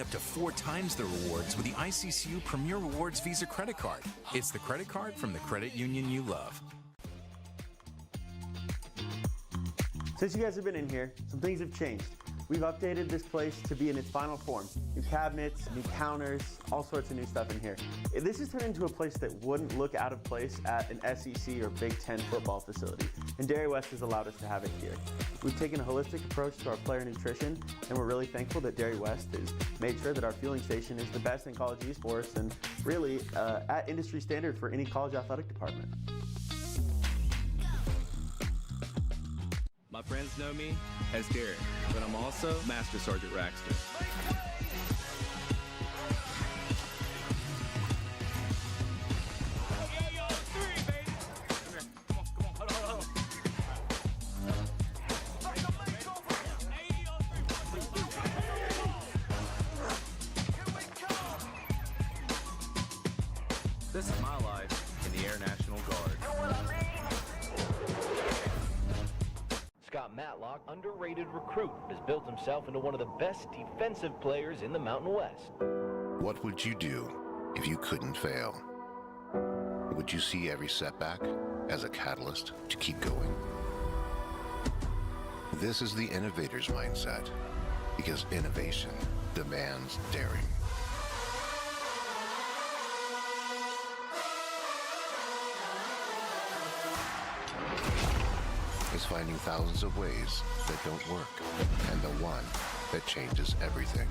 up to 4 times the rewards with the ICCU Premier Rewards Visa credit card. It's the credit card from the credit union you love. Since you guys have been in here, some things have changed. We've updated this place to be in its final form. New cabinets, new counters, all sorts of new stuff in here. This has turned into a place that wouldn't look out of place at an SEC or Big Ten football facility, and Dairy West has allowed us to have it here. We've taken a holistic approach to our player nutrition, and we're really thankful that Dairy West has made sure that our fueling station is the best in college esports and really at industry standard for any college athletic department. My friends know me as Garrett, but I'm also Master Sergeant Raxter. This is my life in the Air National Guard. Scott Matlock, underrated recruit, has built himself into one of the best defensive players in the Mountain West. What would you do if you couldn't fail? Would you see every setback as a catalyst to keep going? This is the innovator's mindset, because innovation demands daring. Is finding thousands of ways that don't work, and the one that changes everything.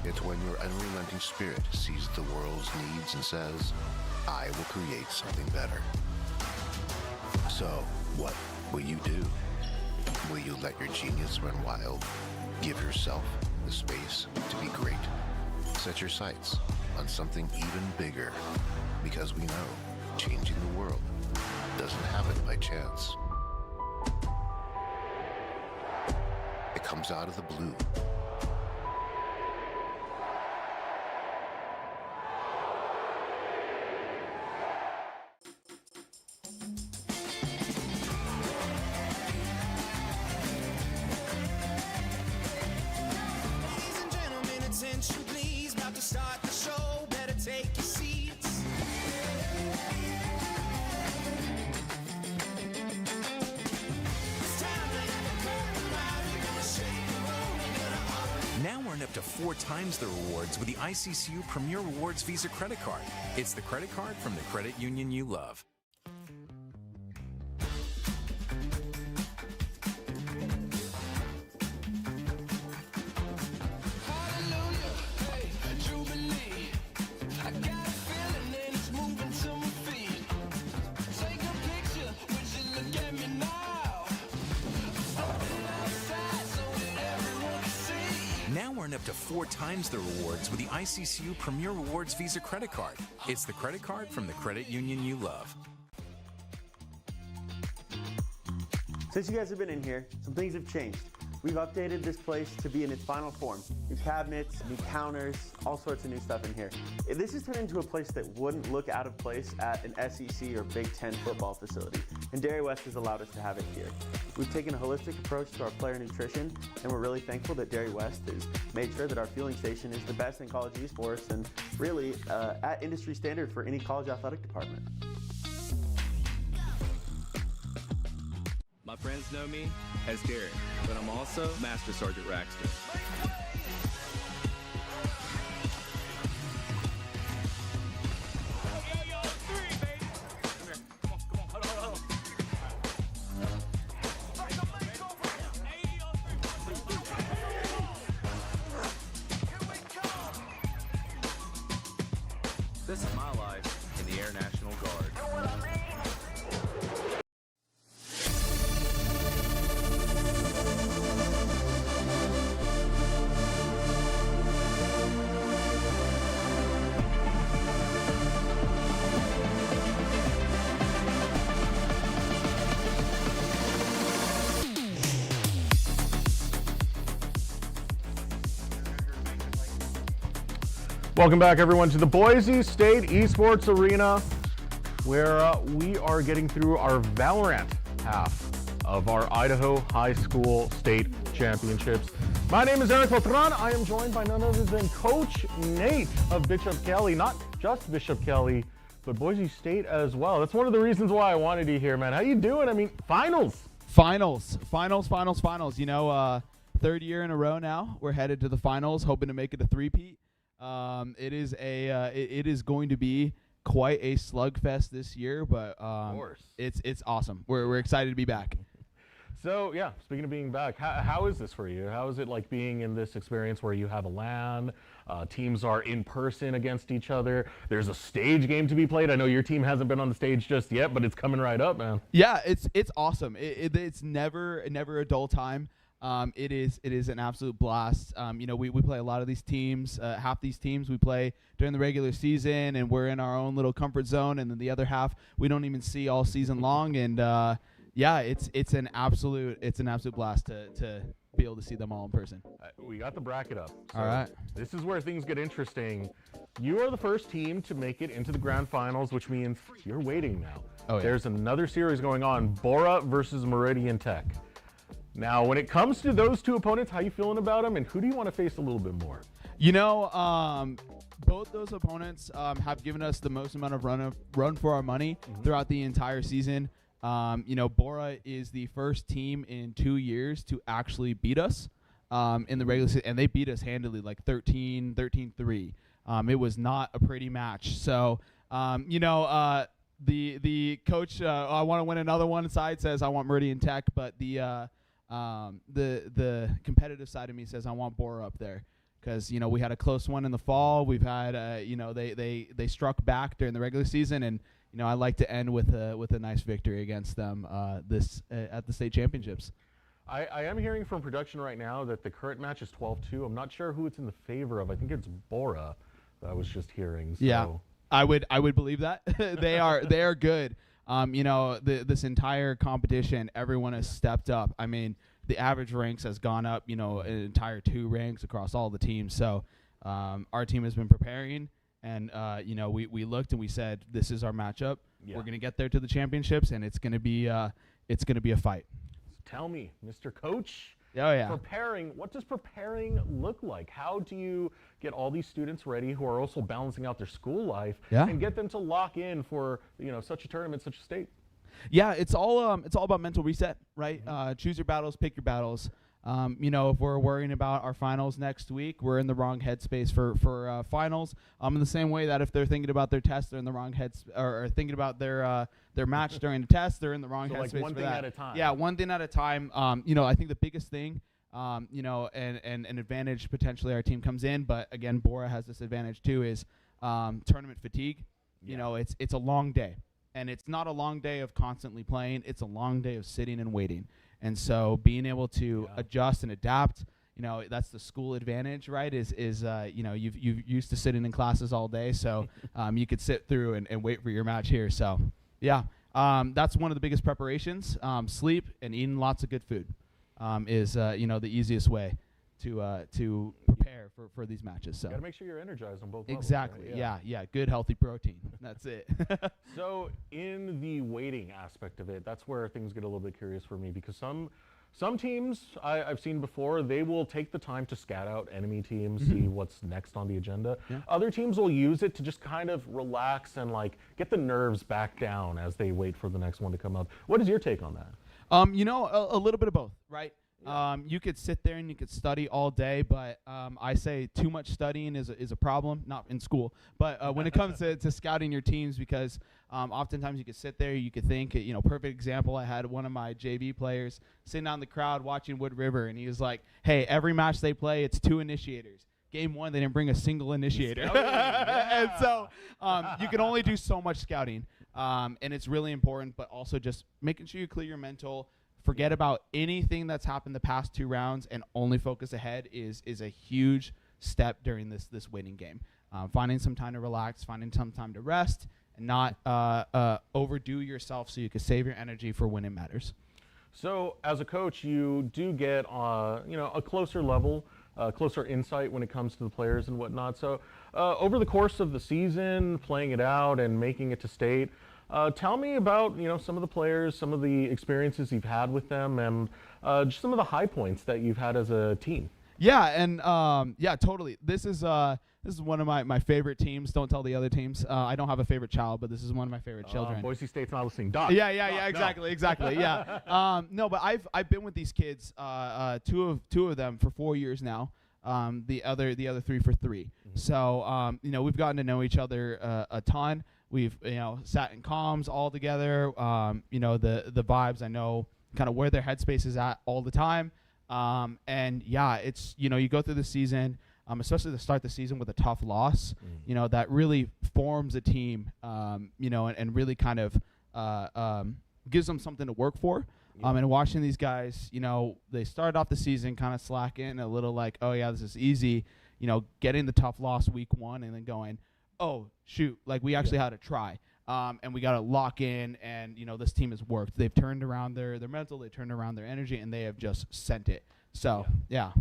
It's when your unrelenting spirit sees the world's needs and says, I will create something better. So, what will you do? Will you let your genius run wild? Give yourself the space to be great? Set your sights on something even bigger, because we know changing the world doesn't happen by chance. It comes out of the blue. Ladies and gentlemen, attention please. About to start the show, better take your seats. Now earn up to 4 times the rewards with the ICCU Premier Rewards Visa credit card. It's the credit card from the credit union you love. Now earn up to 4 times the rewards with the ICCU Premier Rewards Visa credit card. It's the credit card from the credit union you love. Since you guys have been in here, some things have changed. We've updated this place to be in its final form. New cabinets, new counters, all sorts of new stuff in here. This has turned into a place that wouldn't look out of place at an SEC or Big Ten football facility, and Dairy West has allowed us to have it here. We've taken a holistic approach to our player nutrition, and we're really thankful that Dairy West has made sure that our fueling station is the best in college esports and really at industry standard for any college athletic department. My friends know me as Garrett, but I'm also Master Sergeant Raxter. This is my life in the Air National Guard. Welcome back, everyone, to the Boise State Esports Arena, where we are getting through our Valorant half of our Idaho High School State Championships. My name is Eric Lotran. I am joined by none other than Coach Nate of Bishop Kelly. Not just Bishop Kelly, but Boise State as well. That's one of the reasons why I wanted you here, man. How you doing? I mean, finals. Finals. You know, third year in a row now. We're headed to the finals, hoping to make it a three-peat. It is going to be quite a slugfest this year, but of course. It's awesome. We're excited to be back. So, yeah, speaking of being back, how is this for you? How is it like being in this experience where you have a LAN, teams are in person against each other, there's a stage game to be played? I know your team hasn't been on the stage just yet, but it's coming right up, man. Yeah, it's awesome. It's never a dull time. It is an absolute blast. You know, we play a lot of these teams. Half these teams we play during the regular season, and we're in our own little comfort zone, and then the other half we don't even see all season long. And yeah, it's an absolute blast to be able to see them all in person. We got the bracket up. So all right. This is where things get interesting. You are the first team to make it into the grand finals, which means you're waiting now. Oh, yeah. There's another series going on, Bora versus Meridian Tech. Now, when it comes to those two opponents, how you feeling about them, and who do you want to face a little bit more? You know, both those opponents have given us the most amount of run for our money throughout the entire season. You know, Bora is the first team in 2 years to actually beat us in the regular season, and they beat us handily, like 13-3. It was not a pretty match. So, you know, the coach, I want to win another one side says I want Meridian Tech, but the competitive side of me says I want Bora up there. Because, you know, we had a close one in the fall. We've had, you know, they struck back during the regular season, and you know, I like to end with a nice victory against them at the state championships. I am hearing from production right now that the current match is 12-2. I'm not sure who it's in the favor of. I think it's Bora that I was just hearing. So. Yeah, I would believe that. they are good. You know, this entire competition, everyone has stepped up. I mean, the average ranks has gone up, you know, an entire 2 ranks across all the teams. So our team has been preparing. And, you know, we looked and we said, this is our matchup. Yeah. We're going to get there to the championships, and it's going to be a fight. Tell me, Mr. Coach. Oh, yeah. What does preparing look like? How do you get all these students ready who are also balancing out their school life and get them to lock in for, you know, such a tournament, such a state? Yeah, it's all about mental reset, right? Choose your battles, pick your battles. You know, if we're worrying about our finals next week, we're in the wrong headspace for finals. In the same way that if they're thinking about their test, they're in the wrong or thinking about their match during the test, they're in the wrong headspace. Like one for thing that. at a time. Yeah, one thing at a time. You know, I think the biggest thing, you know, and an advantage potentially our team comes in, but again, Bora has this advantage too, is tournament fatigue. You know, it's a long day, and it's not a long day of constantly playing. It's a long day of sitting and waiting. And so being able to adjust and adapt, you know, that's the school advantage, right? Is you know, you've used to sitting in classes all day, so you could sit through and wait for your match here. So yeah, that's one of the biggest preparations. Sleep and eating lots of good food is you know, the easiest way to prepare for these matches. So gotta make sure you're energized on both levels. Exactly. Right? Yeah. Good healthy protein. That's it. So in the waiting aspect of it, that's where things get a little bit curious for me, because some teams I've seen before, they will take the time to scout out enemy teams, see what's next on the agenda. Yeah. Other teams will use it to just kind of relax and like get the nerves back down as they wait for the next one to come up. What is your take on that? You know, a little bit of both, right? Yeah. You could sit there and you could study all day, but I say too much studying is a problem, not in school, but when it comes to scouting your teams, because oftentimes you could sit there, you could think, you know, perfect example, I had one of my JV players sitting out in the crowd watching Wood River, and he was like, hey, every match they play, it's 2 initiators. Game 1, they didn't bring a single initiator. And so you can only do so much scouting, and it's really important, but also just making sure you clear your mental. Forget about anything that's happened the past 2 rounds and only focus ahead is a huge step during this winning game. Finding some time to relax, finding some time to rest, and not overdo yourself so you can save your energy for when it matters. So as a coach, you do get you know, a closer level, closer insight when it comes to the players and whatnot. So over the course of the season, playing it out and making it to state, tell me about, you know, some of the players, some of the experiences you've had with them, and just some of the high points that you've had as a team. Yeah, and yeah, totally. This is one of my favorite teams. Don't tell the other teams. I don't have a favorite child, but this is one of my favorite children. Boise State's not listening. Doc. Yeah, exactly. Yeah. No, but I've been with these kids, two of them for 4 years now. The other 3 for 3. So we've gotten to know each other a ton. We've sat in comms all together. The vibes. I know kind of where their headspace is at all the time. And yeah, it's you go through the season, especially to start the season with a tough loss. That really forms a team. And really kind of gives them something to work for. And watching these guys, they started off the season kind of slacking, a little like, oh yeah, this is easy. Getting the tough loss week 1 and then going, oh shoot, like we actually had to try. And we got to lock in, and this team has worked. They've turned around their mental, they turned around their energy, and they have just sent it. So yeah.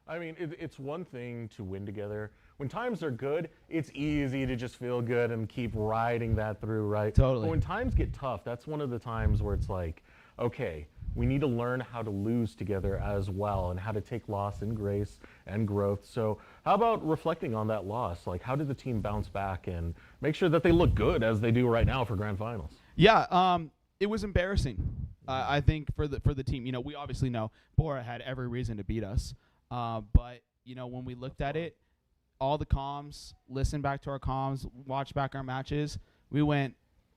I mean, it's one thing to win together. When times are good, it's easy to just feel good and keep riding that through, right? Totally. But when times get tough, that's one of the times where it's like, okay, we need to learn how to lose together as well, and how to take loss in grace and growth. So how about reflecting on that loss? Like, how did the team bounce back and make sure that they look good as they do right now for grand finals? Yeah, it was embarrassing. I think for the team, we obviously know Bora had every reason to beat us. But when we looked at it, all the comms, listened back to our comms, watched back our matches, we went,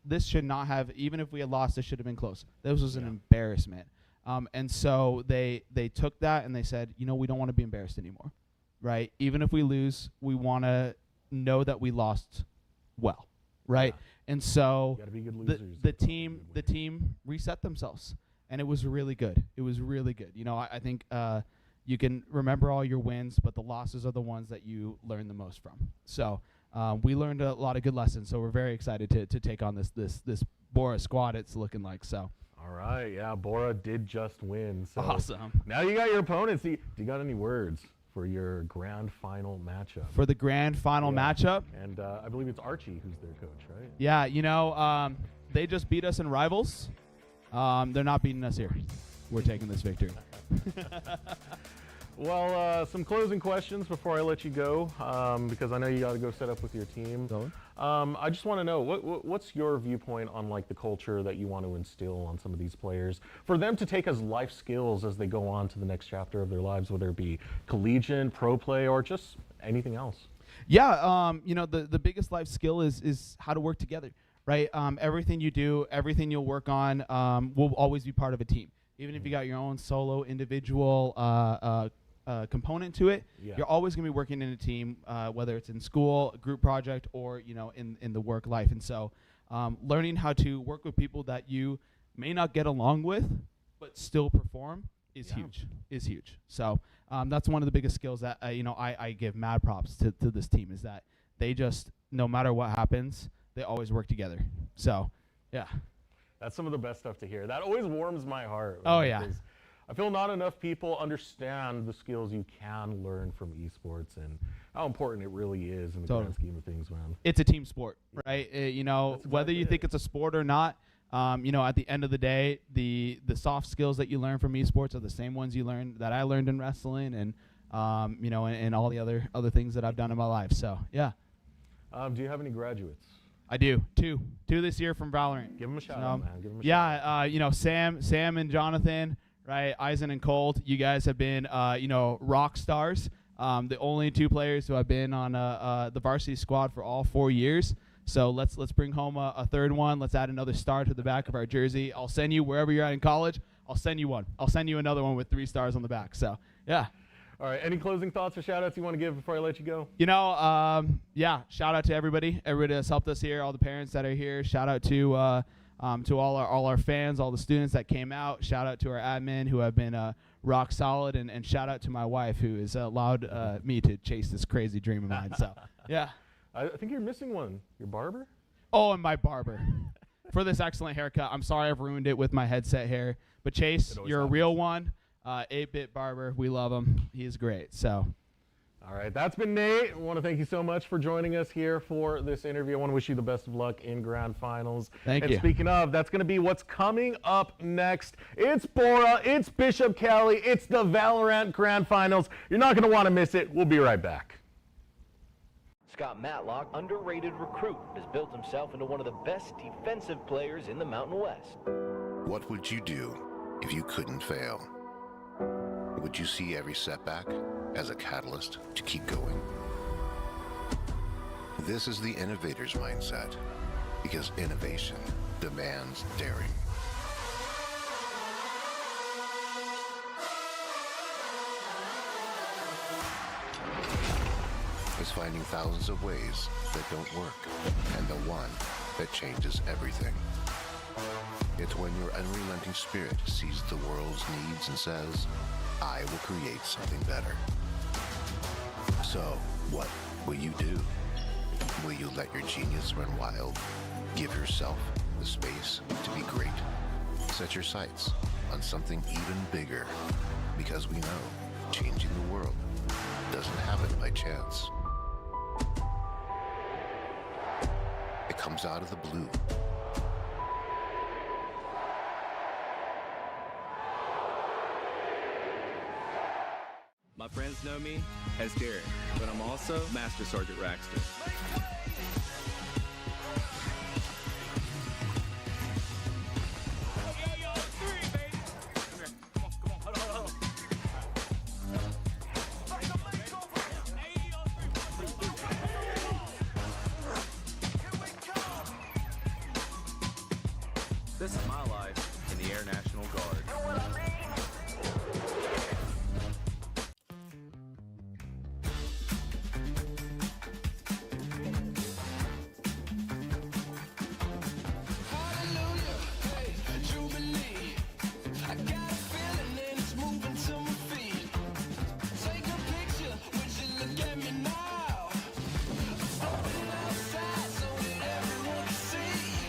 this should not have, even if we had lost, this should have been close. This was an embarrassment. And so they took that and they said, we don't want to be embarrassed anymore, right? Even if we lose, we want to know that we lost well, right? Yeah. And so the team reset themselves, and it was really good. It was really good. I think you can remember all your wins, but the losses are the ones that you learn the most from. So we learned a lot of good lessons, so we're very excited to take on this Bora squad. It's looking like so. All right, yeah, Bora did just win. So awesome. Now you got your opponents. Do you got any words for your grand final matchup? For the grand final matchup? And I believe it's Archie who's their coach, right? Yeah, they just beat us in Rivals. They're not beating us here. We're taking this victory. Well, some closing questions before I let you go, because I know you got to go set up with your team. I just want to know, what's your viewpoint on like the culture that you want to instill on some of these players for them to take as life skills as they go on to the next chapter of their lives, whether it be collegiate, pro play, or just anything else? Yeah, the biggest life skill is how to work together, right? Everything you do, everything you'll work on will always be part of a team. Even if you got your own solo, individual component to it, you're always going to be working in a team, whether it's in school, a group project, or in the work life. And so learning how to work with people that you may not get along with but still perform is huge. So that's one of the biggest skills that I give mad props to this team, is that they just, no matter what happens, they always work together. So yeah, that's some of the best stuff to hear. That always warms my heart. Oh yeah, I feel not enough people understand the skills you can learn from esports and how important it really is in the grand scheme of things, man. It's a team sport, right? Whether you think it's a sport or not, at the end of the day, the soft skills that you learn from esports are the same ones that I learned in wrestling, and and all the other things that I've done in my life. So yeah. Do you have any graduates? I do. Two this year from Valorant. Give them a shout out, man. Give them a shout out. Sam and Jonathan, right? Eisen and Colt, you guys have been, rock stars. The only 2 players who have been on the varsity squad for all 4 years. So let's bring home a third one. Let's add another star to the back of our jersey. I'll send you, wherever you're at in college, I'll send you one. I'll send you another one with 3 stars on the back. So yeah. All right. Any closing thoughts or shout outs you want to give before I let you go? Shout out to everybody that's helped us here, all the parents that are here. Shout out to all our fans, all the students that came out. Shout out to our admin who have been rock solid, and shout out to my wife who has allowed me to chase this crazy dream of mine. So yeah. I think you're missing one. Your barber? Oh, and my barber. For this excellent haircut. I'm sorry I've ruined it with my headset hair. But Chase, you're a real one. 8-bit barber. We love him. He's great. So All right, that's been Nate. I want to thank you so much for joining us here for this interview. I want to wish you the best of luck in grand finals. Thank and you. Speaking of, that's going to be what's coming up next. It's Bora, it's Bishop Kelly, it's the Valorant grand finals. You're not going to want to miss it. We'll be right back. Scott Matlock, underrated recruit, has built himself into one of the best defensive players in the Mountain West. What would you do if you couldn't fail? Would you see every setback as a catalyst to keep going? This is the innovator's mindset, because innovation demands daring. It's finding thousands of ways that don't work, and the one that changes everything. It's when your unrelenting spirit sees the world's needs and says, I will create something better. So, what will you do? Will you let your genius run wild? Give yourself the space to be great? Set your sights on something even bigger, because we know changing the world doesn't happen by chance. It comes out of the blue. My friends know me as Garrett, but I'm also Master Sergeant Raxter. This is my life in the Air National Guard.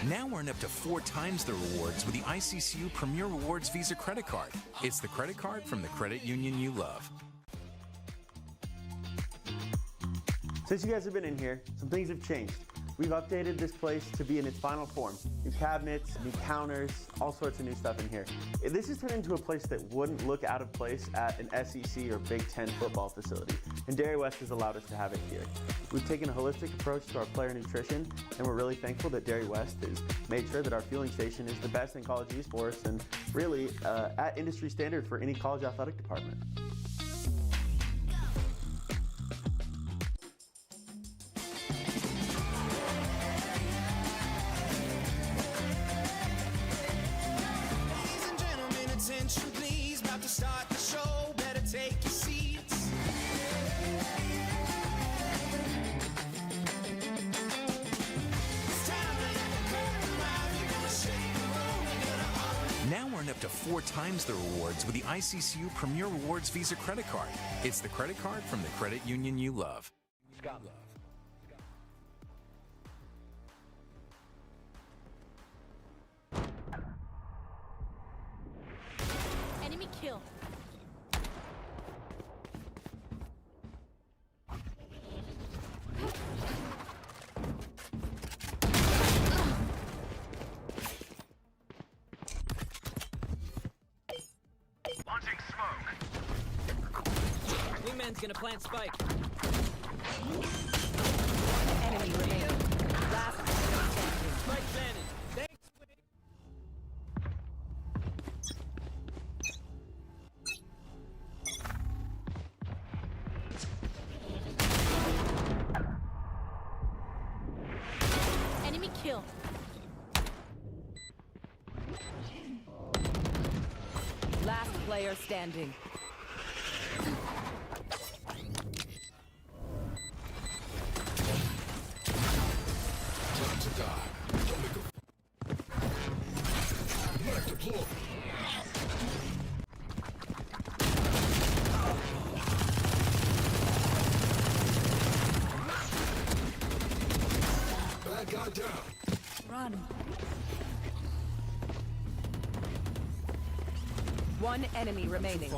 Now earn up to 4 times the rewards with the ICCU Premier Rewards Visa credit card. It's the credit card from the credit union you love. Since you guys have been in here, some things have changed. We've updated this place to be in its final form. New cabinets, new counters, all sorts of new stuff in here. This has turned into a place that wouldn't look out of place at an SEC or Big Ten football facility, and Dairy West has allowed us to have it here. We've taken a holistic approach to our player nutrition, and we're really thankful that Dairy West has made sure that our fueling station is the best in college esports and really at industry standard for any college athletic department. Attention please, about to start the show, better take your seats. It's time to let the curtain rise, we're gonna shake the room, we're gonna Now earn up to 4 times the rewards with the ICCU Premier Rewards Visa credit card. It's the credit card from the credit union you love. Scott. Enemy kill. Launching smoke. Wingman's gonna plant spike. Enemy remaining. Last player standing. Spike planted. Thanks, Enemy kill. Last player standing. Time to die. Don't make a... Knife deployed. Bad guy down. Run. One enemy remaining.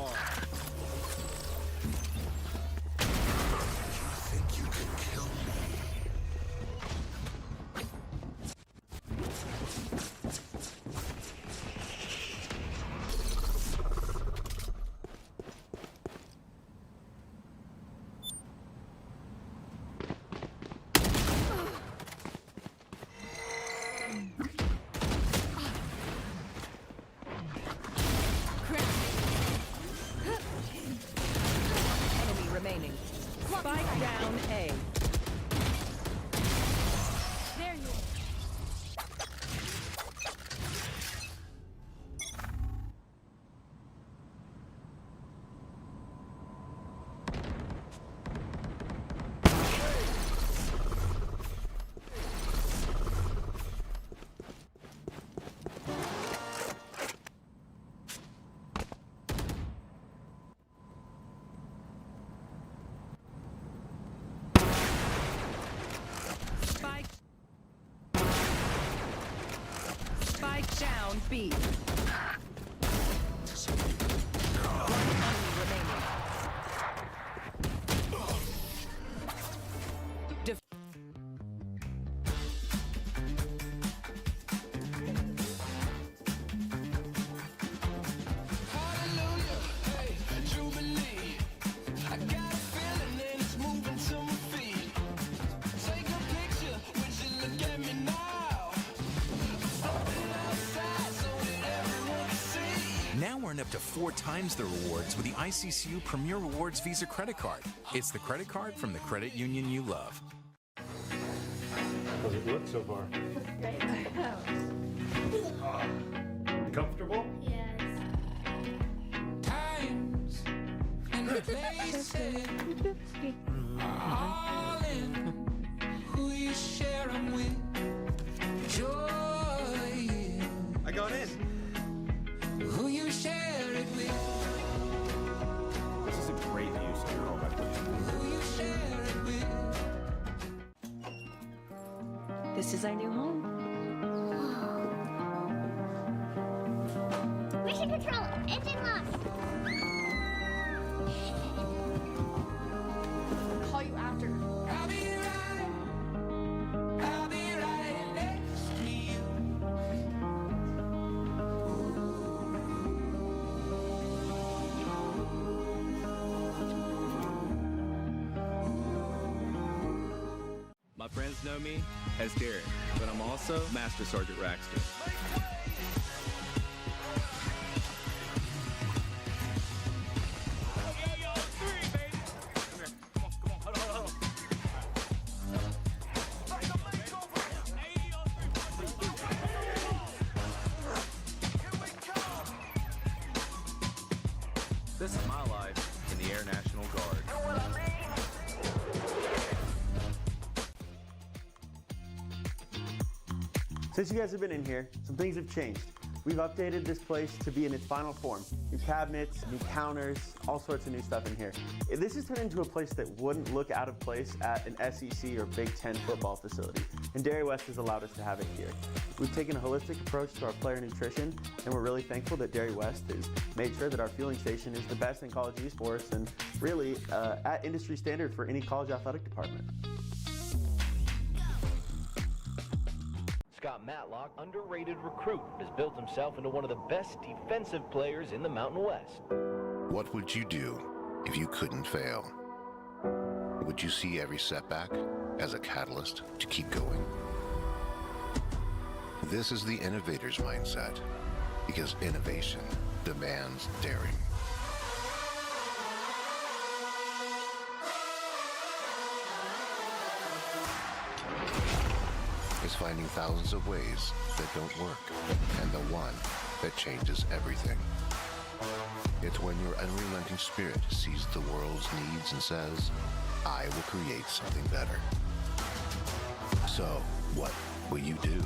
Down B. One enemy remaining. Now earn up to 4 times the rewards with the ICCU Premier Rewards Visa credit card. It's the credit card from the credit union you love. How's it look so far? Comfortable? Yes. Times and places all in who you share them with. Joy. I got in. Who you share it with. This is a great use of your home equity. Who you share it with. This is our new home. Mission control. Engine locked. Call you after. I'll be right next to you. My friends know me as Derek, but I'm also Master Sergeant Raxter. This is my life in the Air National Guard. Since you guys have been in here, some things have changed. We've updated this place to be in its final form. New cabinets, new counters, all sorts of new stuff in here. This has turned into a place that wouldn't look out of place at an SEC or Big Ten football facility, and Dairy West has allowed us to have it here. We've taken a holistic approach to our player nutrition, and we're really thankful that Dairy West has made sure that our fueling station is the best in college esports and really at industry standard for any college athletic department. Scott Matlock, underrated recruit, has built himself into one of the best defensive players in the Mountain West. What would you do if you couldn't fail? Would you see every setback as a catalyst to keep going? This is the innovator's mindset, because innovation demands daring. Is finding thousands of ways that don't work, and the one that changes everything. It's when your unrelenting spirit sees the world's needs and says, I will create something better. So, what will you do?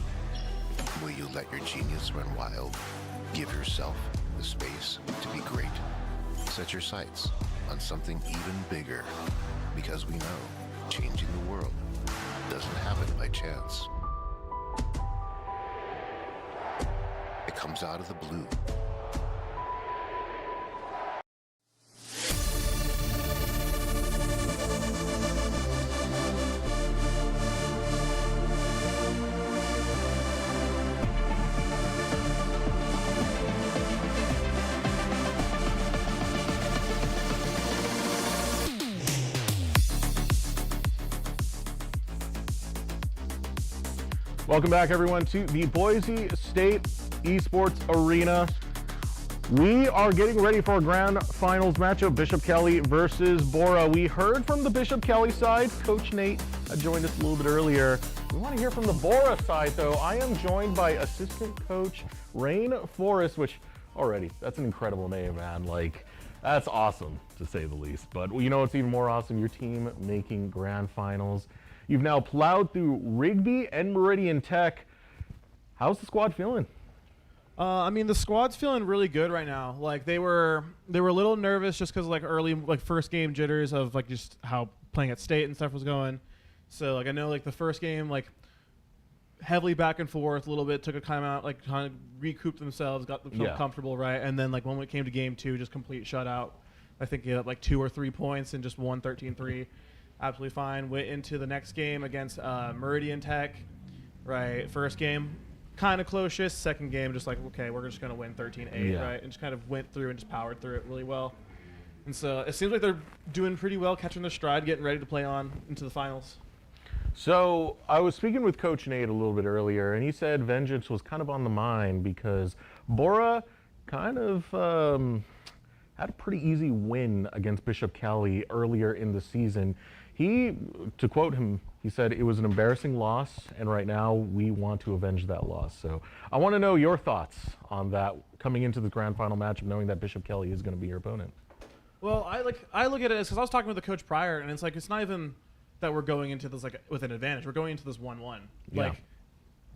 Will you let your genius run wild? Give yourself the space to be great? Set your sights on something even bigger, because we know changing the world doesn't happen by chance. It comes out of the blue. Welcome back, everyone, to the Boise State Esports Arena. We are getting ready for a grand finals matchup, Bishop Kelly versus Bora. We heard from the Bishop Kelly side. Coach Nate joined us a little bit earlier. We want to hear from the Bora side, though. I am joined by assistant coach Rain Forrest, which already, that's an incredible name, man. Like, that's awesome, to say the least. But you know what's even more awesome? Your team making grand finals. You've now plowed through Rigby and Meridian Tech. How's the squad feeling? I mean, the squad's feeling really good right now. Like they were a little nervous just because early first game jitters of just how playing at state and stuff was going. So I know the first game heavily back and forth a little bit, took a timeout, like kind of recouped themselves, got themselves Yeah. comfortable, right? And then like when it came to game 2, just complete shutout. I think he had like 2 or 3 points and just won 13-3. Absolutely fine. Went into the next game against Meridian Tech, right? First game, kind of close-ish. Second game, just like, okay, we're just going to win 13-8, Yeah. right? And just kind of went through and just powered through it really well. And so it seems like they're doing pretty well, catching their stride, getting ready to play on into the finals. So I was speaking with Coach Nate a little bit earlier, and he said vengeance was kind of on the mind because Bora kind of had a pretty easy win against Bishop Kelly earlier in the season. He, to quote him, he said it was an embarrassing loss, and right now we want to avenge that loss. So I want to know your thoughts on that coming into the grand final matchup, knowing that Bishop Kelly is going to be your opponent. Well, I look at it as, because I was talking with the coach prior, and it's like it's not even that we're going into this like with an advantage. We're going into this 1-1. Yeah. Like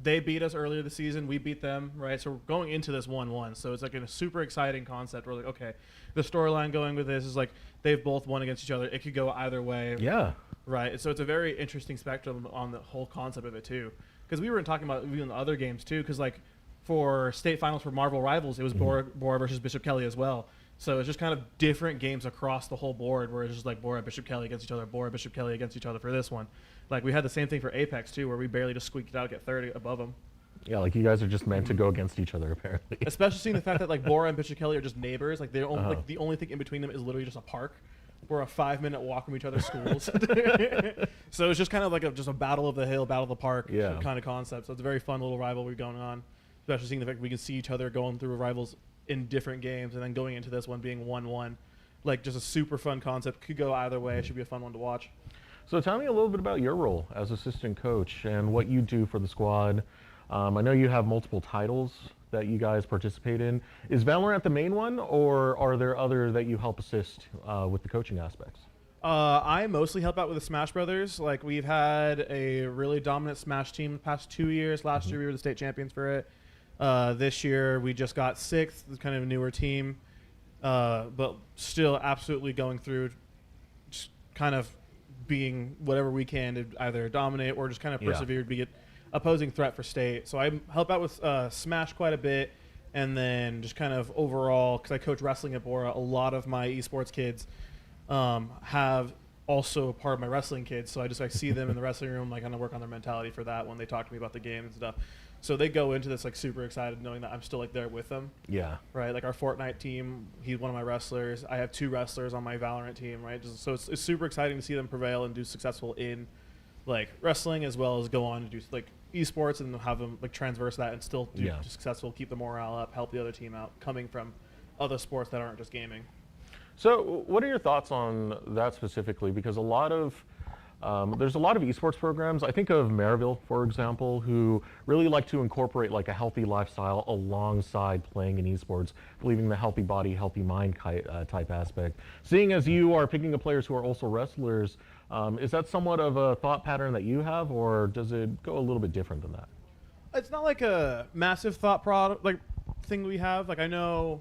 they beat us earlier this season, we beat them, right? So we're going into this 1-1. So it's like a super exciting concept. We're like, okay, the storyline going with this is like they've both won against each other. It could go either way. Yeah. Right. So it's a very interesting spectrum on the whole concept of it too. Because we were talking about even the other games too. Because like for state finals for Marvel Rivals, it was Bora versus Bishop Kelly as well. So it's just kind of different games across the whole board where it's just like Bora, Bishop Kelly against each other, Bora, Bishop Kelly against each other for this one. Like we had the same thing for Apex too, where we barely just squeaked it out, get 30 above them. Yeah, like you guys are just meant to go against each other, apparently. Especially seeing the fact that like Bora and Bishop Kelly are just neighbors. Like they're like the only thing in between them is literally just a park. We're a 5-minute walk from each other's schools. So it's just kind of like just a battle of the hill, battle of the park kind of concept. So it's a very fun little rivalry going on. Especially seeing the fact we can see each other going through rivals in different games, and then going into this one being 1-1. Like just a super fun concept. Could go either way. It should be a fun one to watch. So tell me a little bit about your role as assistant coach and what you do for the squad. I know you have multiple titles that you guys participate in. Is Valorant the main one, or are there other that you help assist with the coaching aspects? I mostly help out with the Smash Brothers. Like we've had a really dominant Smash team the past 2 years. Last year we were the state champions for it. This year we just got 6th. It's kind of a newer team, but still absolutely going through, just kind of being whatever we can to either dominate or just kind of persevere to be an opposing threat for state. So I help out with Smash quite a bit, and then just kind of overall, because I coach wrestling at Bora, a lot of my esports kids have also part of my wrestling kids. So I see them in the wrestling room, like kind of work on their mentality for that when they talk to me about the game and stuff. So they go into this like super excited, knowing that I'm still like there with them. Yeah. Right. Like our Fortnite team, he's one of my wrestlers. I have 2 wrestlers on my Valorant team. Right. So it's super exciting to see them prevail and do successful in like wrestling, as well as go on to do like esports and have them like transverse that and still do successful, keep the morale up, help the other team out, coming from other sports that aren't just gaming. So what are your thoughts on that specifically? Because a lot of there's a lot of esports programs. I think of Maryville, for example, who really like to incorporate like a healthy lifestyle alongside playing in esports, believing the healthy body, healthy mind type aspect. Seeing as you are picking up players who are also wrestlers, is that somewhat of a thought pattern that you have, or does it go a little bit different than that? It's not like a massive thought thing we have. Like I know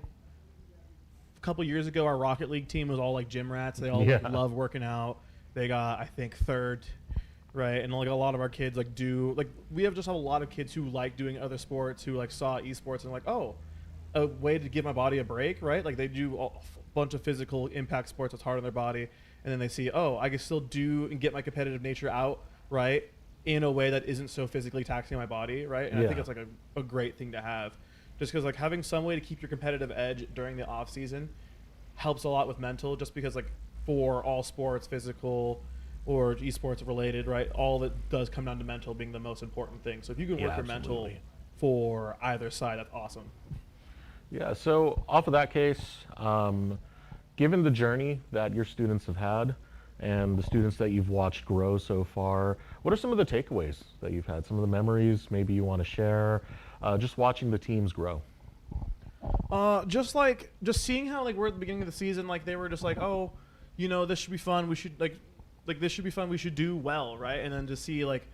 a couple years ago, our Rocket League team was all like gym rats. They all love working out. They got, I think, 3rd, right? And like a lot of our kids like do like we have a lot of kids who like doing other sports, who like saw esports and like, oh, a way to give my body a break, right? Like they do a bunch of physical impact sports that's hard on their body, and then they see, oh, I can still do and get my competitive nature out, right, in a way that isn't so physically taxing my body, right? And I think it's like a great thing to have, just because like having some way to keep your competitive edge during the off season helps a lot with mental, just because like for all sports, physical or esports related, right, all that does come down to mental being the most important thing. So if you can work your mental for either side, that's awesome. Yeah, so off of that case, given the journey that your students have had and the students that you've watched grow so far, what are some of the takeaways that you've had? Some of the memories maybe you want to share, just watching the teams grow? Just seeing how like we're at the beginning of the season, like they were just like, oh, you know, this should be fun. We should like this should be fun. We should do well, right? And then to see like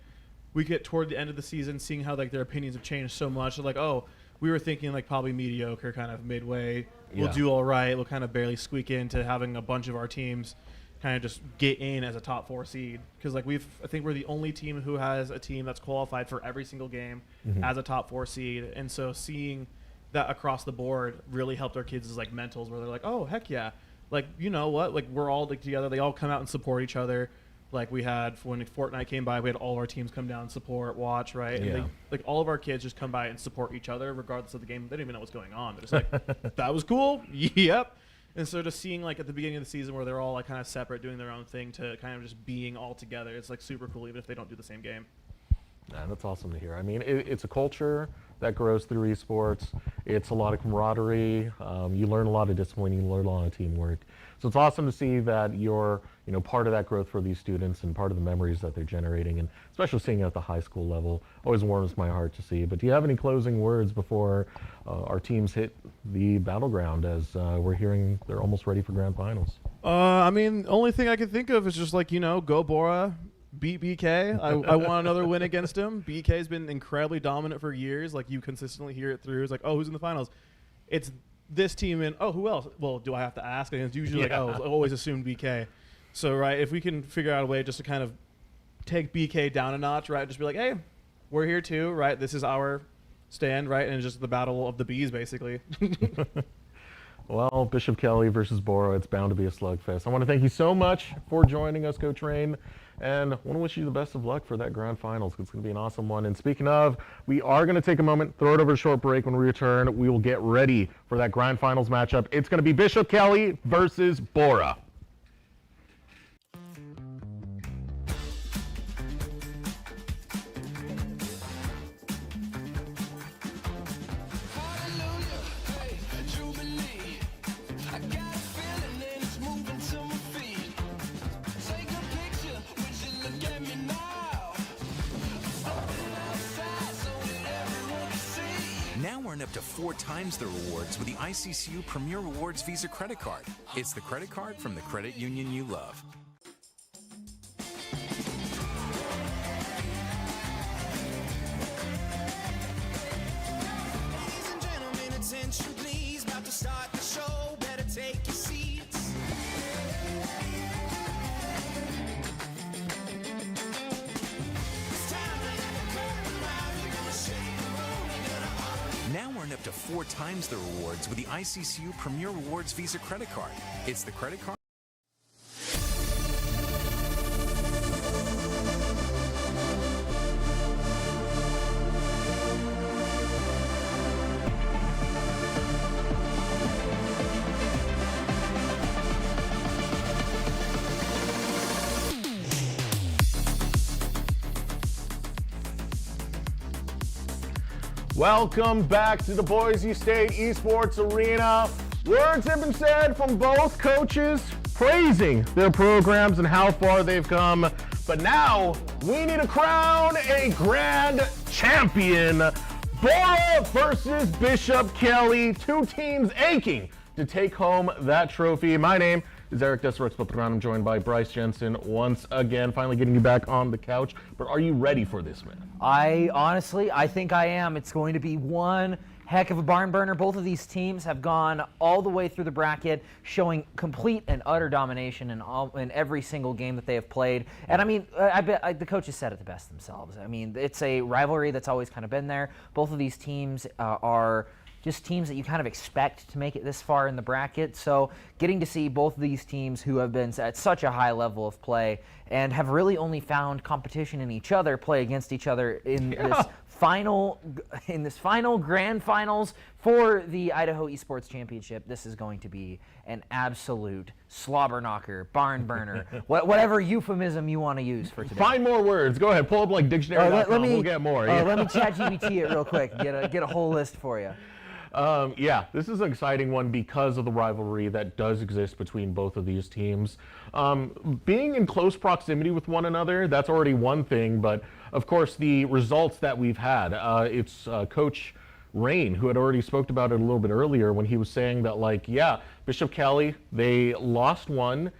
we get toward the end of the season, seeing how like their opinions have changed so much. They're like, oh, we were thinking like probably mediocre, kind of midway. We'll do all right. We'll kind of barely squeak into having a bunch of our teams kind of just get in as a top 4 seed, because like I think we're the only team who has a team that's qualified for every single game as a top 4 seed, and so seeing that across the board really helped our kids' like mentals, where they're like, oh heck yeah, like you know what, like we're all like together, they all come out and support each other. Like we had when Fortnite came by, we had all of our teams come down and support, watch, right? Yeah. And like all of our kids just come by and support each other regardless of the game. They don't even know what's going on. They're just like, that was cool. Yep. And so just seeing like at the beginning of the season where they're all like kind of separate, doing their own thing, to kind of just being all together, it's like super cool, even if they don't do the same game. Yeah, that's awesome to hear. I mean, it's a culture that grows through esports. It's a lot of camaraderie. You learn a lot of discipline. You learn a lot of teamwork. So it's awesome to see that you're, part of that growth for these students and part of the memories that they're generating, and especially seeing it at the high school level always warms my heart to see. But do you have any closing words before our teams hit the battleground, as we're hearing they're almost ready for grand finals? I mean, the only thing I can think of is just like, go Bora, beat BK. I want another win against him. BK's been incredibly dominant for years. Like you consistently hear it through. It's like, oh, who's in the finals? It's this team and who else? Well, do I have to ask? And it's usually like, oh, I always assumed BK. So, right, if we can figure out a way just to kind of take BK down a notch, right, just be like, hey, we're here too, right? This is our stand, right? And it's just the battle of the bees, basically. Well, Bishop Kelly versus Bora, it's bound to be a slugfest. I want to thank you so much for joining us, Coach Rain, and I want to wish you the best of luck for that grand finals. It's going to be an awesome one. And speaking of, we are going to take a moment, throw it over a short break. When we return, we will get ready for that grand finals matchup. It's going to be Bishop Kelly versus Bora. Now earn up to 4 times the rewards with the ICCU Premier Rewards Visa credit card. It's the credit card from the credit union you love. Ladies and gentlemen, attention please. About to start the show. Better take your seats. It's time to let the curtain rise. We're gonna shake the room. We're gonna holler. Now earn up to 4 times the rewards with the ICCU Premier Rewards Visa credit card. It's the credit card. Welcome back to the Boise State Esports Arena. Words have been said from both coaches praising their programs and how far they've come. But now we need to crown a grand champion. Bora versus Bishop Kelly, 2 teams aching to take home that trophy. My name is Eric Deserex-Patron. I'm joined by Bryce Jensen once again, finally getting you back on the couch. But are you ready for this, man? I think I am. It's going to be one heck of a barn burner. Both of these teams have gone all the way through the bracket, showing complete and utter domination in every single game that they have played. And I mean, I bet the coaches said it the best themselves. I mean, it's a rivalry that's always kind of been there. Both of these teams are just teams that you kind of expect to make it this far in the bracket. So getting to see both of these teams who have been at such a high level of play and have really only found competition in each other, play against each other in this final grand finals for the Idaho Esports Championship. This is going to be an absolute slobber knocker, barn burner, whatever euphemism you want to use for today. Find more words. Go ahead, pull up like dictionary.com. We'll get more. Let me chat GPT it real quick. Get a whole list for you. Yeah, this is an exciting one because of the rivalry that does exist between both of these teams. Being in close proximity with one another, that's already one thing, but of course the results that we've had, it's Coach Rain who had already spoke about it a little bit earlier when he was saying that, like, yeah, Bishop Kelly, they lost one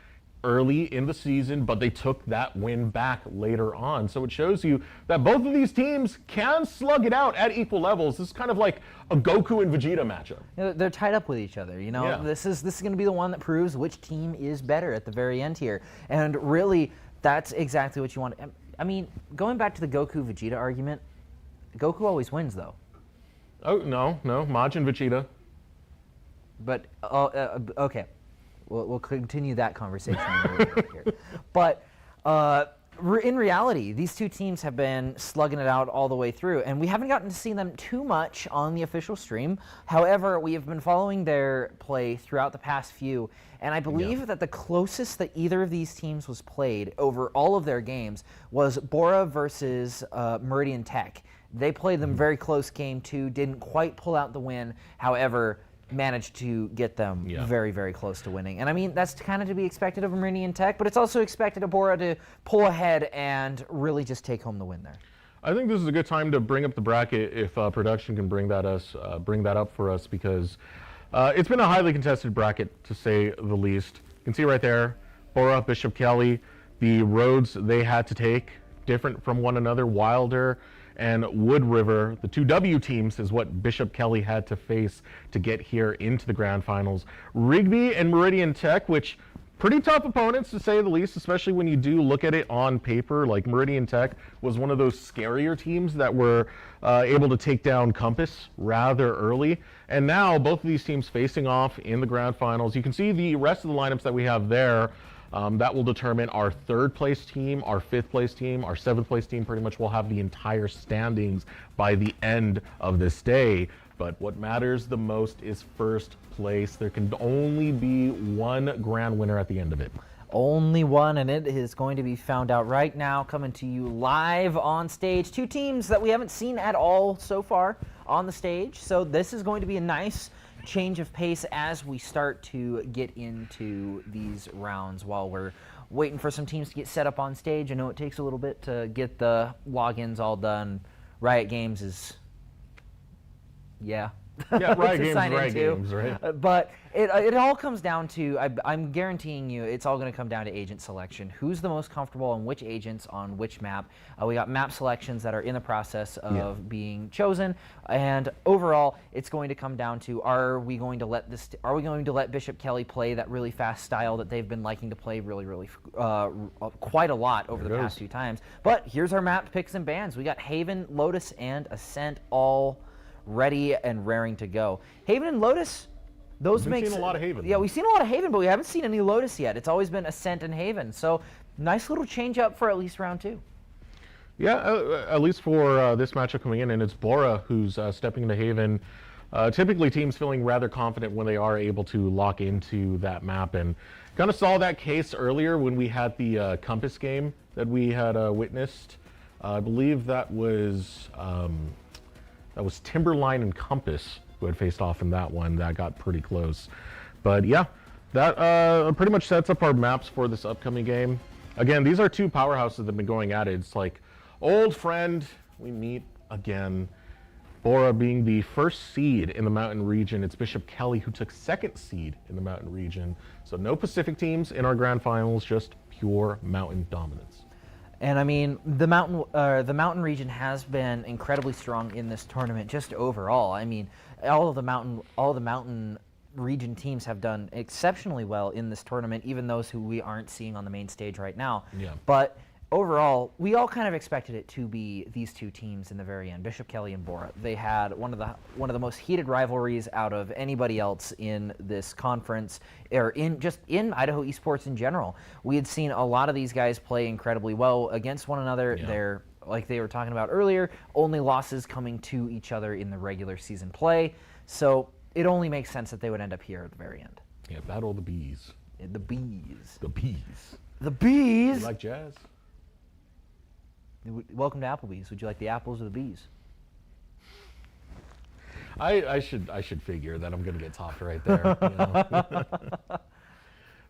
early in the season, but they took that win back later on. So it shows you that both of these teams can slug it out at equal levels. This is kind of like a Goku and Vegeta matchup. They're tied up with each other. Yeah. This is going to be the one that proves which team is better at the very end here. And really, that's exactly what you want. I mean, going back to the Goku Vegeta argument, Goku always wins though. Oh no, Majin Vegeta. But okay, we'll continue that conversation in a little bit here. But in reality, these two teams have been slugging it out all the way through, and we haven't gotten to see them too much on the official stream. However, we have been following their play throughout the past few, and I believe that the closest that either of these teams was played over all of their games was Bora versus Meridian Tech. They played them very close game too, didn't quite pull out the win. However, managed to get them very, very close to winning. And I mean, that's kind of to be expected of Meridian Tech, but it's also expected of Bora to pull ahead and really just take home the win there. I think this is a good time to bring up the bracket if production can bring that up for us, because it's been a highly contested bracket, to say the least. You can see right there, Bora, Bishop Kelly, the roads they had to take, different from one another. Wilder and Wood River, the two W teams, is what Bishop Kelly had to face to get here into the grand finals. Rigby and Meridian Tech, which pretty tough opponents to say the least, especially when you do look at it on paper. Like Meridian Tech was one of those scarier teams that were able to take down Compass rather early. And now both of these teams facing off in the grand finals. You can see the rest of the lineups that we have there. That will determine our third place team, our fifth place team, our seventh place team. Pretty much will have the entire standings by the end of this day. But what matters the most is first place. There can only be one grand winner at the end of it. Only one, and it is going to be found out right now, coming to you live on stage. Two teams that we haven't seen at all so far on the stage. So this is going to be a nice change of pace as we start to get into these rounds while we're waiting for some teams to get set up on stage. I know it takes a little bit to get the logins all done. Riot Games is, Yeah, Riot Games, right? But it all comes down to, I'm guaranteeing you, it's all going to come down to agent selection. Who's the most comfortable and which agents on which map? We got map selections that are in the process of being chosen, and overall, it's going to come down to, are we going to let Bishop Kelly play that really fast style that they've been liking to play really quite a lot over the past few times? But here's our map picks and bans. We got Haven, Lotus, and Ascent all ready and raring to go. Haven and Lotus, those We've seen a lot of Haven. Yeah, we've seen a lot of Haven, but we haven't seen any Lotus yet. It's always been Ascent and Haven. So nice little change up for at least round two. Yeah, at least for this matchup coming in, and it's Bora who's stepping into Haven. Typically teams feeling rather confident when they are able to lock into that map, and kind of saw that case earlier when we had the Compass game that we had witnessed. I believe that was Timberline and Compass who had faced off in that one. That got pretty close. But yeah, that pretty much sets up our maps for this upcoming game. Again, these are two powerhouses that have been going at it. It's like, old friend, we meet again. Bora being the first seed in the Mountain region. It's Bishop Kelly who took second seed in the Mountain region. So no Pacific teams in our grand finals, just pure Mountain dominance. And I mean, the mountain region has been incredibly strong in this tournament, just overall. I mean, all the mountain region teams have done exceptionally well in this tournament, even those who we aren't seeing on the main stage right now. Yeah. But overall, we all kind of expected it to be these two teams in the very end, Bishop Kelly and Bora. They had one of the most heated rivalries out of anybody else in this conference, or in Idaho esports in general. We had seen a lot of these guys play incredibly well against one another. Yeah. They're, like they were talking about earlier, only losses coming to each other in the regular season play. So it only makes sense that they would end up here at the very end. Yeah, battle of the bees. The bees. The bees. The bees. You like jazz? Welcome to Applebee's. Would you like the apples or the bees? I should figure that I'm going to get topped right there. You know?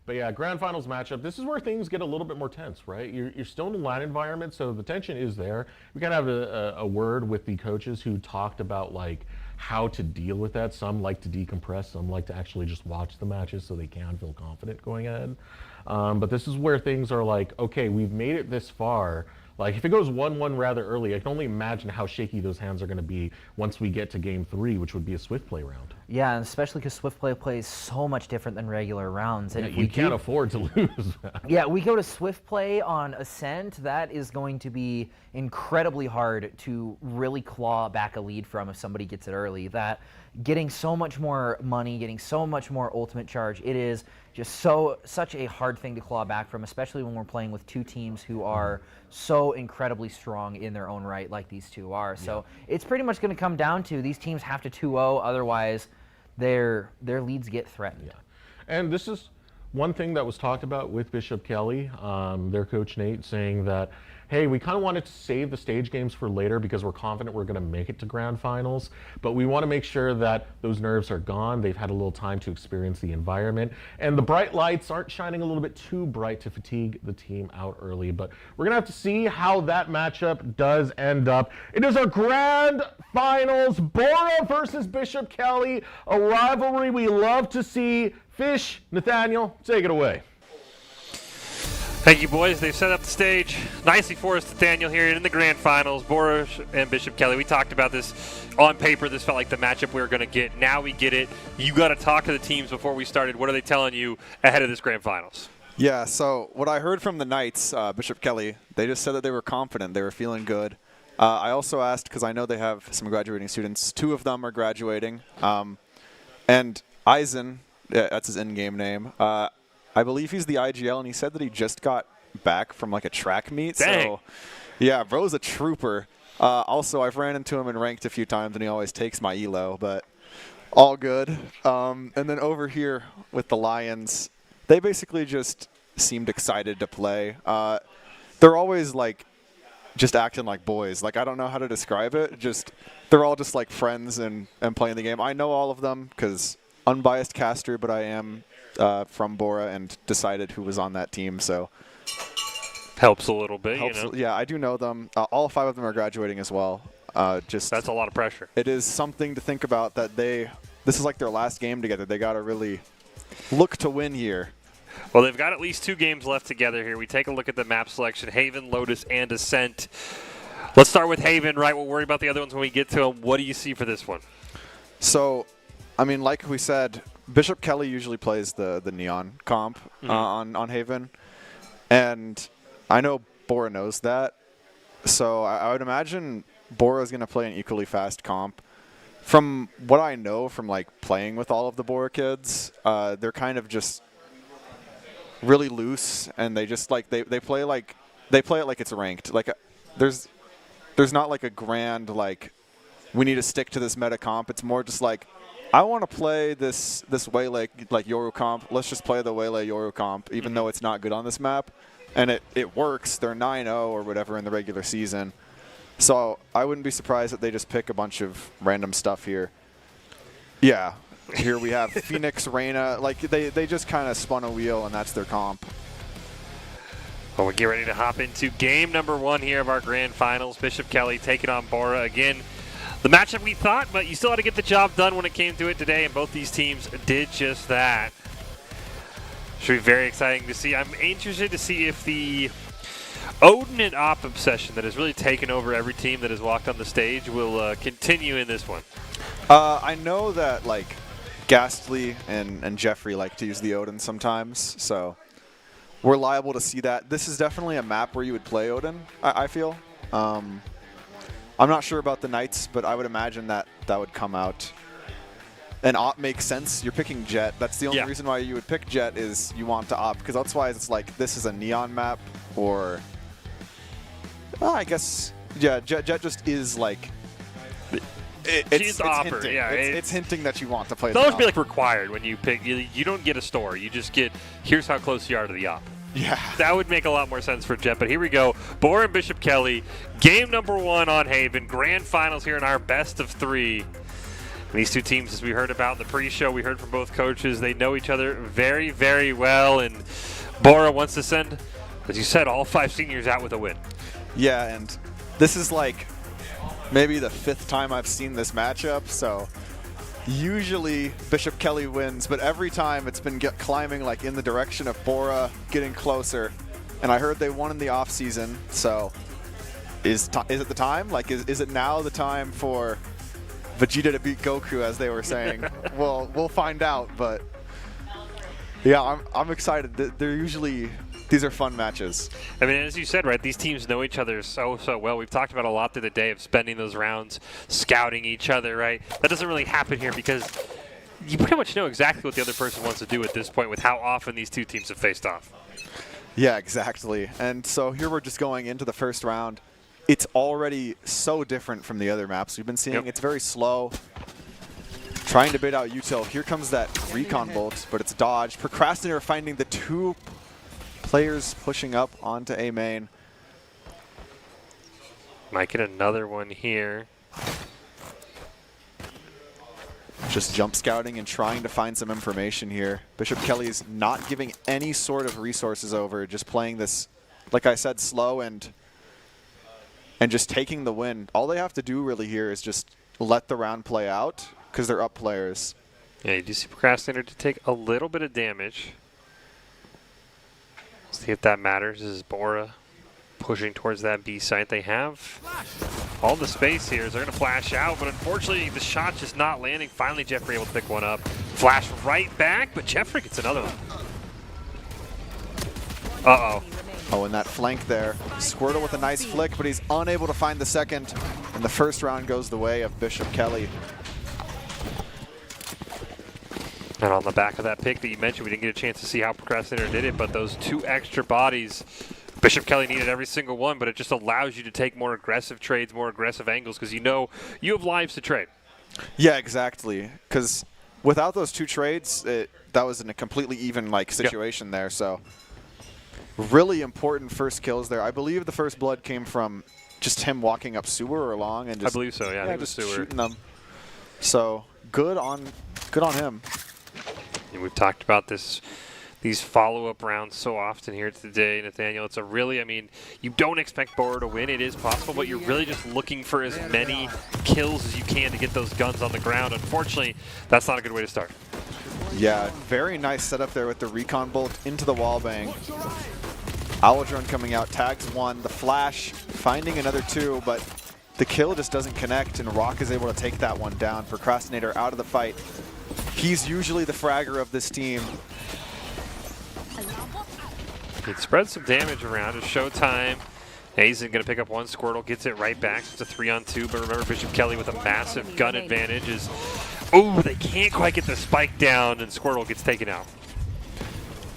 But yeah, grand finals matchup. This is where things get a little bit more tense, right? You're still in a LAN environment, so the tension is there. We kind of have a word with the coaches who talked about like how to deal with that. Some like to decompress, some like to actually just watch the matches so they can feel confident going ahead. But this is where things are like, okay, we've made it this far. Like, if it goes 1-1 rather early, I can only imagine how shaky those hands are going to be once we get to Game 3, which would be a Swift Play round. Yeah, and especially because Swift Play plays so much different than regular rounds. And Yeah, if you can't afford to lose that. Yeah, we go to Swift Play on Ascent. That is going to be incredibly hard to really claw back a lead from if somebody gets it early. That getting so much more money, getting so much more ultimate charge, it is just such a hard thing to claw back from, especially when we're playing with two teams who are so incredibly strong in their own right, like these two are. So it's pretty much going to come down to these teams have to 2-0, otherwise their leads get threatened. Yeah. And this is one thing that was talked about with Bishop Kelly, their coach Nate, saying that, hey, we kind of wanted to save the stage games for later because we're confident we're going to make it to grand finals, but we want to make sure that those nerves are gone. They've had a little time to experience the environment, and the bright lights aren't shining a little bit too bright to fatigue the team out early, but we're going to have to see how that matchup does end up. It is our grand finals, Bora versus Bishop Kelly, a rivalry we love to see. Fish, Nathaniel, take it away. Thank you, boys. They've set up the stage nicely for us, Nathaniel, here in the grand finals. Bora and Bishop Kelly. We talked about this on paper. This felt like the matchup we were going to get. Now we get it. You got to talk to the teams before we started. What are they telling you ahead of this grand finals? Yeah, so what I heard from the Knights, Bishop Kelly, they just said that they were confident. They were feeling good. I also asked, because I know they have some graduating students. 2 of them are graduating. And Eisen, that's his in-game name, I believe he's the IGL, and he said that he just got back from like a track meet. Dang. So, yeah, bro's a trooper. Also, I've ran into him in ranked a few times, and he always takes my elo, but all good. And then over here with the Lions, they basically just seemed excited to play. They're always like just acting like boys. Like, I don't know how to describe it. Just they're all just like friends and playing the game. I know all of them because unbiased caster, but I am from Bora and decided who was on that team, so helps a little bit. Helps, you know? Yeah, I do know them. All 5 of them are graduating as well. Just that's a lot of pressure. It is something to think about that this is like their last game together. They got to really look to win here. Well, they've got at least 2 games left together here. We take a look at the map selection: Haven, Lotus, and Ascent. Let's start with Haven, right? We'll worry about the other ones when we get to them. What do you see for this one? So, I mean, like we said, Bishop Kelly usually plays the Neon comp on Haven, and I know Bora knows that, so I would imagine Bora is going to play an equally fast comp. From what I know from like playing with all of the Bora kids, they're kind of just really loose, and they just like they play it like it's ranked. Like there's not like a grand like we need to stick to this meta comp. It's more just like, I want to play this Waylay like Yoru comp. Let's just play the Waylay Yoru comp, even though it's not good on this map. And it works. They're 9-0 or whatever in the regular season. So I wouldn't be surprised that they just pick a bunch of random stuff here. Yeah. Here we have Phoenix, Reyna. Like, they just kind of spun a wheel, and that's their comp. Well, we get ready to hop into game number 1 here of our grand finals. Bishop Kelly taking on Bora again. The matchup we thought, but you still had to get the job done when it came to it today, and both these teams did just that. Should be very exciting to see. I'm interested to see if the Odin and Op obsession that has really taken over every team that has walked on the stage will continue in this one. I know that like Ghastly and Jeffrey like to use the Odin sometimes, so we're liable to see that. This is definitely a map where you would play Odin, I feel. I'm not sure about the Knights, but I would imagine that would come out. And Op makes sense. You're picking Jet. That's the only reason why you would pick Jet is you want to Op, because otherwise it's like this is a Neon map, or I guess Jet just is like it's Opper. hinting. Yeah, it's hinting that you want to play. It'll always be like required when you pick. You don't get a store. You just get here's how close you are to the Op. Yeah. That would make a lot more sense for Jet, but here we go. Bora and Bishop Kelly, game number 1 on Haven, grand finals here in our best of 3. These two teams, as we heard about in the pre-show, we heard from both coaches, they know each other very, very well, and Bora wants to send, as you said, all 5 seniors out with a win. Yeah, and this is like maybe the 5th time I've seen this matchup, so usually Bishop Kelly wins, but every time it's been climbing like in the direction of Bora, getting closer. And I heard they won in the off season, so is it the time? Like, is it now the time for Vegeta to beat Goku, as they were saying? Well, we'll find out, but yeah, I'm excited. These are fun matches. I mean, as you said, right, these teams know each other so well. We've talked about a lot through the day of spending those rounds scouting each other, right? That doesn't really happen here because you pretty much know exactly what the other person wants to do at this point with how often these two teams have faced off. Yeah, exactly. And so here we're just going into the first round. It's already so different from the other maps we've been seeing. Yep. It's very slow. Trying to bait out Util. Here comes that recon bolt, but it's dodged. Procrastinator finding the 2 players pushing up onto A main. Might get another one here. Just jump scouting and trying to find some information here. Bishop Kelly's not giving any sort of resources over, just playing this, like I said, slow and just taking the win. All they have to do really here is just let the round play out because they're up players. Yeah, you do see Procrastinator to take a little bit of damage. See if that matters. This is Bora pushing towards that B site. They have all the space here. They're going to flash out, but unfortunately the shot's just not landing. Finally, Jeffrey able to pick one up. Flash right back, but Jeffrey gets another one. Uh-oh. Oh, and that flank there. Squirtle with a nice flick, but he's unable to find the second. And the first round goes the way of Bishop Kelly. And on the back of that pick that you mentioned, we didn't get a chance to see how Procrastinator did it, but those 2 extra bodies, Bishop Kelly needed every single one, but it just allows you to take more aggressive trades, more aggressive angles, because you know you have lives to trade. Yeah, exactly. Because without those 2 trades, that was in a completely even situation there. So really important first kills there. I believe the first blood came from just him walking up sewer or long and just, I believe so. Yeah, I think just it was sewer. shooting them. So good on him. And we've talked about these follow-up rounds so often here today, Nathaniel. It's a really, I mean, you don't expect Bora to win. It is possible, but you're really just looking for as many kills as you can to get those guns on the ground. Unfortunately, that's not a good way to start. Yeah, very nice setup there with the recon bolt into the wall bang. Owl drone coming out, tags 1. The flash finding another 2, but the kill just doesn't connect, and Rock is able to take that one down. Procrastinator out of the fight. He's usually the fragger of this team. It spreads some damage around. It's showtime. Hazen going to pick up 1. Squirtle gets it right back. It's a 3-on-2, but remember Bishop Kelly with a massive gun advantage is... Oh, they can't quite get the spike down, and Squirtle gets taken out.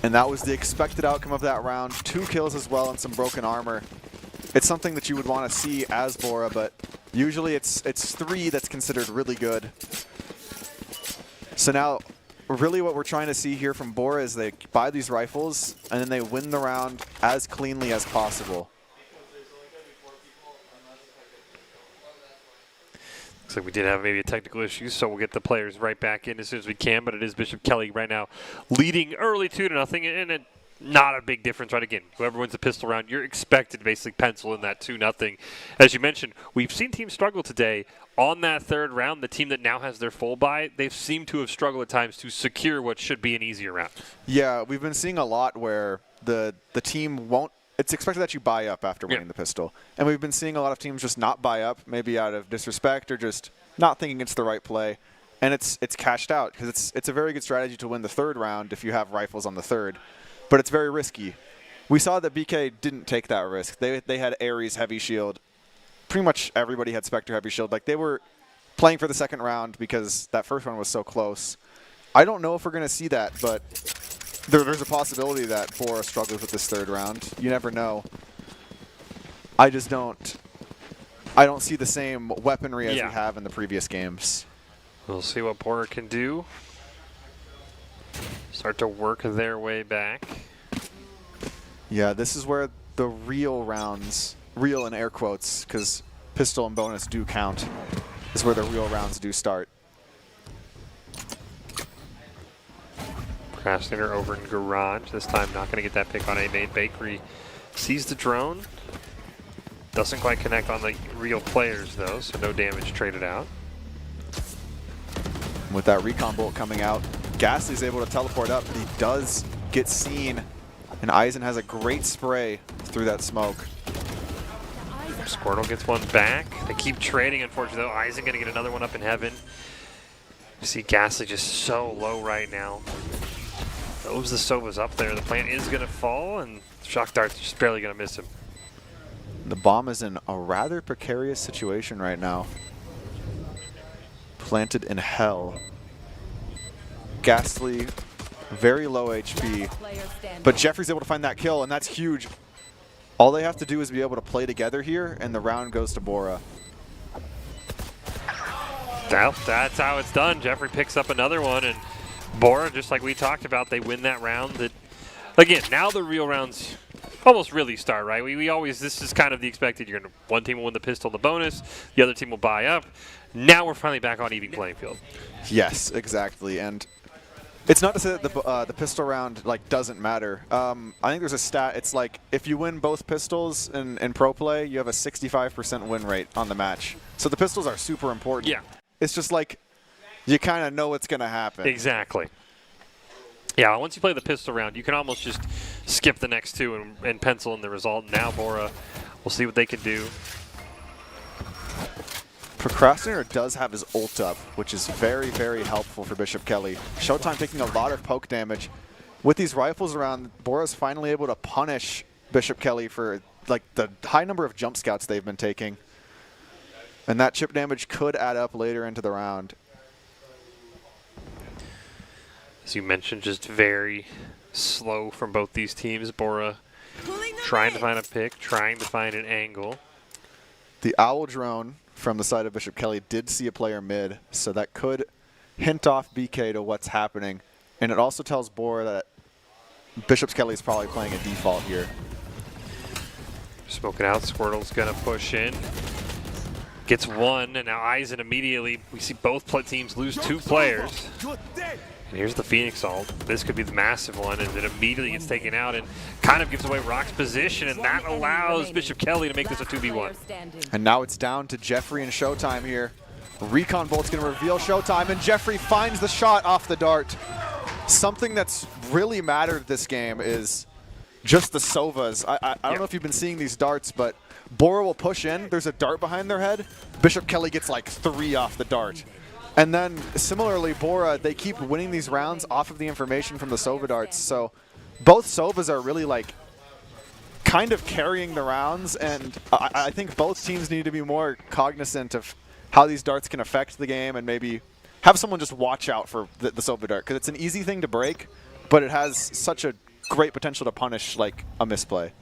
And that was the expected outcome of that round. 2 kills as well and some broken armor. It's something that you would want to see as Bora, but usually it's 3 that's considered really good. So now, really what we're trying to see here from Bora is they buy these rifles, and then they win the round as cleanly as possible. Looks like we did have maybe a technical issue, so we'll get the players right back in as soon as we can, but it is Bishop Kelly right now leading early 2-0, and not a big difference, right? Again, whoever wins the pistol round, you're expected to basically pencil in that 2-0. As you mentioned, we've seen teams struggle today. On that 3rd round, the team that now has their full buy, they've seemed to have struggled at times to secure what should be an easier round. Yeah, we've been seeing a lot where the team won't, it's expected that you buy up after winning the pistol. And we've been seeing a lot of teams just not buy up, maybe out of disrespect or just not thinking it's the right play. And it's cashed out because it's a very good strategy to win the 3rd round if you have rifles on the 3rd. But it's very risky. We saw that BK didn't take that risk. They had Ares heavy shield. Pretty much everybody had Spectre heavy shield. Like, they were playing for the 2nd round because that first one was so close. I don't know if we're going to see that, but there's a possibility that Bora struggles with this 3rd round. You never know. I don't see the same weaponry as we have in the previous games. We'll see what Bora can do. Start to work their way back. Yeah, this is where the real rounds, real in air quotes, because pistol and bonus do count, is where the real rounds do start. Procrastinator over in Garage. This time not going to get that pick on A main. Bakery sees the drone. Doesn't quite connect on the real players though, so no damage traded out. With that recon bolt coming out, Ghastly's able to teleport up. He does get seen, and Eisen has a great spray through that smoke. Squirtle gets one back. They keep trading, unfortunately, though. Eisen going to get another one up in heaven. You see Ghastly just so low right now. Throws the Sova's up there. The plant is going to fall, and Shock Dart's just barely going to miss him. The bomb is in a rather precarious situation right now. Planted in hell. Ghastly, very low HP, but Jeffrey's able to find that kill, and that's huge. All they have to do is be able to play together here, and the round goes to Bora. That's how it's done. Jeffrey picks up another one, and Bora, just like we talked about, they win that round. That, again, now the real rounds almost really start, right? We always, this is kind of the expected. You're gonna, one team will win the pistol, the bonus, the other team will buy up. Now we're finally back on even playing field. Yes, exactly, and it's not to say that the pistol round like doesn't matter. I think there's a stat. It's like if you win both pistols in pro play, you have a 65% win rate on the match. So the pistols are super important. Yeah. It's just like you kind of know what's going to happen. Exactly. Yeah, once you play the pistol round, you can almost just skip the next two and pencil in the result. Now Bora, we'll see what they can do. Procrastinator does have his ult up, which is very, very helpful for Bishop Kelly. Showtime taking a lot of poke damage. With these rifles around, Bora's finally able to punish Bishop Kelly for like the high number of jump scouts they've been taking. And that chip damage could add up later into the round. As you mentioned, just very slow from both these teams. Bora trying to find a pick, trying to find an angle. The Owl drone from the side of Bishop Kelly did see a player mid, so that could hint off BK to what's happening. And it also tells Bora that Bishop Kelly is probably playing a default here. Smoking out, Squirtle's gonna push in. Gets one, and now Eisen immediately, we see both teams lose two players. And here's the Phoenix ult. This could be the massive one, and it immediately gets taken out and kind of gives away Rock's position, and that allows Bishop Kelly to make this a 2v1. And now it's down to Jeffrey and Showtime here. Recon Bolt's going to reveal Showtime, and Jeffrey finds the shot off the dart. Something that's really mattered this game is just the Sovas. I don't know if you've been seeing these darts, but Bora will push in. There's a dart behind their head. Bishop Kelly gets like 3 off the dart. And then similarly, Bora, they keep winning these rounds off of the information from the Sova darts. So both Sovas are really like kind of carrying the rounds, and I think both teams need to be more cognizant of how these darts can affect the game, and maybe have someone just watch out for the Sova dart, because it's an easy thing to break, but it has such a great potential to punish like a misplay.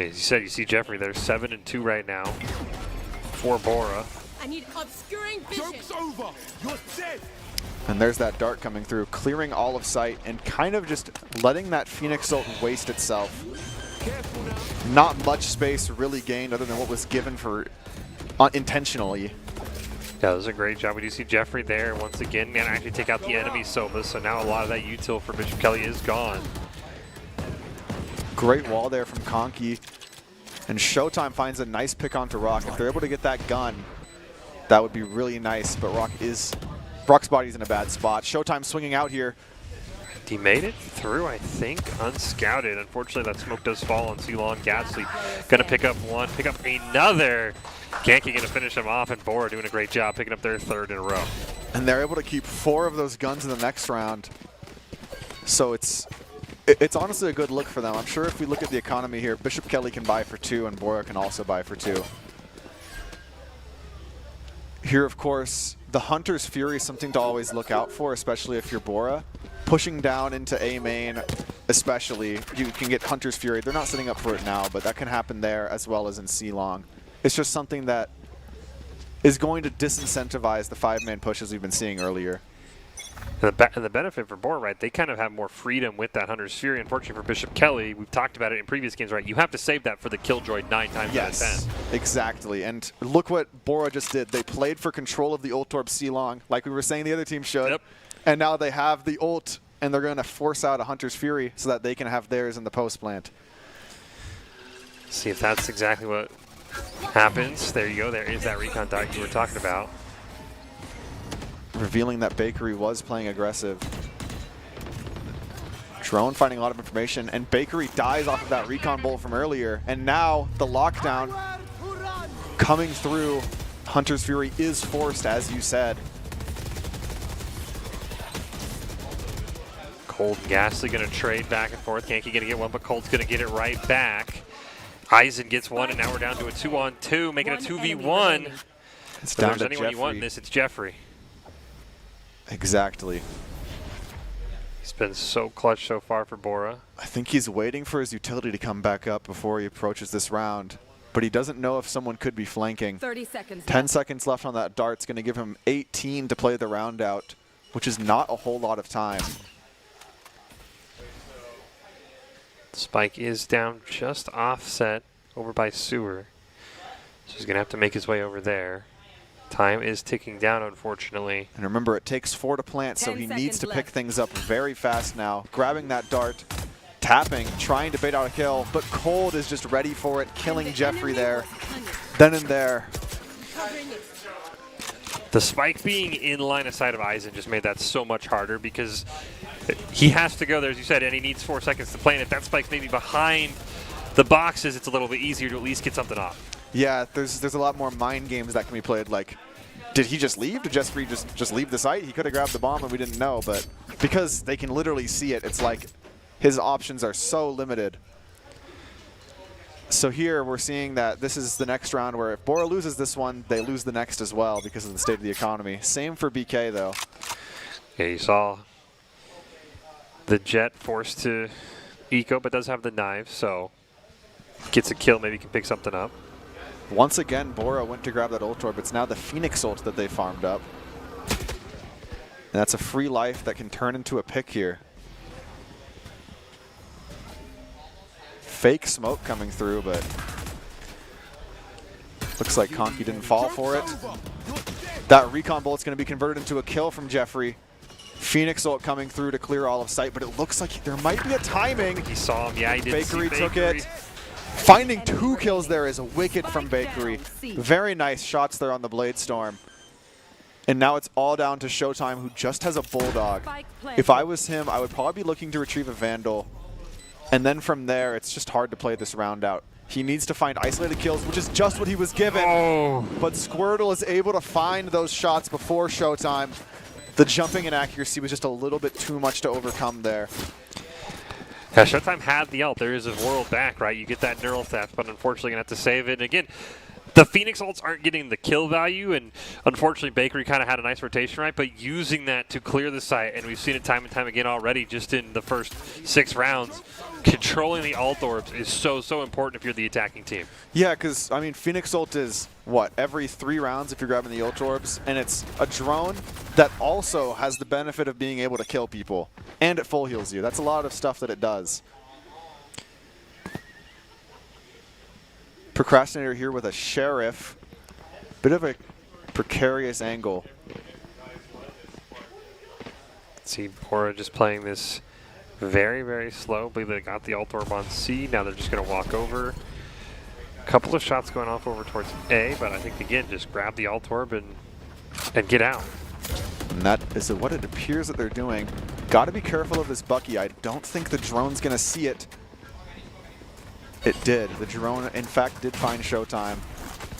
As you said, you see Jeffrey there, 7-2 right now for Bora. I need obscuring vision. Joke's over. You're dead. And there's that dart coming through, clearing all of sight and kind of just letting that Phoenix ult waste itself. Not much space really gained other than what was given for intentionally. Yeah, that was a great job. We do see Jeffrey there once again and actually take out the enemy Sova, so now a lot of that util for Bishop Kelly is gone. Great wall there from Conky. And Showtime finds a nice pick onto Rock. If they're able to get that gun, that would be really nice, but Rock's body's in a bad spot. Showtime swinging out here. He made it through, I think, unscouted. Unfortunately, that smoke does fall on C-Long. Ghastly gonna pick up one, pick up another. Genki gonna finish him off, and Bora doing a great job picking up their 3rd in a row. And they're able to keep 4 of those guns in the next round. So it's honestly a good look for them. I'm sure if we look at the economy here, Bishop Kelly can buy for 2, and Bora can also buy for 2. Here, of course, the Hunter's Fury is something to always look out for, especially if you're Bora. Pushing down into A main, especially, you can get Hunter's Fury. They're not setting up for it now, but that can happen there as well as in C-Long. It's just something that is going to disincentivize the 5-man pushes we've been seeing earlier. And the benefit for Bora, right, they kind of have more freedom with that Hunter's Fury. Unfortunately for Bishop Kelly, we've talked about it in previous games, right? You have to save that for the Killjoy 9 times out of 10. Exactly. And look what Bora just did. They played for control of the ult orb C-Long, like we were saying the other team should. Yep. And now they have the ult, and they're going to force out a Hunter's Fury so that they can have theirs in the post plant. See if that's exactly what Happens. There you go. There is that recon dot you were talking about. Revealing that Bakery was playing aggressive. Drone finding a lot of information, and Bakery dies off of that recon bolt from earlier. And now the lockdown coming through. Hunter's Fury is forced, as you said. Cold and Ghastly going to trade back and forth. Yankee going to get one, but Cold's going to get it right back. Eisen gets one, and now we're down to a 2-on-2, making a 2v1. It's If down there's to anyone you want in Jeffrey. this, it's Jeffrey. Exactly. He's been so clutch so far for Bora. I think he's waiting for his utility to come back up before he approaches this round. But he doesn't know if someone could be flanking. 30 seconds 10 left. seconds left on that dart. It's going to give him 18 to play the round out, which is not a whole lot of time. Spike is down just offset over by Sewer. So he's going to have to make his way over there. Time is ticking down, unfortunately. And remember, it takes 4 to plant, so 10 he needs to seconds pick left. things up very fast now. Grabbing that dart, tapping, trying to bait out a kill, but Cold is just ready for it, killing Jeffrey there. Then and there. The spike being in line of sight of Eisen just made that so much harder because he has to go there, as you said, and he needs 4 seconds to plant. If that spike's maybe behind the boxes, it's a little bit easier to at least get something off. Yeah, there's a lot more mind games that can be played. Like, did he just leave? Did Jeffrey just leave the site? He could have grabbed the bomb and we didn't know, but because they can literally see it, it's like his options are so limited. So here we're seeing that this is the next round where if Bora loses this one, they lose the next as well because of the state of the economy. Same for BK though. Yeah, you saw the Jet forced to eco, but does have the knife, so gets a kill, maybe can pick something up. Once again, Bora went to grab that ult orb. It's now the Phoenix ult that they farmed up. And that's a free life that can turn into a pick here. Fake smoke coming through, but looks like Conky didn't fall for it. That recon bolt's going to be converted into a kill from Jeffrey. Phoenix ult coming through to clear all of sight, but it looks like there might be a timing. He saw him, yeah, he did. Bakery took it. Finding 2 kills there is wicked from Bakery. Very nice shots there on the Blade Storm. And now it's all down to Showtime, who just has a Bulldog. If I was him, I would probably be looking to retrieve a Vandal. And then from there, it's just hard to play this round out. He needs to find isolated kills, which is just what he was given. Oh. But Squirtle is able to find those shots before Showtime. The jumping inaccuracy was just a little bit too much to overcome there. Yeah, Showtime had the ult. There is a world back, right? You get that neural theft, but unfortunately going to have to save it. And again, the Phoenix ults aren't getting the kill value, and unfortunately Bakery kind of had a nice rotation, right? But using that to clear the site, and we've seen it time and time again already just in the first 6 rounds, controlling the ult orbs is so important if you're the attacking team. Yeah, because, I mean, Phoenix ult is, what, every 3 rounds if you're grabbing the ult orbs? And it's a drone that also has the benefit of being able to kill people. And it full heals you. That's a lot of stuff that it does. Procrastinator here with a Sheriff. Bit of a precarious angle. See Bora just playing this very slow. I believe they got the ult orb on C. Now they're just going to walk over. A couple of shots going off over towards A, but I think, again, just grab the ult orb and get out. And that is what it appears that they're doing. Got to be careful of this Bucky. I don't think the drone's going to see it. It did. The drone, in fact, did find Showtime.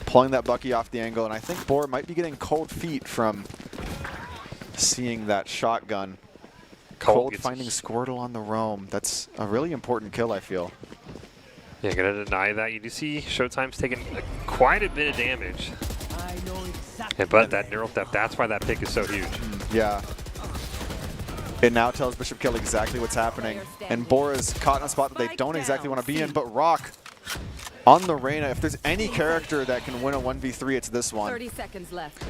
Pulling that Bucky off the angle, and I think Bora might be getting cold feet from seeing that shotgun. Cold finding Squirtle on the roam. That's a really important kill, I feel. Yeah, gonna deny that. You do see Showtime's taking quite a bit of damage. Yeah, but that neural theft, that's why that pick is so huge. Yeah. It now tells Bishop Kill exactly what's happening. And Bora's caught in a spot that they don't exactly want to be in, but Rock on the Reyna. If there's any character that can win a 1v3, it's this one. 30 seconds left.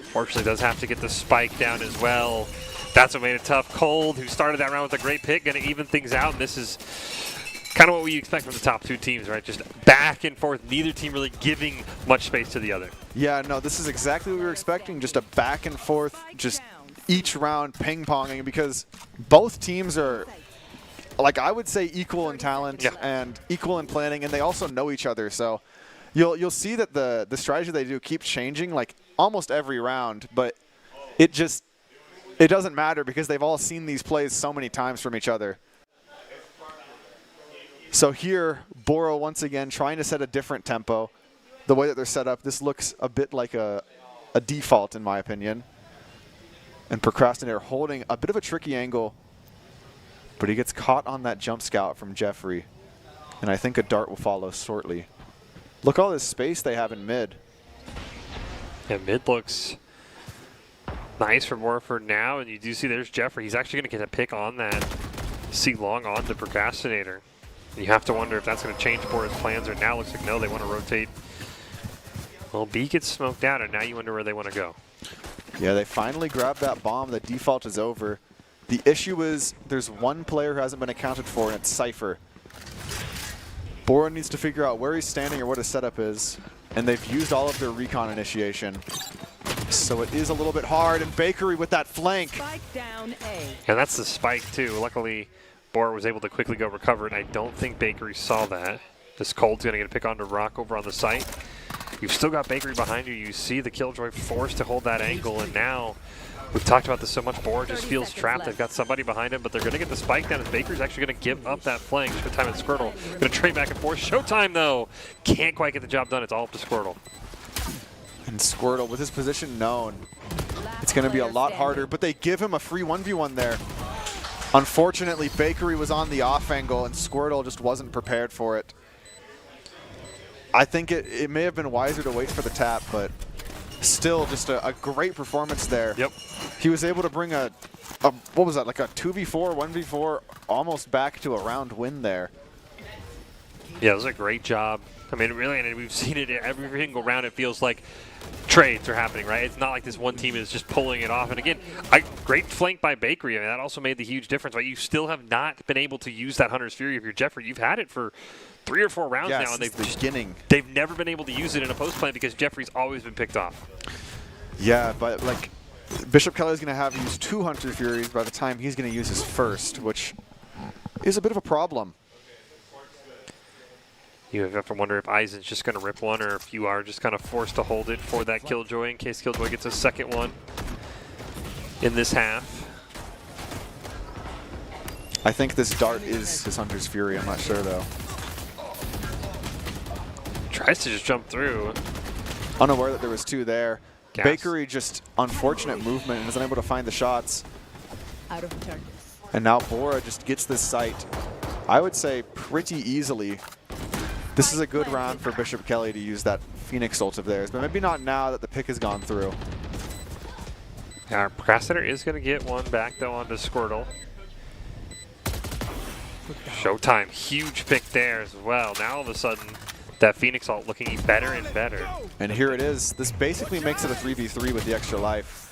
Fortunately, does have to get the spike down as well. That's what made it tough. Cold, who started that round with a great pick, going to even things out. And this is kind of what we expect from the top 2 teams, right? Just back and forth, neither team really giving much space to the other. Yeah, no, this is exactly what we were expecting. Just a back and forth, just each round ping-ponging, because both teams are, like, I would say equal in talent and equal in planning, and they also know each other. So You'll see that the strategy they do keeps changing like almost every round, but it doesn't matter because they've all seen these plays so many times from each other. So here, Boro once again trying to set a different tempo. The way that they're set up, this looks a bit like a default in my opinion. And Procrastinator holding a bit of a tricky angle, but he gets caught on that jump scout from Jeffrey. And I think a dart will follow shortly. Look all this space they have in mid. Yeah, mid looks nice for Morford now, and you do see there's Jeffrey. He's actually going to get a pick on that. See long on the Procrastinator. You have to wonder if that's going to change Bora's plans, or now looks like no, they want to rotate. Well, B gets smoked out, and now you wonder where they want to go. Yeah, they finally grabbed that bomb. The default is over. The issue is there's one player who hasn't been accounted for, and it's Cypher. Bora needs to figure out where he's standing or what his setup is, and they've used all of their recon initiation. So it is a little bit hard, and Bakery with that flank. Spike down A. And that's the spike, too. Luckily, Bora was able to quickly go recover it. I don't think Bakery saw that. This Cold's going to get a pick onto Rock over on the site. You've still got Bakery behind you. You see the Killjoy forced to hold that angle, and now we've talked about this so much. Bora just feels trapped. They've got somebody behind him, but they're going to get the spike down, as Bakery's actually going to give up that flank. Showtime and Squirtle going to trade back and forth. Showtime, though, can't quite get the job done. It's all up to Squirtle. And Squirtle, with his position known, it's going to be a lot harder, but they give him a free 1v1 there. Unfortunately, Bakery was on the off angle, and Squirtle just wasn't prepared for it. I think it may have been wiser to wait for the tap, but still just a great performance there. Yep. He was able to bring a what was that, like a 2v4, 1v4, almost back to a round win there. Yeah, it was a great job. I mean, really, and we've seen it every single round. It feels like trades are happening, right? It's not like this one team is just pulling it off. And again, great flank by Bakery. I mean, that also made the huge difference, right? You still have not been able to use that Hunter's Fury if you're Jeffrey. You've had it for 3 or 4 rounds now, and they've never been able to use it in a post play because Jeffrey's always been picked off. Yeah, but like Bishop Kelly's going to have used 2 Hunter Furies by the time he's going to use his first, which is a bit of a problem. You have to wonder if Eisen's just going to rip one, or if you are just kind of forced to hold it for that Killjoy in case Killjoy gets a second one in this half. I think this dart is his Hunter's Fury. I'm not sure, though. Tries to just jump through. Unaware that there was 2 there. Gas. Bakery just unfortunate movement and is unable to find the shots. Out of targets. And now Bora just gets this site, I would say, pretty easily. This is a good round for Bishop Kelly to use that Phoenix ult of theirs, but maybe not now that the pick has gone through. Our Procrastinator is going to get one back, though, onto Squirtle. Showtime, huge pick there as well. Now all of a sudden, that Phoenix ult looking better and better. And here it is. This basically makes it a 3v3 with the extra life.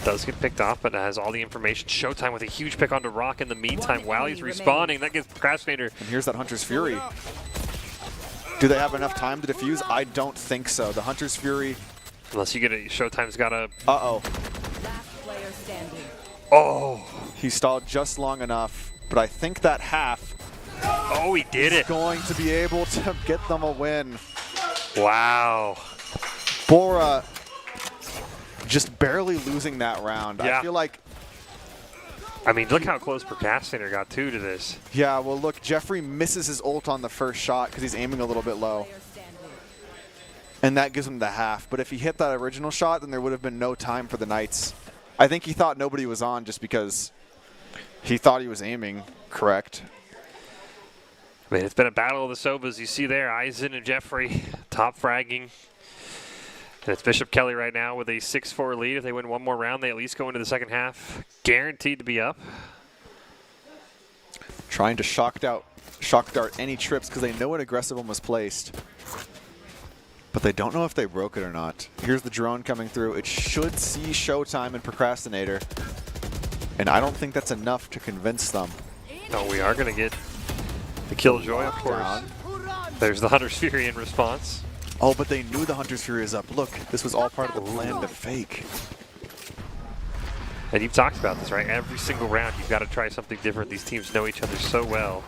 Does get picked off, but it has all the information. Showtime with a huge pick onto Rock in the meantime while he's respawning. That gives Procrastinator. And here's that Hunter's Fury. Do they have enough time to defuse? I don't think so. The Hunter's Fury. Unless you get a Showtime's got a. Uh-oh. Last player standing. Oh. He stalled just long enough, but I think that half. Oh, he did it. Going to be able to get them a win. Wow. Bora just barely losing that round. Yeah. I feel like. I mean, look how close Procrastinator got to this. Yeah, well, look, Jeffrey misses his ult on the first shot because he's aiming a little bit low. And that gives him the half. But if he hit that original shot, then there would have been no time for the Knights. I think he thought nobody was on just because he thought he was aiming correct. I mean, it's been a battle of the Sobas. You see there, Eisen and Jeffrey top fragging. And it's Bishop Kelly right now with a 6-4 lead. If they win one more round, they at least go into the second half. Guaranteed to be up. Trying to shock dart any trips because they know an aggressive one was placed. But they don't know if they broke it or not. Here's the drone coming through. It should see Showtime and Procrastinator. And I don't think that's enough to convince them. No, we are going to get the Killjoy, of course. There's the Hunter's Fury in response. Oh, but they knew the Hunter's Fury is up. Look, this was all part of the plan to fake. And you've talked about this, right? Every single round, you've got to try something different. These teams know each other so well.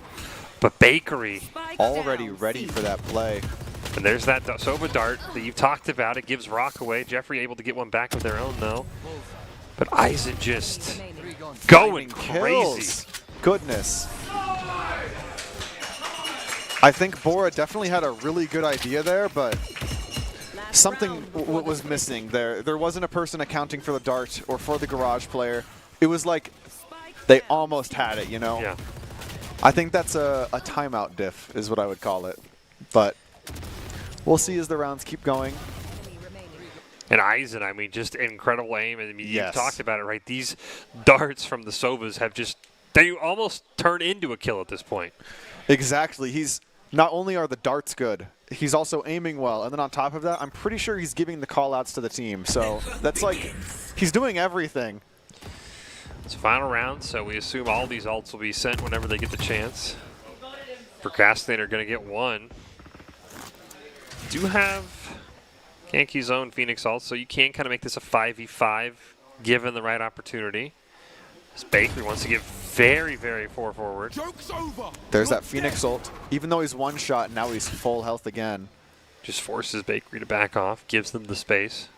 But Bakery already ready for that play. And there's that Sova dart that you've talked about. It gives Rock away. Jeffrey able to get one back of their own, though. But Eisen just going crazy. Goodness. I think Bora definitely had a really good idea there, but something was missing there. There wasn't a person accounting for the dart or for the garage player. It was like they almost had it, you know? Yeah. I think that's a timeout diff is what I would call it. But we'll see as the rounds keep going. And Eisen, I mean, just incredible aim. I mean, you Yes. talked about it, right? These darts from the Sovas have just, they almost turn into a kill at this point. Exactly. He's not only are the darts good, he's also aiming well. And then on top of that, I'm pretty sure he's giving the call-outs to the team. So that's like, he's doing everything. It's final round, so we assume all these ults will be sent whenever they get the chance. Procrastinator going to get one. Do have Yankee's own Phoenix ult, so you can kind of make this a 5v5 given the right opportunity. This Bakery wants to get very, very forward. There's that Phoenix ult. Even though he's one shot, now he's full health again. Just forces Bakery to back off, gives them the space.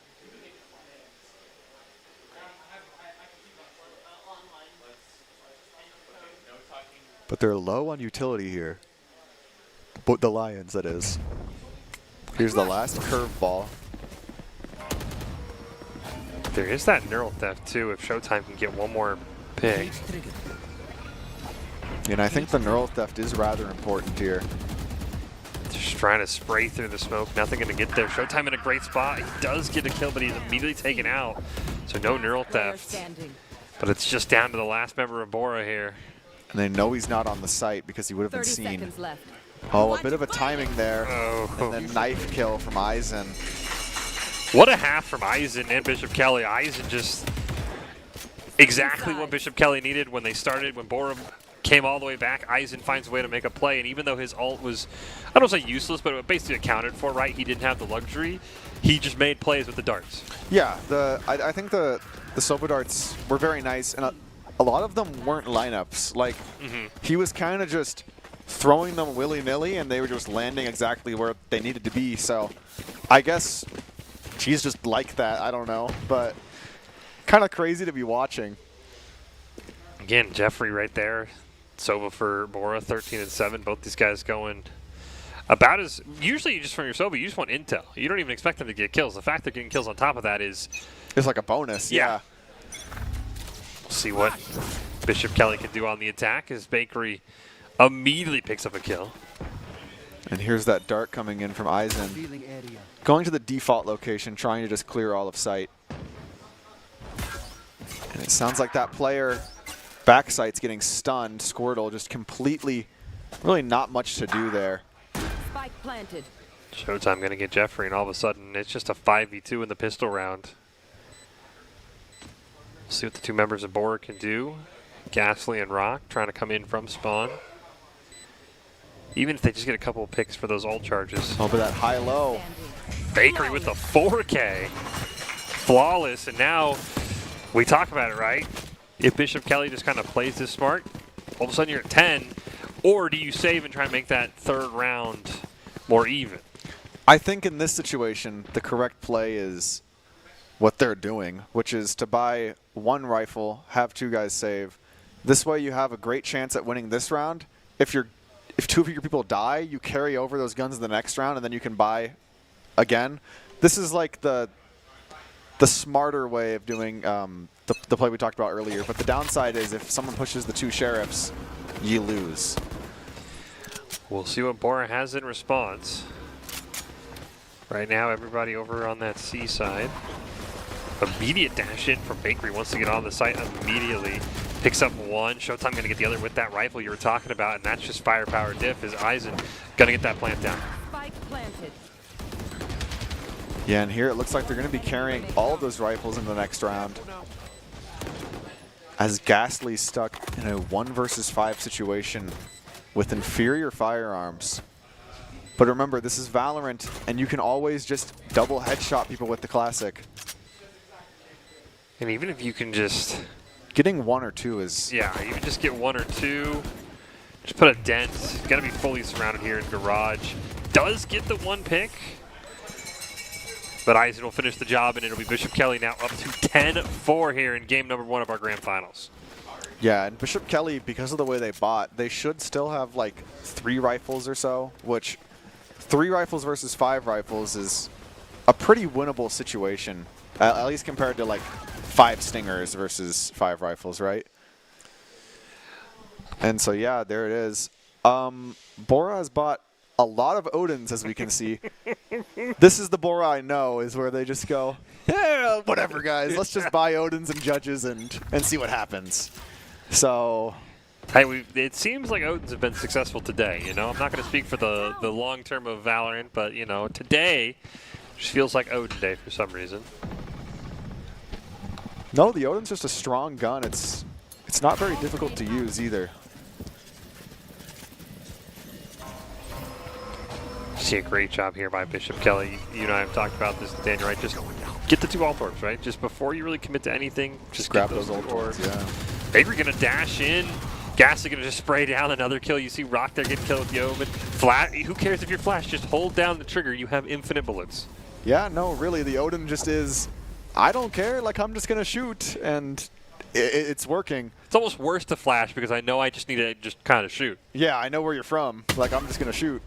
But they're low on utility here. But the Lions, that is. Here's the last curveball. There is that neural theft too, if Showtime can get one more pick. And I think the neural theft is rather important here. Just trying to spray through the smoke, nothing going to get there. Showtime in a great spot. He does get a kill, but he's immediately taken out. So no neural theft. But it's just down to the last member of Bora here. And they know he's not on the site because he would have been 30 seen. seconds left. Oh, a bit of a timing there. Oh. And then knife kill from Eisen. What a half from Eisen and Bishop Kelly. Eisen just exactly what Bishop Kelly needed when they started, when Bora came all the way back. Eisen finds a way to make a play, and even though his ult was, I don't say useless, but it basically accounted for, right? He didn't have the luxury. He just made plays with the darts. Yeah, I think the Sova darts were very nice, and a lot of them weren't lineups. Like, he was kind of just throwing them willy-nilly, and they were just landing exactly where they needed to be. So I guess she's just like that. I don't know, but kind of crazy to be watching. Again, Jeffrey right there. Sova for Bora, 13-7. Both these guys going about as, usually you just from your Sova, you just want intel. You don't even expect them to get kills. The fact they're getting kills on top of that is... It's like a bonus, yeah. We'll see what Bishop Kelly can do on the attack as Bakery immediately picks up a kill. And here's that dart coming in from Eisen. Going to the default location, trying to just clear all of sight. And it sounds like that player backside's getting stunned. Squirtle just completely, really not much to do there. Spike planted. Showtime going to get Jeffrey, and all of a sudden it's just a 5v2 in the pistol round. See what the two members of Bora can do. Ghastly and Rock trying to come in from spawn. Even if they just get a couple of picks for those ult charges. Oh, but that high-low. Bakery with the 4K. Flawless, and now we talk about it, right? If Bishop Kelly just kind of plays this smart, all of a sudden you're at 10, or do you save and try and make that third round more even? I think in this situation, the correct play is what they're doing, which is to buy one rifle, have two guys save. This way you have a great chance at winning this round. If two of your people die, you carry over those guns in the next round, and then you can buy again. This is like the smarter way of doing the play we talked about earlier. But the downside is if someone pushes the two sheriffs, you lose. We'll see what Bora has in response. Right now, everybody over on that C side. Immediate dash in from Bakery. Wants to get on the site immediately. Picks up one. Showtime going to get the other with that rifle you were talking about, and that's just firepower diff. Is Eisen going to get that plant down? Spike planted. Yeah, and here it looks like they're going to be carrying all of those rifles in the next round. As Ghastly's stuck in a 1 versus 5 situation with inferior firearms. But remember, this is Valorant, and you can always just double headshot people with the classic. And even if you can just... Getting 1 or 2 is... Yeah, you can just get 1 or 2. Just put a dent. Got to be fully surrounded here in Garage. does get the 1 pick. But Eisen will finish the job, and it'll be Bishop Kelly now up to 10-4 here in game number 1 of our grand finals. Yeah, and Bishop Kelly, because of the way they bought, they should still have like 3 rifles or so, which 3 rifles versus 5 rifles is a pretty winnable situation, at least compared to like 5 Stingers versus 5 rifles, right? And so, yeah, there it is. Bora has bought a lot of Odins, as we can see. This is the Bora I know, is where they just go, yeah, whatever, guys. Let's just buy Odins and Judges and see what happens. So, hey, it seems like Odins have been successful today. You know, I'm not going to speak for the long term of Valorant, but you know, today just feels like Odin Day for some reason. No, the Odin's just a strong gun. It's not very difficult to use either. See a great job here by Bishop Kelly. You and I have talked about this, Daniel, right? Just get the 2 alt orbs, right? Just before you really commit to anything, just grab get those alt orbs, yeah. Bakery gonna dash in. Ghastly gonna just spray down another kill. You see Rock there getting killed with the Omen. Who cares if you're flash? Just hold down the trigger. You have infinite bullets. Yeah, no, really, the Odin just is, I don't care, like I'm just gonna shoot, and it's working. It's almost worse to flash because I know I just need to just kind of shoot. Yeah, I know where you're from. Like, I'm just gonna shoot.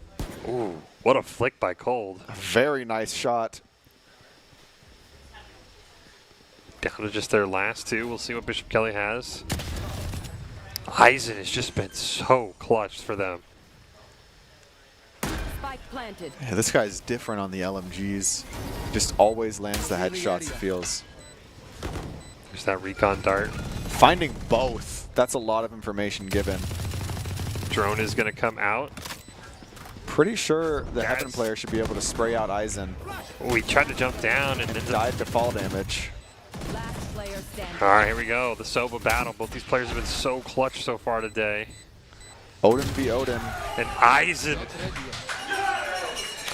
Ooh, what a flick by Cold. A very nice shot. Down to just their last 2. We'll see what Bishop Kelly has. Eisen has just been so clutch for them. Spike planted. Yeah, this guy's different on the LMGs. Just always lands the headshots, it feels. There's that recon dart. Finding both. That's a lot of information given. Drone is going to come out. Pretty sure the Heaven player should be able to spray out Eisen. Oh, he tried to jump down and then died to fall damage. All right, here we go. The Soba battle. Both these players have been so clutch so far today. Odin v. Odin. And Eisen.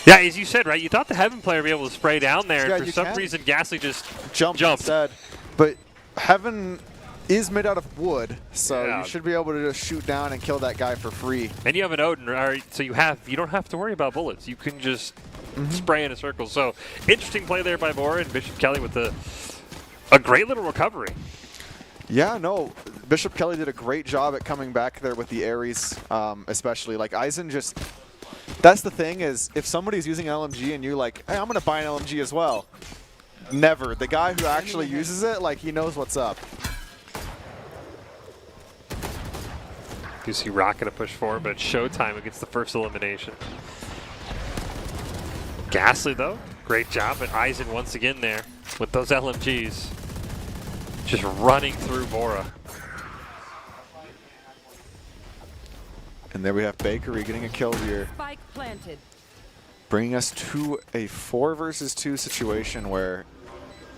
Yeah, as you said, right? You thought the Heaven player would be able to spray down there, Yeah, and for some reason, Ghastly just jumped. Instead. But Heaven is made out of wood, so you should be able to just shoot down and kill that guy for free. And you have an Odin, right? So you don't have to worry about bullets. You can just spray in a circle. So interesting play there by Bora, and Bishop Kelly with a great little recovery. Yeah, no, Bishop Kelly did a great job at coming back there with the Ares, especially. Like, Eisen just, that's the thing is, if somebody's using an LMG and you're like, hey, I'm going to buy an LMG as well. Never. The guy who actually uses it, like, he knows what's up. You see Rock gonna push forward, but it's showtime against the first elimination. Ghastly, though, great job. And Eisen once again there with those LMGs. Just running through Bora. And there we have Bakery getting a kill here. Spike planted. Bringing us to a 4 versus 2 situation where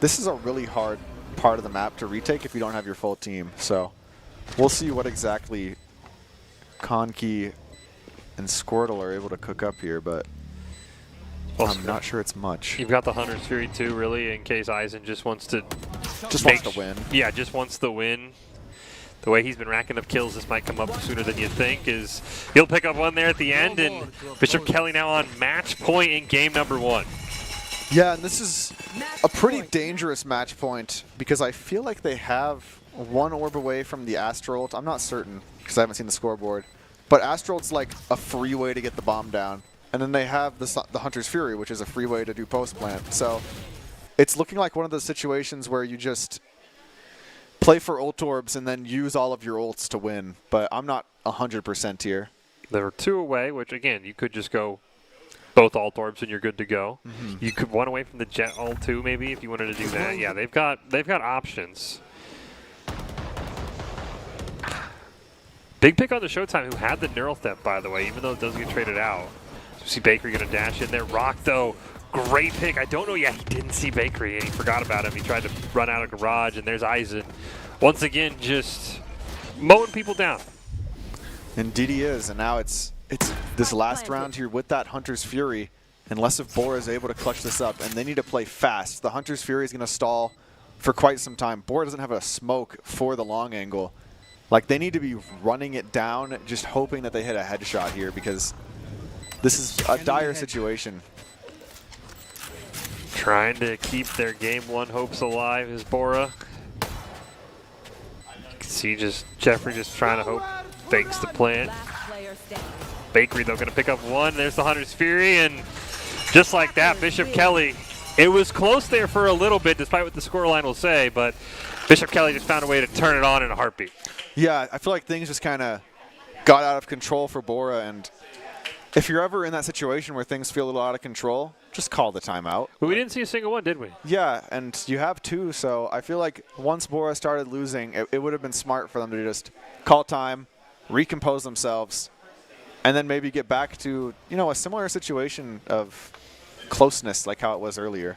this is a really hard part of the map to retake if you don't have your full team. So we'll see what exactly Conky and Squirtle are able to cook up here, but I'm not sure it's much. You've got the Hunter's Fury too, really, in case Eisen just wants to win. Yeah, just wants the win. The way he's been racking up kills, this might come up sooner than you think. Is he'll pick up one there at the end, and Bishop Kelly now on match point in game number 1. Yeah, and this is a pretty dangerous match point because I feel like they have 1 orb away from the Astral ult. I'm not certain because I haven't seen the scoreboard. But Astral ult's like a free way to get the bomb down. And then they have the Hunter's Fury, which is a free way to do post-plant. So it's looking like one of those situations where you just play for ult orbs and then use all of your ults to win. But I'm not 100% here. There were 2 away, which again, you could just go both alt orbs and you're good to go. You could 1 away from the Jet ult too, maybe, if you wanted to do that. Yeah, they've got options. Big pick on the Showtime, who had the Neural Theft, by the way, even though it doesn't get traded out. So see Bakery going to dash in there. Rock, though, great pick. I don't know, yeah, he didn't see Bakery, and he forgot about him. He tried to run out of garage, and there's Eisen. Once again, just mowing people down. Indeed he is, and now it's this last round here with that Hunter's Fury. Unless if Bora is able to clutch this up, and they need to play fast. The Hunter's Fury is going to stall for quite some time. Bora doesn't have a smoke for the long angle. Like, they need to be running it down, just hoping that they hit a headshot here, because This is a dire situation. Trying to keep their game one hopes alive is Bora. You can see Jeffrey just trying to hope, fakes the plant. Bakery though gonna pick up one. There's the Hunter's Fury, and just like that, Bishop Kelly. It was close there for a little bit, despite what the scoreline will say, but Bishop Kelly just found a way to turn it on in a heartbeat. Yeah, I feel like things just kind of got out of control for Bora, and if you're ever in that situation where things feel a little out of control, just call the timeout. But we didn't see a single one, did we? Yeah, and you have two, so I feel like once Bora started losing, it would have been smart for them to just call time, recompose themselves, and then maybe get back to, a similar situation of closeness like how it was earlier.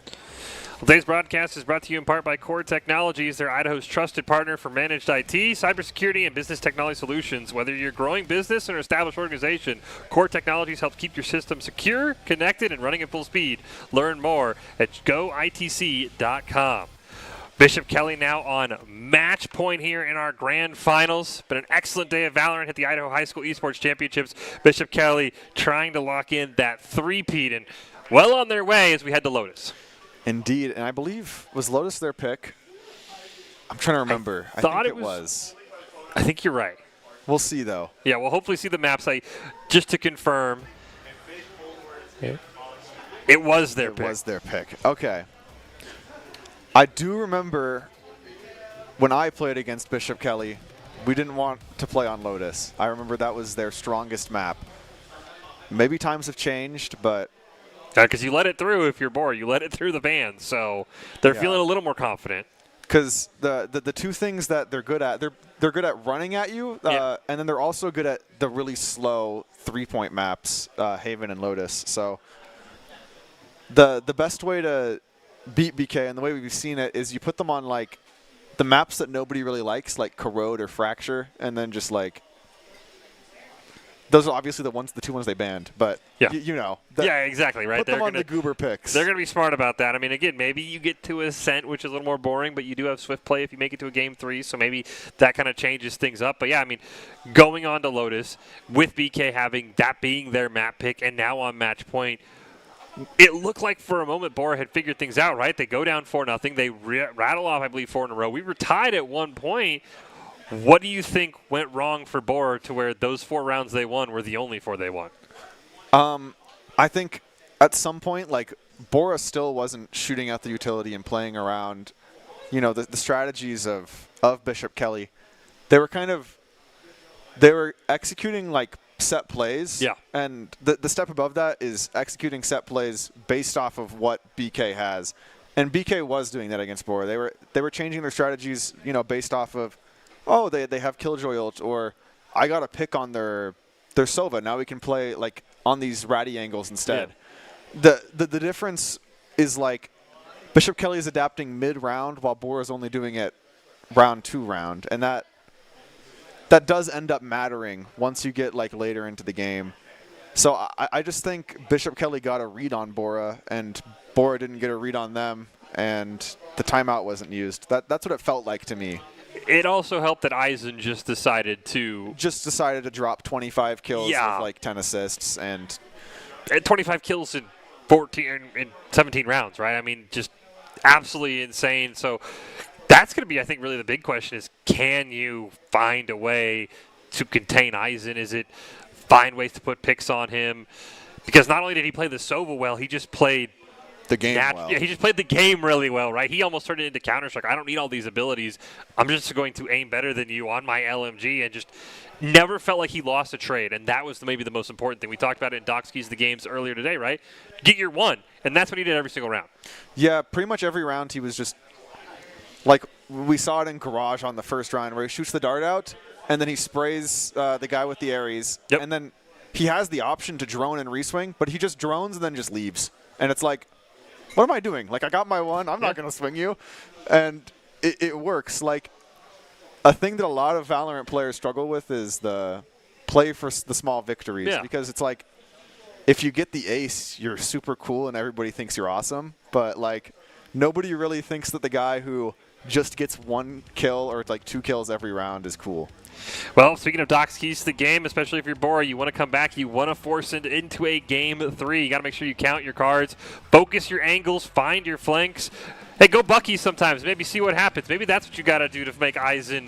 Well, today's broadcast is brought to you in part by Core Technologies. They're Idaho's trusted partner for managed IT, cybersecurity, and business technology solutions. Whether you're a growing business or an established organization, Core Technologies helps keep your system secure, connected, and running at full speed. Learn more at goitc.com. Bishop Kelly now on match point here in our grand finals. Been an excellent day of Valorant at the Idaho High School Esports Championships. Bishop Kelly trying to lock in that three-peat, and well on their way as we head to Lotus. Indeed, and I believe, was Lotus their pick? I'm trying to remember. I think it was. I think you're right. We'll see, though. Yeah, we'll hopefully see the map site just to confirm. It was their pick. It was their pick. Okay. I do remember when I played against Bishop Kelly, we didn't want to play on Lotus. I remember that was their strongest map. Maybe times have changed, but... Because you let it through if you're bored. You let it through the band, so they're feeling a little more confident. Because the two things that they're good at, they're good at running at you, and then they're also good at the really slow three-point maps, Haven and Lotus. So the best way to beat BK, and the way we've seen it, is you put them on like the maps that nobody really likes, like Corrode or Fracture, and then just like those are obviously the two ones they banned, but you know. Yeah, exactly, right. Put them on the goober picks. They're going to be smart about that. I mean, again, maybe you get to Ascent, which is a little more boring, but you do have Swift Play if you make it to a Game 3, so maybe that kind of changes things up. But, yeah, I mean, going on to Lotus, with BK having that being their map pick, and now on match point, it looked like for a moment Bora had figured things out, right? They go down 4-0. They rattle off, I believe, 4 in a row. We were tied at one point. What do you think went wrong for Bora to where those 4 rounds they won were the only 4 they won? I think at some point, like, Bora still wasn't shooting out the utility and playing around, you know, the strategies of Bishop Kelly. They were executing, like, set plays. Yeah. And the step above that is executing set plays based off of what BK has. And BK was doing that against Bora. They were changing their strategies, you know, based off of, oh, they have Killjoy ult, or I got a pick on their Sova. Now we can play like on these ratty angles instead. Yeah. The difference is like Bishop Kelly is adapting mid-round while Bora's only doing it round 2, and that does end up mattering once you get like later into the game. So I just think Bishop Kelly got a read on Bora, and Bora didn't get a read on them, and the timeout wasn't used. That's what it felt like to me. It also helped that Eisen just decided to drop 25 kills with like 10 assists and 25 kills in 17 rounds, right? I mean, just absolutely insane. So that's going to be, I think, really the big question is, can you find a way to contain Eisen? Is it find ways to put picks on him? Because not only did he play the Sova well, he just played the game well. Yeah, he just played the game really well, right? He almost turned it into Counter-Strike. I don't need all these abilities. I'm just going to aim better than you on my LMG, and just never felt like he lost a trade, and that was maybe the most important thing. We talked about it in Doc Skis the Games earlier today, right? Get your one, and that's what he did every single round. Yeah, pretty much every round he was just, like, we saw it in Garage on the first round where he shoots the dart out, and then he sprays the guy with the Ares, and then he has the option to drone and reswing, but he just drones and then just leaves. And it's like, what am I doing? Like, I got my one. I'm not going to swing you. And it works. Like, a thing that a lot of Valorant players struggle with is the play for the small victories. Yeah. Because it's like, if you get the ace, you're super cool and everybody thinks you're awesome. But, like, nobody really thinks that the guy who just gets 1 kill or like 2 kills every round is cool. Well, speaking of Doc's keys to the game, especially if you're Bora, you want to come back, you want to force it into a game 3. You got to make sure you count your cards, focus your angles, find your flanks. Hey, go Bucky sometimes. Maybe see what happens. Maybe that's what you got to do to make Eisen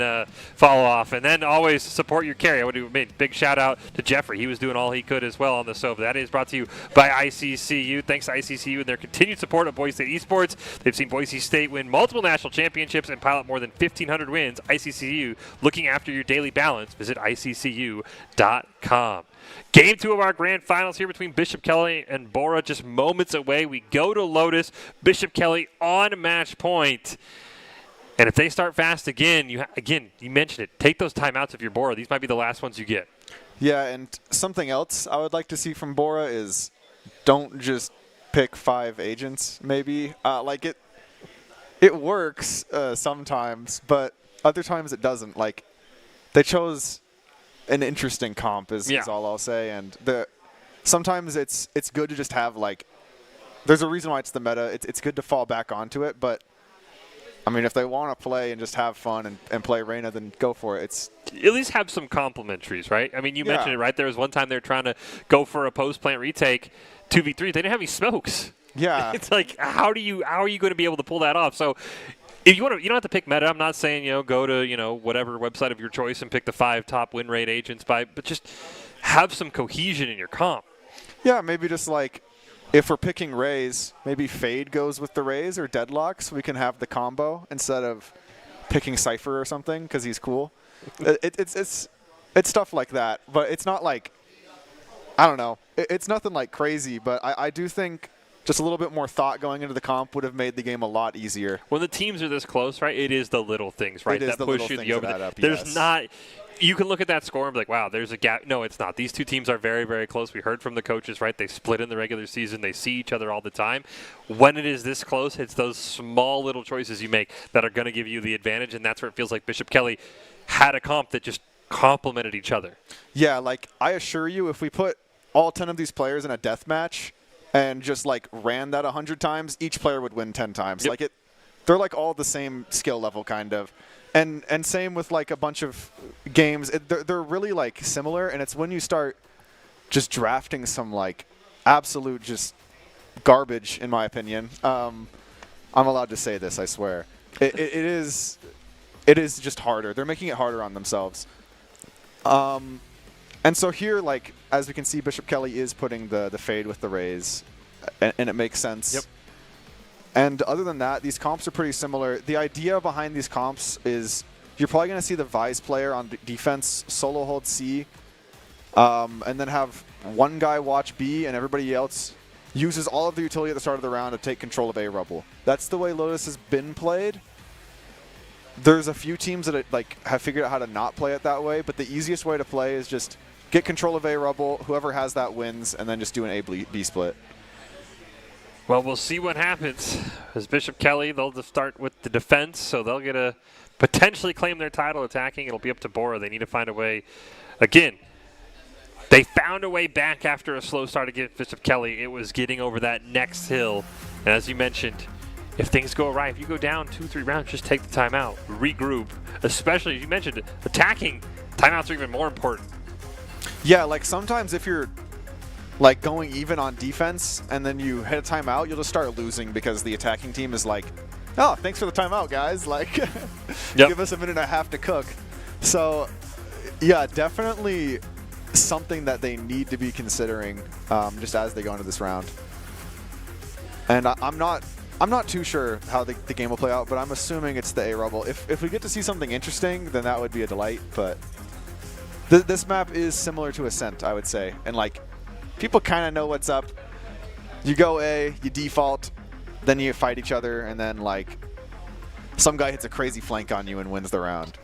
fall off. And then always support your carry. I would do a big shout out to Jeffrey. He was doing all he could as well on the Sova. That is brought to you by ICCU. Thanks to ICCU and their continued support of Boise State Esports. They've seen Boise State win multiple national championships and pilot more than 1,500 wins. ICCU, looking after your daily balance. Visit ICCU.com. Game 2 of our grand finals here between Bishop Kelly and Bora, just moments away. We go to Lotus. Bishop Kelly on match point. And if they start fast again, you mentioned it. Take those timeouts if you're Bora. These might be the last ones you get. Yeah, and something else I would like to see from Bora is don't just pick 5 agents, maybe. It works sometimes, but other times it doesn't. Like, they chose an interesting comp is all I'll say, and sometimes it's good to just have, like, there's a reason why it's the meta. It's good to fall back onto it, but I mean, if they want to play and just have fun and play Reyna, then go for it. It's at least have some complementaries, right? I mean, you mentioned it, right? There was one time they were trying to go for a post-plant retake 2v3. They didn't have any smokes. Yeah. It's like, how are you going to be able to pull that off? So if you want to, you don't have to pick meta. I'm not saying, go to, whatever website of your choice and pick the 5 top win rate agents but just have some cohesion in your comp. Yeah, maybe just like, if we're picking Rays, maybe Fade goes with the Rays or Deadlock, so we can have the combo instead of picking Cypher or something because he's cool. It's stuff like that, but it's not like, I don't know. It's nothing like crazy, but I do think just a little bit more thought going into the comp would have made the game a lot easier. When the teams are this close, right, it is the little things, right, that push you over. There's not – you can look at that score and be like, wow, there's a gap. No, it's not. These two teams are very, very close. We heard from the coaches, right? They split in the regular season. They see each other all the time. When it is this close, it's those small little choices you make that are going to give you the advantage, and that's where it feels like Bishop Kelly had a comp that just complemented each other. Yeah, like, I assure you, if we put all 10 of these players in a death match and just, like, ran that 100 times, each player would win 10 times. Yep. Like, they're, like, all the same skill level, kind of. And same with, like, a bunch of games. They're really, like, similar, and it's when you start just drafting some, like, absolute just garbage, in my opinion. I'm allowed to say this, I swear. It is just harder. They're making it harder on themselves. And so here, like, as we can see, Bishop Kelly is putting the Fade with the Rays, and it makes sense. Yep. And other than that, these comps are pretty similar. The idea behind these comps is you're probably going to see the Vise player on defense solo hold C, and then have one guy watch B, and everybody else uses all of the utility at the start of the round to take control of A rubble. That's the way Lotus has been played. There's a few teams that have figured out how to not play it that way, but the easiest way to play is just get control of A rubble, whoever has that wins, and then just do an A-B split. Well, we'll see what happens. As Bishop Kelly, they'll just start with the defense, so they'll get to potentially claim their title attacking. It'll be up to Bora. They need to find a way. Again, they found a way back after a slow start against Bishop Kelly. It was getting over that next hill. And as you mentioned, if things go awry, if you go down 2-3 rounds, just take the timeout, regroup. Especially, as you mentioned, attacking, timeouts are even more important. Yeah, like sometimes if you're like going even on defense and then you hit a timeout, you'll just start losing because the attacking team is like, oh, thanks for the timeout, guys. Like, give us a minute and a half to cook. So, yeah, definitely something that they need to be considering just as they go into this round. And I'm not too sure how the game will play out, but I'm assuming it's the A rubble. If we get to see something interesting, then that would be a delight. But this map is similar to Ascent, I would say, and like, people kind of know what's up. You go A, you default, then you fight each other, and then like some guy hits a crazy flank on you and wins the round.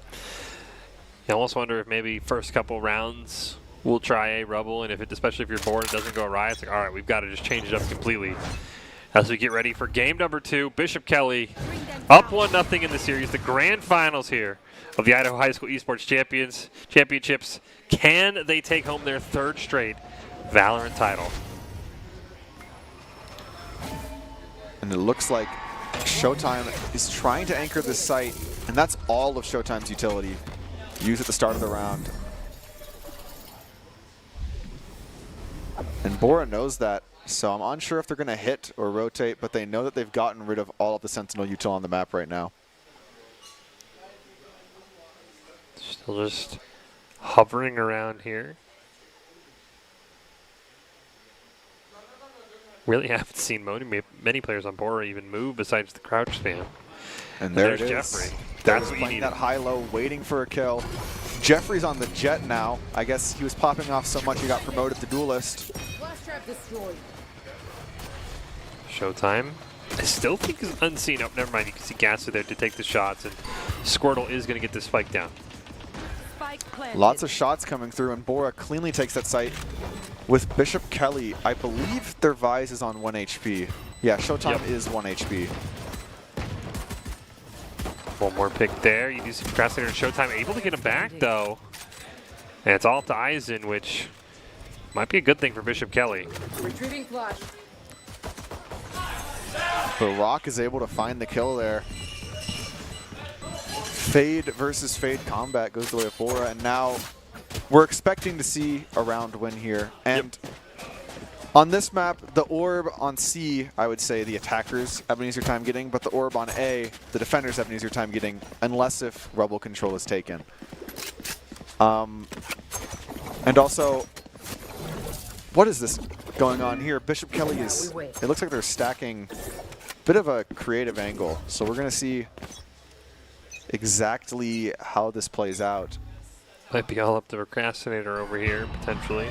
I almost wonder if maybe first couple rounds we'll try A rubble, and especially if you're bored, it doesn't go right. It's like, all right, we've got to just change it up completely. As we get ready for game number 2, Bishop Kelly up 1-0 in the series. The grand finals here of the Idaho High School Esports Championships. Can they take home their 3rd straight Valorant title? And it looks like Showtime is trying to anchor this site, and that's all of Showtime's utility. Use at the start of the round. And Bora knows that, so I'm unsure if they're going to hit or rotate, but they know that they've gotten rid of all of the Sentinel util on the map right now. Still just hovering around here. Really haven't seen many players on Bora even move besides the crouch spam. And there's Jeffrey. That's what you need. That high-low, waiting for a kill. Jeffrey's on the jet now. I guess he was popping off so much he got promoted to duelist. Showtime. I still think is unseen. Oh, never mind. You can see Gasser there to take the shots, and Squirtle is going to get the spike down. Lots of shots coming through, and Bora cleanly takes that site. With Bishop Kelly, I believe their Vise is on 1 HP. Yeah, Showtime is 1 HP. One more pick there. You do see Procrastinator and Showtime able to get him back, though. And it's all up to Eisen, which might be a good thing for Bishop Kelly. Retrieving flash. But Rock is able to find the kill there. Fade versus Fade combat goes the way of Bora, and now we're expecting to see a round win here. And on this map, the orb on C, I would say the attackers have an easier time getting, but the orb on A, the defenders have an easier time getting, unless if rebel control is taken. And also, what is this going on here? Bishop Kelly is, it looks like they're stacking a bit of a creative angle. So we're going to see exactly how this plays out. Might be all up to Procrastinator over here, potentially.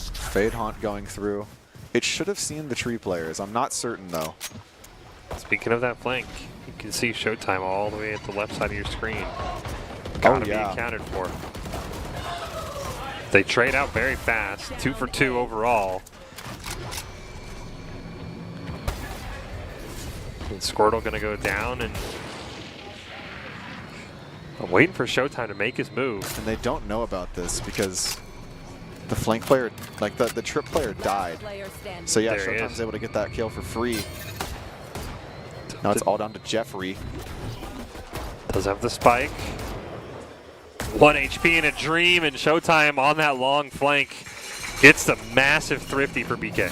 Fade Haunt going through. It should have seen the tree players. I'm not certain, though. Speaking of that flank, you can see Showtime all the way at the left side of your screen. Gotta be accounted for. They trade out very fast. 2 for 2 overall. And Squirtle gonna go down, and I'm waiting for Showtime to make his move. And they don't know about this because the flank player, like the trip player died. So yeah, Showtime's able to get that kill for free. Now it's all down to Jeffrey. Does have the spike. 1 HP in a dream, and Showtime on that long flank gets the massive thrifty for BK.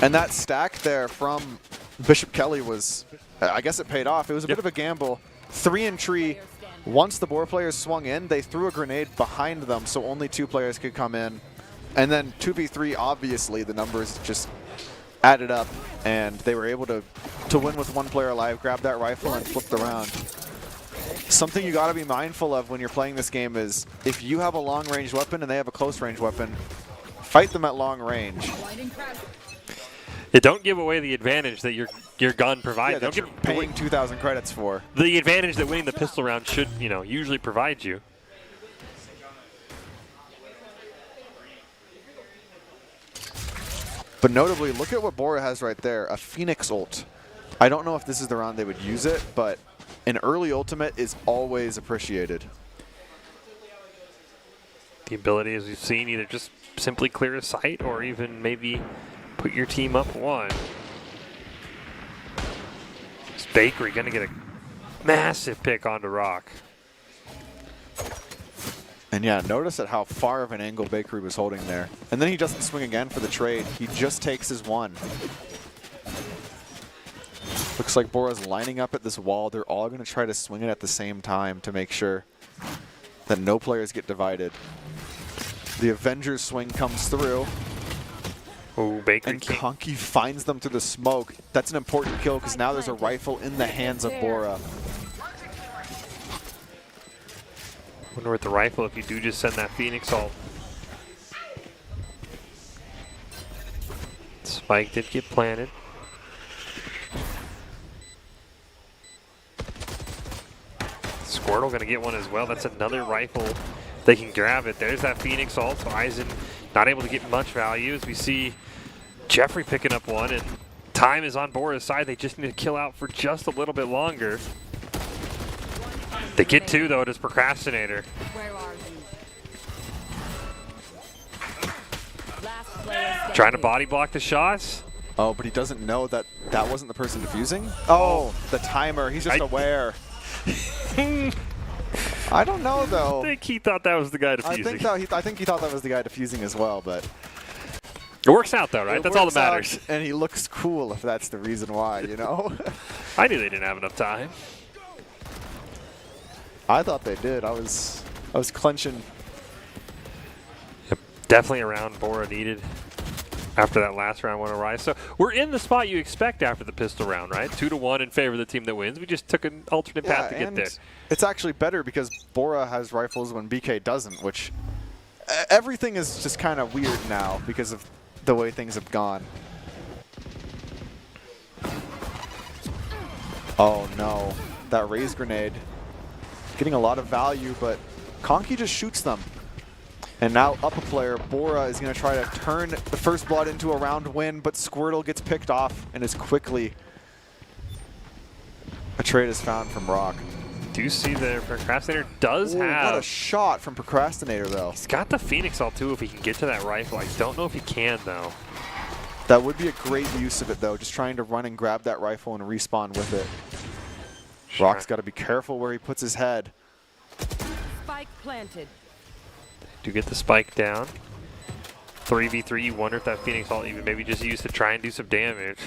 And that stack there from Bishop Kelly was, I guess it paid off. It was a bit of a gamble. 3 in tree. Once the Bora players swung in, they threw a grenade behind them so only 2 players could come in. And then 2v3, obviously, the numbers just added up, and they were able to win with 1 player alive, grab that rifle, and flip the round. Something you got to be mindful of when you're playing this game is if you have a long-range weapon and they have a close-range weapon, fight them at long range. Don't give away the advantage that your gun provides. Yeah, that you're paying 2,000 credits for. The advantage that winning the pistol round should, usually provide you. But notably, look at what Bora has right there, a Phoenix ult. I don't know if this is the round they would use it, but an early ultimate is always appreciated. The ability, as we've seen, either just simply clear a site or even maybe put your team up 1. This Bakery going to get a massive pick onto Rock. And yeah, notice at how far of an angle Bakery was holding there. And then he doesn't swing again for the trade. He just takes his 1. Looks like Bora's lining up at this wall. They're all going to try to swing it at the same time to make sure that no players get divided. The Avengers swing comes through. Oh, Bakery and Conky finds them through the smoke. That's an important kill because now there's a rifle in the hands of Bora. Wonder with the rifle if you do just send that Phoenix ult. Spike did get planted. Squirtle going to get one as well. That's another rifle. They can grab it. There's that Phoenix ult. So Eisen not able to get much value as we see Jeffrey picking up 1. And time is on Bora's side. They just need to kill out for just a little bit longer. They get 2 though. It is Procrastinator. Trying to body block the shots. Oh, but he doesn't know that that wasn't the person defusing? Oh, the timer. He's just aware. I don't know, though. I think he thought that was the guy defusing. I think he thought that was the guy defusing as well, but... It works out, though, right? That's all that matters. And he looks cool if that's the reason why, you know? I knew they didn't have enough time. I thought they did. I was clenching. Yep, definitely a round Bora needed after that last round went awry. So we're in the spot you expect after the pistol round, right? 2-1 in favor of the team that wins. We just took an alternate path to get there. It's actually better because Bora has rifles when BK doesn't, which everything is just kind of weird now because of the way things have gone. Oh no, that raise grenade. Getting a lot of value, but Conky just shoots them. And now up a player, Bora is going to try to turn the first blood into a round win, but Squirtle gets picked off and is quickly a trade is found from Rock. Do you see the Procrastinator does have... What a shot from Procrastinator, though. He's got the Phoenix All too if he can get to that rifle. I don't know if he can, though. That would be a great use of it, though, just trying to run and grab that rifle and respawn with it. Sure. Rock's got to be careful where he puts his head. Spike planted. Do get the spike down. 3v3, you wonder if that Phoenix All even maybe just used to try and do some damage.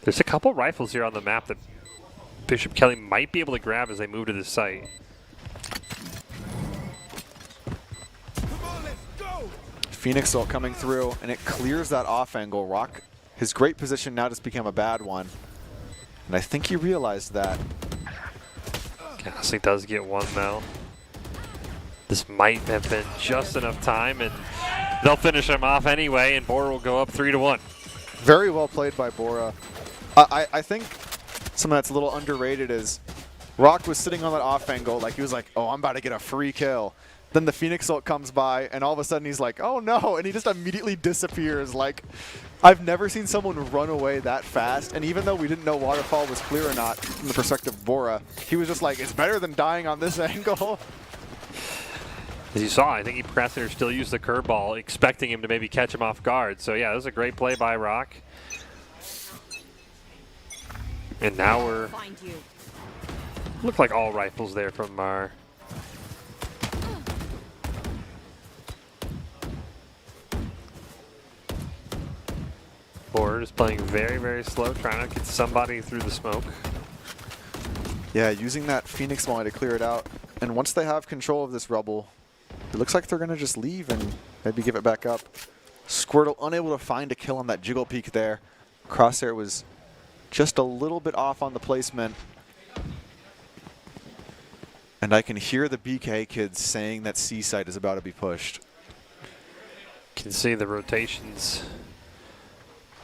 There's a couple rifles here on the map that Bishop Kelly might be able to grab as they move to this site. Phoenix Ult coming through, and it clears that off angle. Rock, his great position now just became a bad one. And I think he realized that. Ghastly does get one, though. This might have been just enough time, and they'll finish him off anyway, and Bora will go up 3-1. Very well played by Bora. I think something that's a little underrated is Rock was sitting on that off angle like he was like, oh, I'm about to get a free kill. Then the Phoenix Ult comes by, and all of a sudden he's like, oh no, and he just immediately disappears. Like, I've never seen someone run away that fast, and even though we didn't know Waterfall was clear or not from the perspective of Bora, he was just like, it's better than dying on this angle. As you saw, I think Procrastinator still used the curveball, expecting him to maybe catch him off guard. So yeah, that was a great play by Rock. And now we're... Look like all rifles there from our... Bora is playing very, very slow, trying to get somebody through the smoke. Yeah, using that Phoenix Molly to clear it out. And once they have control of this rubble, it looks like they're going to just leave and maybe give it back up. Squirtle unable to find a kill on that jiggle peek there. Crosshair was just a little bit off on the placement. And I can hear the BK kids saying that C site is about to be pushed. Can see the rotations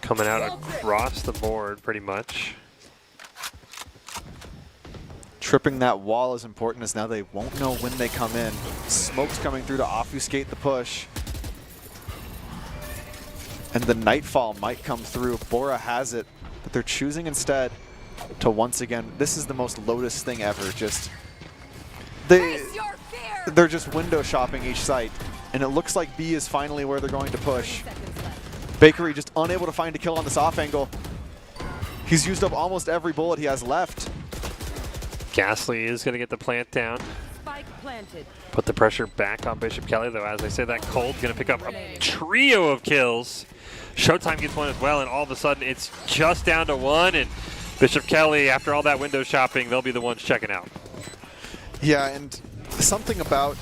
coming out across the board pretty much. Tripping that wall is important as now they won't know when they come in. Smoke's coming through to obfuscate the push. And the Nightfall might come through. Bora has it, but they're choosing instead to once again, this is the most Lotus thing ever, just they're just window shopping each site. And it looks like B is finally where they're going to push. Bakery just unable to find a kill on this off angle. He's used up almost every bullet he has left. Ghastly is going to get the plant down. Spike planted. Put the pressure back on Bishop Kelly, though. As I say, that Cold's going to pick up a trio of kills. Showtime gets one as well, and all of a sudden it's just down to one. And Bishop Kelly, after all that window shopping, they'll be the ones checking out. Yeah, and something about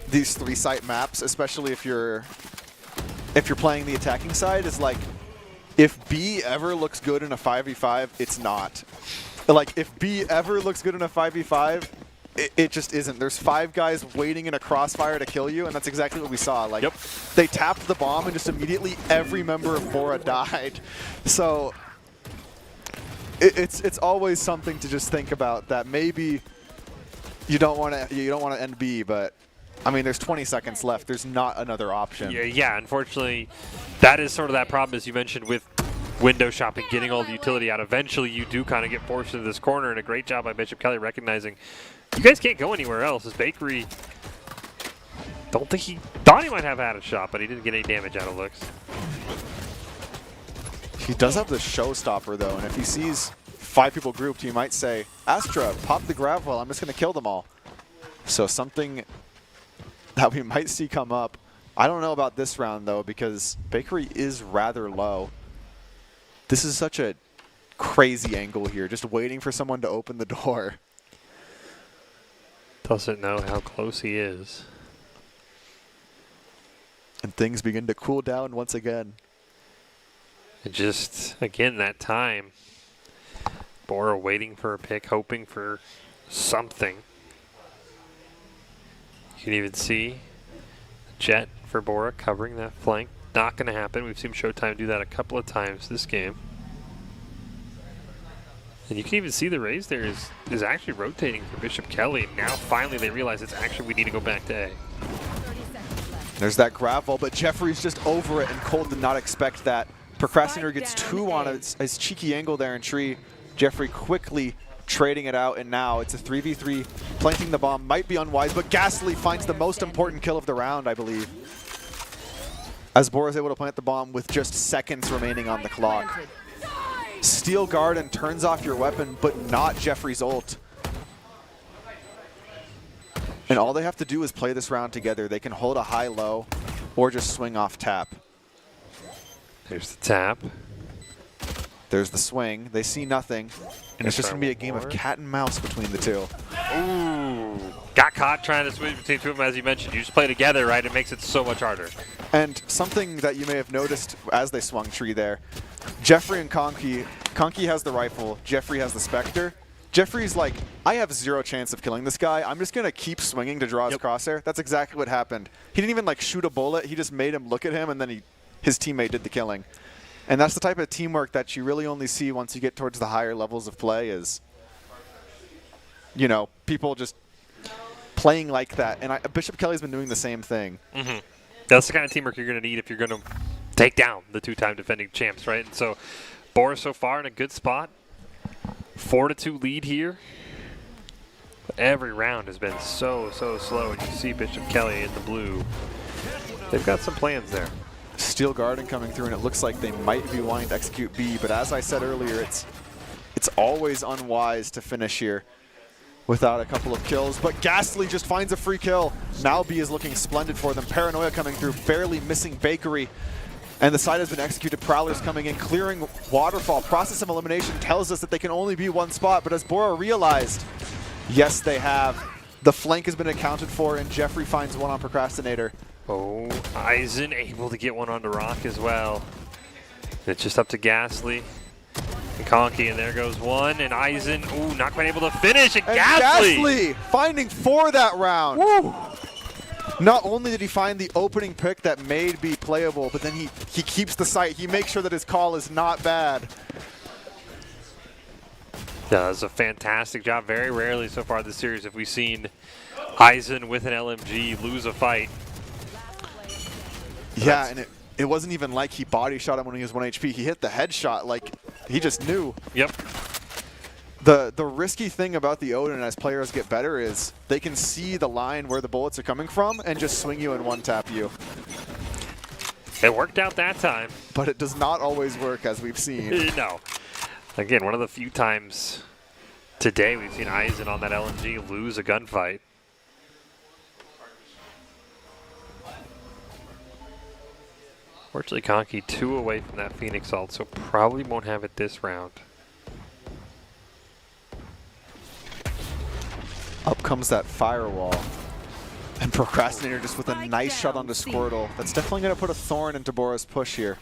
these 3-site maps, especially if you're playing the attacking side, is like if B ever looks good in a 5v5, it's not. Like, if B ever looks good in a 5v5, it just isn't. There's 5 guys waiting in a crossfire to kill you, and that's exactly what we saw. Like, they tapped the bomb, and just immediately every member of Bora died. So, it's always something to just think about that maybe you don't want to end B, but I mean, there's 20 seconds left. There's not another option. Yeah, unfortunately, that is sort of that problem, as you mentioned, with window shopping, getting all the utility out. Eventually, you do kind of get forced into this corner, and a great job by Bishop Kelly recognizing you guys can't go anywhere else. His Bakery, don't think he thought he might have had a shot, but he didn't get any damage out of looks. He does have the showstopper though, and if he sees 5 people grouped, he might say, Astra, pop the grab well, I'm just going to kill them all. So something that we might see come up. I don't know about this round though, because Bakery is rather low. This is such a crazy angle here, just waiting for someone to open the door. Doesn't know how close he is. And things begin to cool down once again. And just, again, that time. Bora waiting for a pick, hoping for something. You can even see Jet for Bora covering that flank. Not going to happen. We've seen Showtime do that a couple of times this game. And you can even see the raise there is actually rotating for Bishop Kelly. Now finally they realize it's actually we need to go back to A. There's that grab ball, but Jeffrey's just over it, and Cole did not expect that. Procrastinator gets 2 on his cheeky angle there in tree. Jeffrey quickly trading it out, and now it's a 3v3. Planting the bomb might be unwise, but Ghastly finds the most important kill of the round, I believe. As Bora is able to plant the bomb with just seconds remaining on the clock. Steel guard and turns off your weapon, but not Jeffrey's ult. And all they have to do is play this round together. They can hold a high-low or just swing off tap. There's the tap. There's the swing. They see nothing. And it's just going to be a game of cat and mouse between the two. Ooh. Got caught trying to switch between 2 of them, as you mentioned. You just play together, right? It makes it so much harder. And something that you may have noticed as they swung tree there, Jeffrey and Conky has the rifle, Jeffrey has the Spectre. Jeffrey's like, I have 0 chance of killing this guy. I'm just going to keep swinging to draw his crosshair. That's exactly what happened. He didn't even like shoot a bullet. He just made him look at him, and then his teammate did the killing. And that's the type of teamwork that you really only see once you get towards the higher levels of play is, you know, people just playing like that. And Bishop Kelly's been doing the same thing. Mm-hmm. That's the kind of teamwork you're going to need if you're going to take down the 2-time defending champs, right? And so Bora so far in a good spot. 4-2 lead here. But every round has been so slow, and you see Bishop Kelly in the blue. They've got some plans there. Steel Garden coming through, and it looks like they might be wanting to execute B, but as I said earlier, it's always unwise to finish here without a couple of kills. But Ghastly just finds a free kill. Now B is looking splendid for them. Paranoia coming through, barely missing Bakery. And the side has been executed. Prowlers coming in, clearing Waterfall. Process of elimination tells us that they can only be one spot, but as Bora realized, yes, they have. The flank has been accounted for, and Jeffrey finds one on Procrastinator. Oh, Eisen able to get one onto Rock as well. It's just up to Ghastly and Conky, and there goes one, and Eisen, ooh, not quite able to finish, and Ghastly finding 4 that round. Woo! Not only did he find the opening pick that made B playable, but then he keeps the sight. He makes sure that his call is not bad. Does a fantastic job. Very rarely so far this series have we seen Eisen with an LMG lose a fight. Yeah, and it wasn't even like he body shot him when he was 1 HP. He hit the headshot like he just knew. Yep. The risky thing about the Odin as players get better is they can see the line where the bullets are coming from and just swing you and one-tap you. It worked out that time. But it does not always work, as we've seen. No. Again, one of the few times today we've seen Eisen on that LMG lose a gunfight. Fortunately, Conky 2 away from that Phoenix ult, so probably won't have it this round. Up comes that firewall. And Procrastinator just with a nice shot onto Squirtle. That's definitely going to put a thorn into Bora's push here.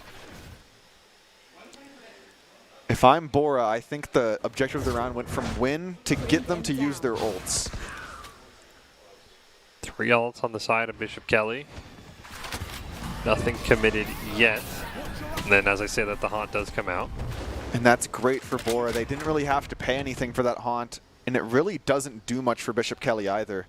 If I'm Bora, I think the objective of the round went from win to get them to use their ults. 3 ults on the side of Bishop Kelly. Nothing committed yet. And then, as I say, that the haunt does come out. And that's great for Bora. They didn't really have to pay anything for that haunt. And it really doesn't do much for Bishop Kelly either.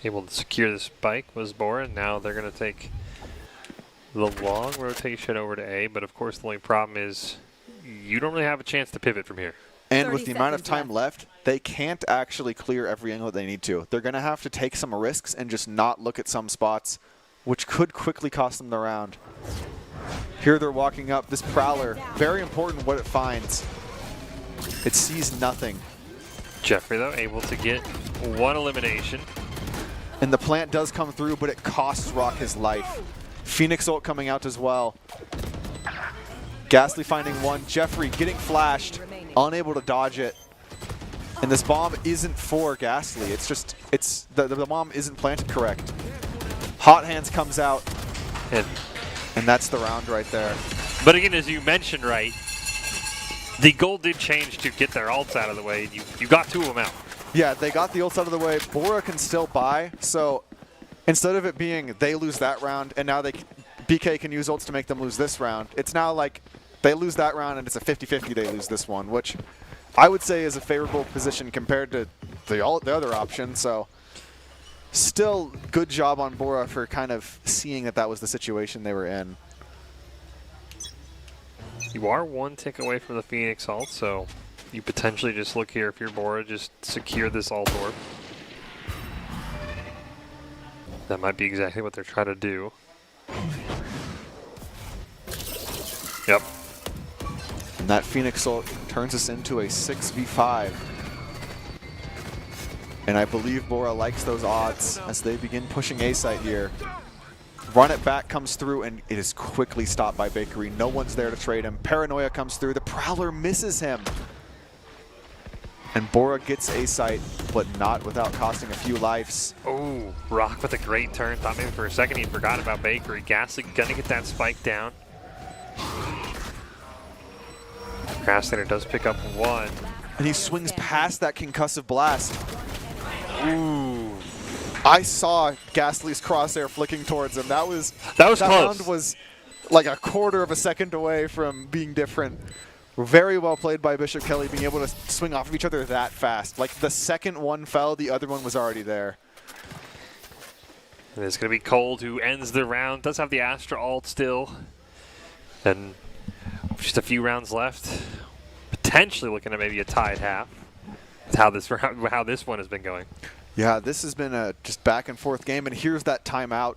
Able to secure the spike was Bora. Now they're going to take the long rotation over to A. But, of course, the only problem is you don't really have a chance to pivot from here. And with the amount of time left, they can't actually clear every angle that they need to. They're going to have to take some risks and just not look at some spots which could quickly cost them the round. Here they're walking up. This Prowler, very important what it finds. It sees nothing. Jeffrey, though, able to get one elimination. And the plant does come through, but it costs Rock his life. Phoenix ult coming out as well. Ghastly finding one. Jeffrey getting flashed, unable to dodge it. And this bomb isn't for Ghastly. It's just, the bomb isn't planted correct. Hot Hands comes out. And that's the round right there. But again, as you mentioned, right, the goal did change to get their ults out of the way. You got 2 of them out. Yeah, they got the ults out of the way. Bora can still buy, so instead of it being they lose that round and now BK can use ults to make them lose this round, it's now like they lose that round and it's a 50-50 they lose this one, which I would say is a favorable position compared to the other option. So still good job on Bora for kind of seeing that was the situation they were in. You are 1 tick away from the Phoenix ult, so you potentially just look here if you're Bora, just secure this ult orb. That might be exactly what they're trying to do. Yep. And that Phoenix ult turns us into a 6v5. And I believe Bora likes those odds as they begin pushing A site here. Run it back comes through and it is quickly stopped by Bakery. No one's there to trade him. Paranoia comes through. The Prowler misses him. And Bora gets A site, but not without costing a few lives. Oh, Rock with a great turn. Thought maybe for a second he forgot about Bakery. Ghastly gonna get that spike down. Procrastinator does pick up 1. And he swings past that concussive blast. Ooh. I saw Ghastly's crosshair flicking towards him. That was close. Round was like a quarter of a second away from being different. Very well played by Bishop Kelly, being able to swing off of each other that fast. Like the second one fell, the other one was already there. And it's going to be Cold who ends the round. Does have the Astra ult still. And just a few rounds left. Potentially looking at maybe a tied half. That's how this one has been going. Yeah, this has been a just back and forth game, and here's that timeout.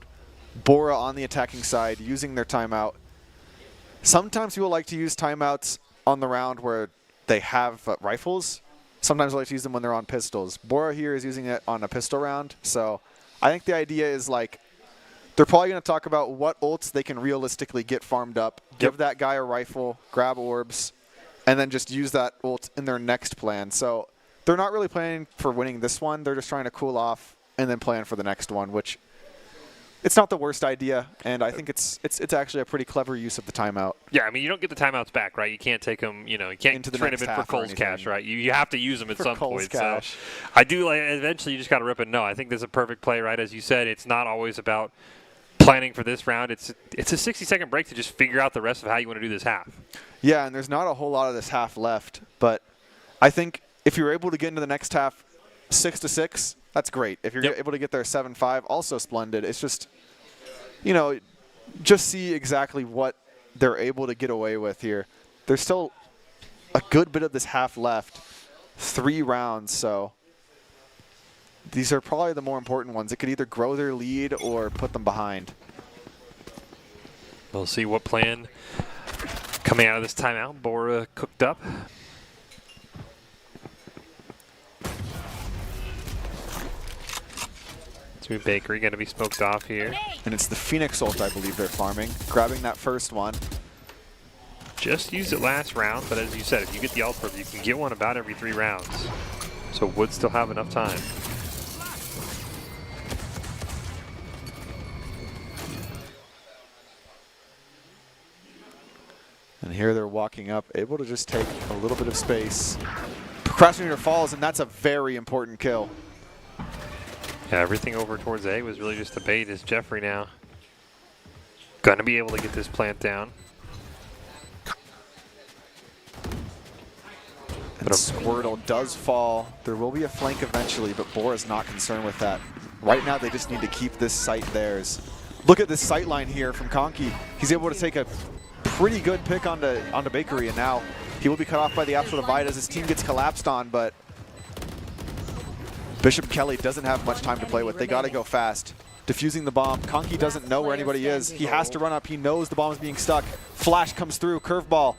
Bora on the attacking side using their timeout. Sometimes people like to use timeouts on the round where they have rifles. Sometimes they like to use them when they're on pistols. Bora here is using it on a pistol round, so I think the idea is like they're probably going to talk about what ults they can realistically get farmed up, give that guy a rifle, grab orbs, and then just use that ult in their next plan. So they're not really planning for winning this one. They're just trying to cool off and then plan for the next one, which it's not the worst idea, and I think it's actually a pretty clever use of the timeout. Yeah, I mean, you don't get the timeouts back, right? You can't take them, you can't trade them in for Cole's cash, right? You have to use them at some point. Cash. So I do like, eventually you just got to rip it. No, I think there's a perfect play, right? As you said, it's not always about planning for this round. It's a 60-second break to just figure out the rest of how you want to do this half. Yeah, and there's not a whole lot of this half left, but I think if you're able to get into the next half 6-6, that's great. If you're able to get there 7-5, also splendid. It's just, just see exactly what they're able to get away with here. There's still a good bit of this half left, 3 rounds, so these are probably the more important ones. It could either grow their lead or put them behind. We'll see what plan coming out of this timeout. Bora cooked up. Bakery going to be smoked off here. And it's the Phoenix ult, I believe they're farming. Grabbing that first one. Just used it last round, but as you said, if you get the ult orb, you can get one about every 3 rounds. So would still have enough time. And here they're walking up, able to just take a little bit of space. Procrastinator falls, and that's a very important kill. Yeah, everything over towards A was really just a bait. Is Jeffrey now going to be able to get this plant down? And Squirtle does fall. There will be a flank eventually, but Bora's not concerned with that. Right now, they just need to keep this site theirs. Look at this sight line here from Conky. He's able to take a pretty good pick onto Bakery, and now he will be cut off by the Absolute Divide as his team gets collapsed on, but Bishop Kelly doesn't have much time to play with. They got to go fast. defusing the bomb. Conky doesn't know where anybody is. He has to run up. He knows the bomb is being stuck. Flash comes through. Curveball.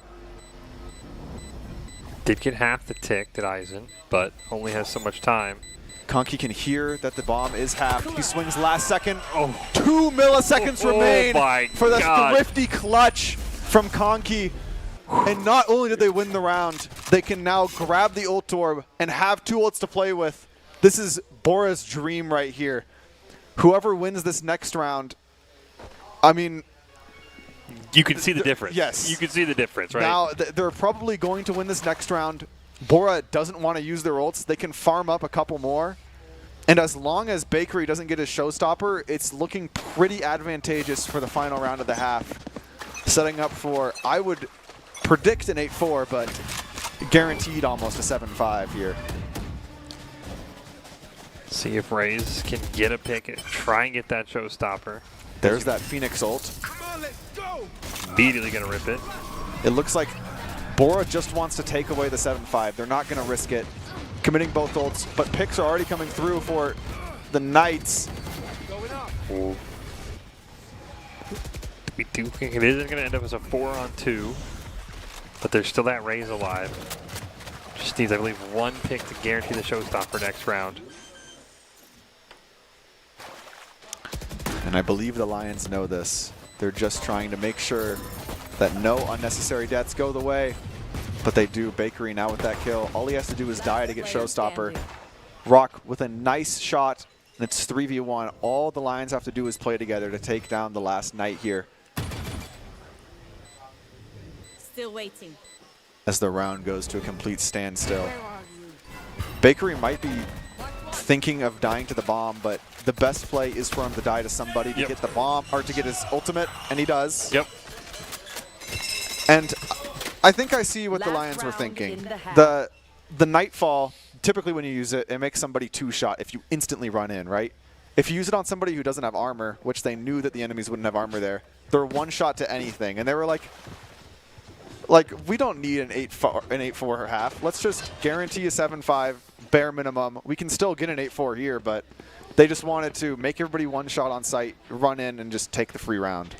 Did get half the tick, did Eisen, but only has so much time. Conky can hear that the bomb is halved. He swings last second. 2 milliseconds remain for the thrifty clutch from Conky. And not only did they win the round, they can now grab the ult orb and have 2 ults to play with. This is Bora's dream right here. Whoever wins this next round, I mean... You can see the difference. Yes. You can see the difference, right? Now, they're probably going to win this next round. Bora doesn't want to use their ults. They can farm up a couple more. And as long as Bakery doesn't get his showstopper, it's looking pretty advantageous for the final round of the half. Setting up for, I would predict an 8-4, but guaranteed almost a 7-5 here. See if Raze can get a pick and try and get that showstopper. There's that Phoenix ult. Immediately going to rip it. It looks like Bora just wants to take away the 7-5. They're not going to risk it. Committing both ults, but picks are already coming through for the Knights. We do think it isn't going to end up as a 4-on-2, but there's still that Raze alive. Just needs, I believe, 1 pick to guarantee the showstopper next round. And I believe the Lions know this. They're just trying to make sure that no unnecessary deaths go the way. But they do. Bakery now with that kill. All he has to do is die to get showstopper. Rock with a nice shot, and it's 3v1. All the Lions have to do is play together to take down the last Knight here. Still waiting. As the round goes to a complete standstill. Bakery might be thinking of dying to the bomb, but the best play is for him to die to somebody to get the bomb, or to get his ultimate, and he does. Yep. And I think I see what the Lions were thinking. The Nightfall, typically when you use it, it makes somebody 2-shot if you instantly run in, right? If you use it on somebody who doesn't have armor, which they knew that the enemies wouldn't have armor there, they're 1-shot to anything. And they were like, we don't need an 8-4 half. Let's just guarantee a 7-5 bare minimum. We can still get an 8-4 here, but they just wanted to make everybody 1-shot on site, run in, and just take the free round.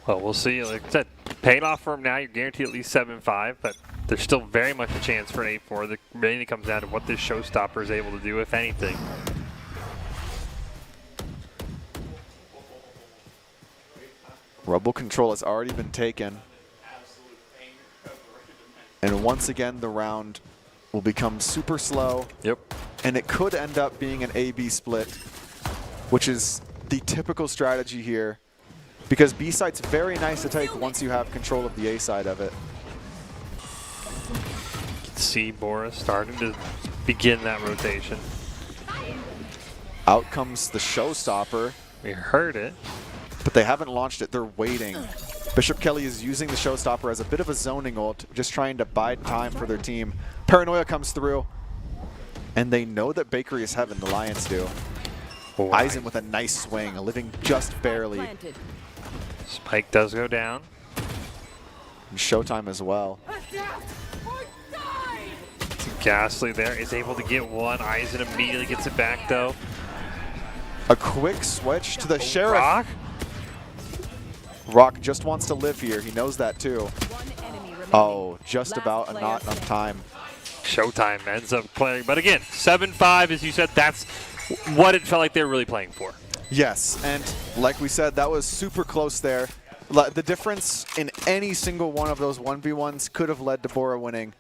Well, we'll see. Like I said, paying off for him now, you're guaranteed at least 7-5, but there's still very much a chance for an 8-4. The mainly comes down to what this showstopper is able to do, if anything. Rebel control has already been taken. And once again, the round will become super slow. Yep. And it could end up being an A-B split, which is the typical strategy here. Because B site's very nice to take once you have control of the A side of it. You can see Bora starting to begin that rotation. Out comes the showstopper. We heard it. But they haven't launched it. They're waiting. Bishop Kelly is using the showstopper as a bit of a zoning ult, just trying to bide time for their team. Paranoia comes through. And they know that Bakery is heaven, the Lions do. Eisen with a nice swing, living just barely. Spike does go down. And Showtime as well. Ghastly there is able to get one. Eisen immediately gets it back though. A quick switch to the Sheriff. Rock just wants to live here. He knows that too. Oh, just about not enough time. Showtime ends up playing. But again, 7-5, as you said, that's what it felt like they were really playing for. Yes, and like we said, that was super close there. The difference in any single one of those 1v1s could have led to Bora winning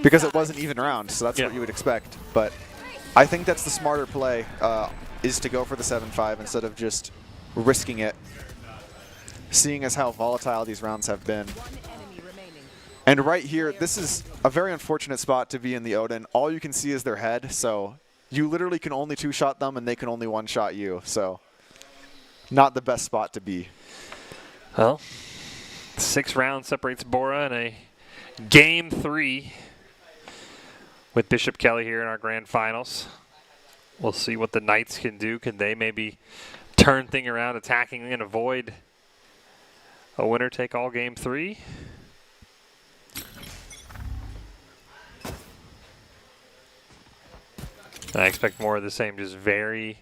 because it wasn't even round, so that's what you would expect. But I think that's the smarter play, is to go for the 7-5 instead of just risking it, seeing as how volatile these rounds have been. And right here, this is a very unfortunate spot to be in the Odin. All you can see is their head, so you literally can only 2-shot them and they can only 1-shot you. So not the best spot to be. Well, 6 rounds separates Bora in a Game 3 with Bishop Kelly here in our grand finals. We'll see what the Knights can do. Can they maybe turn thing around, attacking and avoid a winner take all Game 3? I expect more of the same, just very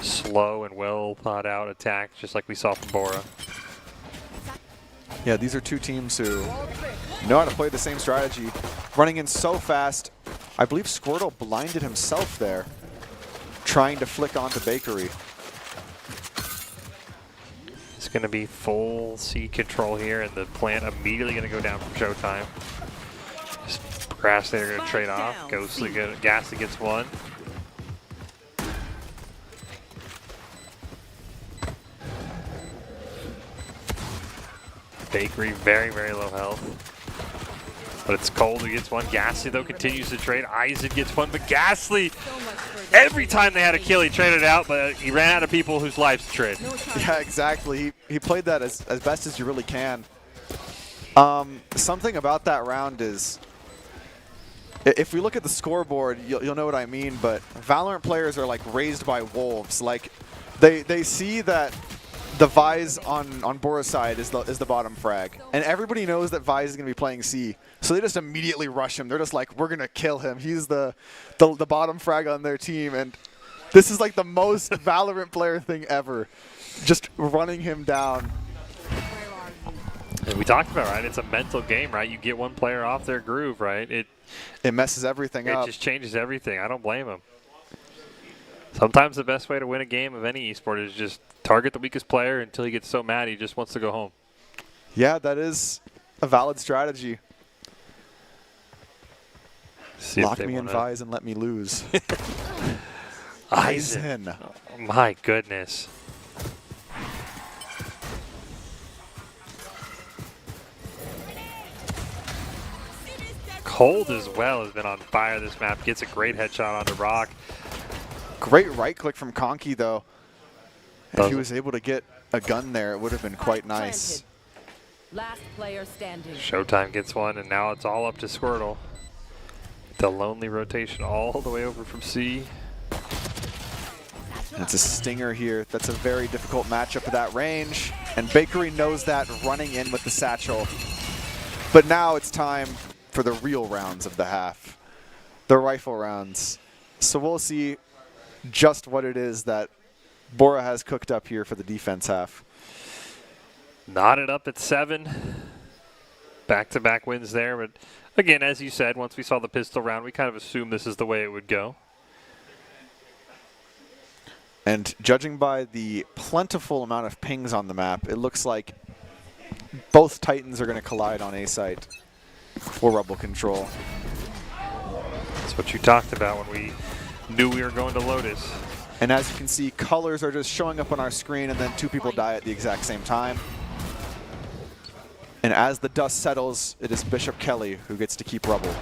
slow. slow and well thought out attack, just like we saw from Bora. Yeah, these are two teams who know how to play the same strategy. Running in so fast. I believe Squirtle blinded himself there, trying to flick onto Bakery. It's going to be full C control here, and the plant immediately going to go down from Showtime. Grass, they're going to trade off. Ghostly, Ghastly gets one. Bakery, very, very low health. But it's Cold who gets one. Ghastly, though, continues to trade. Eisen gets one, but Ghastly, every time they had a kill, he traded out, but he ran out of people whose lives to trade. Yeah, exactly. He played that as best as you really can. Something about that round is, if we look at the scoreboard, you'll know what I mean, but Valorant players are like raised by wolves. Like, they see that the Vise on Bora's side is the bottom frag, and everybody knows that Vise is going to be playing C, so they just immediately rush him. They're just like, we're going to kill him. He's the bottom frag on their team, and this is like the most Valorant player thing ever, just running him down. And we talked about, right, it's a mental game, right? You get one player off their groove, right? It messes everything up. It just changes everything. I don't blame him. Sometimes the best way to win a game of any esport is just target the weakest player until he gets so mad he just wants to go home. Yeah, that is a valid strategy. Lock me in Vise and let me lose. Eisen. Oh, my goodness. Cold as well has been on fire this map. Gets a great headshot onto Rock. Great right click from Conky, though. If he was able to get a gun there, it would have been quite nice. Last player standing. Showtime gets one, and now it's all up to Squirtle. The lonely rotation all the way over from C. And it's a stinger here. That's a very difficult matchup at that range. And Bakery knows that, running in with the satchel. But now it's time for the real rounds of the half. The rifle rounds. So we'll see just what it is that Bora has cooked up here for the defense half. Knotted up at 7. Back-to-back wins there. But again, as you said, once we saw the pistol round, we kind of assumed this is the way it would go. And judging by the plentiful amount of pings on the map, it looks like both Titans are going to collide on A site for Rebel control. That's what you talked about when we knew we were going to Lotus. And as you can see, colors are just showing up on our screen, and then two people die at the exact same time. And as the dust settles, it is Bishop Kelly who gets to keep Rebel.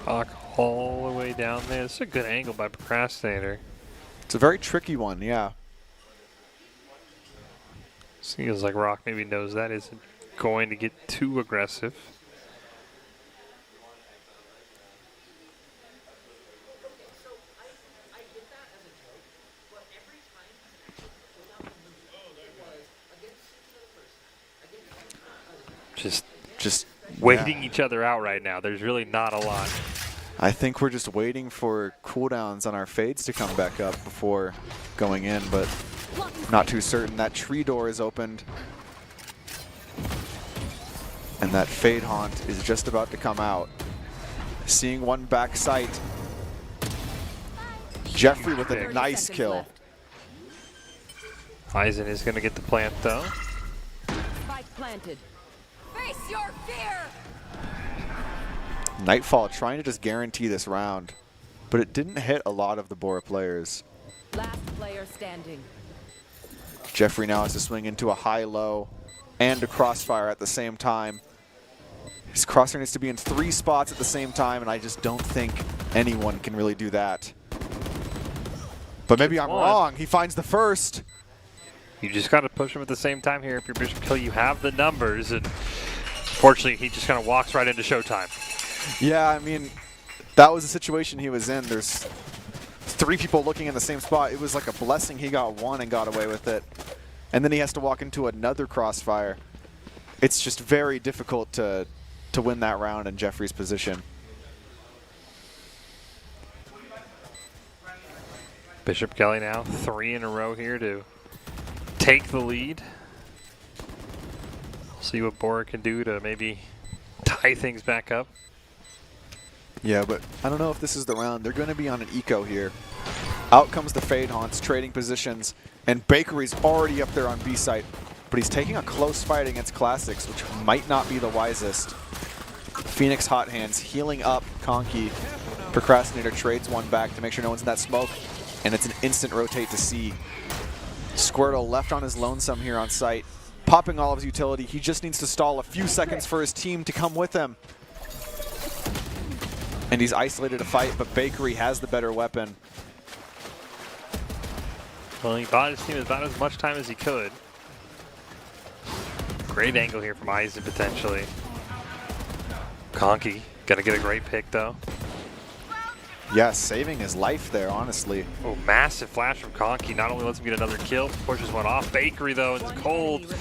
Rock all the way down there. This is a good angle by Procrastinator. It's a very tricky one, yeah. Seems like Rock maybe knows that isn't going to get too aggressive. Just waiting each other out right now. There's really not a lot. I think we're just waiting for cooldowns on our fades to come back up before going in, but not too certain. That tree door is opened. And that fade haunt is just about to come out. Seeing one back sight. Jeffrey with a nice kill. Eisen is going to get the plant, though. Spike planted. Face your fear. Nightfall trying to just guarantee this round, but it didn't hit a lot of the Bora players. Last player standing. Jeffrey now has to swing into a high-low and a crossfire at the same time. His crossfire needs to be in 3 spots at the same time, and I just don't think anyone can really do that. But maybe I'm wrong. He finds the first. You just got to push him at the same time here. If you're Bishop Kelly, you have the numbers, and fortunately, he just kind of walks right into Showtime. Yeah, I mean, that was the situation he was in. There's 3 people looking in the same spot. It was like a blessing he got one and got away with it. And then he has to walk into another crossfire. It's just very difficult to win that round in Jeffrey's position. Bishop Kelly now 3 in a row here to take the lead. See what Bora can do to maybe tie things back up. Yeah, but I don't know if this is the round. They're going to be on an eco here. Out comes the Fade Haunts, trading positions, and Bakery's already up there on B site, but he's taking a close fight against Classics, which might not be the wisest. Phoenix Hot Hands healing up Conky. Procrastinator trades one back to make sure no one's in that smoke, and it's an instant rotate to C. Squirtle left on his lonesome here on site, popping all of his utility. He just needs to stall a few seconds for his team to come with him. And he's isolated a fight, but Bakery has the better weapon. Well, he bought his team about as much time as he could. Great angle here from Eisen potentially. Conky gonna get a great pick though. Yeah, saving his life there, honestly. Oh, massive flash from Conky. Not only lets him get another kill, pushes one off. Bakery though, it's cold.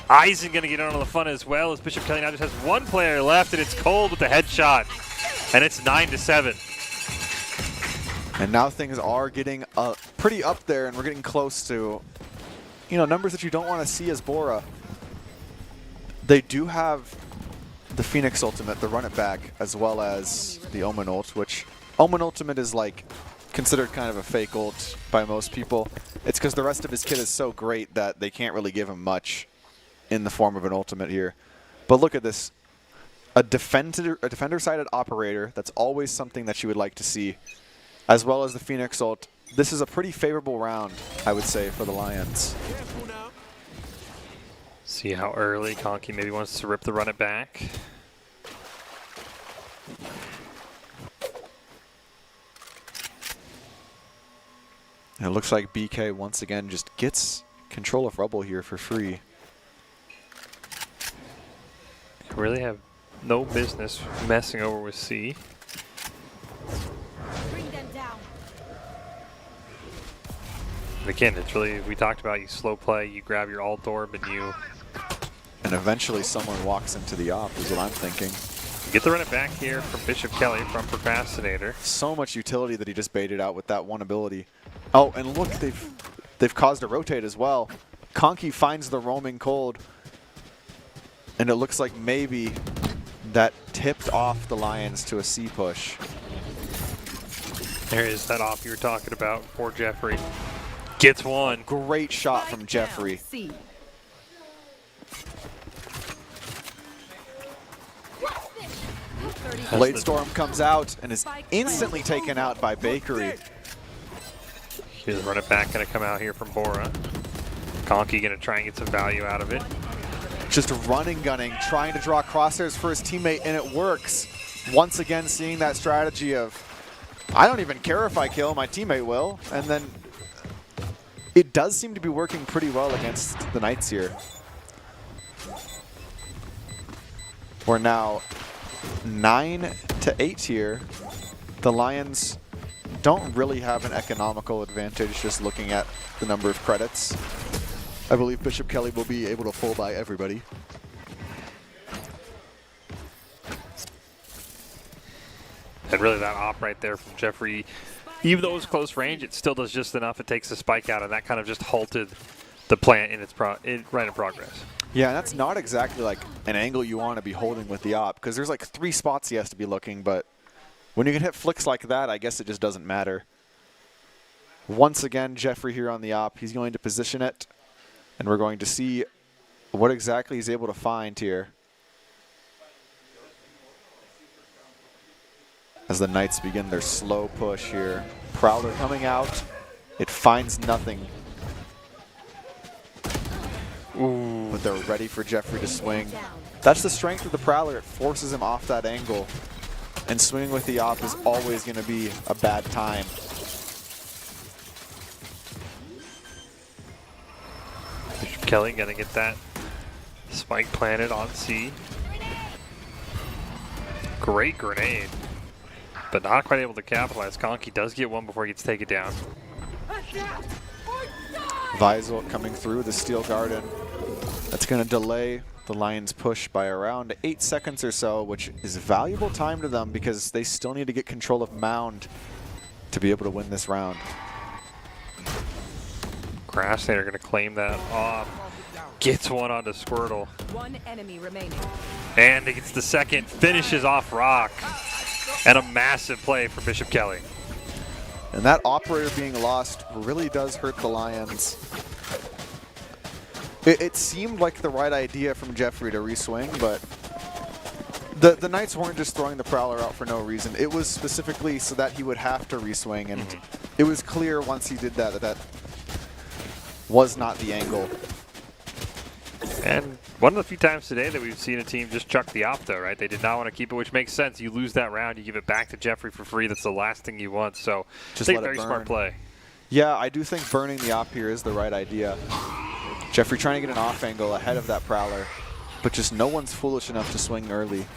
Eisen gonna get in on the fun as well as Bishop Kelly now just has one player left, and it's cold with the headshot. And it's 9-7. And now things are getting pretty up there, and we're getting close to, you know, numbers that you don't want to see as Bora. They do have the Phoenix Ultimate, the Run It Back, as well as the Omen Ult, which Omen Ultimate is like considered kind of a fake ult by most people. It's because the rest of his kit is so great that they can't really give him much in the form of an ultimate here. But look at this. A defender-sided operator, that's always something that you would like to see, as well as the Phoenix ult. This is a pretty favorable round, I would say, for the Lions. See how early Conky maybe wants to rip the Run It Back. And it looks like BK once again just gets control of Rubble here for free. Really have no business messing over with C. Bring them down. And again, it's really, we talked about, you slow play, you grab your alt orb, and you... And eventually someone walks into the op, is what I'm thinking. Get the Run It Back here from Bishop Kelly from Procrastinator. So much utility that he just baited out with that one ability. Oh, and look, they've caused a rotate as well. Conky finds the roaming cold. And it looks like maybe that tipped off the Lions to a C push. There is that op you were talking about. Poor Jeffrey. Gets one. Great shot from Jeffrey. Blade Storm comes out and is instantly taken out by Bakery. Here's Run It Back going to come out here from Bora. Conky going to try and get some value out of it. Just running, gunning, trying to draw crosshairs for his teammate, and it works. Once again, seeing that strategy of, I don't even care if I kill, my teammate will. And then it does seem to be working pretty well against the Knights here. We're now 9-8 here. The Lions don't really have an economical advantage just looking at the number of credits. I believe Bishop Kelly will be able to full buy everybody. And really that op right there from Jeffrey, even though it was close range, it still does just enough. It takes the spike out, and that kind of just halted the plant in its right in progress. Yeah, and that's not exactly like an angle you want to be holding with the op, because there's like 3 spots he has to be looking, but when you can hit flicks like that, I guess it just doesn't matter. Once again, Jeffrey here on the op, he's going to position it, and we're going to see what exactly he's able to find here. As the Knights begin their slow push here. Prowler coming out. It finds nothing. Ooh. But they're ready for Jeffrey to swing. That's the strength of the Prowler. It forces him off that angle. And swinging with the op is always going to be a bad time. Bishop Kelly going to get that spike planted on C. Great grenade, but not quite able to capitalize. Conky does get one before he gets taken down. Visel coming through the Steel Garden. That's going to delay the Lions' push by around 8 seconds or so, which is valuable time to them because they still need to get control of Mound to be able to win this round. Procrastinator going to claim that off. Gets one onto Squirtle. One enemy remaining. And he gets the second, finishes off Rock. And a massive play for Bishop Kelly. And that operator being lost really does hurt the Lions. It seemed like the right idea from Jeffrey to reswing, but the Knights weren't just throwing the Prowler out for no reason. It was specifically so that he would have to reswing, and it was clear once he did that that was not the angle. And one of the few times today that we've seen a team just chuck the Opto, right? They did not want to keep it, which makes sense. You lose that round, you give it back to Jeffrey for free. That's the last thing you want. So Just I let think it very burn. smart play. Yeah, I do think burning the op here is the right idea. Jeffrey trying to get an off angle ahead of that Prowler, but just no one's foolish enough to swing early.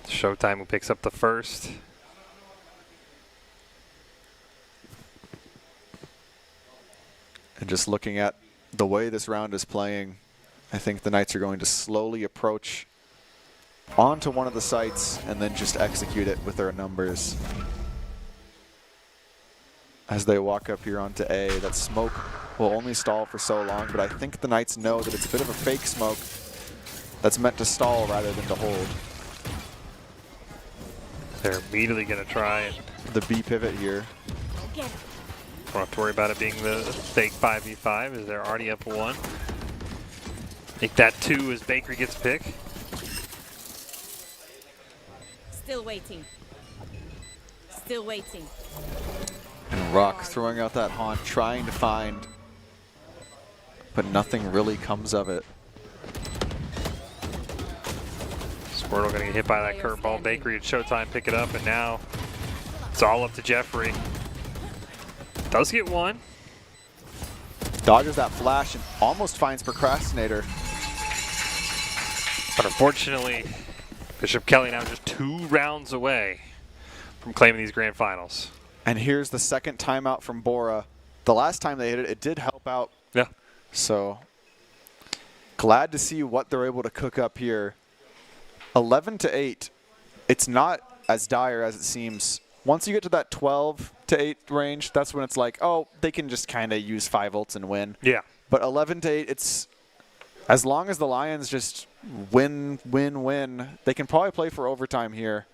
Showtime who picks up the first. And just looking at the way this round is playing, I think the Knights are going to slowly approach onto one of the sites and then just execute it with their numbers. As they walk up here onto A, that smoke will only stall for so long, but I think the Knights know that it's a bit of a fake smoke that's meant to stall rather than to hold. They're immediately going to try and the B pivot here. don't have to worry about it being the fake 5v5 as they're already up 1. Make that 2 as Bakery gets a pick. Still waiting. Still waiting. And Rock throwing out that haunt, trying to find, but nothing really comes of it. Squirtle going to get hit by that curveball. Bakery at Showtime pick it up, and now it's all up to Jeffrey. Does get one. Dodges that flash and almost finds Procrastinator. But unfortunately, Bishop Kelly now just 2 rounds away from claiming these grand finals. And here's the second timeout from Bora. The last time they hit it, it did help out. Yeah. So glad to see what they're able to cook up here. 11-8. It's not as dire as it seems. Once you get to that 12-8 range, that's when it's like, oh, they can just kind of use 5 ults and win. Yeah. But 11-8, it's as long as the Lions just win, they can probably play for overtime here,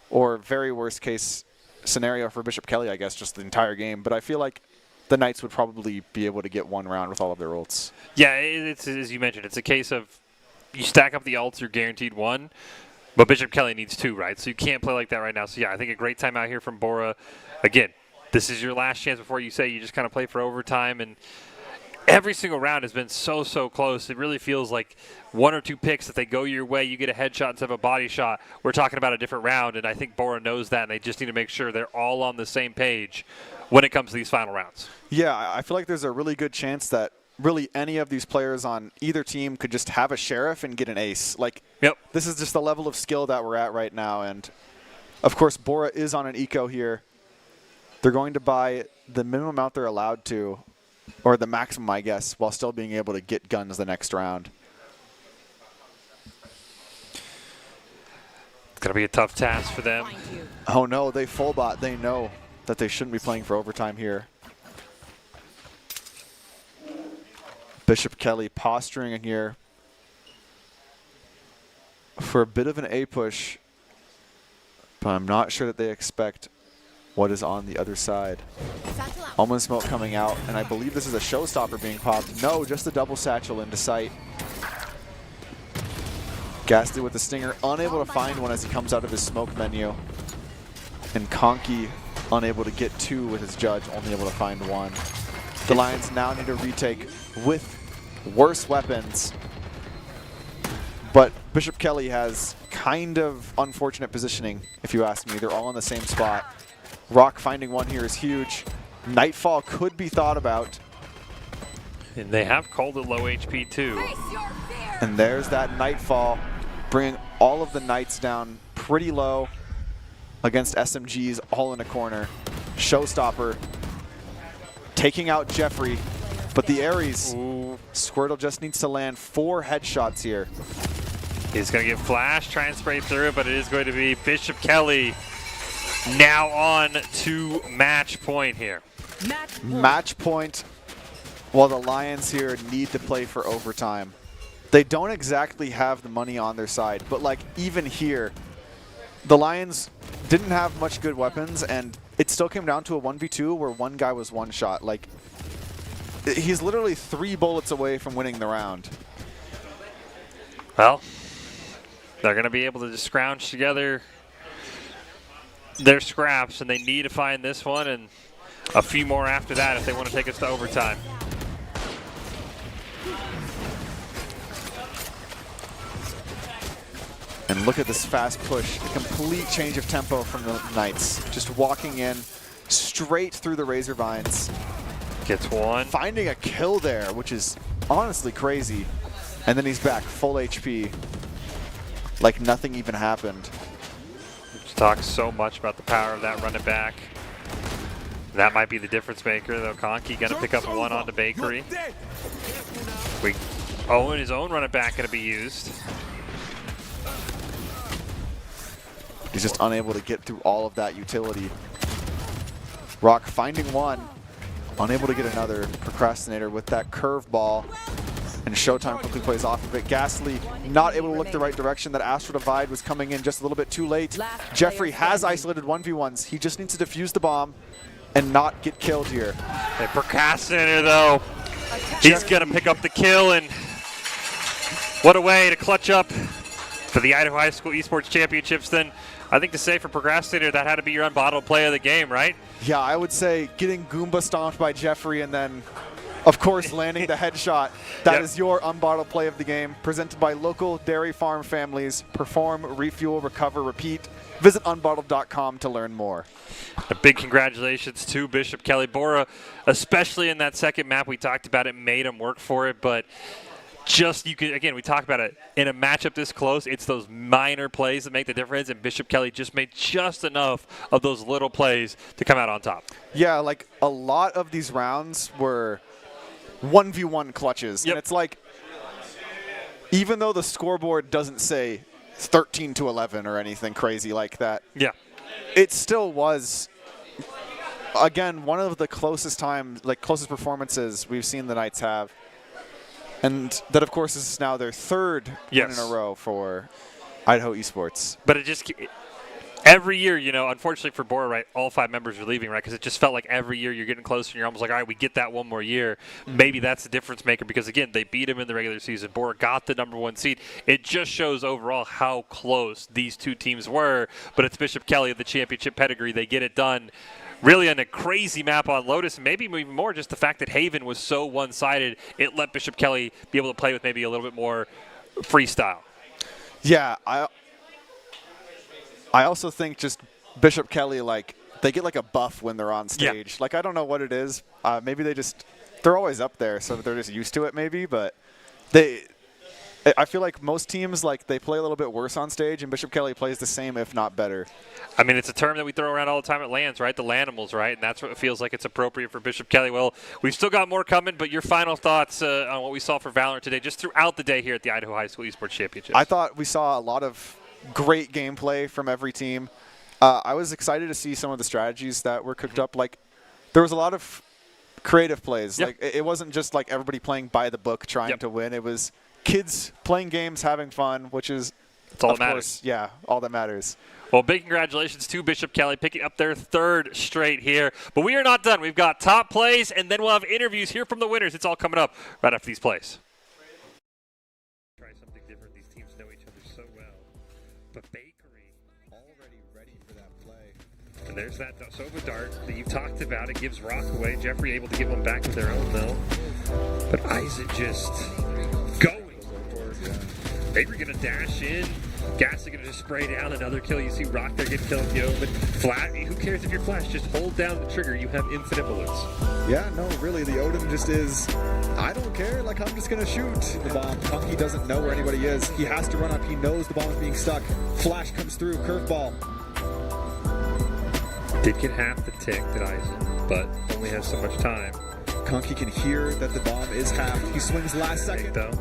or very worst case scenario for Bishop Kelly, I guess, just the entire game. But I feel like the Knights would probably be able to get 1 round with all of their ults. Yeah, it's as you mentioned, it's a case of you stack up the ults, you're guaranteed 1. But Bishop Kelly needs 2, right? So you can't play like that right now. So yeah, I think a great time out here from Bora. Again, this is your last chance before you say you just kind of play for overtime. And every single round has been so close. It really feels like 1 or 2 picks, if they go your way, you get a headshot instead of a body shot. We're talking about a different round, and I think Bora knows that, and they just need to make sure they're all on the same page when it comes to these final rounds. Yeah, I feel like there's a really good chance that really any of these players on either team could just have a sheriff and get an ace. Like, this is just the level of skill that we're at right now. And of course, Bora is on an eco here. They're going to buy the minimum amount they're allowed to, or the maximum, I guess, while still being able to get guns the next round. It's going to be a tough task for them. Oh no, they full bot. They know that they shouldn't be playing for overtime here. Bishop Kelly posturing here for a bit of an A push, but I'm not sure that they expect what is on the other side. Almond smoke coming out, and I believe this is a showstopper being popped. No, just the double satchel into sight. Gasted with the stinger, unable to find one as he comes out of his smoke menu. And Conky unable to get 2 with his judge, only able to find 1. The Lions now need to retake with worse weapons. But Bishop Kelly has kind of unfortunate positioning, if you ask me. They're all in the same spot. Rock finding 1 here is huge. Nightfall could be thought about. And they have called it low HP too. And there's that Nightfall, bringing all of the Knights down pretty low against SMGs all in a corner. Showstopper taking out Jeffrey, but the Ares, Squirtle just needs to land 4 headshots here. He's going to get flash, try and spray through it, but it is going to be Bishop Kelly now on to match point here. Match point. While the Lions here need to play for overtime. They don't exactly have the money on their side, but like even here, the Lions didn't have much good weapons, and it still came down to a 1v2 where one guy was one shot. Like, he's literally 3 bullets away from winning the round. Well, they're going to be able to just scrounge together their scraps, and they need to find this one and a few more after that if they want to take us to overtime. And look at this fast push, a complete change of tempo from the Knights. Just walking in straight through the Razor Vines. Gets one. Finding a kill there, which is honestly crazy. And then he's back, full HP. Like nothing even happened. Just talk so much about the power of that run it back. That might be the difference maker, though. Conky gonna pick up one on the Bakery. Owen, his own run it back gonna be used. He's just unable to get through all of that utility. Rock finding one, unable to get another. Procrastinator with that curveball. And Showtime quickly plays off of it. Ghastly not able to look the right direction. That Astral Divide was coming in just a little bit too late. Jeffrey has isolated 1v1s. He just needs to defuse the bomb and not get killed here. Hey, Procrastinator, though, he's going to pick up the kill, and what a way to clutch up for the Idaho High School Esports Championships. Then I think to say for Procrastinator, that had to be your unbottled play of the game, right? Yeah, I would say getting Goomba stomped by Jeffrey and then, of course, landing the headshot. That is your unbottled play of the game. Presented by local dairy farm families. Perform, refuel, recover, repeat. Visit unbottled.com to learn more. A big congratulations to Bishop Kelly. Bora, especially in that second map we talked about, it made him work for it, but just, you could, again, we talk about it, in a matchup this close, it's those minor plays that make the difference, and Bishop Kelly just made just enough of those little plays to come out on top. Yeah, like a lot of these rounds were 1v1 clutches. And it's like, even though the scoreboard doesn't say 13-11 or anything crazy like that, it still was, again, one of the closest times, like closest performances we've seen the Knights have. And that, of course, is now their third win in a row for Idaho Esports. But it just, every year, you know, unfortunately for Bora, right, all 5 members are leaving, right, because it just felt like every year you're getting closer and you're almost like, all right, we get that one more year. Maybe that's the difference maker because, again, they beat him in the regular season. Bora got the #1 seed. It just shows overall how close these two teams were. But it's Bishop Kelly of the championship pedigree. They get it done. Really on a crazy map on Lotus, and maybe even more just the fact that Haven was so one-sided, it let Bishop Kelly be able to play with maybe a little bit more freestyle. Yeah, I also think just Bishop Kelly, like, they get like a buff when they're on stage. Like, I don't know what it is. Maybe they're always up there, so they're just used to it maybe, but I feel like most teams, like, they play a little bit worse on stage, and Bishop Kelly plays the same, if not better. I mean, it's a term that we throw around all the time at LANs, right? The Lanimals, right? And that's what it feels like it's appropriate for Bishop Kelly. Well, we've still got more coming, but your final thoughts on what we saw for Valorant today, just throughout the day here at the Idaho High School Esports Championship. I thought we saw a lot of great gameplay from every team. I was excited to see some of the strategies that were cooked up. Like, there was a lot of creative plays. Like, it wasn't just like everybody playing by the book trying to win. It was kids playing games, having fun, which is, all of that course, matters. All that matters. Well, big congratulations to Bishop Kelly picking up their 3rd straight here. But we are not done. We've got top plays, and then we'll have interviews here from the winners. It's all coming up right after these plays. Try something different. These teams know each other so well. But Bakery already ready for that play. And there's that Sova dart that you talked about. It gives Rock away. Jeffrey able to give them back with their own, though. But Isaac just going. Bakery going to dash in. Gas is going to just spray down another kill. You see Rock there get killed, but flat. Who cares if you're flash? Just hold down the trigger. You have infinite bullets. Yeah, no, really, the Odin just is, I don't care, like, I'm just going to shoot the bomb. Punky doesn't know where anybody is. He has to run up. He knows the bomb is being stuck. Flash comes through, curveball. Did get half the tick, did Isaac, but only has so much time. Conky can hear that the bomb is halved. He swings last second. Though.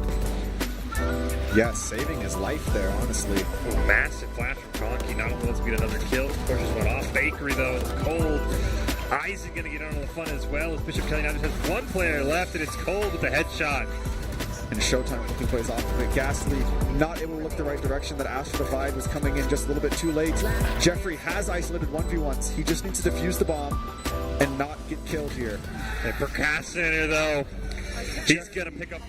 Yeah, saving his life there, honestly. Ooh, massive flash from Conky. Not only lets me get another kill, pushes one off. Bakery, though, cold. Eisen going to get on all the fun as well as Bishop Kelly now just has one player left, and it's Cold with the headshot. And Showtime looking plays off of it. Ghastly not able to look the right direction. That Astro Divide was coming in just a little bit too late. Jeffrey has isolated 1v1s. He just needs to defuse the bomb and not get killed here. The procrastinator, though, he's going to pick up.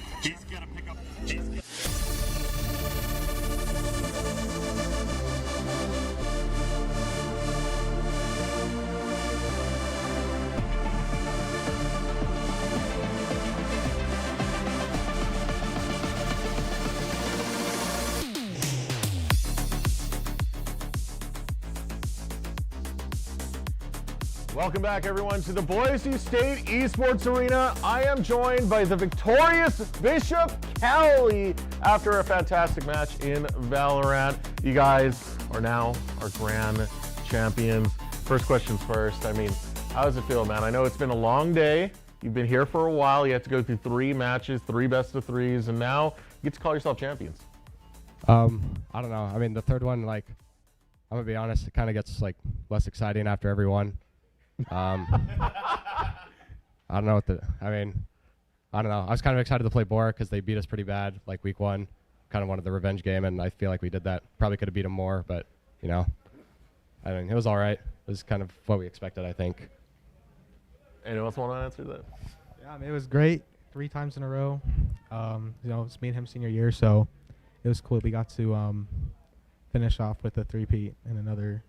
Welcome back, everyone, to the Boise State Esports Arena. I am joined by the victorious Bishop Kelly after a fantastic match in Valorant. You guys are now our grand champions. First questions first. I mean, how does it feel, man? I know it's been a long day. You've been here for a while. You had to go through 3 matches, 3 best-of-3s, and now you get to call yourself champions. I don't know. I mean, the third one, like, I'm gonna be honest, it kind of gets like less exciting after every one. I don't know what I don't know. I was kind of excited to play Bora because they beat us pretty bad, like week 1. Kind of wanted the revenge game, and I feel like we did that. Probably could have beat them more, but, you know, I mean, it was all right. It was kind of what we expected, I think. Anyone else want to answer that? Yeah, I mean, it was great. 3 times in a row. You know, it's me and him senior year, so it was cool. We got to finish off with a 3-peat and another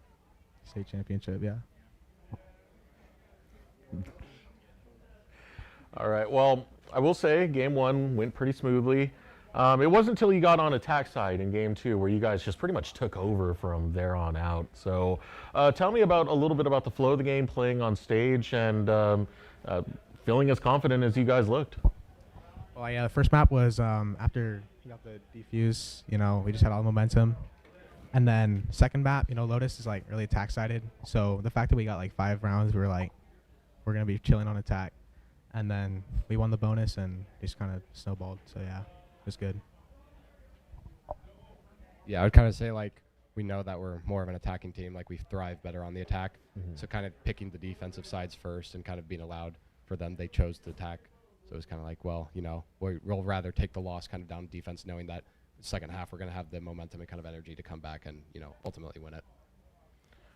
state championship, yeah. All right. Well, I will say game 1 went pretty smoothly. It wasn't until you got on attack side in game 2 where you guys just pretty much took over from there on out. So tell me about a little bit about the flow of the game, playing on stage, and feeling as confident as you guys looked. Well, yeah, the first map was after he got the defuse, you know, we just had all the momentum. And then second map, you know, Lotus is like really attack sided. So the fact that we got like 5 rounds, we were like, we're going to be chilling on attack. And then we won the bonus and just kind of snowballed. So yeah, it was good. Yeah, I would kind of say like we know that we're more of an attacking team. Like we thrive better on the attack. So kind of picking the defensive sides first and kind of being allowed for them. They chose to attack. So it was kind of like, well, you know, we'll rather take the loss kind of down defense, knowing that second half we're going to have the momentum and kind of energy to come back and, you know, ultimately win it.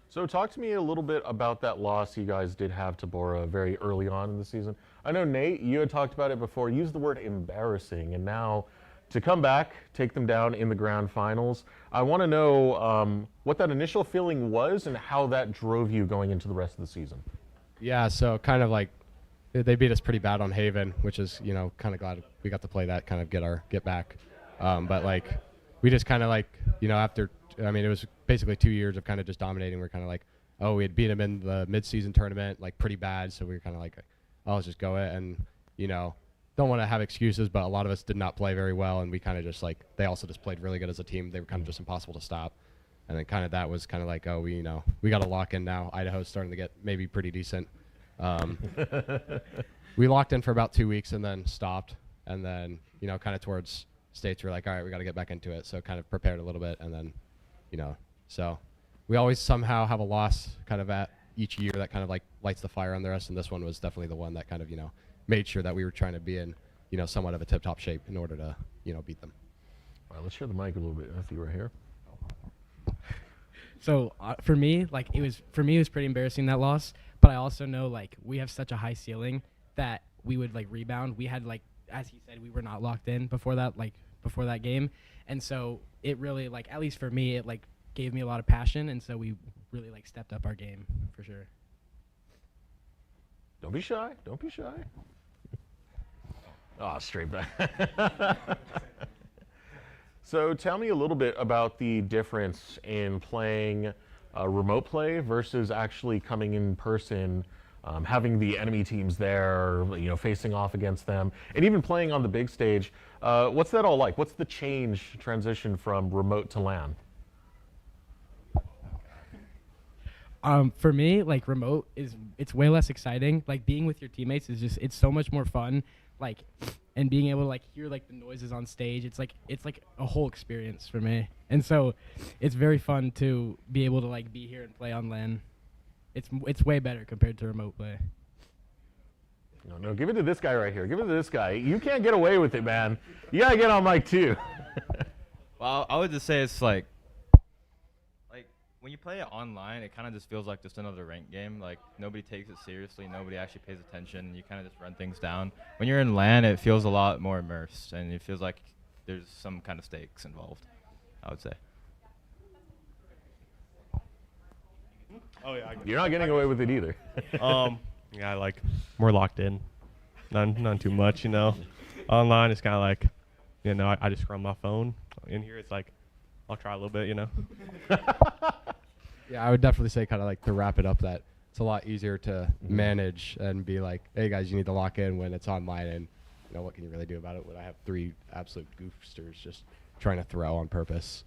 So talk to me a little bit about that loss you guys did have to Bora very early on in the season. I know, Nate, you had talked about it before. Use the word embarrassing. And now to come back, take them down in the grand finals, I want to know what that initial feeling was and how that drove you going into the rest of the season. Yeah, so kind of like they beat us pretty bad on Haven, which is, you know, kind of glad we got to play that, kind of get back. But like we just kind of like, you know, after, I mean, it was basically 2 years of kind of just dominating. We're kind of like, oh, we had beat them in the mid-season tournament, like pretty bad. So we were kind of like, oh, let's just go it. And, you know, don't want to have excuses, but a lot of us did not play very well. And we kind of just like, they also just played really good as a team. They were kind of just impossible to stop. And then kind of that was kind of like, oh, you know, we got to lock in now. Idaho's starting to get maybe pretty decent. We locked in for about 2 weeks and then stopped. And then, you know, kind of towards states, we're like, all right, we got to get back into it. So kind of prepared a little bit and then, you know, so we always somehow have a loss kind of at each year that kind of like lights the fire on the rest. And this one was definitely the one that kind of, you know, made sure that we were trying to be in, you know, somewhat of a tip-top shape in order to, you know, beat them. All right, let's share the mic a little bit. I see right here. So for me, like it was pretty embarrassing, that loss. But I also know like we have such a high ceiling that we would like rebound. We had like, as he said, we were not locked in before that game. And so it really, like, at least for me, it like gave me a lot of passion. And so we really like stepped up our game for sure. Don't be shy. Don't be shy. Oh, straight back. So tell me a little bit about the difference in playing remote play versus actually coming in person, having the enemy teams there, you know, facing off against them, and even playing on the big stage. What's that all like? What's the transition from remote to LAN? For me, like remote it's way less exciting. Like being with your teammates is just, it's so much more fun. Like, and being able to like hear like the noises on stage, it's like a whole experience for me. And so it's very fun to be able to like be here and play on LAN. it's way better compared to remote play. No, give it to this guy right here. Give it to this guy. You can't get away with it, man. You gotta get on mic too. Well, I would just say it's like when you play it online, it kind of just feels like just another ranked game. Like nobody takes it seriously, nobody actually pays attention. You kind of just run things down. When you're in LAN, it feels a lot more immersed, and it feels like there's some kind of stakes involved, I would say. Oh yeah. You're not getting away with it either. Yeah, like more locked in. None too much, you know. Online it's kind of like, you know, I just scroll my phone. In here it's like, I'll try a little bit, you know. Yeah, I would definitely say kind of like to wrap it up that it's a lot easier to manage and be like, hey guys, you need to lock in when it's online, and you know what can you really do about it when I have 3 absolute goofsters just trying to throw on purpose.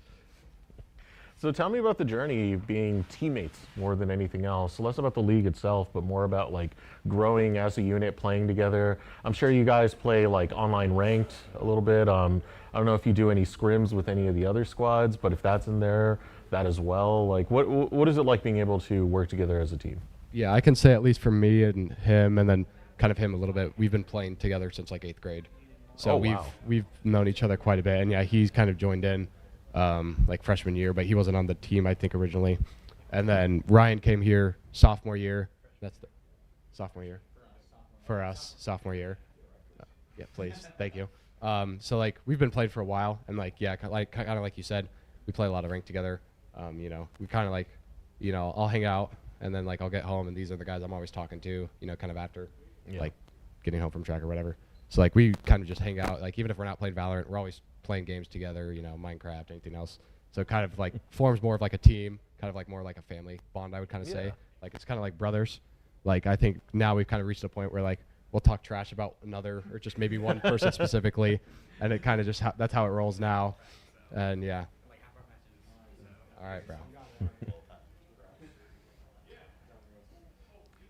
So tell me about the journey being teammates more than anything else. Less about the league itself, but more about like growing as a unit, playing together. I'm sure you guys play like online ranked a little bit. I don't know if you do any scrims with any of the other squads, but if that's in there, that as well. Like what is it like being able to work together as a team? Yeah, I can say at least for me and him, and then kind of him a little bit, we've been playing together since like 8th grade. So we've known each other quite a bit, and yeah, he's kind of joined in like freshman year, but he wasn't on the team I think originally. And then Ryan came here sophomore year. That's the sophomore year for us, sophomore year. Yeah, please, thank you. So like we've been playing for a while, and like yeah, kind of like you said, we play a lot of rank together. You know, we kind of like, you know, I'll hang out, and then like I'll get home, and these are the guys I'm always talking to. You know, kind of after like getting home from track or whatever. So like we kind of just hang out. Like even if we're not playing Valorant, we're always playing games together, you know, Minecraft, anything else. So it kind of like forms more of like a team, kind of like more like a family bond, I would kind of say. Like it's kind of like brothers. Like I think now we've kind of reached a point where like we'll talk trash about another or just maybe one person specifically, and it kind of just that's how it rolls now. And yeah. All right, bro.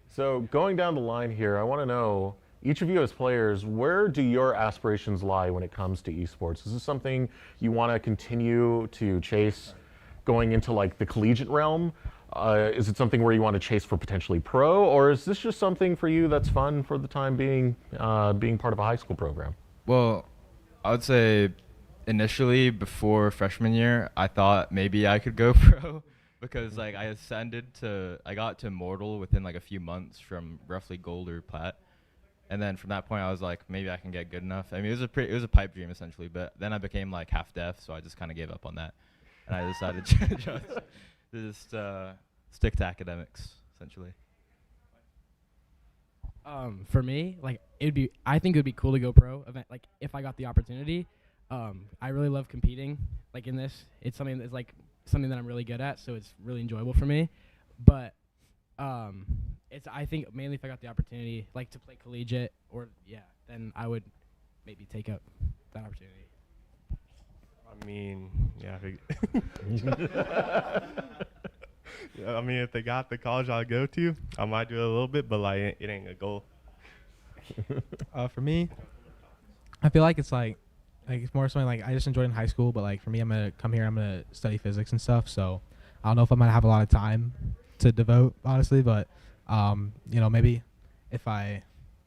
So going down the line here, I want to know, each of you as players, where do your aspirations lie when it comes to esports? Is this something you want to continue to chase going into like the collegiate realm? Is it something where you want to chase for potentially pro, or is this just something for you that's fun for the time being, being part of a high school program? Well, I would say initially before freshman year, I thought maybe I could go pro because like I got to Immortal within like a few months from roughly gold or plat. And then from that point, I was like, maybe I can get good enough. I mean, it was a pipe dream essentially, but then I became like half deaf, so I just kind of gave up on that, and I decided to just stick to academics essentially. For me, like I think it would be cool to go pro event. Like if I got the opportunity, I really love competing. Like in this, it's something that's like something that I'm really good at, so it's really enjoyable for me. But I think mainly if I got the opportunity, like to play collegiate, or then I would maybe take up that opportunity. I mean, yeah. I mean, if they got the college I'll go to, I might do it a little bit, but like it ain't a goal. For me, I feel like it's it's more something like I just enjoyed in high school, but like for me, I'm gonna come here, I'm gonna study physics and stuff. So I don't know if I'm gonna have a lot of time to devote, honestly, but you know, maybe if I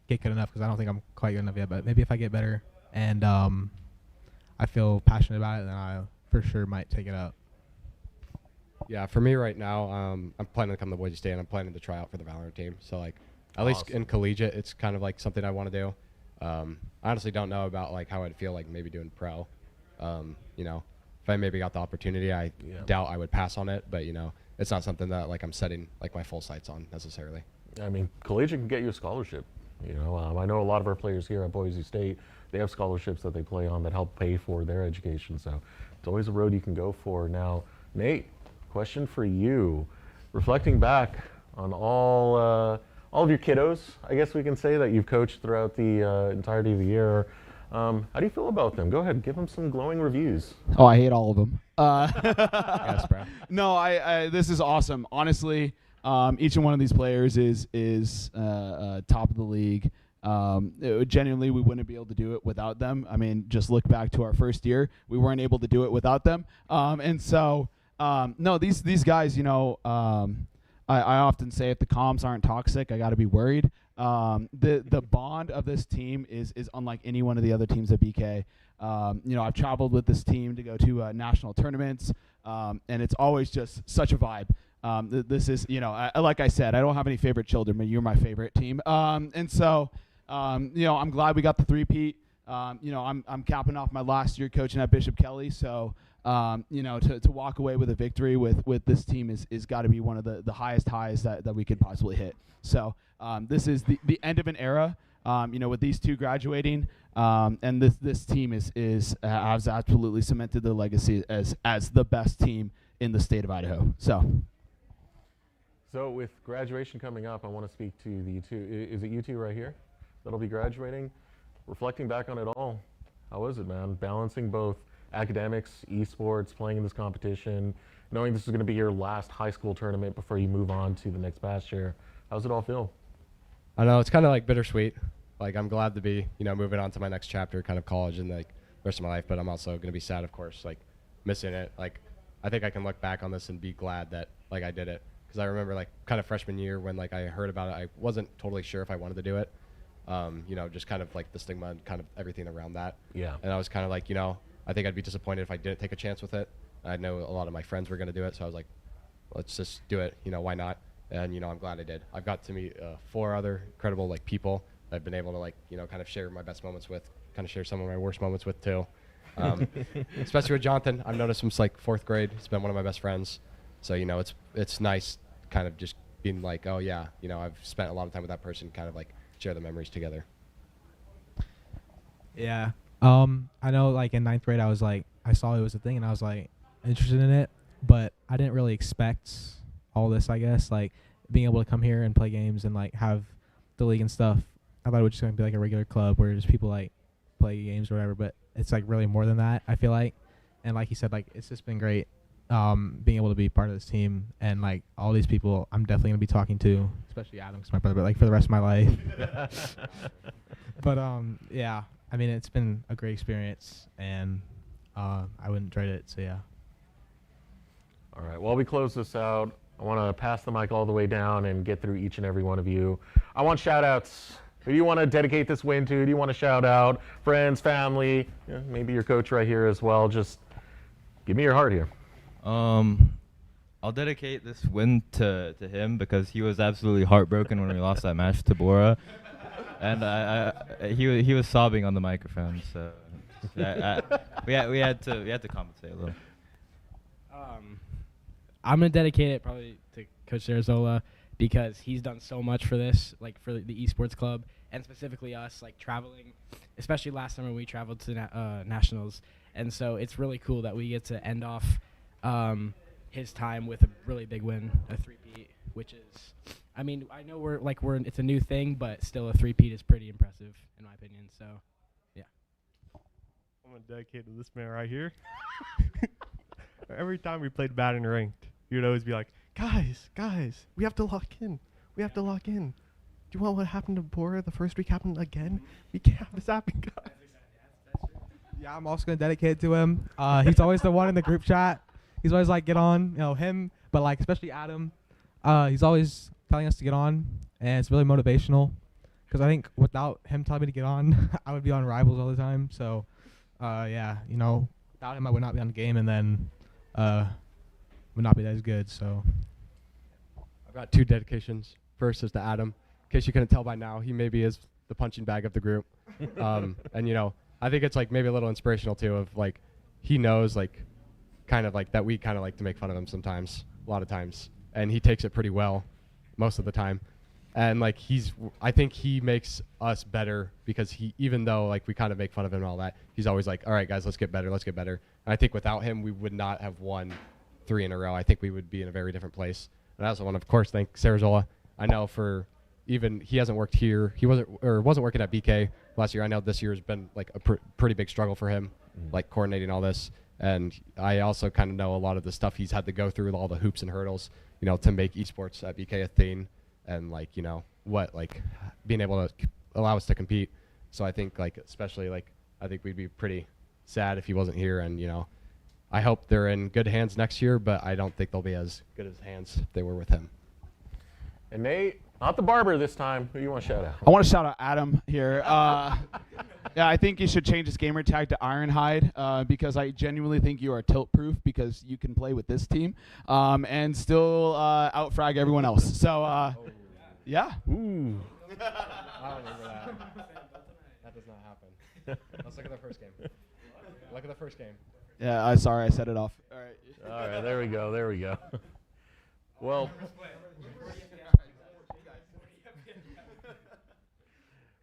get good enough, because I don't think I'm quite good enough yet, but maybe if I get better and I feel passionate about it, then I for sure might take it up. Yeah, for me right now, I'm planning to come to Boise State, and I'm planning to try out for the Valorant team. So like, at least in collegiate, it's kind of like something I want to do. I honestly don't know about like how I'd feel like maybe doing pro. You know, if I maybe got the opportunity, I doubt I would pass on it, but you know, it's not something that like I'm setting like my full sights on necessarily. I mean, collegiate can get you a scholarship. You know, I know a lot of our players here at Boise State, they have scholarships that they play on that help pay for their education. So it's always a road you can go for. Now, Nate, question for you. Reflecting back on all of your kiddos, I guess we can say that you've coached throughout the entirety of the year. How do you feel about them? Go ahead, give them some glowing reviews. Oh, I hate all of them. Yes, bro. No, I this is awesome. Honestly, each and one of these players is top of the league. Genuinely, we wouldn't be able to do it without them. I mean, just look back to our first year. We weren't able to do it without them. And so, no, these guys, you know, I often say if the comms aren't toxic, I got to be worried. The bond of this team is unlike any one of the other teams at BK. I've traveled with this team to go to national tournaments, and it's always just such a vibe. This is, like I said, I don't have any favorite children, but you're my favorite team. And so, I'm glad we got the three-peat. I'm capping off my last year coaching at Bishop Kelly, so to walk away with a victory with this team is got to be one of the highest highs that we could possibly hit. So this is the end of an era. With these two graduating, and this team has absolutely cemented their legacy as the best team in the state of Idaho. So with graduation coming up, I want to speak to the two. Is it you two right here that'll be graduating? Reflecting back on it all, how was it, man? Balancing both academics, esports, playing in this competition, knowing this is going to be your last high school tournament before you move on to the next batch year. How's it all feel? I know it's kind of like bittersweet. Like I'm glad to be, moving on to my next chapter, kind of college and like the rest of my life. But I'm also going to be sad, of course, like missing it. Like I think I can look back on this and be glad that like I did it. Because I remember like kind of freshman year when like I heard about it, I wasn't totally sure if I wanted to do it. Just kind of like the stigma and kind of everything around that. Yeah. And I was kind of like, I think I'd be disappointed if I didn't take a chance with it. I know a lot of my friends were going to do it, so I was like, let's just do it. Why not? And I'm glad I did. I've got to meet 4 other incredible like people that I've been able to like kind of share my best moments with, kind of share some of my worst moments with too. Especially with Jonathan, I've noticed since like 4th grade. He's been one of my best friends. So it's nice, kind of just being like, oh yeah, I've spent a lot of time with that person, kind of like share the memories together. Yeah. I know like in 9th grade, I saw it was a thing and I was like interested in it, but I didn't really expect all this, I guess, like being able to come here and play games and like have the league and stuff. I thought it was just going to be like a regular club where just people like play games or whatever, but it's like really more than that, I feel like. And like you said, like it's just been great being able to be part of this team and like all these people I'm definitely going to be talking to, especially Adam, 'cause my brother, but like for the rest of my life. But yeah, I mean, it's been a great experience and I wouldn't trade it, so yeah. All right, while we close this out, I want to pass the mic all the way down and get through each and every one of you. I want shout outs. Who do you want to dedicate this win to? Do you want to shout out friends, family, maybe your coach right here as well? Just give me your heart here. I'll dedicate this win to him because he was absolutely heartbroken when we lost that match to Bora, and he was sobbing on the microphone. So we had to compensate a little. I'm gonna dedicate it probably to Coach Sarazola because he's done so much for this, like for the esports club and specifically us, like traveling, especially last summer we traveled to nationals, and so it's really cool that we get to end off his time with a really big win, a 3-peat, which is, I mean, I know it's a new thing, but still a 3-peat is pretty impressive in my opinion. So, yeah. I'm gonna dedicate to this man right here. Every time we played bad and ranked, he would always be like, guys, we have to lock in. Do you want what happened to Bora the first week happen again? We can't have this happen, guys. Yeah, I'm also going to dedicate it to him. He's always the one in the group chat. He's always like, get on, him, but like especially Adam. He's always telling us to get on, and it's really motivational because I think without him telling me to get on, I would be on Rivals all the time. So, yeah, without him, I would not be on the game, and then would not be as good. So, I've got 2 dedications. First is to Adam. In case you couldn't tell by now, he maybe is the punching bag of the group. And I think it's like maybe a little inspirational too of like he knows like kind of like that we kind of like to make fun of him sometimes, a lot of times, and he takes it pretty well most of the time. And like I think he makes us better because even though like we kind of make fun of him and all that, he's always like, all right guys, let's get better. And I think without him, we would not have won 3 in a row. I think we would be in a very different place. And I also want to, of course, thank Sarazola. I know he hasn't worked here. He wasn't working at BK last year. I know this year has been like a pretty big struggle for him, like coordinating all this. And I also kind of know a lot of the stuff he's had to go through, all the hoops and hurdles, to make esports at BK a thing, and like being able to allow us to compete. So I think especially I think we'd be pretty sad if he wasn't here. And I hope they're in good hands next year, but I don't think they'll be as good as hands they were with him. And Nate, not the barber this time. Who do you want to shout out? I want to shout out Adam here. Yeah, I think you should change his gamer tag to Ironhide because I genuinely think you are tilt-proof because you can play with this team and still out-frag everyone else. So, yeah. Ooh. I don't remember that. That does not happen. Let's look at the first game. Look at the first game. Yeah, I'm sorry I set it off. All right. All right, there we go. There we go. Well.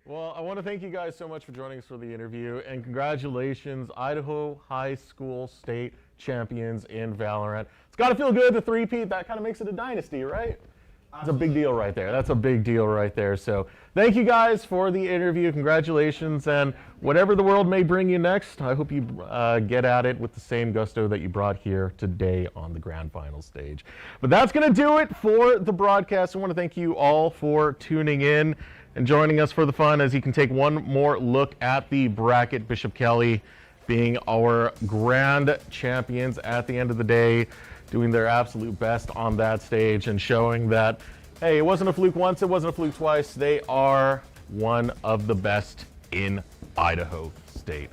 Well, I want to thank you guys so much for joining us for the interview, and congratulations, Idaho High School State champions in Valorant. It's got to feel good to three-peat. That kind of makes it a dynasty, right? That's a big deal right there. That's a big deal right there. So thank you guys for the interview. Congratulations, and whatever the world may bring you next, I hope you get at it with the same gusto that you brought here today on the grand final stage. But that's going to do it for the broadcast. I want to thank you all for tuning in and joining us for the fun as you can take one more look at the bracket. Bishop Kelly being our grand champions at the end of the day, doing their absolute best on that stage and showing that, hey, it wasn't a fluke once, it wasn't a fluke twice. They are one of the best in Idaho State.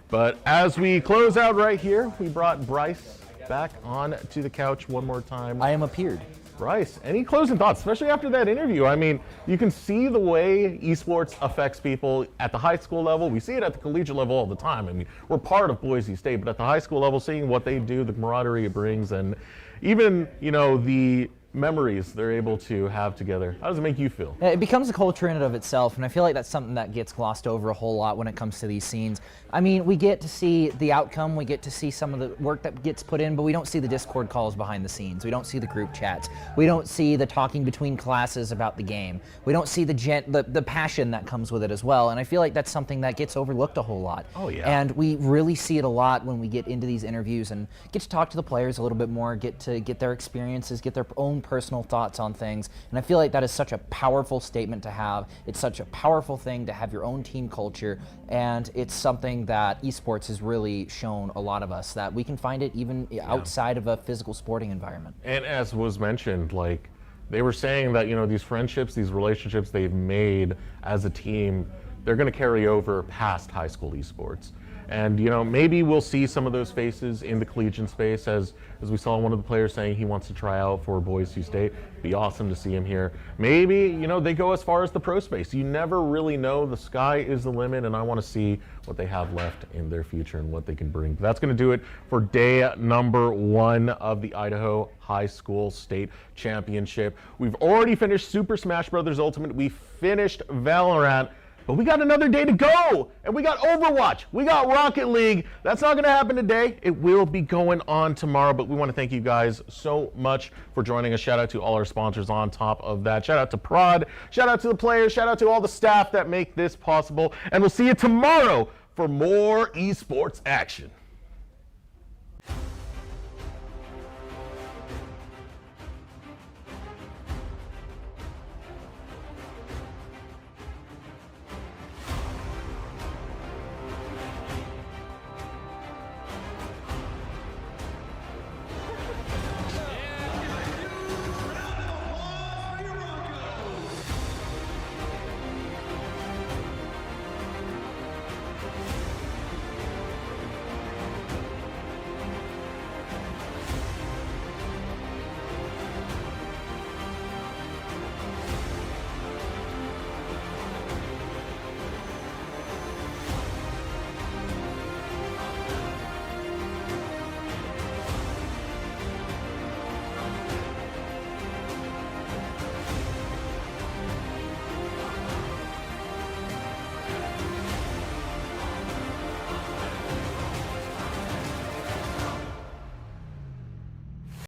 But as we close out right here, we brought Bryce back on to the couch one more time. I am appeared. Bryce, any closing thoughts, especially after that interview? I mean, you can see the way esports affects people at the high school level. We see it at the collegiate level all the time. I mean, we're part of Boise State, but at the high school level, seeing what they do, the camaraderie it brings, and even, you know, the memories they're able to have together. How does it make you feel? It becomes a culture in and of itself, and I feel like that's something that gets glossed over a whole lot when it comes to these scenes. I mean, we get to see the outcome, we get to see some of the work that gets put in, but we don't see the Discord calls behind the scenes. We don't see the group chats. We don't see the talking between classes about the game. We don't see the passion that comes with it as well, and I feel like that's something that gets overlooked a whole lot. Oh, yeah. And we really see it a lot when we get into these interviews and get to talk to the players a little bit more, get to get their experiences, get their own personal thoughts on things, and I feel like that is such a powerful statement to have. It's such a powerful thing to have your own team culture, and it's something that esports has really shown a lot of us that we can find it even outside of a physical sporting environment. And as was mentioned, like they were saying that, you know, these friendships, these relationships they've made as a team, they're going to carry over past high school esports. And, you know, maybe we'll see some of those faces in the collegiate space as we saw one of the players saying he wants to try out for Boise State. Be awesome to see him here. Maybe, you know, they go as far as the pro space. You never really know. The sky is the limit, and I want to see what they have left in their future and what they can bring. But that's going to do it for day number 1 of the Idaho High School State Championship. We've already finished Super Smash Bros. Ultimate. We finished Valorant. But we got another day to go, and we got Overwatch, we got Rocket League. That's not going to happen today. It will be going on tomorrow, but we want to thank you guys so much for joining us. Shout out to all our sponsors on top of that. Shout out to Prod, shout out to the players, shout out to all the staff that make this possible, and we'll see you tomorrow for more esports action.